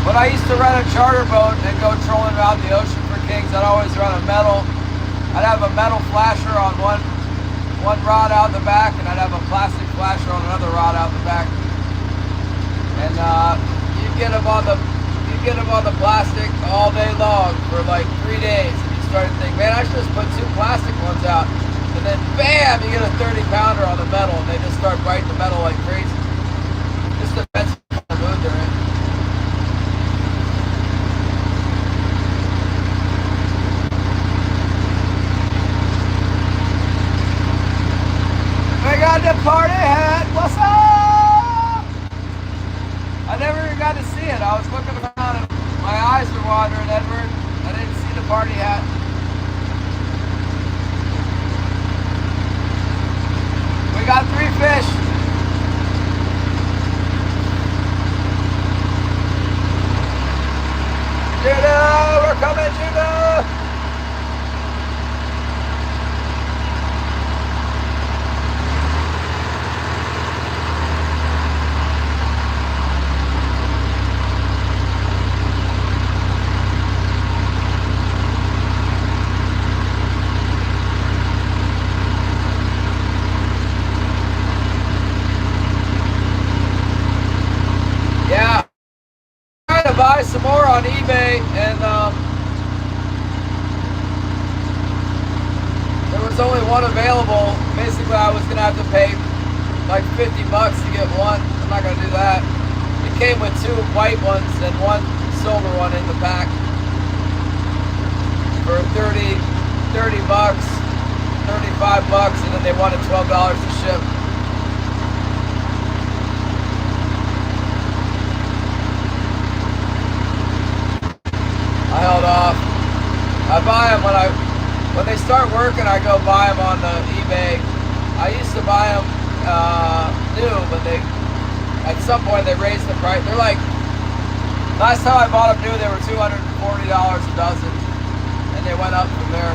When I used to rent a charter boat and go trolling around the ocean for kings, I'd always run a metal. I'd have a metal flasher on one rod out the back, and I'd have a plastic flasher on another rod out the back. And you get them on the plastic all day long for like 3 days, and you start to think, man, I should just put 2 plastic ones out. And then bam, you get a 30-pounder on the metal, and they just start biting the metal like crazy. Just depends on the mood they're in. We got the party hat. What's up? I never even got to see it. I was looking around and my eyes were wandering, Edward. I didn't see the party hat. We got 3 fish. Judah, we're coming, Judah. Buy some more on eBay, and there was only one available. Basically, I was gonna have to pay like $50 to get one. I'm not gonna do that. It came with 2 white ones and 1 silver one in the pack for 30 bucks, 35 bucks, and then they wanted $12 to ship. I held off. I buy them when they start working. I go buy them on the eBay. I used to buy them new, but at some point they raised the price. They're like, last time I bought them new, they were $240 a dozen, and they went up from there.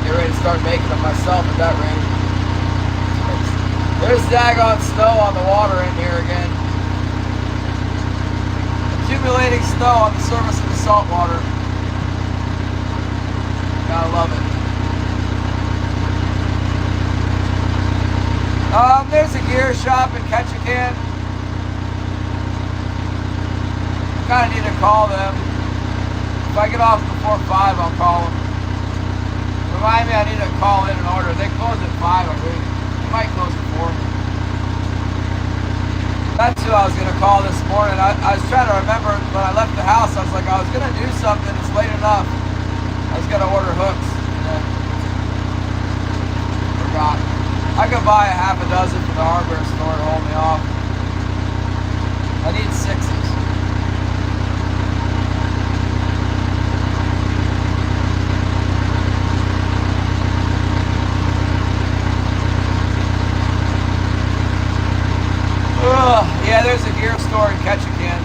Get ready to start making them myself at that rate. There's daggone snow on the water in here again. Accumulating snow on the surface of the salt water. Gotta love it. There's a gear shop in Ketchikan. I kinda need to call them. If I get off before 5, I'll call them. Remind me I need to call in an order. They close at 5, I think. They might close at 4. That's who I was going to call this morning. I was trying to remember when I left the house. I was like, I was going to do something. It's late enough. I was going to order hooks. And then forgot. I could buy a half a dozen from the hardware store to hold me off. I need 6s. Yeah, there's a gear store in Ketchikan.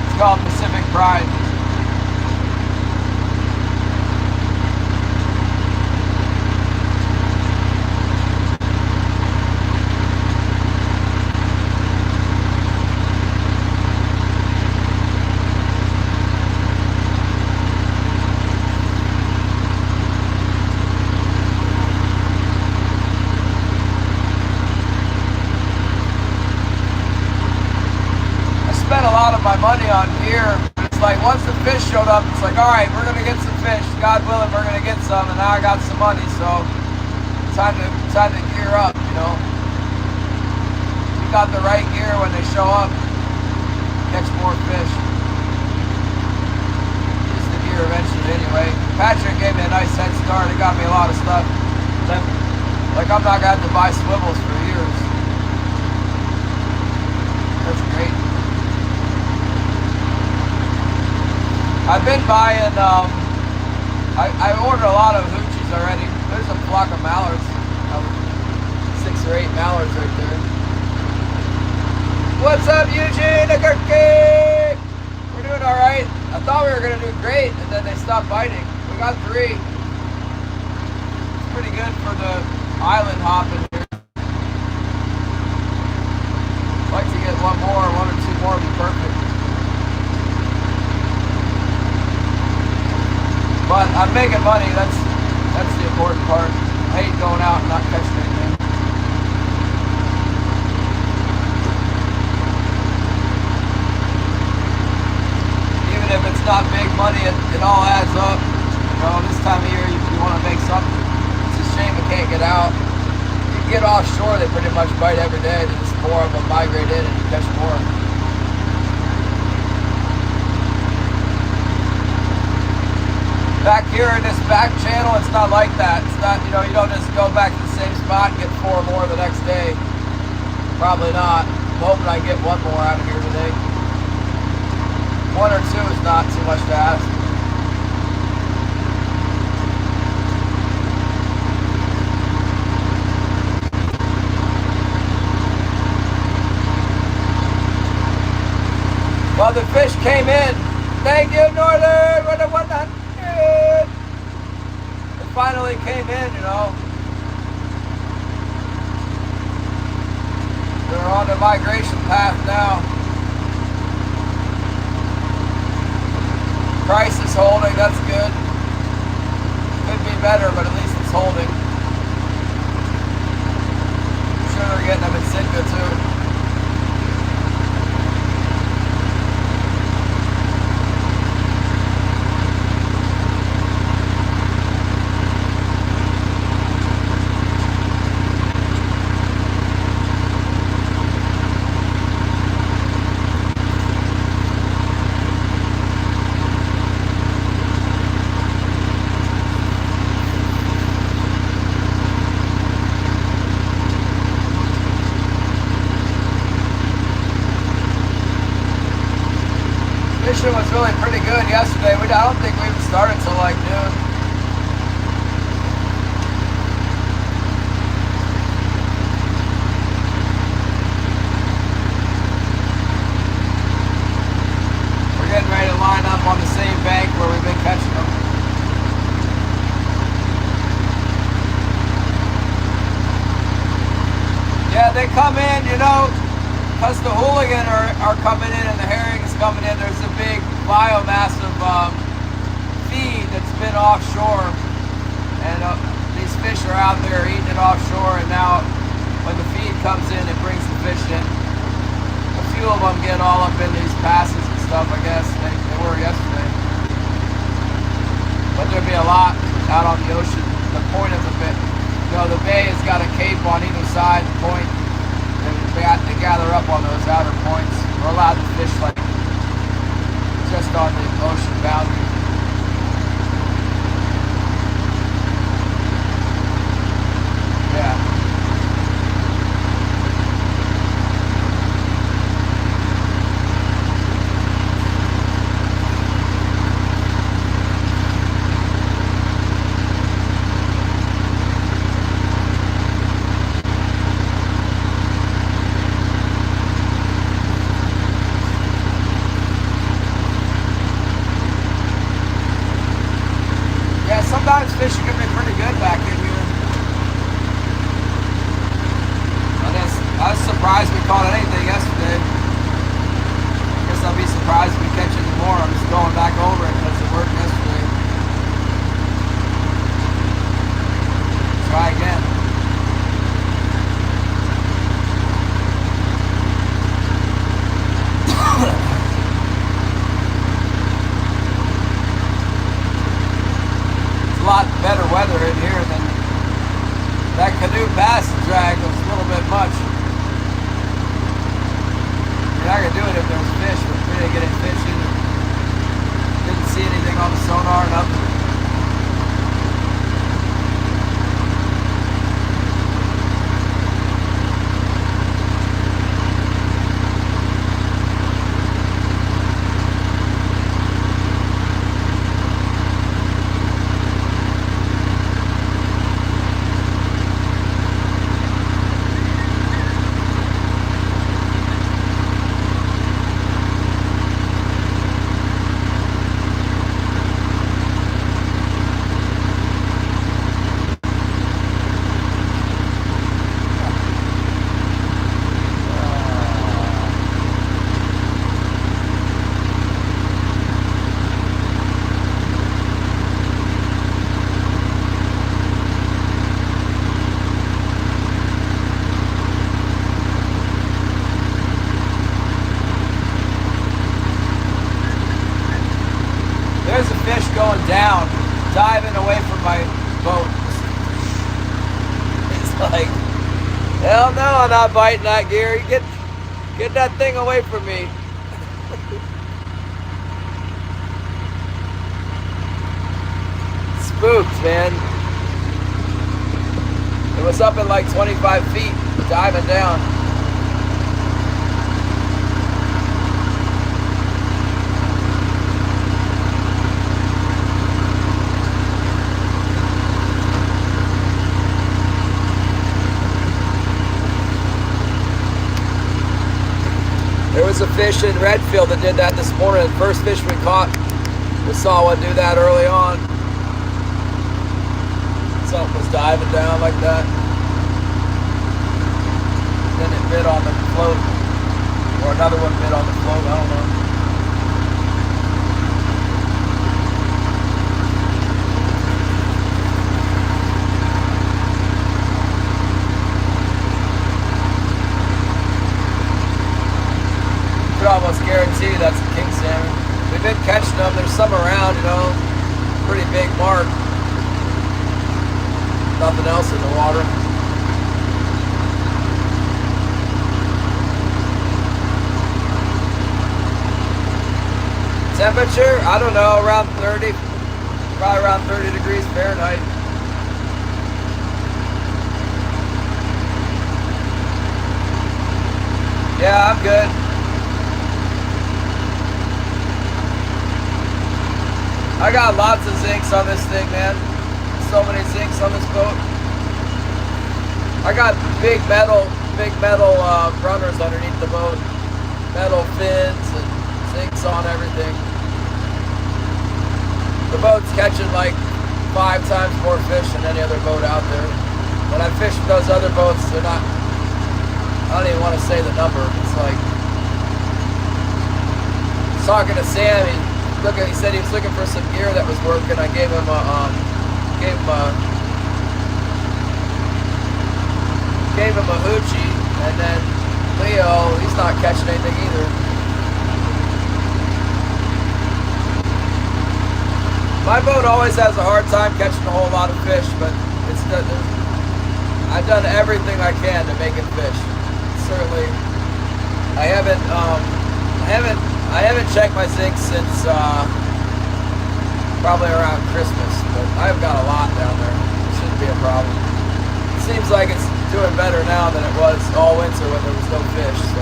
It's called Pacific Pride. My money on gear. It's like once the fish showed up, it's like, all right, we're gonna get some fish. God willing, we're gonna get some, and now I got some money, so time to gear up. You know, you got the right gear when they show up, catch more fish. Use the gear eventually, anyway. Patrick gave me a nice head start. It got me a lot of stuff. Like I'm not gonna have to buy swivels for years. That's great. I've been buying, I ordered a lot of hoochies already. There's a flock of mallards, 6 or 8 mallards right there. What's up, Eugene? We're doing all right. I thought we were gonna do great, and then they stopped biting. We got 3. It's pretty good for the island hopping here. I'd like to get 1 or 2 more would be perfect. But I'm making money. That's the important part. I hate going out and not catching anything. Even if it's not big money, it all adds up. You know, this time of year, you want to make something. It's a shame we can't get out. You get offshore, they pretty much bite every day. Then just more of them migrate in and you catch more. Back here in this back channel, it's not like that. It's not, you know, you don't just go back to the same spot and get 4 more the next day. Probably not. I'm hoping I get 1 more out of here today. 1 or 2 is not too much to ask. Well, the fish came in. Thank you, Northern, for the 100. It finally came in, you know. They're on the migration path now. Price is holding, that's good. Could be better, but at least it's holding. I'm sure they're getting them in Sitka too. Fishing was really pretty good yesterday. I don't think we even started till like noon. We're getting ready to line up on the same bank where we've been catching them. Yeah, they come in, you know, because the hooligan are coming in and the herring is coming in. There's a big biomass of feed that's been offshore, and these fish are out there eating it offshore, and now when the feed comes in, it brings the fish in. A few of them get all up in these passes and stuff, I guess. They were yesterday. But there'll be a lot out on the ocean. The point of the bay, you know, the bay has got a cape on either side, the point. They gather up on those outer points. We're allowed to fish like just on the ocean boundary. Yeah. Sometimes fishing can be pretty good back in here. I was surprised we caught anything yesterday. I guess I'll be surprised if we catch any more. I'm just going back over it because it worked yesterday. Try again. Lot better weather in here than that Canoe bass drag was a little bit much. I mean, I could do it if there was fish, but we didn't get any fish either. Didn't see anything on the sonar, nothing. diving away from my boat. It's like, hell no, I'm not biting that gear. You get that thing away from me. Spooked, man. It was up at like 25 feet, diving down. There was a fish in Redfield that did that this morning. The first fish we caught, we saw one do that early on. Something was diving down like that. Then it bit on the float. Or another one bit on the float, I don't know. You could almost guarantee that's a king salmon. We've been catching them. There's some around, you know. Pretty big mark. Nothing else in the water. Temperature, I don't know, around 30, probably around 30 degrees Fahrenheit. Yeah, I'm good. I got lots of zincs on this thing, man. So many zincs on this boat. I got big metal runners underneath the boat. Metal fins and zincs on everything. The boat's catching like 5 times more fish than any other boat out there. When I fish with those other boats, they're not, I don't even want to say the number. It's like, I was talking to Sam, he said he was looking for some gear that was working. I gave him a hoochie, and then Leo, he's not catching anything either. My boat always has a hard time catching a whole lot of fish, but I've done everything I can to make it fish. Certainly, I haven't checked my zinc since probably around Christmas, but I've got a lot down there. It shouldn't be a problem. It seems like it's doing better now than it was all winter when there was no fish. So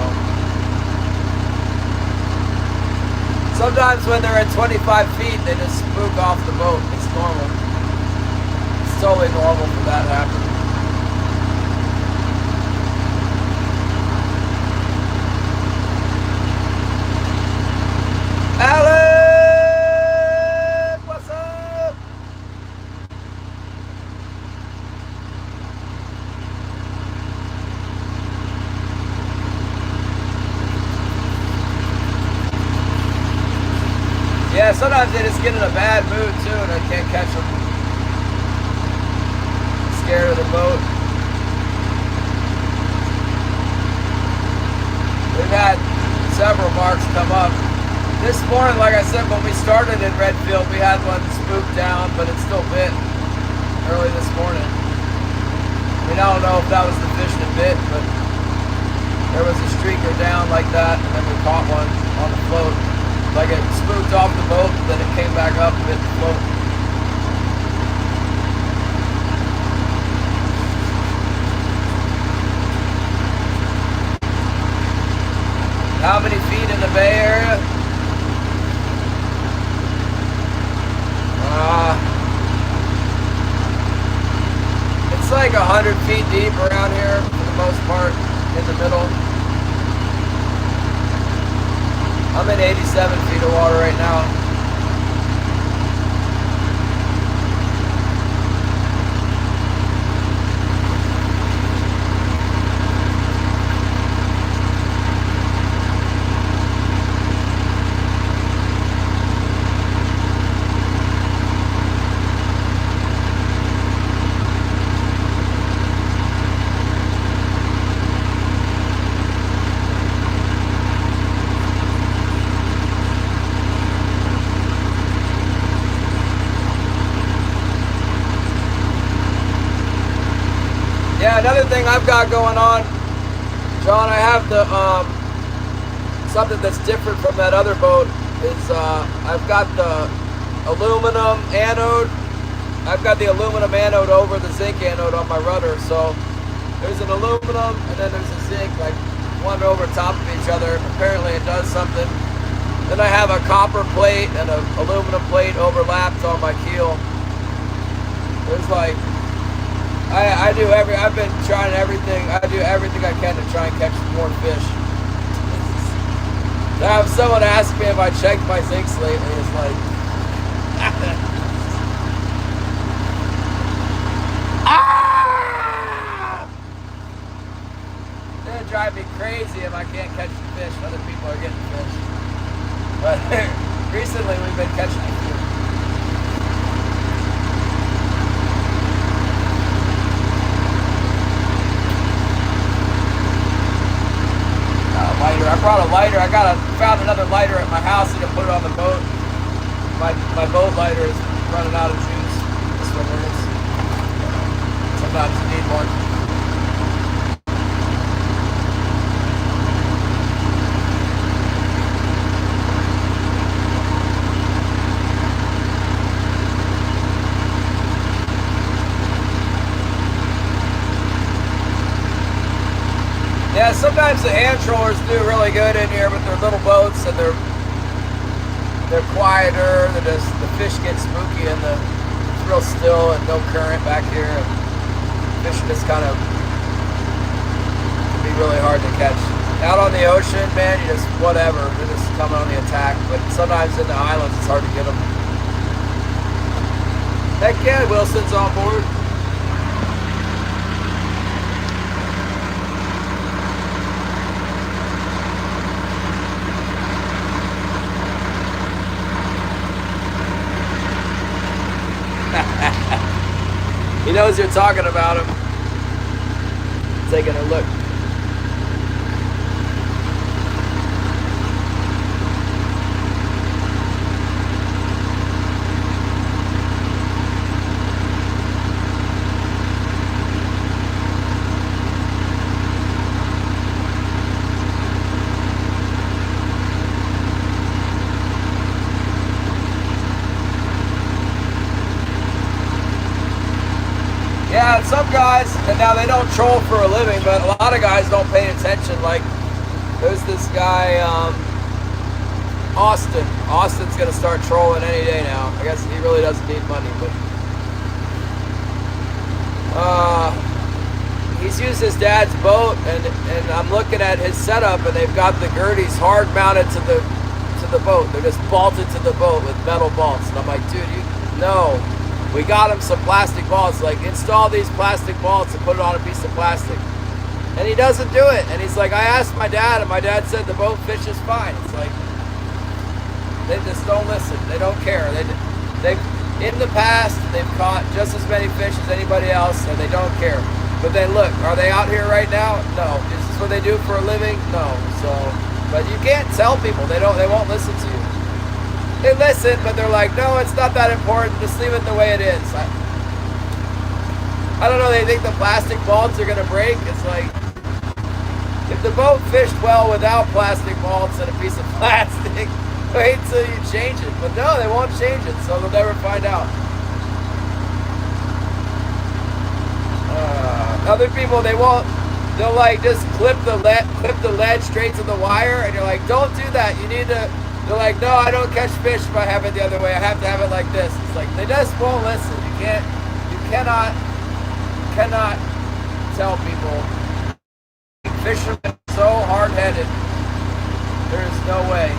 sometimes when they're at 25 feet, they just spook off the boat. It's normal. It's totally normal for that to happen. Alan! What's up? Yeah, sometimes they just get in a bad mood too and I can't catch them. Scared of the boat. We've had several marks come up. This morning, like I said, when we started in Redfield, we had one spooked down, but it still bit early this morning. I don't know if that was the fish that bit, but there was a streaker down like that, and then we caught one on the float. Like it spooked off the boat, then it came back up and hit the float. How many feet in the Bay Area? It's like 100 feet deep around here for the most part, in the middle. I'm in 87 feet of water right now. other thing I've got going on, John, I have the something that's different from that other boat is I've got the aluminum anode. I've got the aluminum anode over the zinc anode on my rudder. So there's an aluminum and then there's a zinc, like one over top of each other. Apparently it does something. Then I have a copper plate and an aluminum plate overlapped on my keel. There's like, I've been trying everything. I do everything I can to try and catch more fish. To have someone ask me if I checked my zincs lately, it's like, it'd drive me crazy if I can't catch the fish. Other people are getting fish. But recently we've been catching a few. Lighter. I brought a lighter. Found another lighter at my house and I put it on the boat. My boat lighter is running out of juice. This one is. Sometimes you need one. Yeah, sometimes the hand trollers do really good in here with their little boats and they're quieter. The fish get spooky and it's real still and no current back here. And fish just kind of can be really hard to catch. Out on the ocean, man, you just whatever. They're just coming on the attack. But sometimes in the islands, it's hard to get them. Heck yeah, Wilson's on board. He knows you're talking about him. Taking a look. Yeah, some guys, and now they don't troll for a living, but a lot of guys don't pay attention. Like, there's this guy, Austin. Austin's going to start trolling any day now. I guess he really doesn't need money, but he's used his dad's boat, and I'm looking at his setup, and they've got the girdies hard mounted to the boat. They're just bolted to the boat with metal bolts, and I'm like, dude, no. We got him some plastic balls, like install these plastic balls and put it on a piece of plastic. And he doesn't do it. And he's like, I asked my dad and my dad said the boat fishes fine. It's like, they just don't listen. They don't care. They in the past, they've caught just as many fish as anybody else and they don't care. But then look, are they out here right now? No. Is this what they do for a living? No. So, but you can't tell people. They won't listen to you. They listen, but they're like, no, it's not that important. Just leave it the way it is. I don't know. They think the plastic bolts are going to break. It's like, if the boat fished well without plastic bolts and a piece of plastic, wait till you change it. But no, they won't change it, so they'll never find out. Other people, they won't. They'll like just clip the lead straight to the wire, and you're like, don't do that. You need to. They're like, no, I don't catch fish if I have it the other way. I have to have it like this. It's like, they just won't listen. You cannot tell people. Fishermen are so hard-headed. There is no way.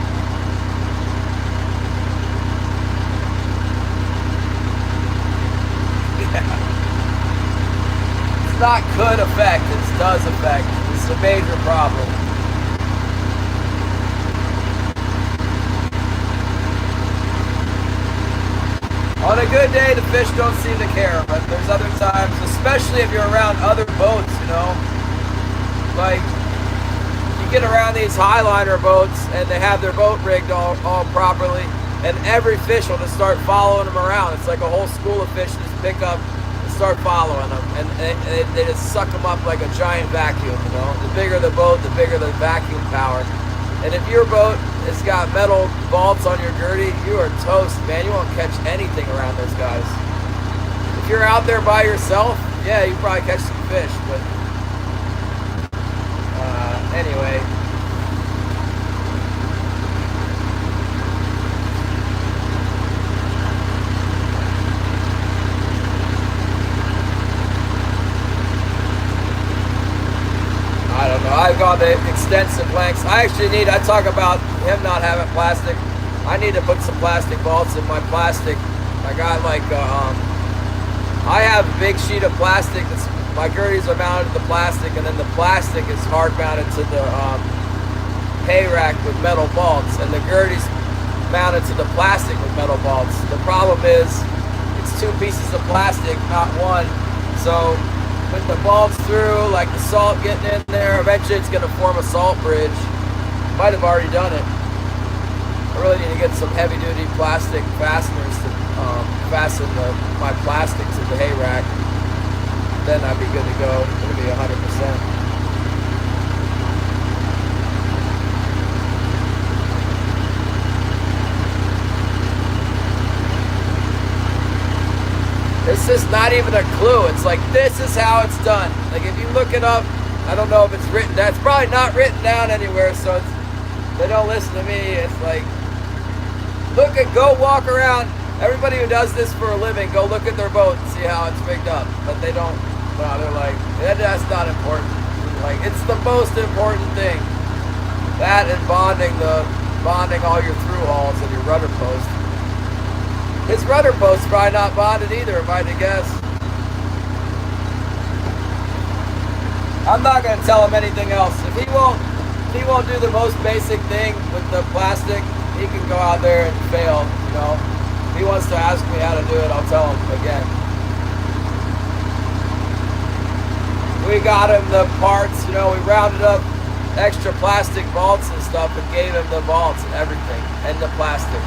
Yeah. It's not could affect, it's does affect. It's a major problem. On a good day, the fish don't seem to care, but there's other times, especially if you're around other boats, you know, like you get around these Highliner boats and they have their boat rigged all properly, and every fish will just start following them around. It's like a whole school of fish just pick up the start following them, and they just suck them up like a giant vacuum. You know, the bigger the boat, the bigger the vacuum power. And if your boat has got metal vaults on your gurney, you are toast, man. You won't catch anything around those guys. If you're out there by yourself, yeah, you probably catch some fish, but anyway. I don't know. I've gone to extensive lengths. I talk about him not having plastic. I need to put some plastic vaults in my plastic. I got like, I have a big sheet of plastic that's, my gurneys are mounted to the plastic, and then the plastic is hard mounted to the hay rack with metal vaults, and the gurney's mounted to the plastic with metal vaults. The problem is, it's two pieces of plastic, not one. So with the vaults through, like the salt getting in there, eventually it's going to form a salt bridge. Might have already done it. I really need to get some heavy duty plastic fasteners to fasten my plastic to the hay rack. Then I'd be good to go. It'll be 100%. This is not even a clue. It's like, this is how it's done. Like, if you look it up, I don't know if it's written down. It's probably not written down anywhere, so they don't listen to me. It's like, go walk around. Everybody who does this for a living, go look at their boat and see how it's rigged up. But they don't. No, they're like, that's not important. Like, it's the most important thing. That and bonding all your through hauls and your rudder post. His rudder post's probably not bonded either, if I had to guess. I'm not gonna tell him anything else. If he won't do the most basic thing with the plastic, he can go out there and fail, you know. If he wants to ask me how to do it, I'll tell him again. We got him the parts, you know, we rounded up extra plastic vaults and stuff and gave him the vaults and everything, and the plastic.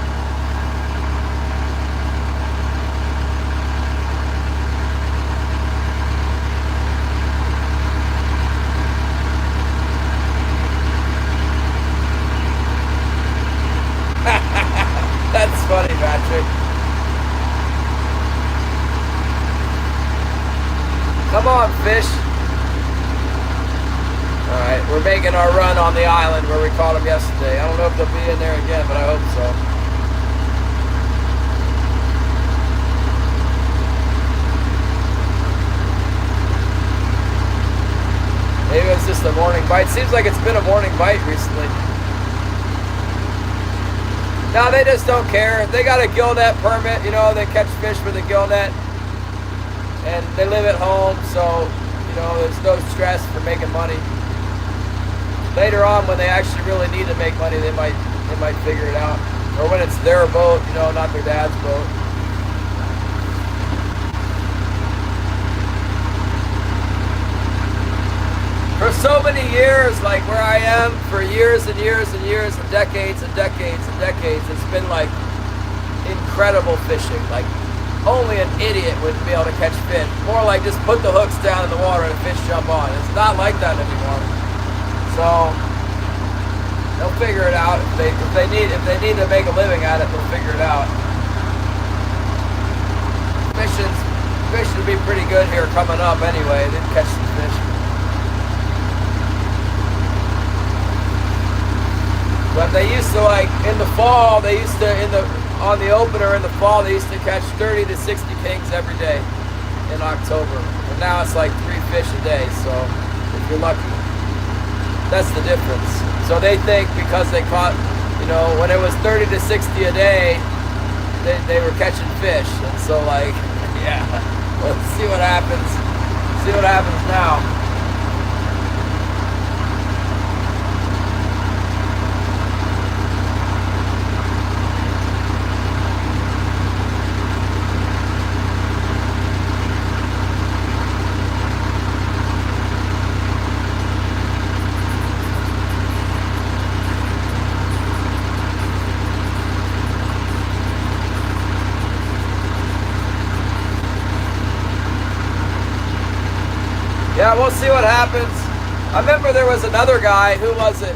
That's funny, Patrick. Come on, fish. Alright, we're making our run on the island where we caught them yesterday. I don't know if they'll be in there again, but I hope so. Maybe it's just a morning bite. Seems like it's been a morning bite recently. No, they just don't care. They got a gill net permit, you know, they catch fish with a gill net. And they live at home, so, you know, there's no stress for making money. Later on, when they actually really need to make money, they might figure it out. Or when it's their boat, you know, not their dad's boat. For so many years, like where I am, for years and years and years and decades and decades and decades, it's been like incredible fishing. Like only an idiot would be able to catch fish. More like just put the hooks down in the water and fish jump on. It's not like that anymore. So they'll figure it out. If they need to make a living at it, they'll figure it out. Fishing will be pretty good here coming up anyway. They catch some fish. But they used to, like in the fall, on the opener in the fall, they used to catch 30 to 60 kings every day in October. And now it's like 3 fish a day, so if you're lucky. That's the difference. So they think because they caught, you know, when it was 30 to 60 a day, they were catching fish. And so like, yeah, let's see what happens. See what happens now. Yeah, we'll see what happens. I remember there was another guy, who was it?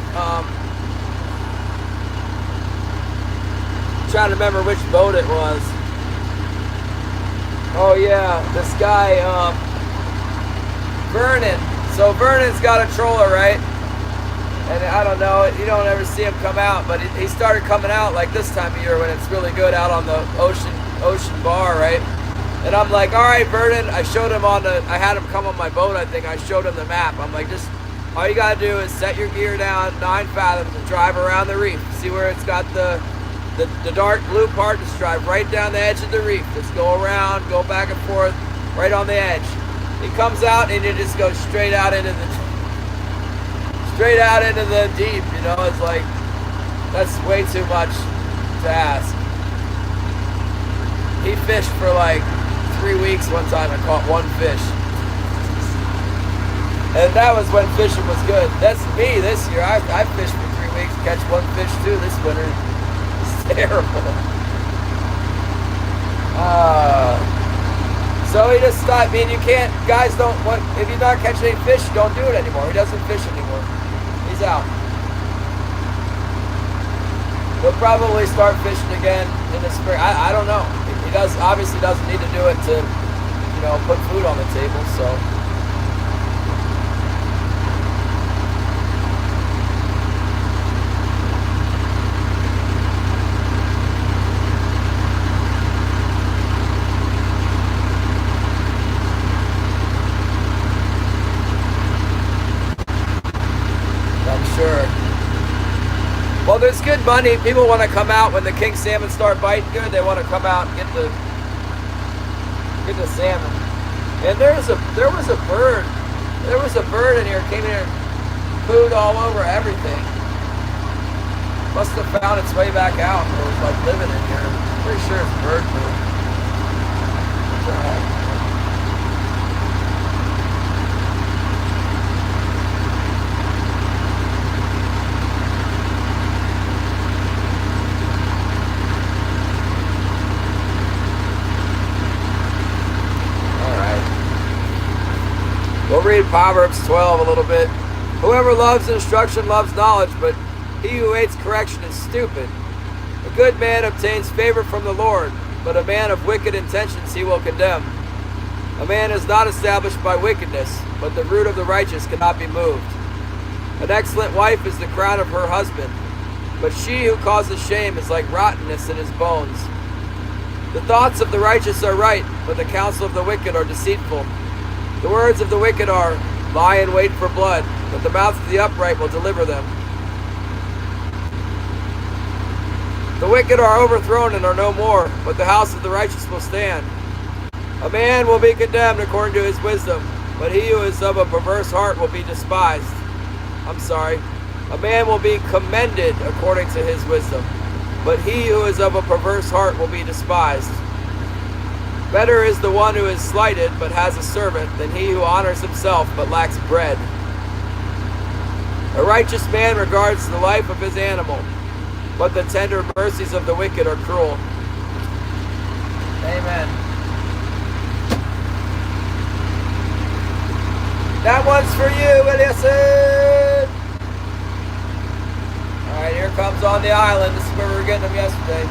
Trying to remember which boat it was. Oh yeah, this guy, Vernon. So Vernon's got a trawler, right? And I don't know, you don't ever see him come out, but he started coming out like this time of year when it's really good out on the ocean bar, right? And I'm like, all right, Vernon. I showed him I had him come on my boat, I think. I showed him the map. I'm like, just, all you gotta do is set your gear down 9 fathoms and drive around the reef. See where it's got the dark blue part? Just drive right down the edge of the reef. Just go around, go back and forth, right on the edge. He comes out and it just goes straight out into the deep, you know. It's like, that's way too much to ask. He fished for like 3 weeks one time and caught 1 fish. And that was when fishing was good. That's me this year. I fished for 3 weeks, catch 1 fish too this winter. It's terrible. So he just stopped. I mean, you can't, guys don't want, if you're not catching any fish, don't do it anymore. He doesn't fish anymore. He's out. He'll probably start fishing again in the spring. I don't know. He obviously doesn't need to do it to, you know, put food on the table, so. Well, there's good money. People want to come out when the king salmon start biting good. They want to come out and get the salmon. And there was a bird. There was a bird in here. Came in here, pooed all over everything. Must have found its way back out. It was like living in here. Pretty sure it's bird poo. What the heck? We'll read Proverbs 12 a little bit. Whoever loves instruction loves knowledge, but he who hates correction is stupid. A good man obtains favor from the Lord, but a man of wicked intentions he will condemn. A man is not established by wickedness, but the root of the righteous cannot be moved. An excellent wife is the crown of her husband, but she who causes shame is like rottenness in his bones. The thoughts of the righteous are right, but the counsel of the wicked are deceitful. The words of the wicked are, lie in wait for blood, but the mouth of the upright will deliver them. The wicked are overthrown and are no more, but the house of the righteous will stand. A man will be condemned according to his wisdom, but he who is of a perverse heart will be despised. A man will be commended according to his wisdom, but he who is of a perverse heart will be despised. Better is the one who is slighted but has a servant than he who honors himself but lacks bread. A righteous man regards the life of his animal, but the tender mercies of the wicked are cruel. Amen. That one's for you, Williamson! Alright, here comes on the island. This is where we were getting them yesterday.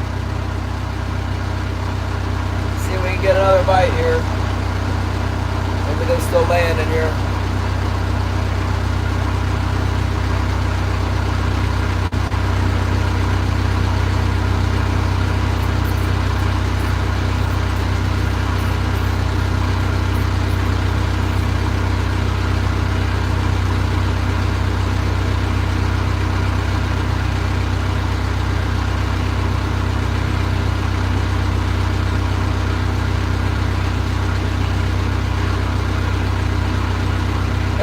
See if we can get another bite here. Maybe they're still laying in here.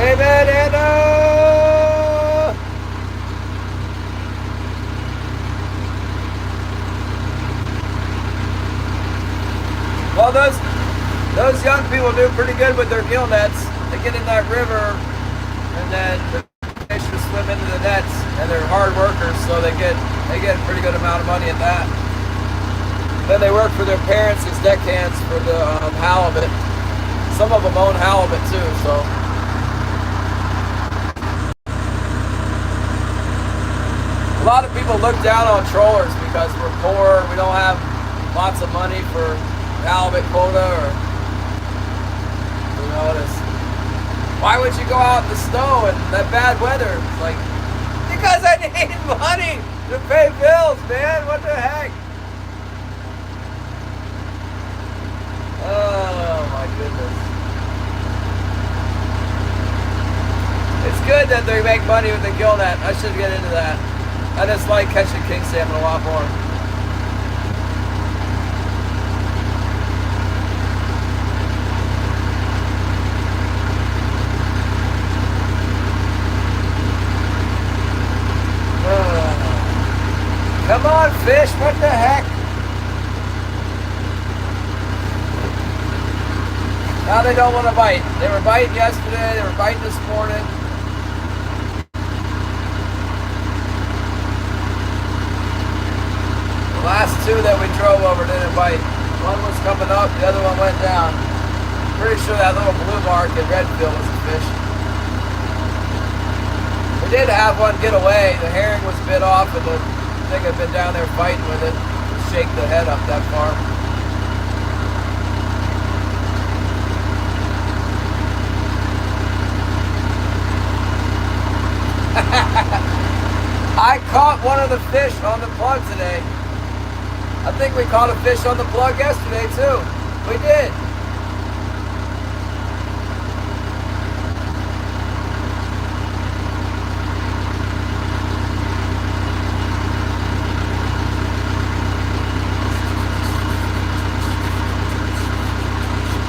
Amen, Anna! Well, those young people do pretty good with their gill nets. They get in that river, and then the fish will swim into the nets, and they're hard workers, so they get a pretty good amount of money at that. Then they work for their parents as deckhands for the halibut. Some of them own halibut too, so. lot of people look down on trollers because we're poor, we don't have lots of money for halibut quota, or you know, why would you go out in the snow and that bad weather? It's like, because I need money to pay bills, man. What the heck? Oh my goodness. It's good that they make money with the gill net. I should get into that. I just like catching king salmon a lot more. Come on, fish, what the heck? Now they don't want to bite. They were biting yesterday, they were biting this morning. The last two that we drove over didn't bite. One was coming up, the other one went down. Pretty sure that little blue mark in Redfield was a fish. We did have one get away. The herring was bit off and the thing had been down there fighting with it. Shake the head up that far. I caught one of the fish on the plug today. I think we caught a fish on the plug yesterday too. We did.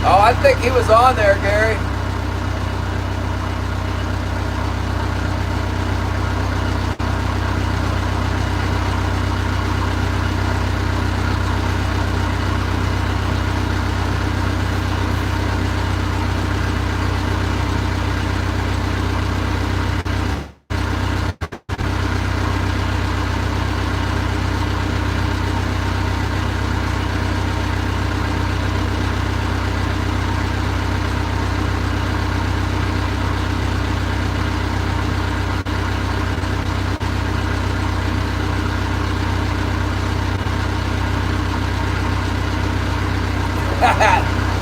Oh, I think he was on there, Gary.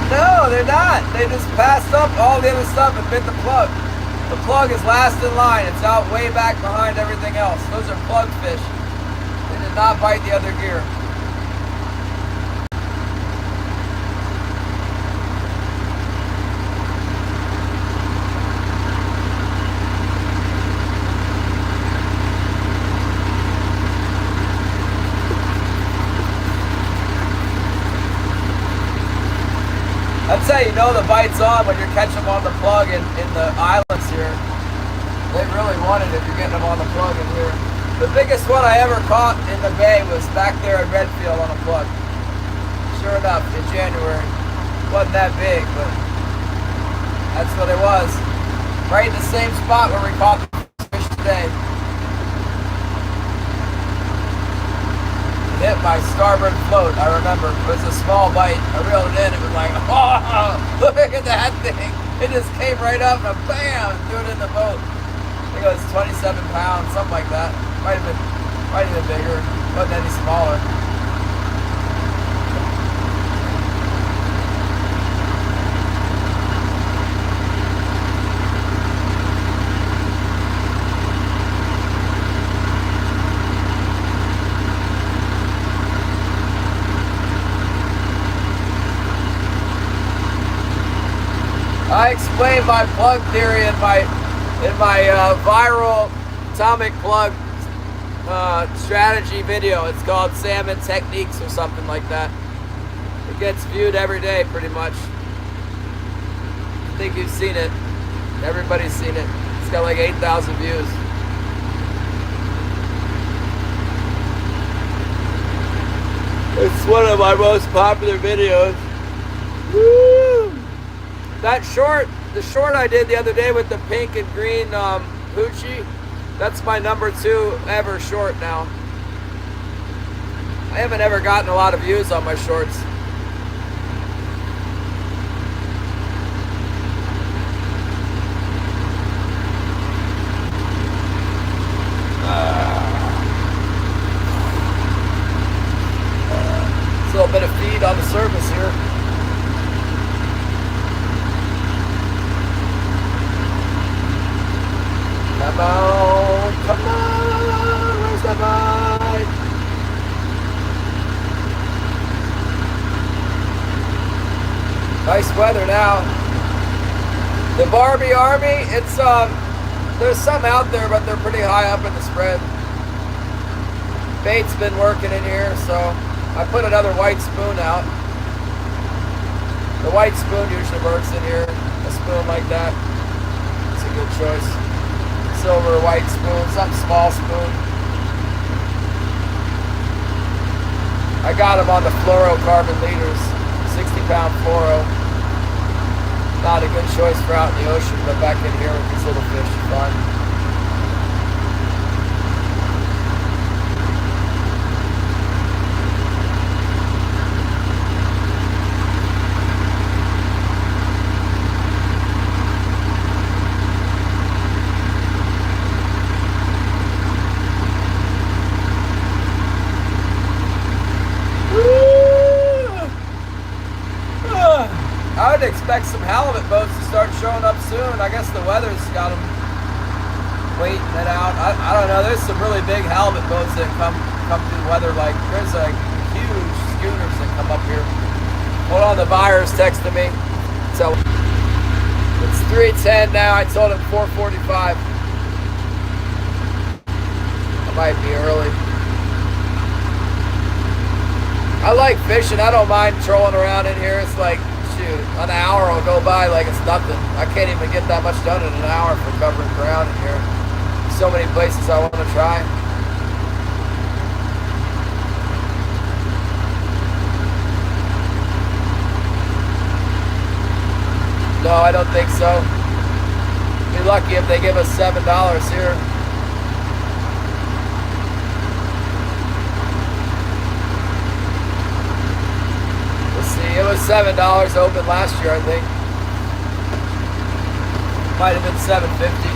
No, they're not. They just passed up all the other stuff and bit the plug. The plug is last in line. It's out way back behind everything else. Those are plug fish. They did not bite the other gear. I'd say you know the bite's on when you're catching them on the plug in the islands here. They really want it if you're getting them on the plug in here. The biggest one I ever caught in the bay was back there in Redfield on a plug. Sure enough, in January. Wasn't that big, but that's what it was. Right in the same spot where we caught the fish today. Hit my starboard float, I remember. It was a small bite. I reeled it in. It was like, oh, look at that thing. It just came right up and bam, threw it in the boat. I think it was 27 pounds, something like that. Might have been bigger. Wasn't any smaller. I explained my plug theory in my viral atomic plug strategy video. It's called Salmon Techniques or something like that. It gets viewed every day pretty much. I think you've seen it. Everybody's seen it. It's got like 8,000 views. It's one of my most popular videos. Woo! That short, the short I did the other day with the pink and green hoochie, that's my number 2 ever short now. I haven't ever gotten a lot of views on my shorts. little bit of feed on the surface here. Come on, come on, where's the bite? Nice weather now. The Barbie Army, it's there's some out there, but they're pretty high up in the spread. Bait's been working in here, so I put another white spoon out. The white spoon usually works in here. A spoon like that. It's a good choice. Silver white spoon, some small spoon. I got them on the fluorocarbon leaders, 60-pound fluoro. Not a good choice for out in the ocean, but back in here with these little fish, fun. I would expect some halibut boats to start showing up soon. I guess the weather's got them waiting it out. I don't know. There's some really big halibut boats that come through the weather. Like there's like huge schooners that come up here. Hold on, the buyer's texting me. So it's 3:10 now. I told him 4:45. I might be early. I like fishing. I don't mind trolling around in here. It's like, shoot, an hour will go by like it's nothing. I can't even get that much done in an hour for covering ground in here. So many places I want to try. No, I don't think so. Be lucky if they give us $7 here. It was $7 open last year, I think. Might have been $7.50.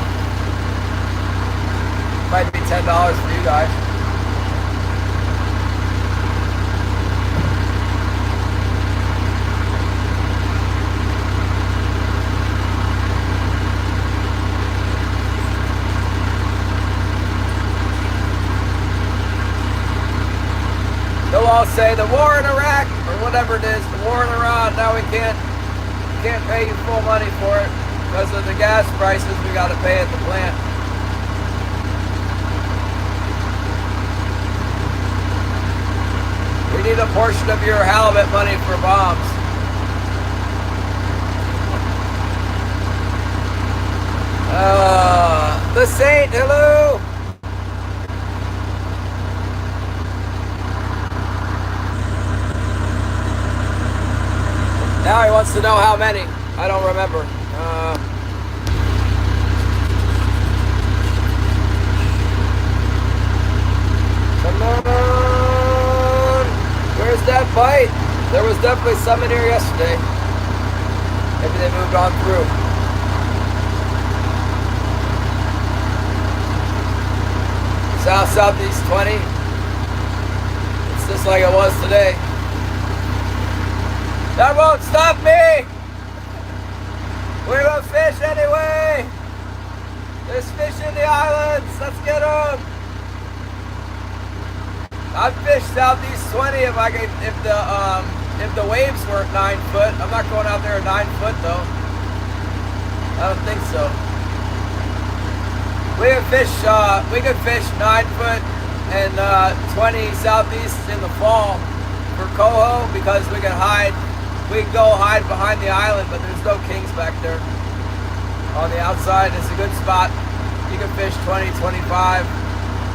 Might be $10 for you guys. They'll all say the war in Iraq or whatever it is, the war in Iran. Now we can't pay you full money for it because of the gas prices we got to pay at the plant. We need a portion of your halibut money for bombs. The Saint, hello. Now he wants to know how many. I don't remember. Come on. Where's that bite? There was definitely some in here yesterday. Maybe they moved on through. Southeast 20. It's just like it was today. That won't stop me! We will fish anyway! There's fish in the islands, let's get them! I'd fish Southeast 20 if the waves weren't 9 foot. I'm not going out there at 9 foot though. I don't think so. We could fish 9 foot and 20 Southeast in the fall for coho because we can hide. We can go hide behind the island, but there's no kings back there. On the outside, it's a good spot. You can fish 20, 25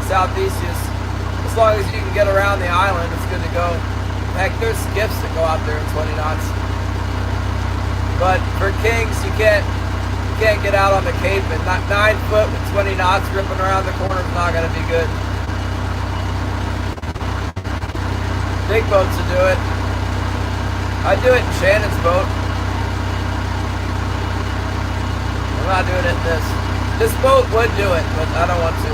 Southeast. As long as you can get around the island, it's good to go. Heck, there's skiffs that go out there in 20 knots. But for kings, you can't get out on the Cape, and 9 foot with 20 knots gripping around the corner is not going to be good. Big boats will do it. I do it in Shannon's boat. I'm not doing it in this. This boat would do it, but I don't want to.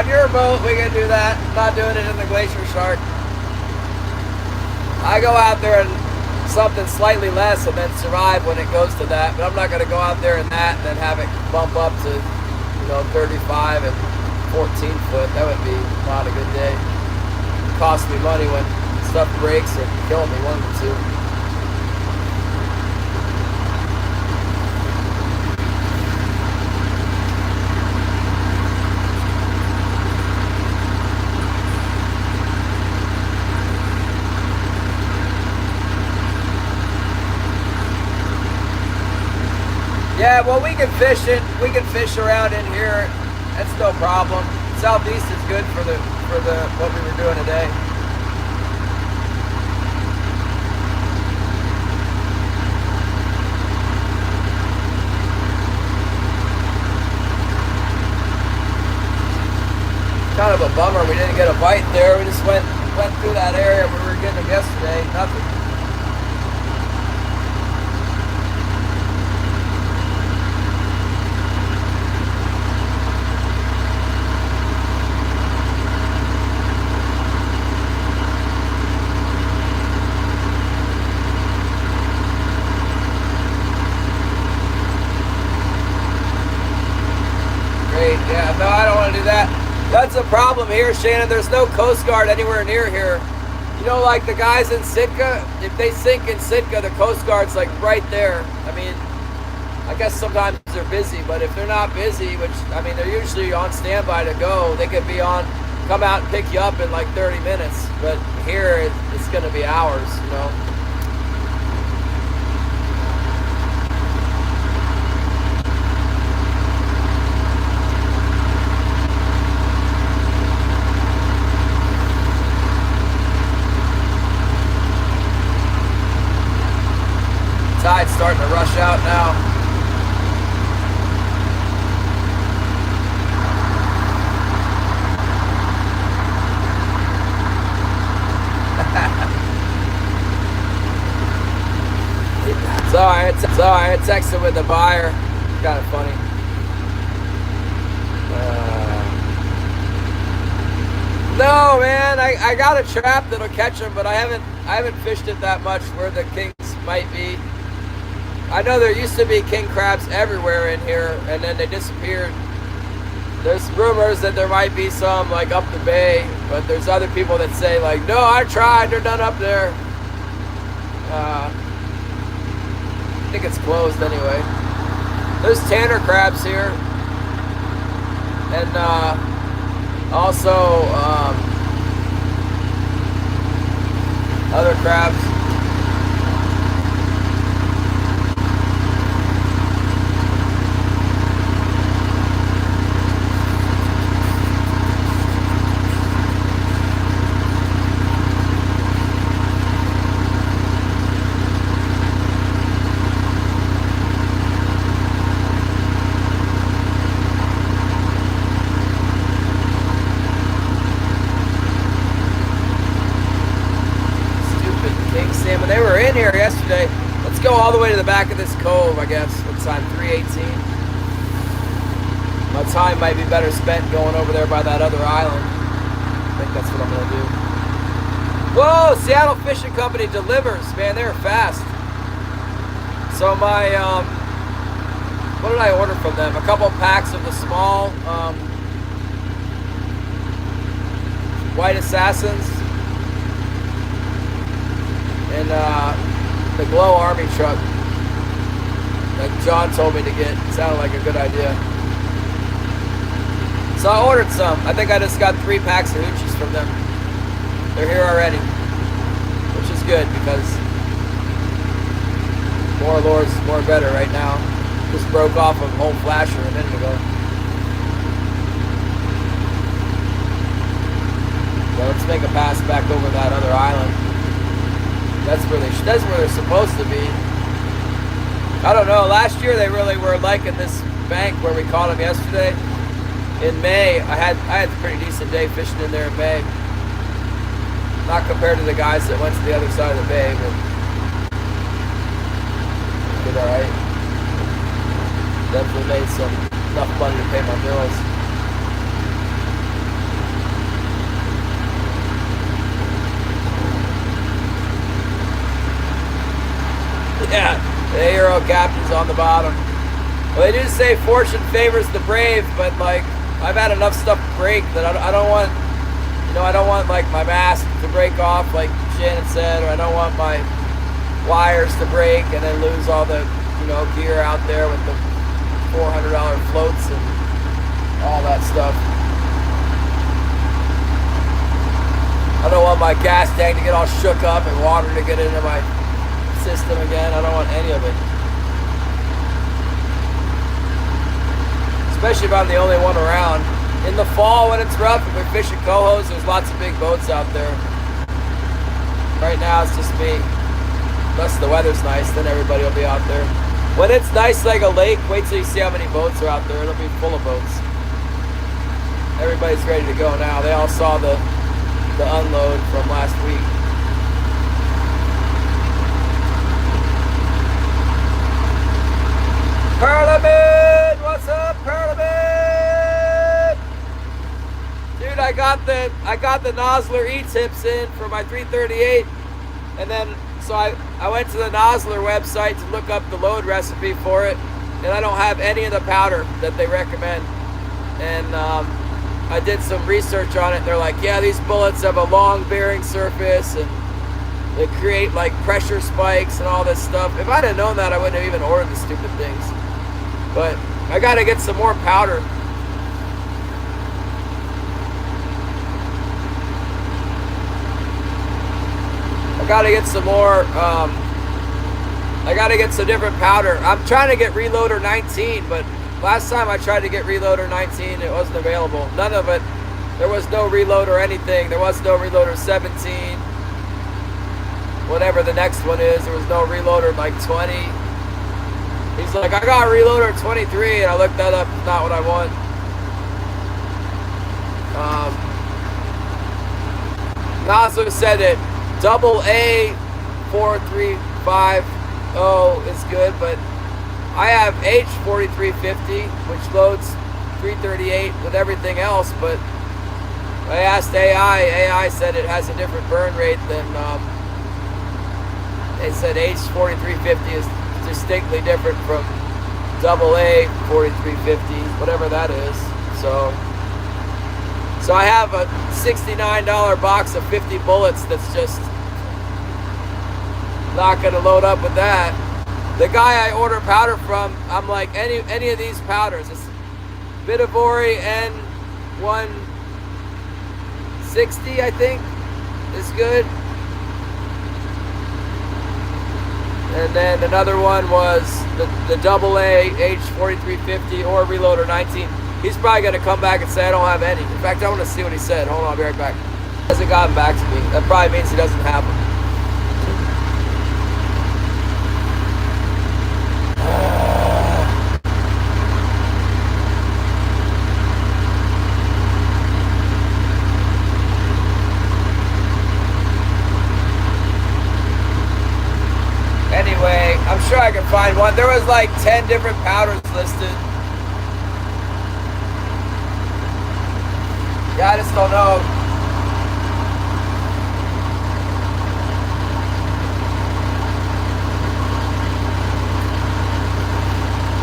your boat, we can do that. I'm not doing it in the Glacier Shark. I go out there and something slightly less and then survive when it goes to that. But I'm not going to go out there in that and then have it bump up to, 35 and 14 foot. That would be not a good day. It costs me money when stuff breaks or kill me, one of the two. Yeah, well, we can fish it. We can fish around in here. That's no problem. Southeast is good for the what we were doing today. Kind of a bummer we didn't get a bite there. We just went through that area where we were getting them yesterday. Nothing. Yeah, no, I don't want to do that. That's a problem here, Shannon. There's no Coast Guard anywhere near here. Like the guys in Sitka, if they sink in Sitka, the Coast Guard's like right there. I mean, I guess sometimes they're busy, but if they're not busy, which, I mean, they're usually on standby to go, they could be on, come out and pick you up in like 30 minutes. But here, it's going to be hours, Tide's starting to rush out now. Sorry, I texted with the buyer. Kind of funny. No, man, I got a trap that'll catch them, but I haven't fished it that much where the kings might be. I know there used to be king crabs everywhere in here, and then they disappeared. There's rumors that there might be some like up the bay, but there's other people that say like, no, I tried, they're done up there. I think it's closed anyway. There's tanner crabs here, and also other crabs. They were in here yesterday. Let's go all the way to the back of this cove, I guess. What time? 3:18. My time might be better spent going over there by that other island. I think that's what I'm going to do. Whoa! Seattle Fishing Company delivers. Man, they're fast. So my, what did I order from them? A couple packs of the small White Assassins. And the Glow Army truck that John told me to get. Sounded like a good idea. So I ordered some. I think I just got 3 packs of hoochies from them. They're here already, which is good because more lures, more better right now. Just broke off a home flasher a minute ago. So let's make a pass back over that other island. That's where they're supposed to be. I don't know. Last year they really were liking this bank where we caught them yesterday. In May, I had a pretty decent day fishing in there in May. Not compared to the guys that went to the other side of the bay, but did all right. Definitely made enough money to pay my bills. Yeah, the Aero captain's on the bottom. Well, they do say fortune favors the brave, but like I've had enough stuff break that I don't want, you know, I don't want like my mast to break off like Shannon said, or I don't want my wires to break and then lose all the, you know, gear out there with the $400 floats and all that stuff. I don't want my gas tank to get all shook up and water to get into my system again. I don't want any of it. Especially if I'm the only one around. In the fall when it's rough, if we're fishing cohos, there's lots of big boats out there. Right now it's just me. Unless the weather's nice, then everybody will be out there. When it's nice like a lake, wait till you see how many boats are out there. It'll be full of boats. Everybody's ready to go now. They all saw the unload from last week. Parliament! What's up, Parliament? Dude, I got the Nosler E-tips in for my 338, and then so I went to the Nosler website to look up the load recipe for it, and I don't have any of the powder that they recommend. And I did some research on it, and they're like, yeah, these bullets have a long bearing surface, and they create like pressure spikes and all this stuff. If I'd have known that, I wouldn't have even ordered the stupid things. But I gotta get some more powder. I gotta get some more, I gotta get some different powder. I'm trying to get Reloader 19, but last time I tried to get Reloader 19, it wasn't available. None of it. There was no Reloader anything. There was no Reloader 17. Whatever the next one is, there was no Reloader like 20. He's like, I got Reloader 23, and I looked that up. It's not what I want. Nosler said that AA 4350 is good, but I have H4350, which loads 338 with everything else, but I asked AI. AI said it has a different burn rate than, they said H4350 is distinctly different from AA 4350, whatever that is. So I have a $69 box of 50 bullets that's just not going to load up with that. The guy I order powder from, I'm like, any of these powders, it's Bitavori N160, I think, is good. And then another one was the AA H4350 or Reloader 19. He's probably going to come back and say, I don't have any. In fact, I want to see what he said. Hold on, I'll be right back. He hasn't gotten back to me. That probably means he doesn't have them. Anyway, I'm sure I can find one. There was like 10 different powders listed. Yeah, I just don't know.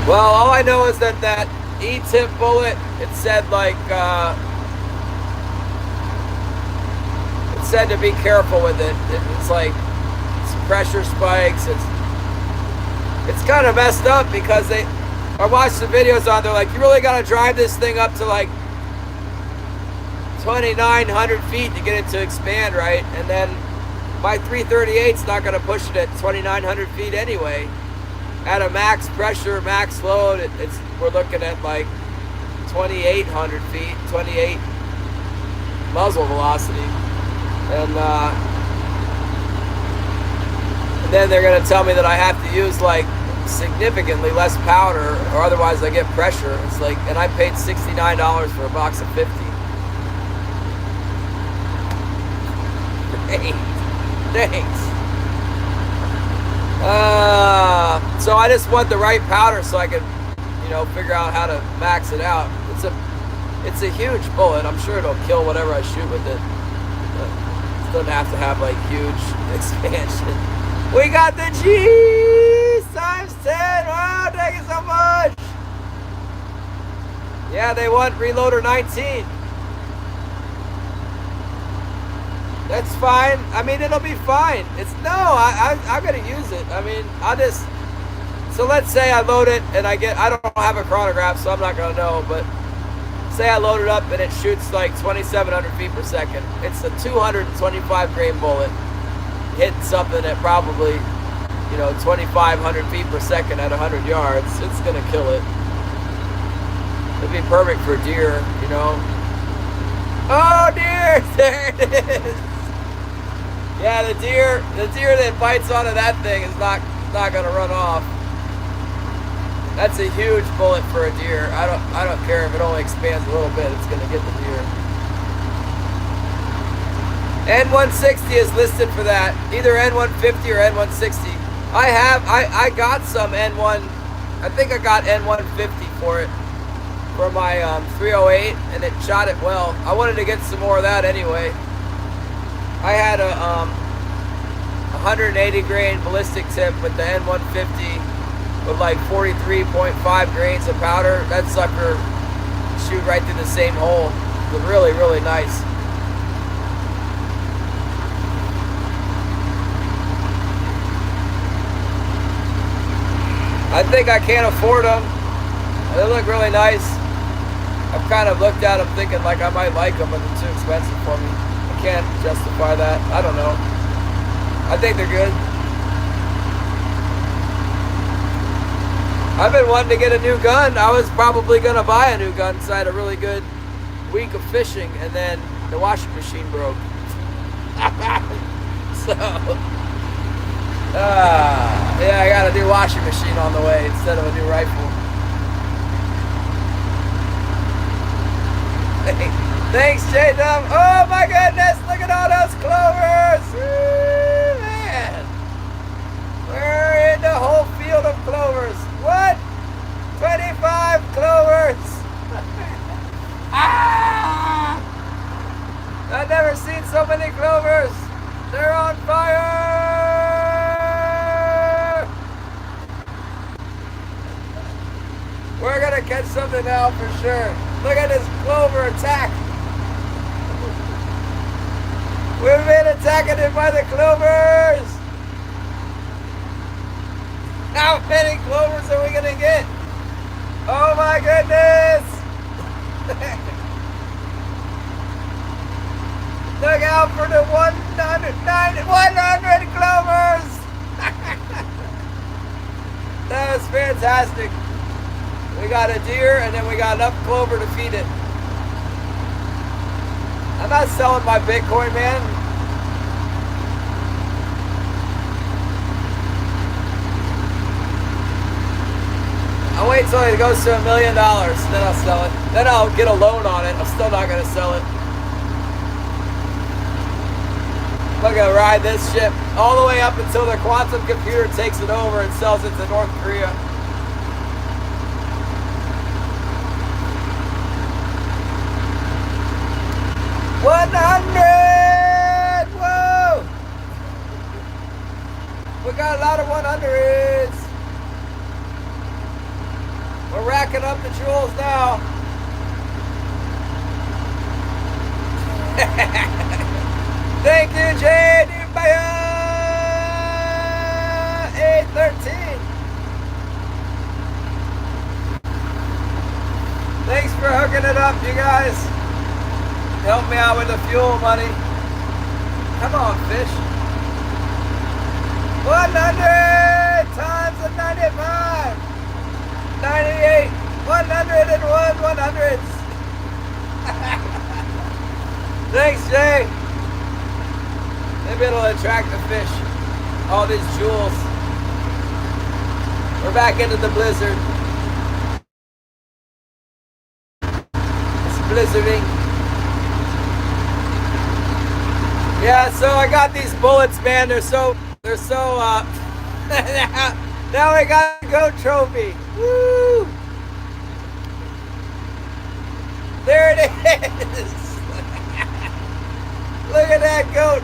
Well, all I know is that E-tip bullet, it said like, it said to be careful with it. It's like, pressure spikes. It's kind of messed up because I watched the videos on. They're like, you really got to drive this thing up to like 2,900 feet to get it to expand, right? And then my 338's not going to push it at 2,900 feet anyway. At a max pressure, max load, we're looking at like 2,800 feet, 28 muzzle velocity, and then they're going to tell me that I have to use like significantly less powder or otherwise I get pressure. It's like, and I paid $69 for a box of 50. Hey, thanks. So I just want the right powder so I can, you know, figure out how to max it out. It's a huge bullet. I'm sure it'll kill whatever I shoot with it. But it doesn't have to have like huge expansion. We got the G. times 10. Wow, thank you so much. Yeah, they want reloader 19. That's fine. I mean, it'll be fine. I'm gonna use it. I mean, so let's say I load it and I don't have a chronograph, so I'm not gonna know, but say I load it up and it shoots like 2,700 feet per second. It's a 225 grain bullet hitting something at probably, 2,500 feet per second at 100 yards. It's gonna kill it. It'd be perfect for deer, Oh, deer! There it is. Yeah, the deer that bites onto that thing is not gonna run off. That's a huge bullet for a deer. I don't care if it only expands a little bit. It's gonna get the deer. N160 is listed for that. Either N150 or N160. I got some N1. I think I got N150 for it. For my 308, and it shot it well. I wanted to get some more of that anyway. I had a 180 grain ballistic tip with the N150 with like 43.5 grains of powder. That sucker shoot right through the same hole. It was really, really nice. I think I can't afford them. They look really nice. I've kind of looked at them thinking like I might like them, but they're too expensive for me. I can't justify that. I don't know. I think they're good. I've been wanting to get a new gun. I was probably going to buy a new gun because I had a really good week of fishing, and then the washing machine broke. So, yeah, I got a new washing machine on the way instead of a new rifle. Thanks, J-Dub. Oh my goodness, look at all those clovers. Woo, man. We're in the whole field of clovers. What? 25 clovers. Ah! I've never seen so many clovers. They're on fire. We're gonna catch something now for sure. Look at this clover attack. We've been attacking it by the clovers. How many clovers are we going to get? Oh my goodness. Look out for the 100 clovers. That was fantastic. We got a deer and then we got enough clover to feed it. I'm not selling my Bitcoin, man. I'll wait till it goes to $1 million, then I'll sell it. Then I'll get a loan on it. I'm still not going to sell it. I'm going to ride this ship all the way up until the quantum computer takes it over and sells it to North Korea. $100! Whoa! We got a lot of 100s. We're racking up the jewels now. Thank you, Jade. 813. Thanks for hooking it up, you guys. Help me out with the fuel money. Come on, fish. 100 times the 95. 98. 101 100s. Thanks, Jay. Maybe it'll attract the fish. All these jewels. We're back into the blizzard. It's blizzarding. Yeah, so I got these bullets, man. They're so now I got a goat trophy. Woo! There it is. Look at that goat.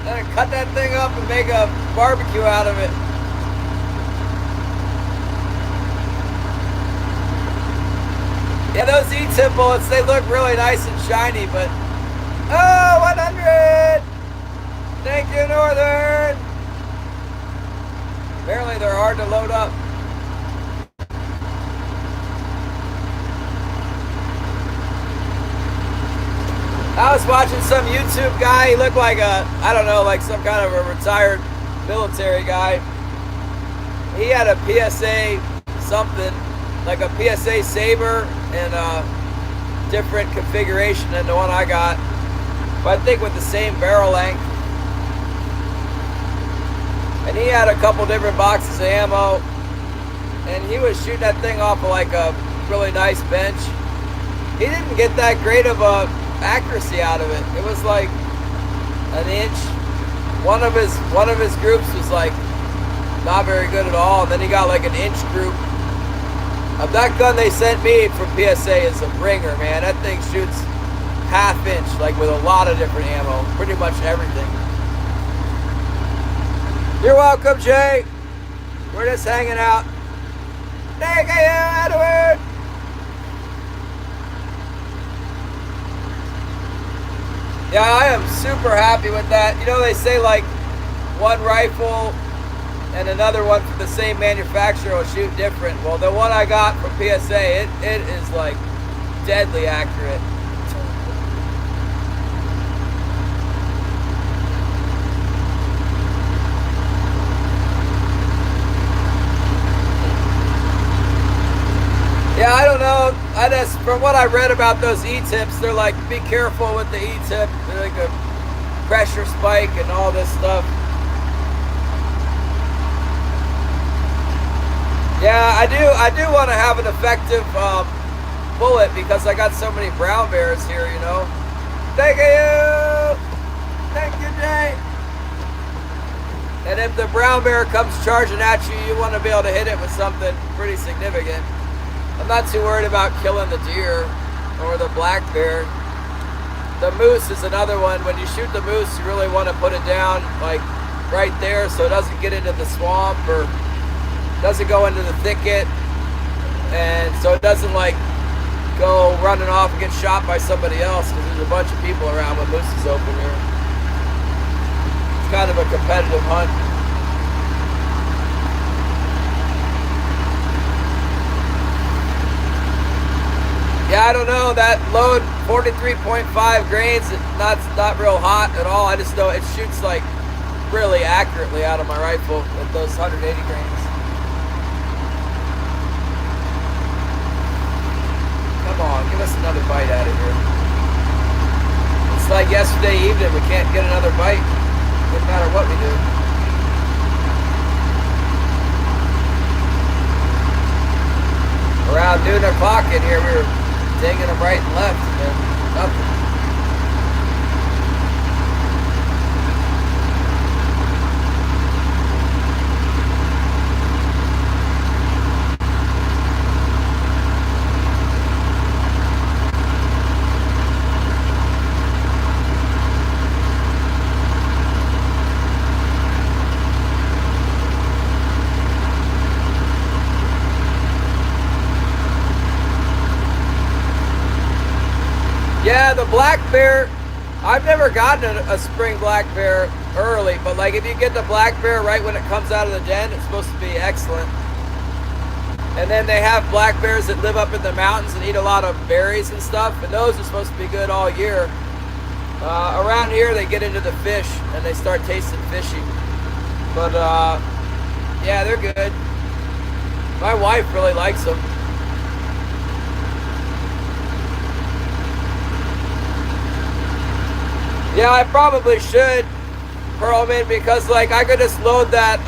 I'm gonna cut that thing up and make a barbecue out of it. Yeah, those E-tip bullets, they look really nice and shiny, but... Oh, 100! Thank you, Northern! Apparently they're hard to load up. I was watching some YouTube guy. He looked like I don't know, like some kind of a retired military guy. He had a PSA something, like a PSA Saber and a different configuration than the one I got. But I think with the same barrel length. And he had a couple different boxes of ammo. And he was shooting that thing off of like a really nice bench. He didn't get that great of a accuracy out of it. It was like an inch. One of his groups was like not very good at all, and then he got like an inch group. That gun they sent me from PSA is a ringer, man. That thing shoots half inch, like with a lot of different ammo, pretty much everything. You're welcome, Jay. We're just hanging out. Thank you, Edward. Yeah, I am super happy with that. You know, they say like one rifle and another one from the same manufacturer will shoot different. Well, the one I got from PSA, it is like deadly accurate. Yeah, I don't know. I just, from what I read about those E-tips, they're like, be careful with the E-tip. They're like a pressure spike and all this stuff. Yeah, I do want to have an effective bullet because I got so many brown bears here, you know. Thank you! Thank you, Jay! And if the brown bear comes charging at you, you want to be able to hit it with something pretty significant. I'm not too worried about killing the deer or the black bear. The moose is another one. When you shoot the moose, you really want to put it down like right there so it doesn't get into the swamp or doesn't go into the thicket, and so it doesn't like go running off and get shot by somebody else because there's a bunch of people around when moose is open here. It's kind of a competitive hunt. Yeah, I don't know, that load 43.5 grains, it's not real hot at all. I just know it shoots like really accurately out of my rifle with those 180 grains. Come on, give us another bite out of here. It's like yesterday evening, we can't get another bite, no matter what we do. Around noon o'clock in here, we were digging them right and left, and nothing. Yeah, the black bear, I've never gotten a spring black bear early, but like if you get the black bear right when it comes out of the den, it's supposed to be excellent. And then they have black bears that live up in the mountains and eat a lot of berries and stuff, and those are supposed to be good all year. Around here, they get into the fish and they start tasting fishy. But yeah, they're good. My wife really likes them. Yeah, I probably should pearl them in because like I could just load that,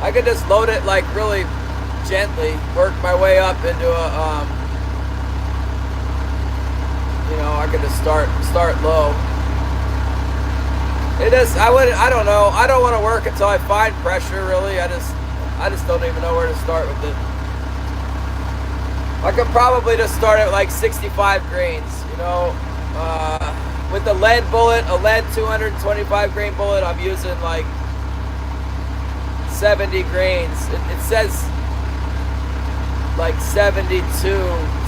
I could just load it like really gently, work my way up into a, you know, I could just start low. It is, I don't know, I don't want to work until I find pressure really. I just don't even know where to start with it. I could probably just start at like 65 grains. You know, with the lead bullet, a lead 225 grain bullet, I'm using like 70 grains. It says like 72.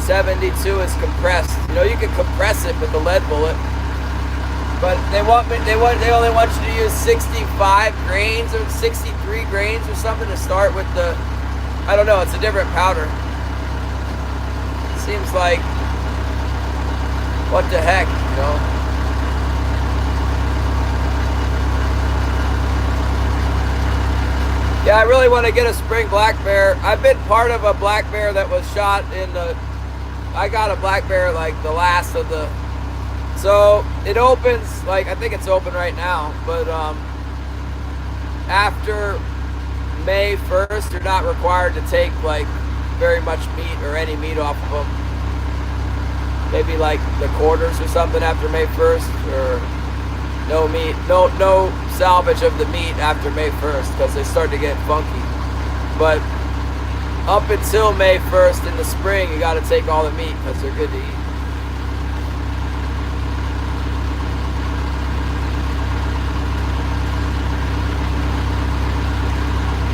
72 is compressed. You know, you can compress it with the lead bullet, but they only want you to use 65 grains or 63 grains or something to start with the. I don't know. It's a different powder. Seems like, what the heck, you know? Yeah, I really want to get a spring black bear. I've been part of a black bear that was shot in the. I got a black bear like the last of the. So it opens, like, I think it's open right now, but after May 1st, you're not required to take like very much meat or any meat off of them. Maybe like the quarters or something after May 1st, or no meat, no salvage of the meat after May 1st because they start to get funky. But up until May 1st in the spring, you got to take all the meat because they're good to eat.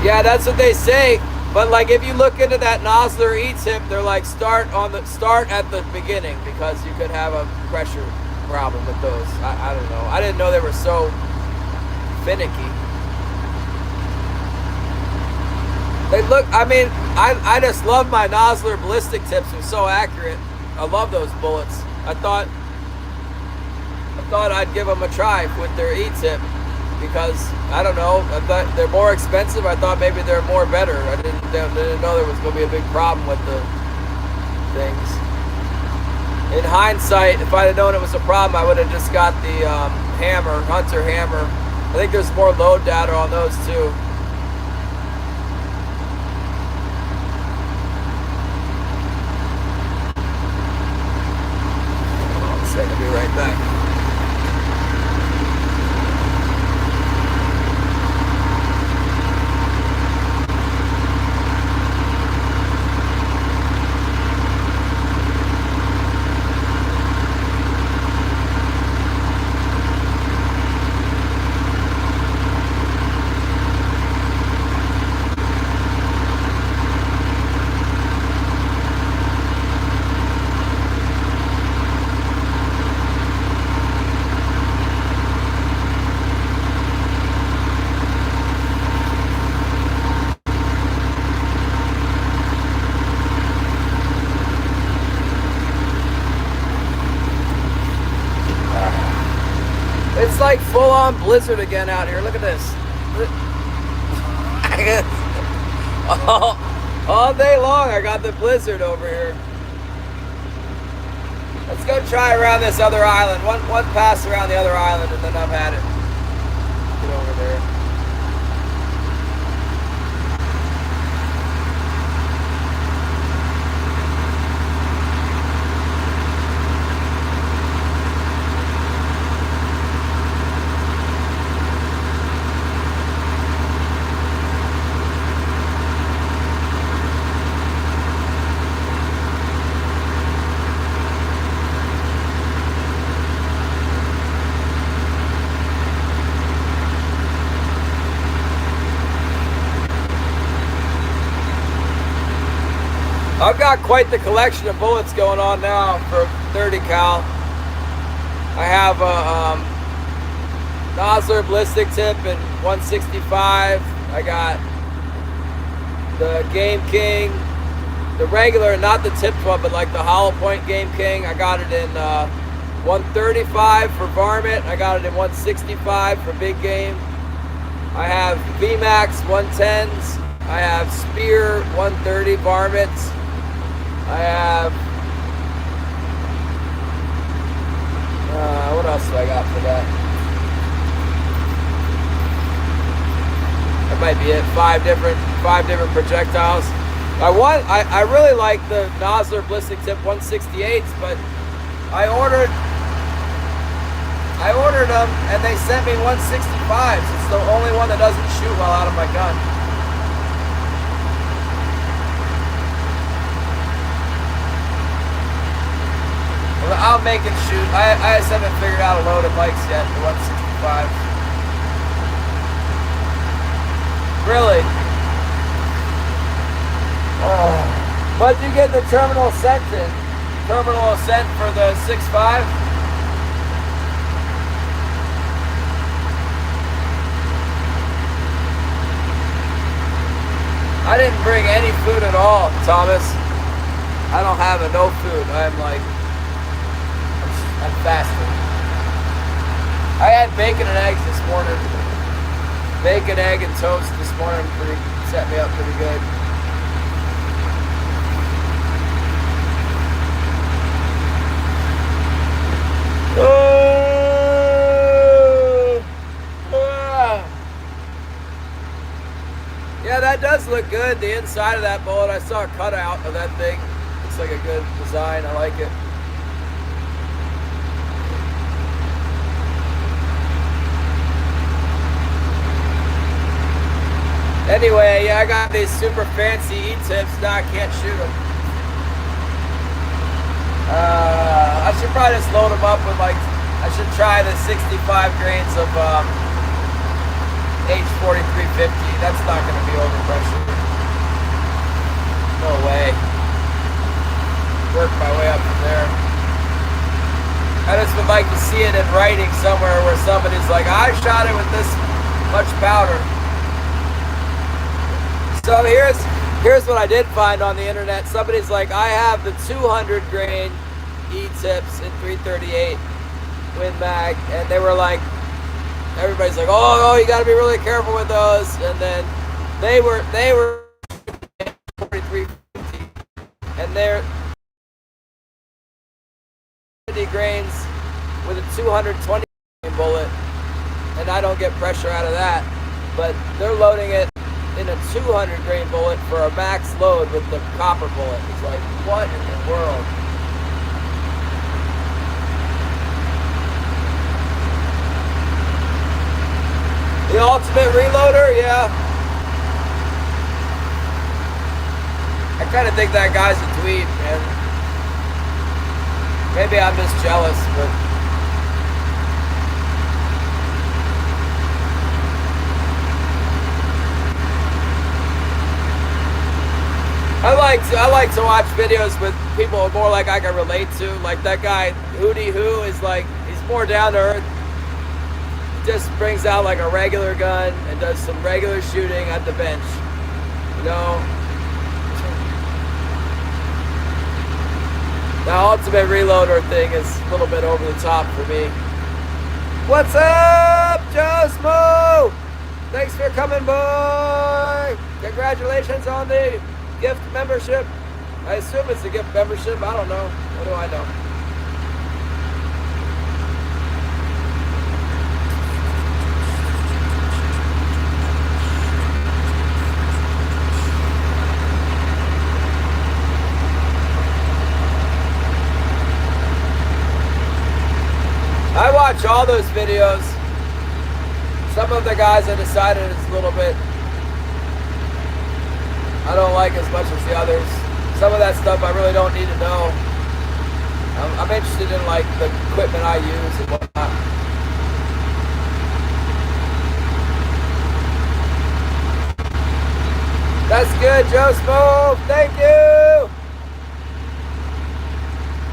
Yeah, that's what they say. But like, if you look into that Nosler E-tip, they're like start at the beginning because you could have a pressure problem with those. I don't know. I didn't know they were so finicky. They look. I mean, I just love my Nosler ballistic tips. They're so accurate. I love those bullets. I thought I'd give them a try with their E-tip. Because, I don't know, I thought they're more expensive. I thought maybe they're more better. I didn't know there was going to be a big problem with the things. In hindsight, if I'd have known it was a problem, I would have just got the Hunter hammer. I think there's more load data on those too. Hold on a second, I'll be right back. It's like full-on blizzard again out here. Look at this. all day long I got the blizzard over here. Let's go try around this other island. One pass around the other island and then I've had it. Get over there. I've got quite the collection of bullets going on now for 30 cal. I have a Nosler ballistic tip in 165. I got the Game King, the regular, not the tipped one, but like the hollow point Game King. I got it in 135 for varmint. I got it in 165 for big game. I have VMAX 110s. I have Spear 130 varmints. I have, what else do I got for that? That might be it. Five different projectiles. I really like the Nosler ballistic tip 168s, but I ordered them and they sent me 165s. It's the only one that doesn't shoot well out of my gun. I'll make it shoot. I just haven't figured out a load of bikes yet, the 165. Really? Oh. What'd you get the terminal sent in? Terminal sent for the 6.5? I didn't bring any food at all, Thomas. I don't have no food. I'm fasting. I had bacon and eggs this morning. Bacon, egg, and toast this morning set me up pretty good. Yeah, that does look good. The inside of that bullet, I saw a cutout of that thing. Looks like a good design. I like it. Anyway, yeah, I got these super fancy E-tips. Now I can't shoot them. I should probably just load them up with I should try the 65 grains of H4350. That's not going to be overpressure. No way. Work my way up from there. I just would like to see it in writing somewhere where somebody's like, I shot it with this much powder. So here's what I did find on the internet. Somebody's like, I have the 200 grain E-tips in 338 Win Mag, and they were like, everybody's like, oh, you got to be really careful with those. And then they were 4350, and they're 50 grains with a 220 grain bullet, and I don't get pressure out of that. But they're loading it in a 200 grain bullet for a max load with the copper bullet. It's like, what in the world? The ultimate reloader, yeah. I kind of think that guy's a dweeb, man. Maybe I'm just jealous, but I like to watch videos with people more like I can relate to. Like that guy Hootie Who is like, he's more down to earth. Just brings out like a regular gun and does some regular shooting at the bench. You know? The ultimate reloader thing is a little bit over the top for me. What's up, Joe Smo? Thanks for coming, boy. Congratulations on the gift membership. I assume it's a gift membership. I don't know. What do I know? I watch all those videos. Some of the guys I decided is a little bit I don't like as much as the others. Some of that stuff I really don't need to know. I'm interested in like the equipment I use and whatnot. That's good, Joe Smo. Thank you.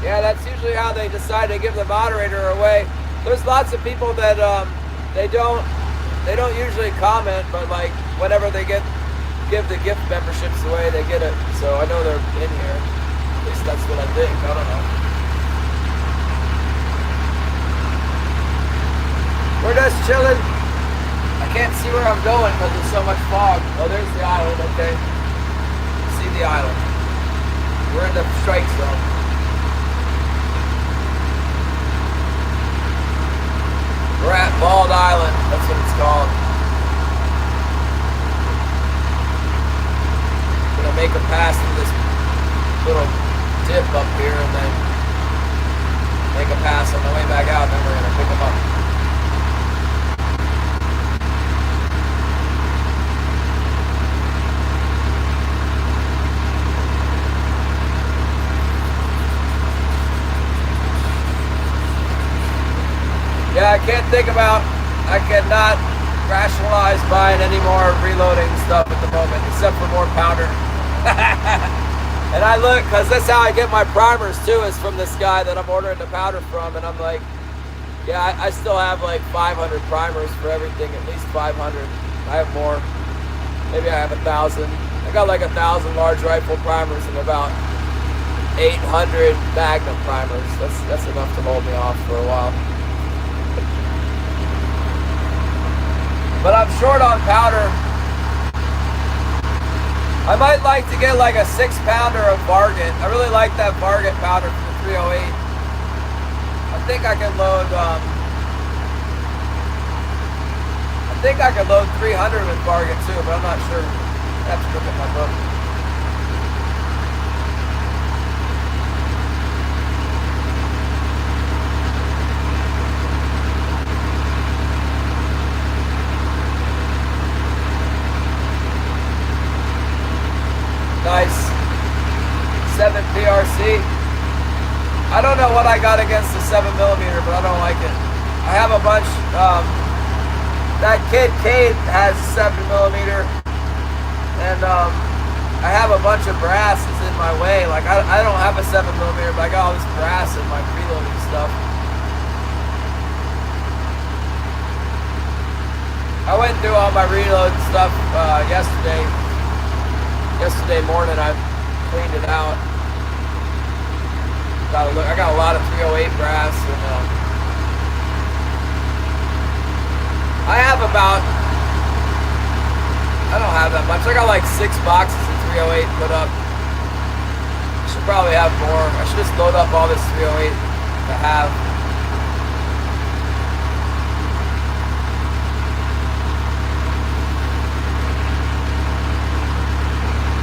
Yeah, that's usually how they decide to give the moderator away. There's lots of people that they don't usually comment, but like whenever they give the gift memberships away, they get it. So I know they're in here. At least that's what I think. I don't know. We're just chilling. I can't see where I'm going because there's so much fog. Oh, there's the island. Okay. See the island. We're in the strike zone. We're at Bald Island. That's what it's called. Gonna make a pass through this little dip up here and then make a pass on the way back out, and then we're gonna pick them up. Yeah, I cannot rationalize buying any more reloading stuff at the moment, except for more powder. And I look, because that's how I get my primers too, is from this guy that I'm ordering the powder from. And I'm like, yeah, I still have like 500 primers for everything, at least 500. I have more. Maybe I have 1,000. I got like 1,000 large rifle primers and about 800 Magnum primers. That's enough to hold me off for a while. But I'm short on powder. I might like to get like a 6-pounder of Varget. I really like that Varget powder for the 308. I think I can load. I think I could load 300 with Varget too, but I'm not sure. I have to look at my book. Nice. 7 PRC. I don't know what I got against the 7mm, but I don't like it. I have a bunch. That kid Cade has 7mm, and I have a bunch of brasses in my way. Like I don't have a 7mm, but I got all this brass in my preloading stuff. I went through all my reload stuff yesterday. Yesterday morning, I cleaned it out. I got a lot of 308 brass, and I have about, I don't have that much. I got like 6 boxes of 308 put up. I should probably have more. I should just load up all this 308 to have.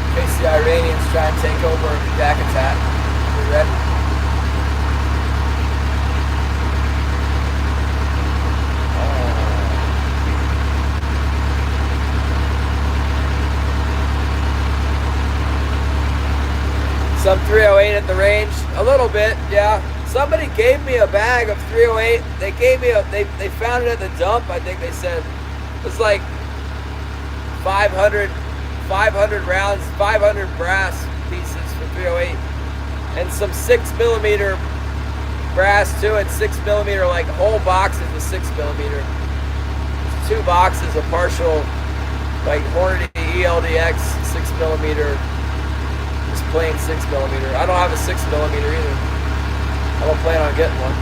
In case the Iranians try and take over the Yak attack. We ready? Some 308 at the range, a little bit, yeah. Somebody gave me a bag of 308. They gave me they found it at the dump. I think they said it was like 500 rounds, 500 brass pieces for 308, and some 6mm brass too, and 6mm like whole boxes of 6mm. 2 boxes of partial like Hornady ELDX 6mm. Plain 6mm. I don't have a 6mm either. I don't plan on getting one.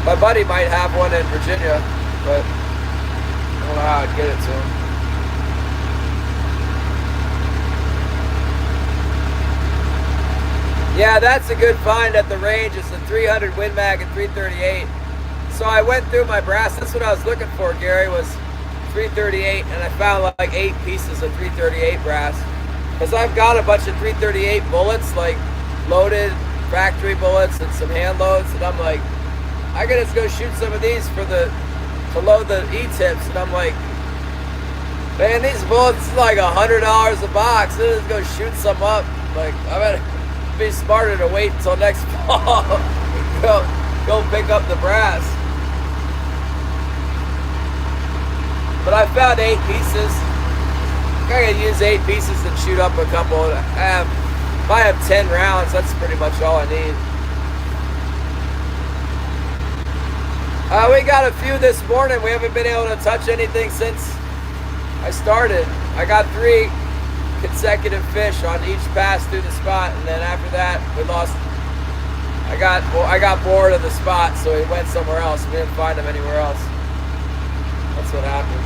My buddy might have one in Virginia, but I don't know how I'd get it to him. Yeah, that's a good find at the range. It's the 300 Win Mag and 338. So I went through my brass. That's what I was looking for, Gary, was 338, and I found like 8 pieces of 338 brass. Because I've got a bunch of 338 bullets, like loaded factory bullets and some hand loads, and I'm like, I gotta just go shoot some of these to load the E-tips, and I'm like, man, these bullets are like $100 a box. Let's just go shoot some up. Like, I better be smarter to wait until next fall. go pick up the brass. But I found 8 pieces. I could use 8 pieces and shoot up a couple. If I have 10 rounds, that's pretty much all I need. We got a few this morning. We haven't been able to touch anything since I started. I got 3 consecutive fish on each pass through the spot, and then after that, we lost. I got bored of the spot, so we went somewhere else. We didn't find them anywhere else. That's what happened.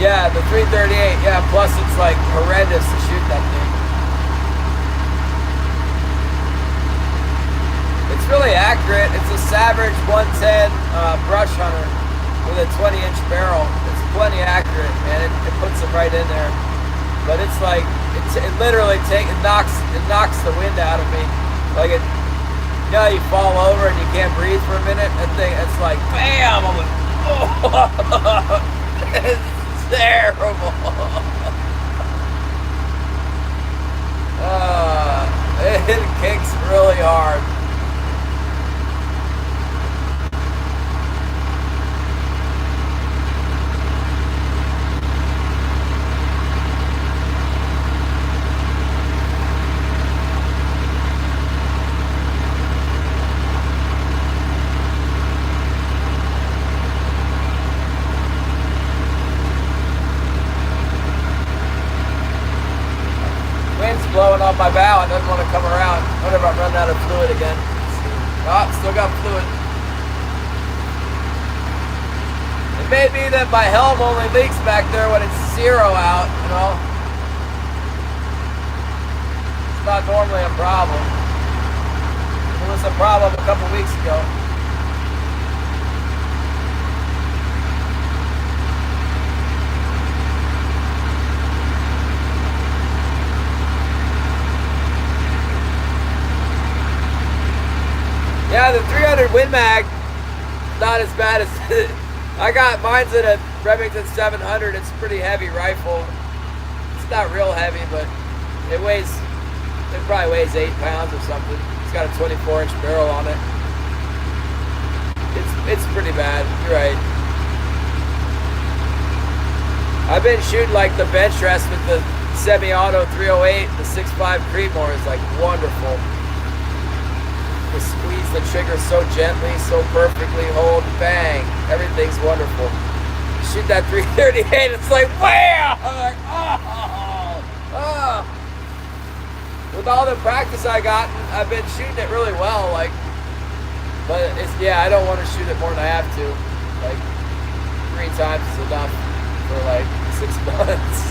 Yeah, the 338, yeah, plus it's like horrendous to shoot that thing. It's really accurate. It's a Savage 110 brush hunter with a 20-inch barrel. It's plenty accurate, man. It puts them right in there. But it's like, it literally knocks the wind out of me. Like it, you know, you fall over and you can't breathe for a minute. That thing, it's like, bam! I'm like, oh. It's terrible. It kicks really hard. my bow. It doesn't want to come around. Whatever, I'm running out of fluid again. Oh, still got fluid. It may be that my helm only leaks back there when it's 0 out, you know. It's not normally a problem. It was a problem a couple weeks ago. Yeah, the 300 Win Mag, not as bad as I got. Mine's in a Remington 700. It's a pretty heavy rifle. It's not real heavy, but it probably weighs 8 pounds or something. It's got a 24-inch barrel on it. It's pretty bad. You're right. I've been shooting like the bench rest with the semi-auto 308. The 6.5 Creedmoor is like wonderful. You squeeze the trigger so gently, so perfectly, hold, bang. Everything's wonderful. You shoot that 338, it's like, wham! I'm like, oh. With all the practice I got, I've been shooting it really well, like, but it's, yeah, I don't want to shoot it more than I have to. Like, 3 times is enough for like 6 months.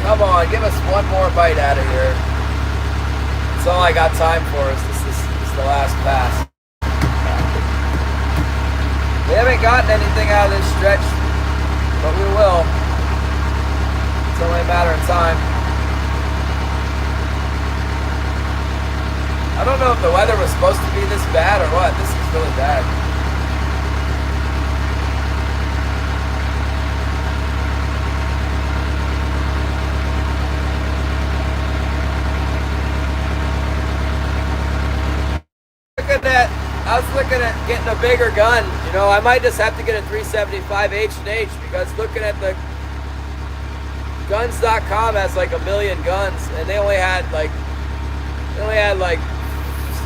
Come on, give us one more bite out of here. That's all I got time for is this the last pass. We haven't gotten anything out of this stretch, but we will. It's only a matter of time. I don't know if the weather was supposed to be this bad or what. This is really bad. I was looking at getting a bigger gun. You know, I might just have to get a 375 H&H because looking at the guns.com has like 1 million guns, and they only had like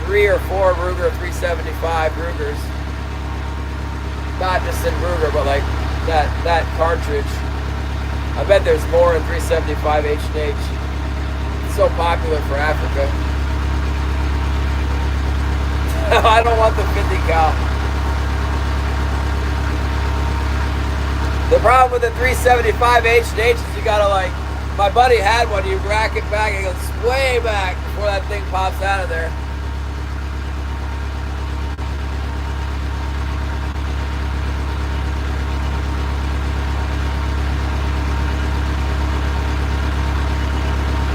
3 or 4 Ruger 375 Rugers. Not just in Ruger, but like that cartridge. I bet there's more in 375 H&H. It's so popular for Africa. I don't want the 50 cal. The problem with the 375 H&H is you gotta like, my buddy had one, you rack it back, it goes way back before that thing pops out of there.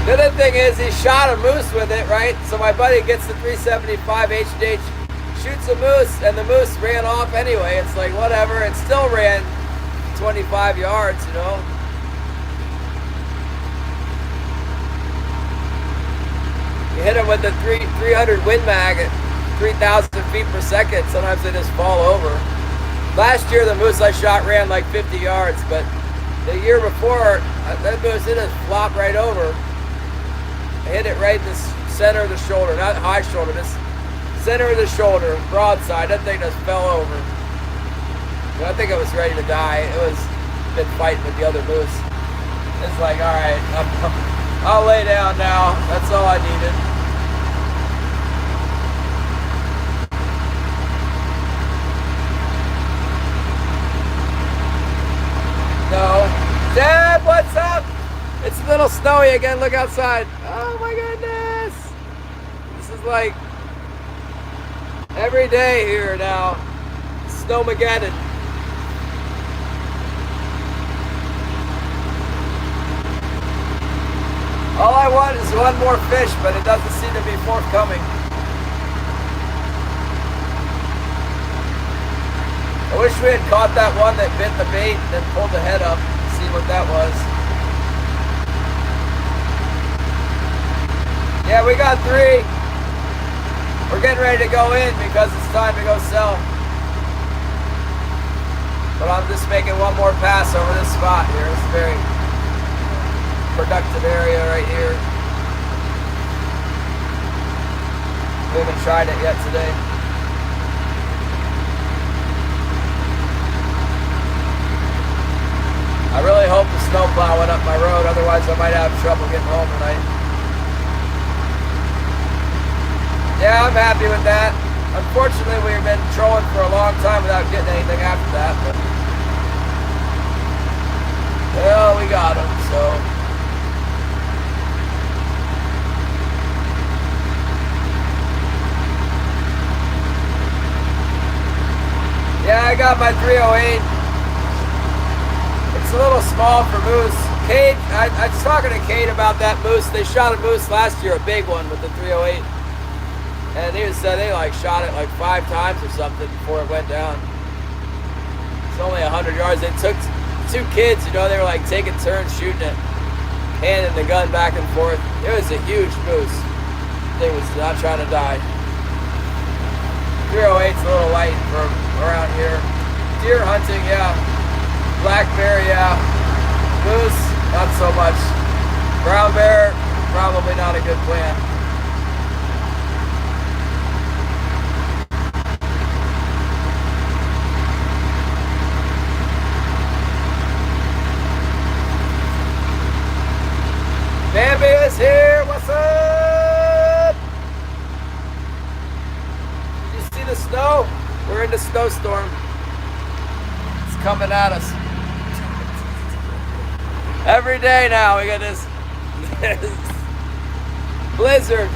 The other thing is he shot a moose with it, right? So my buddy gets the 375 H&H, shoots a moose, and the moose ran off anyway. It's like, whatever, it still ran 25 yards, you know? You hit them with the 300 Win Mag at 3,000 feet per second, sometimes they just fall over. Last year the moose I shot ran like 50 yards, but the year before, that moose, it just flopped right over. I hit it right in the center of the shoulder, not high shoulder, just center of the shoulder, broadside. That thing just fell over. And I think it was ready to die. It was been fighting with the other moose. It's like, all right, I'll lay down now. That's all I needed. No. Dad, what's up? It's a little snowy again. Look outside. Oh my goodness. This is like every day here now. Snowmageddon. All I want is one more fish, but it doesn't seem to be forthcoming. I wish we had caught that one that bit the bait and then pulled the head up to see what that was. Yeah, we got 3. We're getting ready to go in because it's time to go sell. But I'm just making one more pass over this spot here. It's very... productive area right here. We haven't tried it yet today. I really hope the snowplow went up my road, otherwise I might have trouble getting home tonight. Yeah, I'm happy with that. Unfortunately, we've been trolling for a long time without getting anything after that, but well, we got them, so. Yeah, I got my 308. It's a little small for moose. Cade, I was talking to Cade about that moose. They shot a moose last year, a big one with the 308. And he said they like shot it like 5 times or something before it went down. It's only 100 yards. They took 2 kids, you know, they were like taking turns shooting it, handing the gun back and forth. It was a huge moose. They was not trying to die. 308's a little light for around here. Deer hunting, yeah. Black bear, yeah. Moose, not so much. Brown bear, probably not a good plan. Bambi is here, what's up? Did you see the snow? We're in the snowstorm. It's coming at us. Every day now we got this blizzard.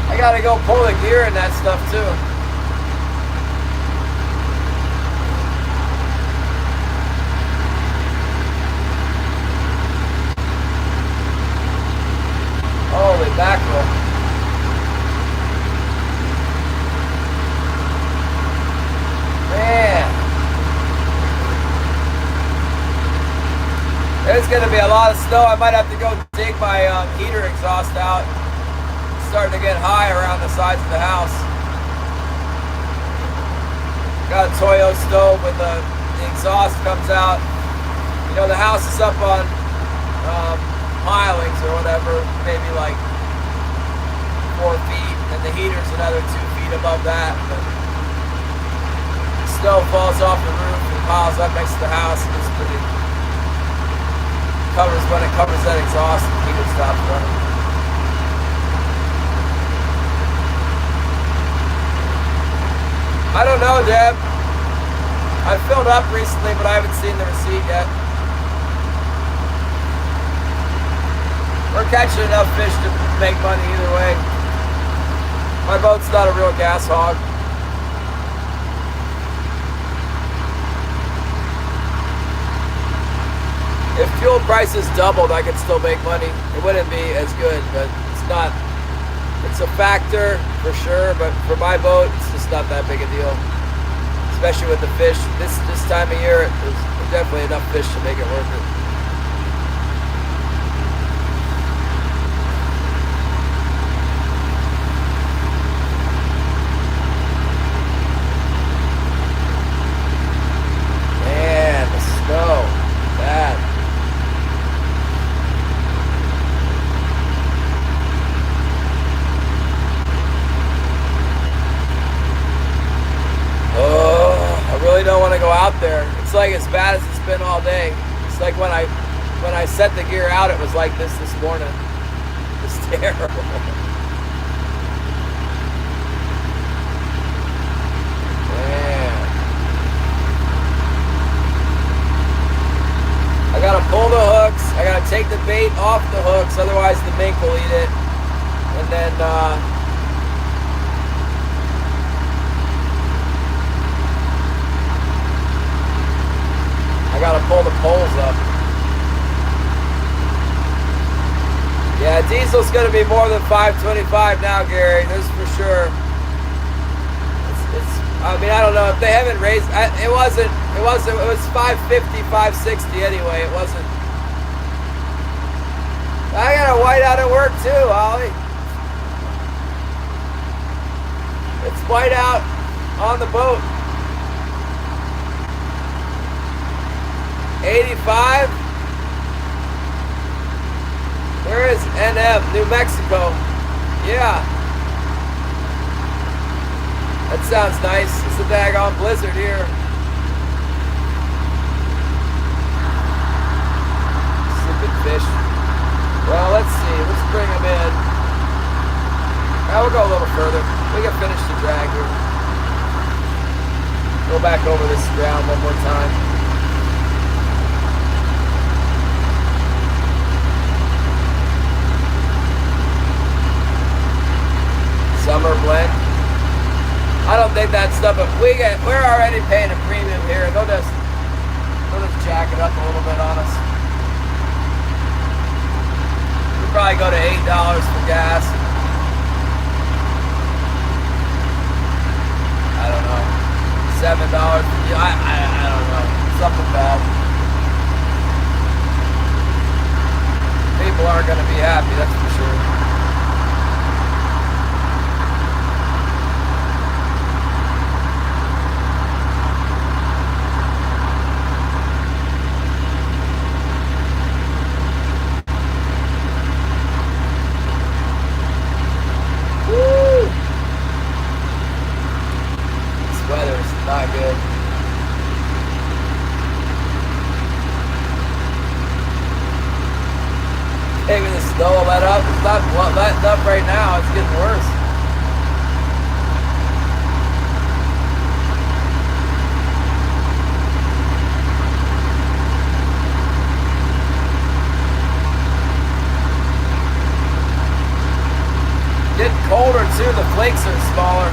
I gotta go pull the gear in that stuff too. Holy mackerel. Man. There's going to be a lot of snow. I might have to go dig my heater exhaust out. It's starting to get high around the sides of the house. Got a Toyo stove when the exhaust comes out. You know, the house is up on pilings or whatever, maybe like 4 feet, and the heater's another 2 feet above that. But snow falls off the roof and piles up next to the house, and it's pretty covers when it covers that exhaust, the heater stops running. I don't know, Deb. I filled up recently, but I haven't seen the receipt yet. We're catching enough fish to make money either way. My boat's not a real gas hog. If fuel prices doubled, I could still make money. It wouldn't be as good, but it's not. It's a factor for sure, but for my boat, it's just not that big a deal. Especially with the fish. This time of year, there's definitely enough fish to make it worth it. It's like as bad as it's been all day. It's like when I set the gear out, it was like this morning. It's terrible. Man. I gotta pull the hooks. I gotta take the bait off the hooks, otherwise the mink will eat it. And then I gotta pull the poles up. Yeah, diesel's gonna be more than $5.25 now, Gary. That's for sure. I mean, I don't know if they haven't raised. It was $5.50, $5.60 anyway. It wasn't. I got a white out at work too, Ollie. It's white out on the boat. 85. Where is NM? New Mexico. Yeah. That sounds nice. It's a daggone blizzard here. Stupid fish. Well, let's see. Let's bring them in. Now we'll go a little further. We can finish the drag here. Go back over this ground one more time. Summer blend. I don't think that stuff, but we're already paying a premium here. They'll just jack it up a little bit on us. We'll probably go to $8 for gas. I don't know. $7. I don't know. Something bad. People aren't going to be happy, that's for sure. Not good. Taking the snow let up. It's not letting up right now. It's getting worse. Getting colder too. The flakes are smaller.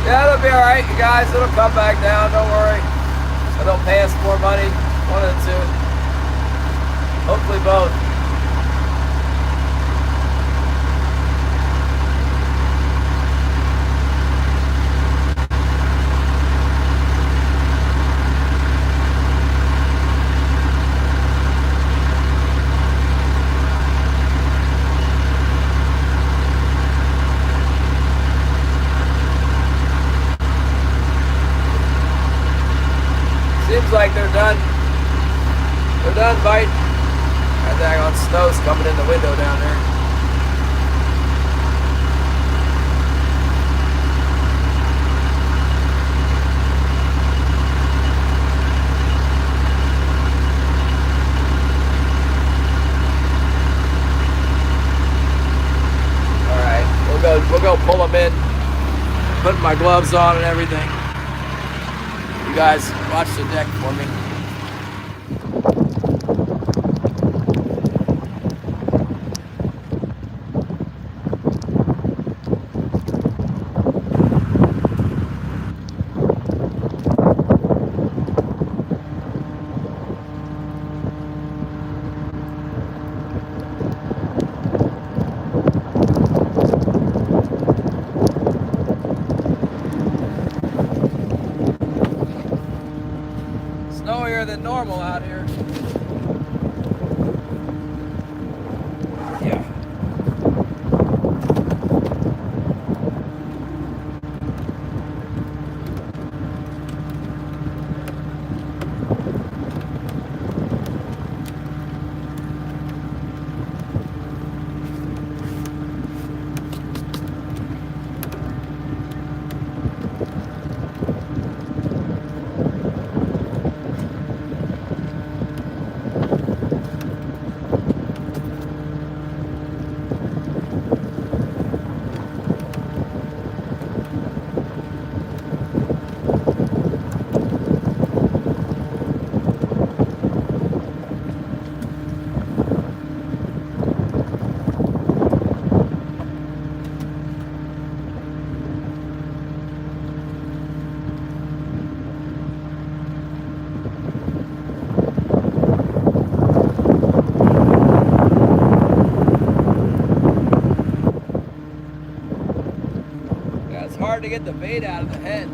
Yeah, it'll be alright, you guys. It'll come back down, don't worry. It'll pay us more money. One of the two. Hopefully both. Seems like they're done. They're done biting. That daggone snow's coming in the window down there. All right, we'll go pull them in. Put my gloves on and everything. You guys watch the deck for me. Snowier than normal out here. Yeah. to get the bait out of the head.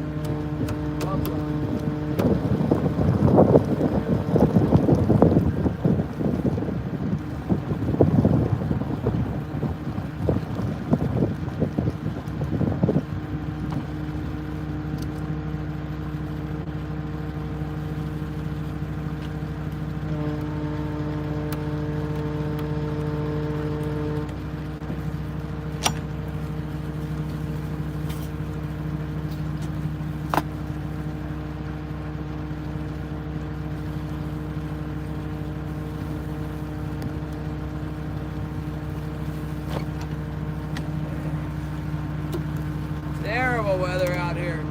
Terrible weather out here.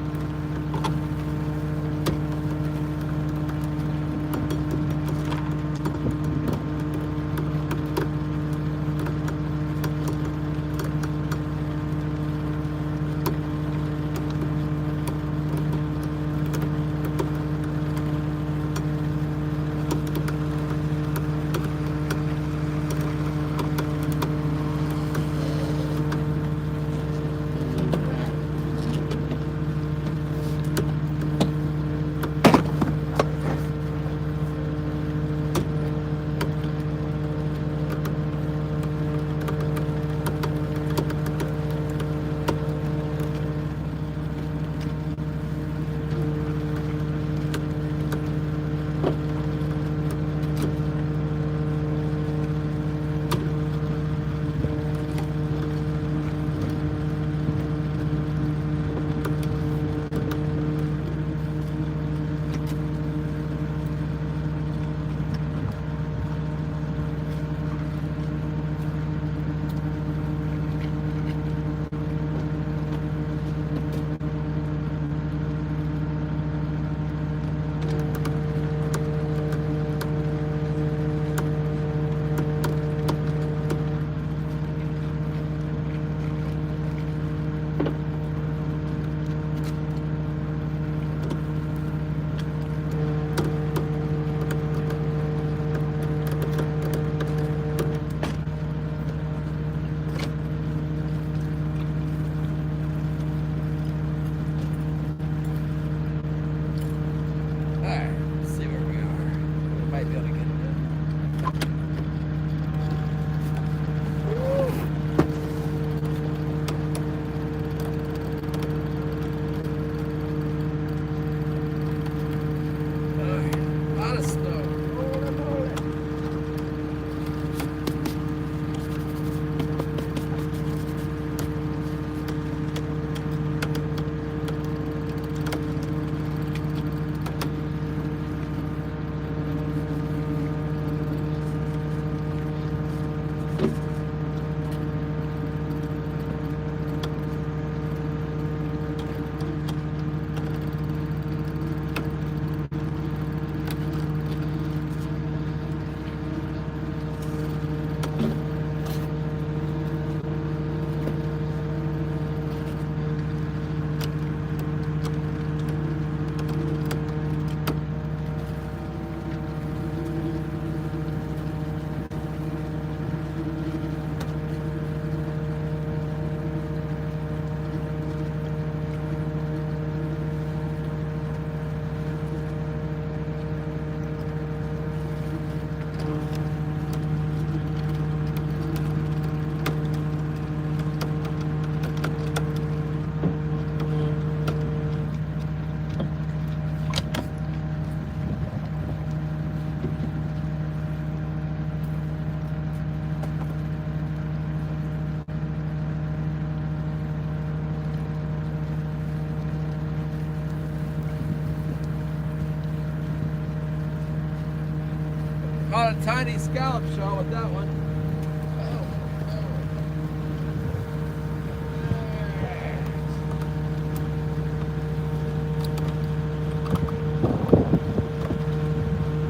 Caught a tiny scallop shell with that one.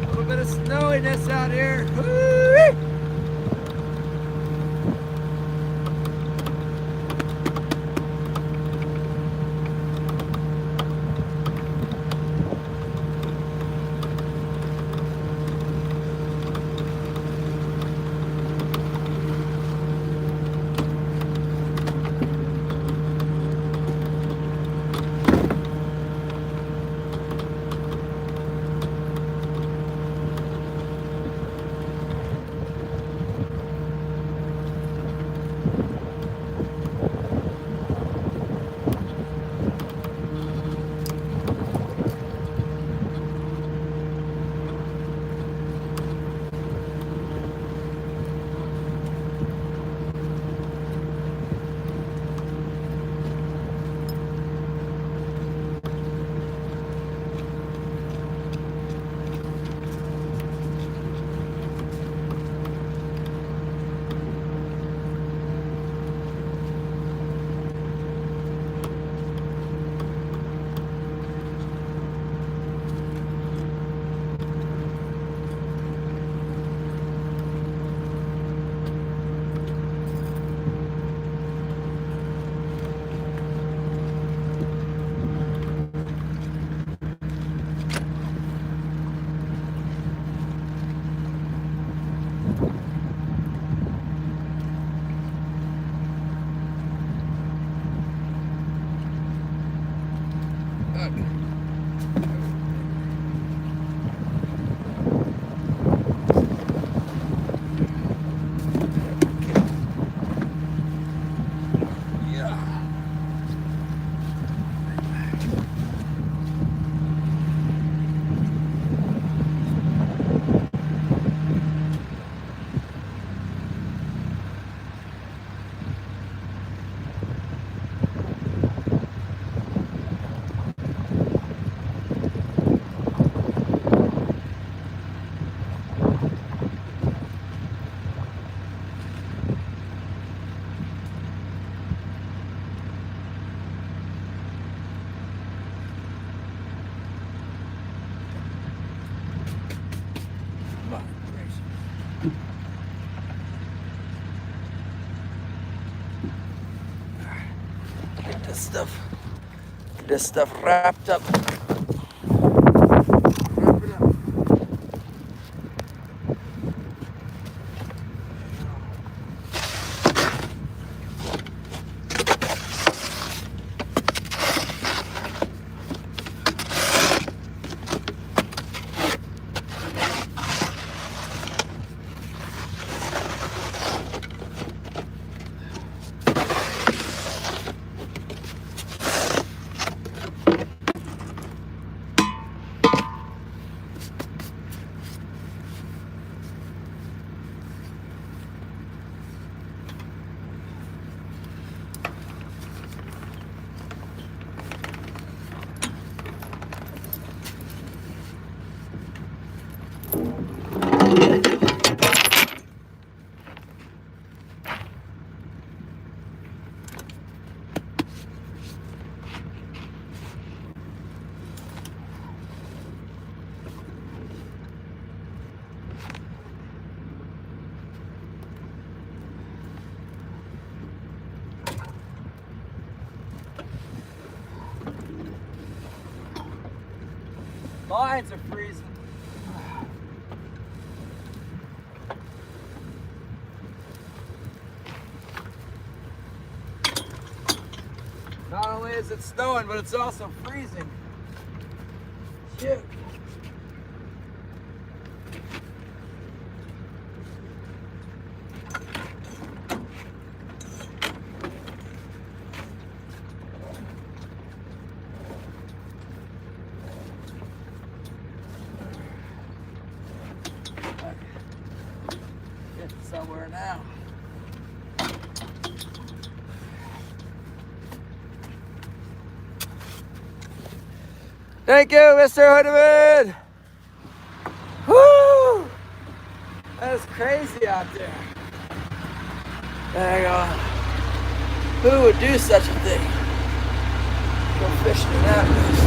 A little bit of snowiness out here. Woo-wee! this stuff wrapped up. Lines are freezing. Not only is it snowing, but it's also freezing. Shit. Somewhere now. Thank you, Mr. Hoodman. Woo! That is crazy out there. Hang on. Who would do such a thing? Go fishing in that mess.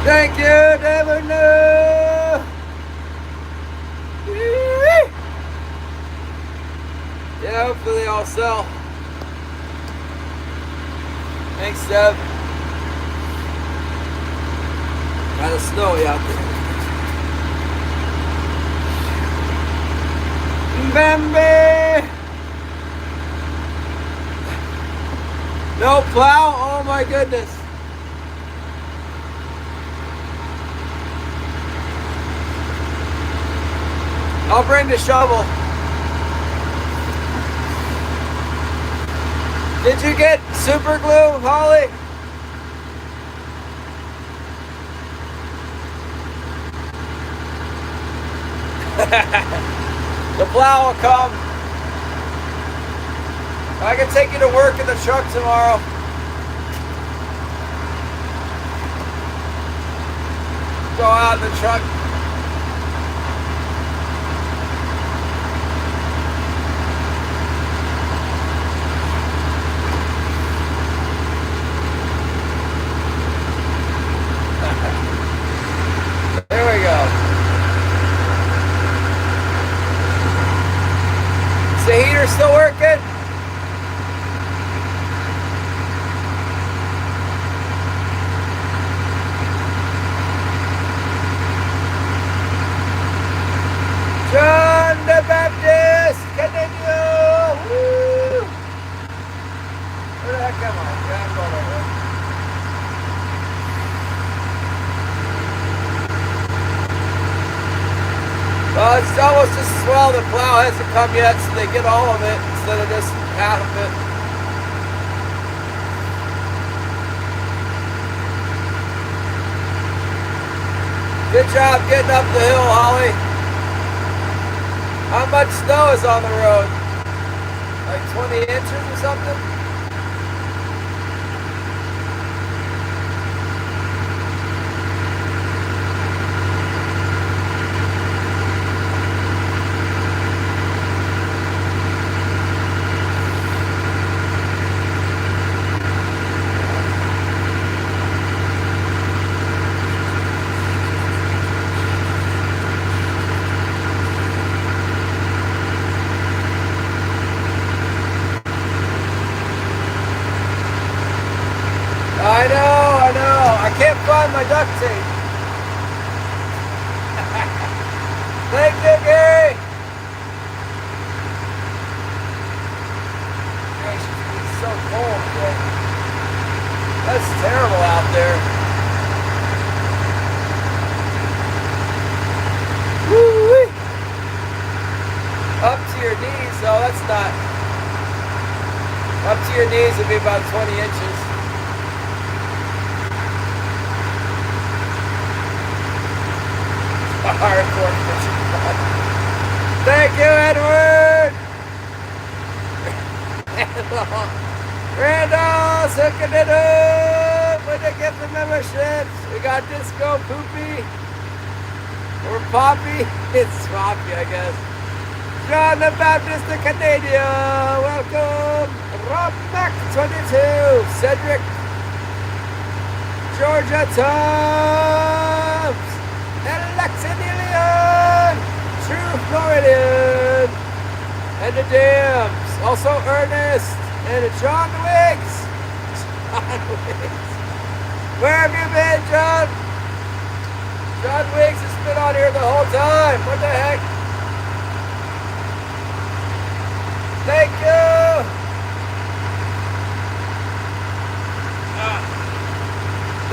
Thank you, never knew. Yeah, hopefully I'll sell. Thanks, Deb. Kind of snowy out there. Bambi! No plow? Oh my goodness. I'll bring the shovel. Did you get super glue, Holly? The plow will come. I can take you to work in the truck tomorrow. Go out in the truck. The heater still working? John the Baptist, Canoe! Woo! Where the heck am I? Yeah, I'm going over there. Well, it's almost just as well the plow hasn't come yet, so they get all of it instead of just half of it. Good job getting up the hill, Holly. How much snow is on the road? Like 20 inches or something? I know. I can't find my duct tape. Thank you, Gary. Gracious, it's so cold today. That's terrible out there. Woo-wee. Up to your knees, though, that's not. Up to your knees would be about 20 inches. Hardcore fishing fun. Thank you, Edward! Randall's hooking it up with the gift of memberships. We got Disco Poopy. Or Poppy. It's Poppy, I guess. John the Baptist of Canada. Welcome. Rob Mac 22. Cedric. Georgia Toms. Alexandilian, True Floridian, and the Dams. Also Ernest and John Wiggs. John Wiggs. Where have you been, John? John Wiggs has been on here the whole time. What the heck? Thank you.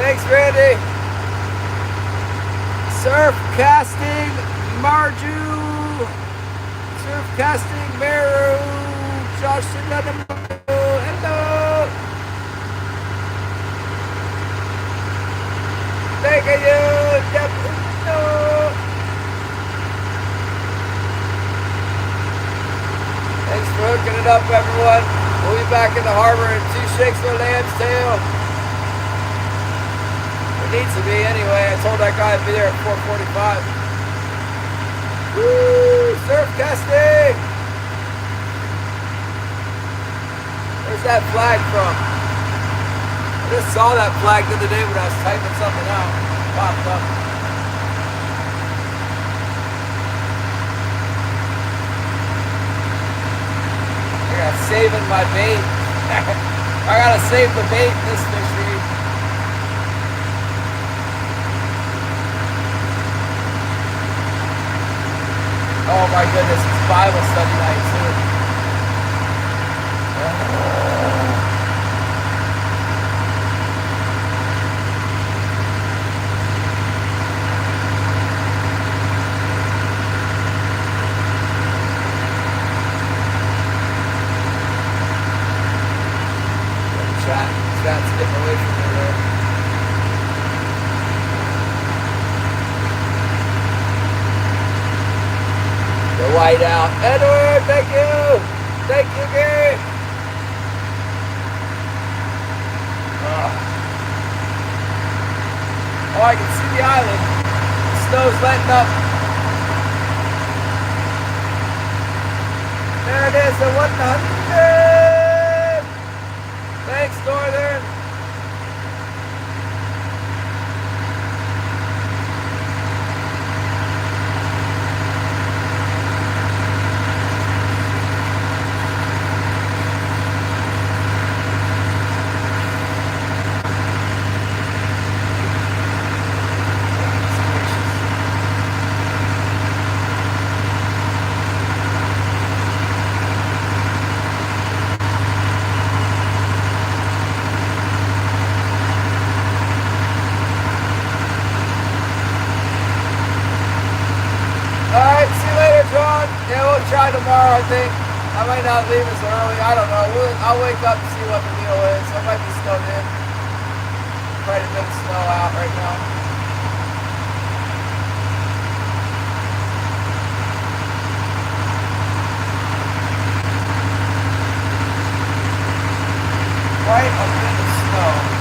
Thanks, Randy. Surf casting Marju, surf casting Meru, Josh hello. Thank you, Jeff. Thanks for hooking it up, everyone. We'll be back in the harbor in 2 shakes of a lamb's tail. Needs to be anyway. I told that guy I'd be there at 4:45. Woo! Surf casting! Where's that flag from? I just saw that flag the other day when I was typing something out. It popped up. I gotta saving my bait. I gotta save the bait in this fishery. Oh my goodness, it's Bible study night too. Chat's getting away from me there. The white out. Edward, thank you. Thank you, Gary. Oh, I can see the island. The snow's letting up. There it is, the 100. Thanks, Northern. Try tomorrow, I think. I might not leave as early. I don't know. I'll wake up and see what the deal is. I might be snowed in. Quite a bit of snow out right now. Quite a bit of snow.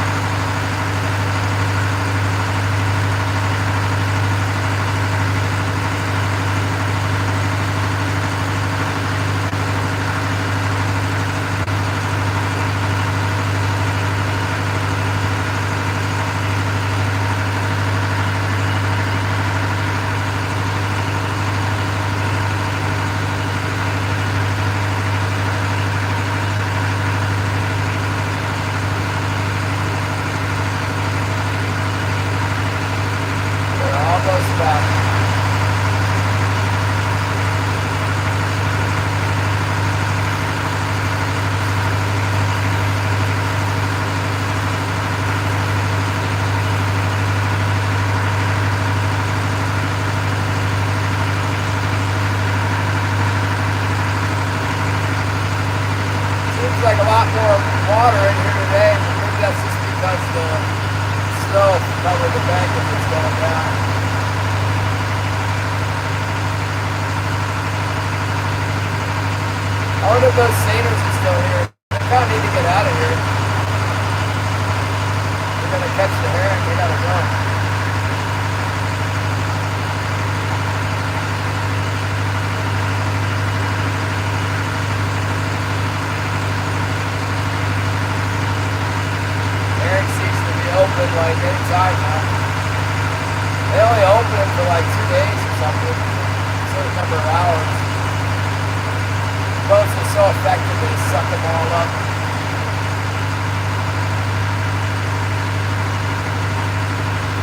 cover the bank if it's going down. I wonder if those seiners are still here. They kind of need to get out of here. They're going to catch the herring. They got to go. Herring seems to be open like any time now. They only open it for like 2 days or something. A certain number of hours. Boats are so effective they suck them all up.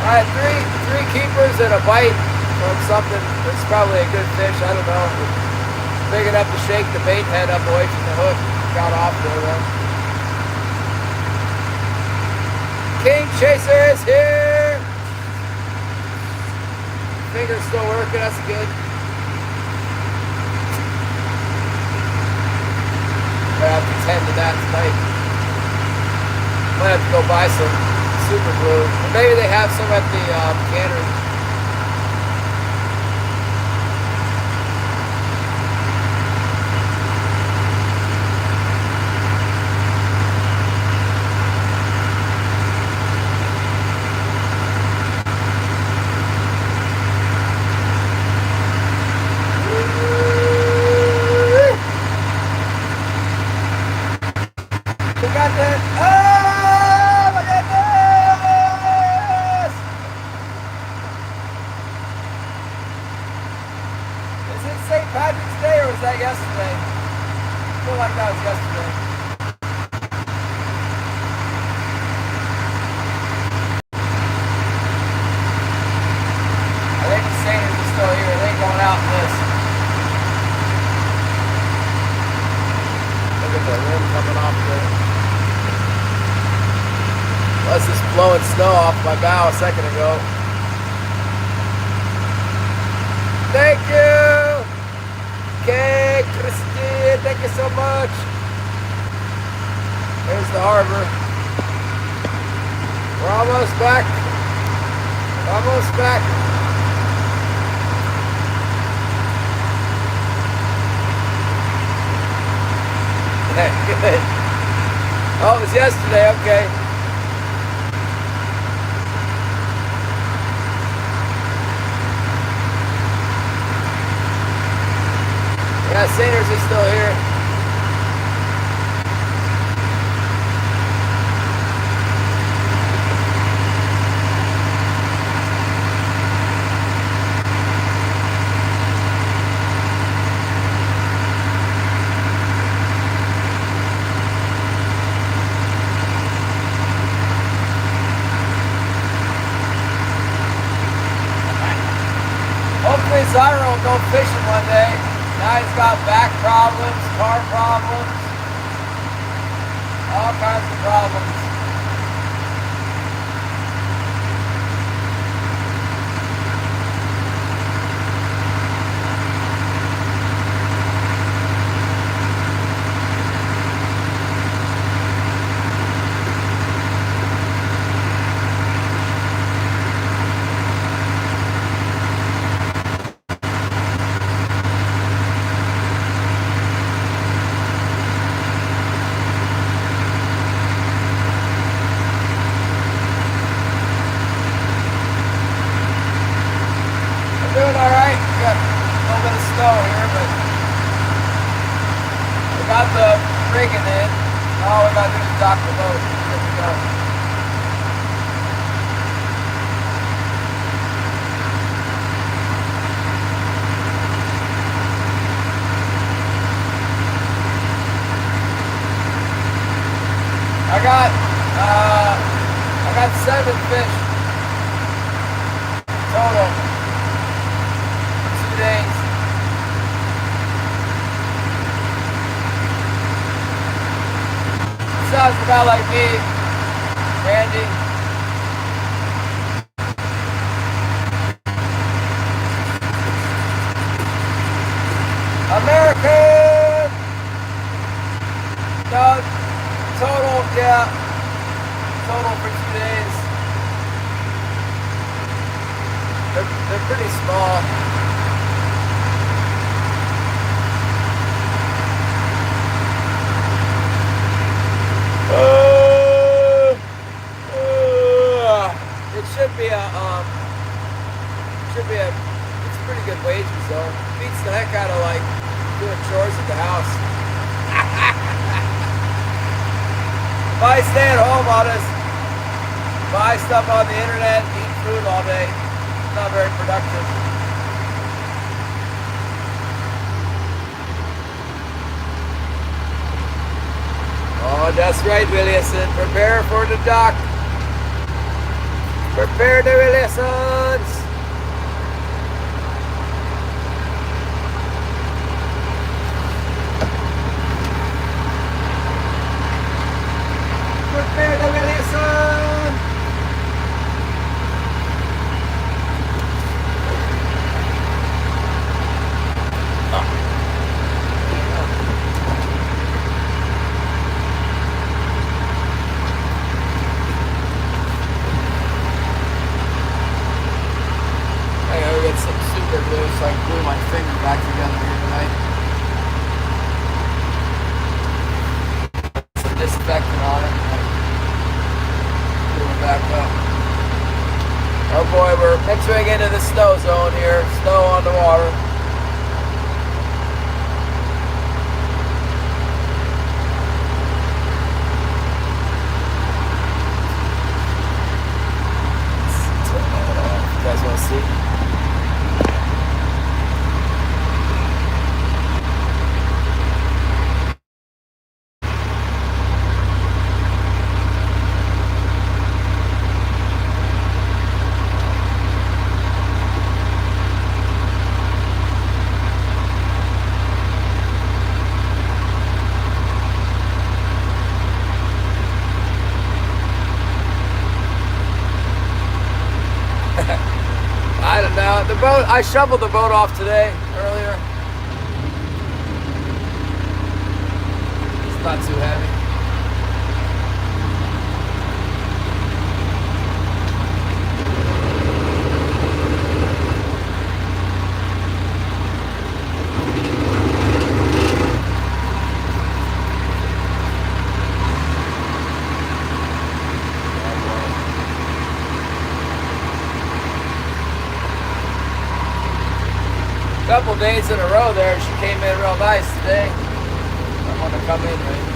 Alright, three keepers and a bite from something that's probably a good fish, I don't know. Big enough to shake the bait head up away from the hook. Got off there though. King Chaser is here! Finger's still working, that's good. I have to tend to that tonight. Might have to go buy some super glue. Or maybe they have some at the cannery. Got that. Oh my goodness! Is it St. Patrick's Day or was that yesterday? I feel like that was yesterday. I think the seiners are still here. They ain't going out in this. Look at the wind coming off there. Was just blowing snow off my bow a second ago. Thank you! Okay, Christine, thank you so much. There's the harbor. We're almost back. Almost back. Good. Oh, it was yesterday, okay. Yeah, seiners are still here. Hopefully Zyro will go fishing one day. Now he's got back problems, car problems, all kinds of problems. Doing alright. We got a little bit of snow here, but we got the rigging in. All we got to do is dock the boat. Here we go. I got 7 fish total. 2 days. Sounds about like me, Randy. American! No, total, yeah. Total for 2 days. they're pretty small. It should be it's pretty good wages though. Beats the heck out of like doing chores at the house. If I stay at home, I'll just buy stuff on the internet, eat food all day. It's not very productive. Oh, that's right, Williamson. Prepare for the dock. Prepare the Williamsons. Prepare the Williamson. So I can glue my finger back together here tonight. Some disinfectant on it. Glue it back up. Oh boy, we're entering into the snow zone here. Snow on the water. You guys want to see? I don't know. The boat, I shoveled the boat off today, earlier. It's not too heavy. Couple days in a row there, she came in real nice today. I want to come in, right?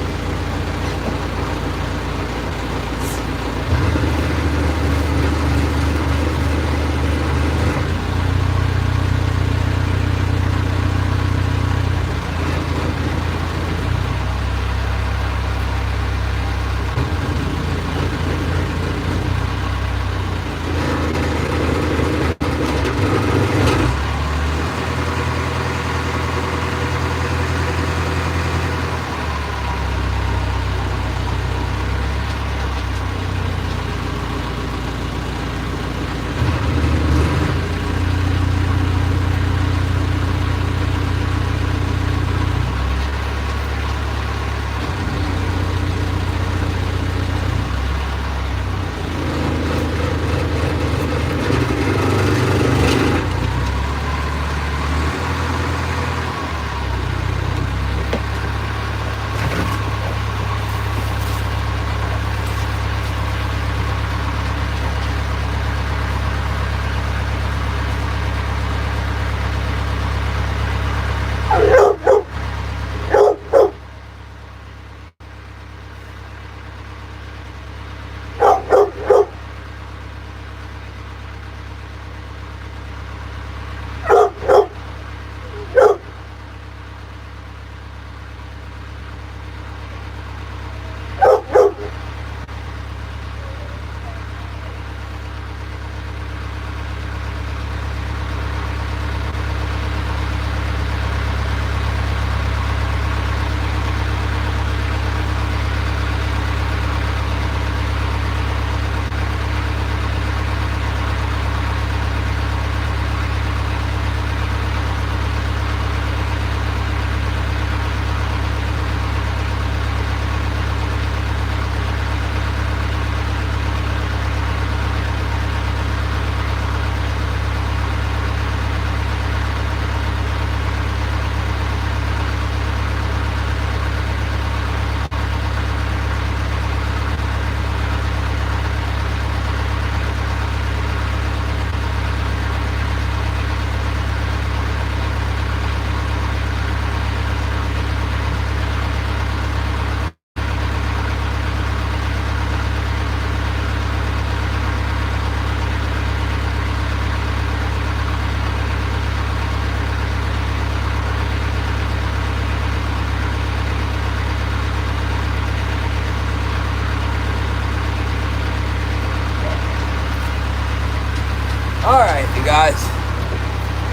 Alright, you guys.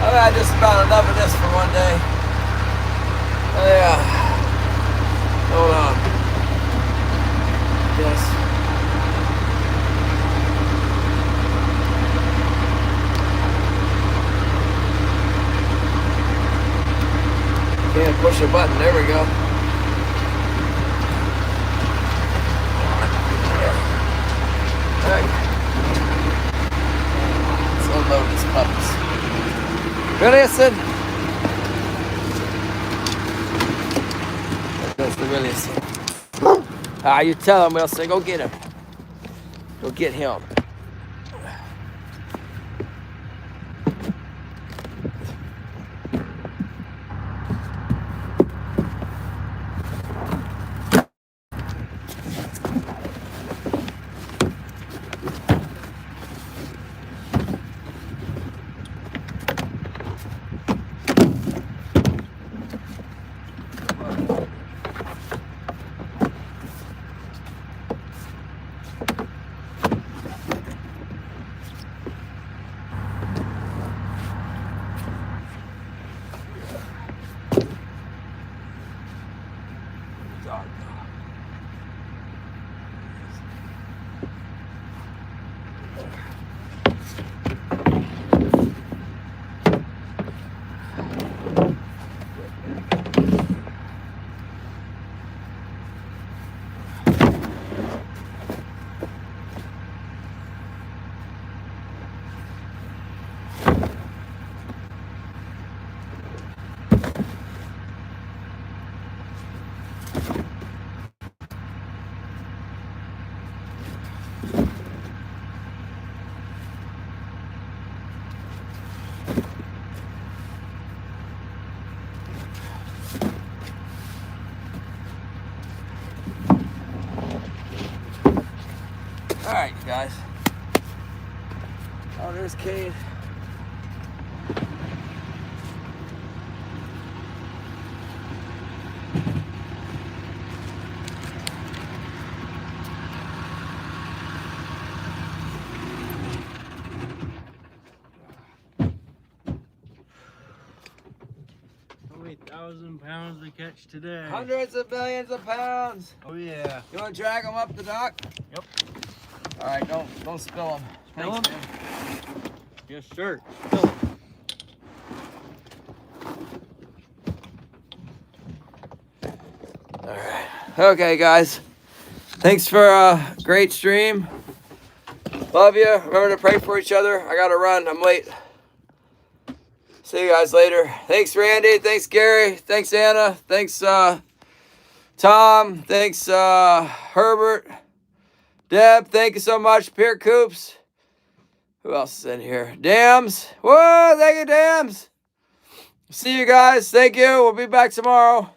I've had just about enough of this for one day. Yeah. Hold on. Yes. Can't push a button. There we go. Alright. Let's unload these puppies. Williamson! There goes the Williamson. You tell him, Wilson. Go get him. Go get him. Alright, you guys. Oh, there's Cade. How many 1,000 pounds to catch today? Hundreds of millions of pounds. Oh yeah. You want to drag them up the dock? Yep. All right, don't spill them. Spill Thanks, 'em? man. Yes, sir. Spill 'em. All right. Okay, guys. Thanks for a great stream. Love you. Remember to pray for each other. I got to run. I'm late. See you guys later. Thanks, Randy. Thanks, Gary. Thanks, Anna. Thanks, Tom. Thanks, Herbert. Deb, thank you so much. Pierre Coops. Who else is in here? Dams. Whoa, thank you, Dams. See you guys. Thank you. We'll be back tomorrow.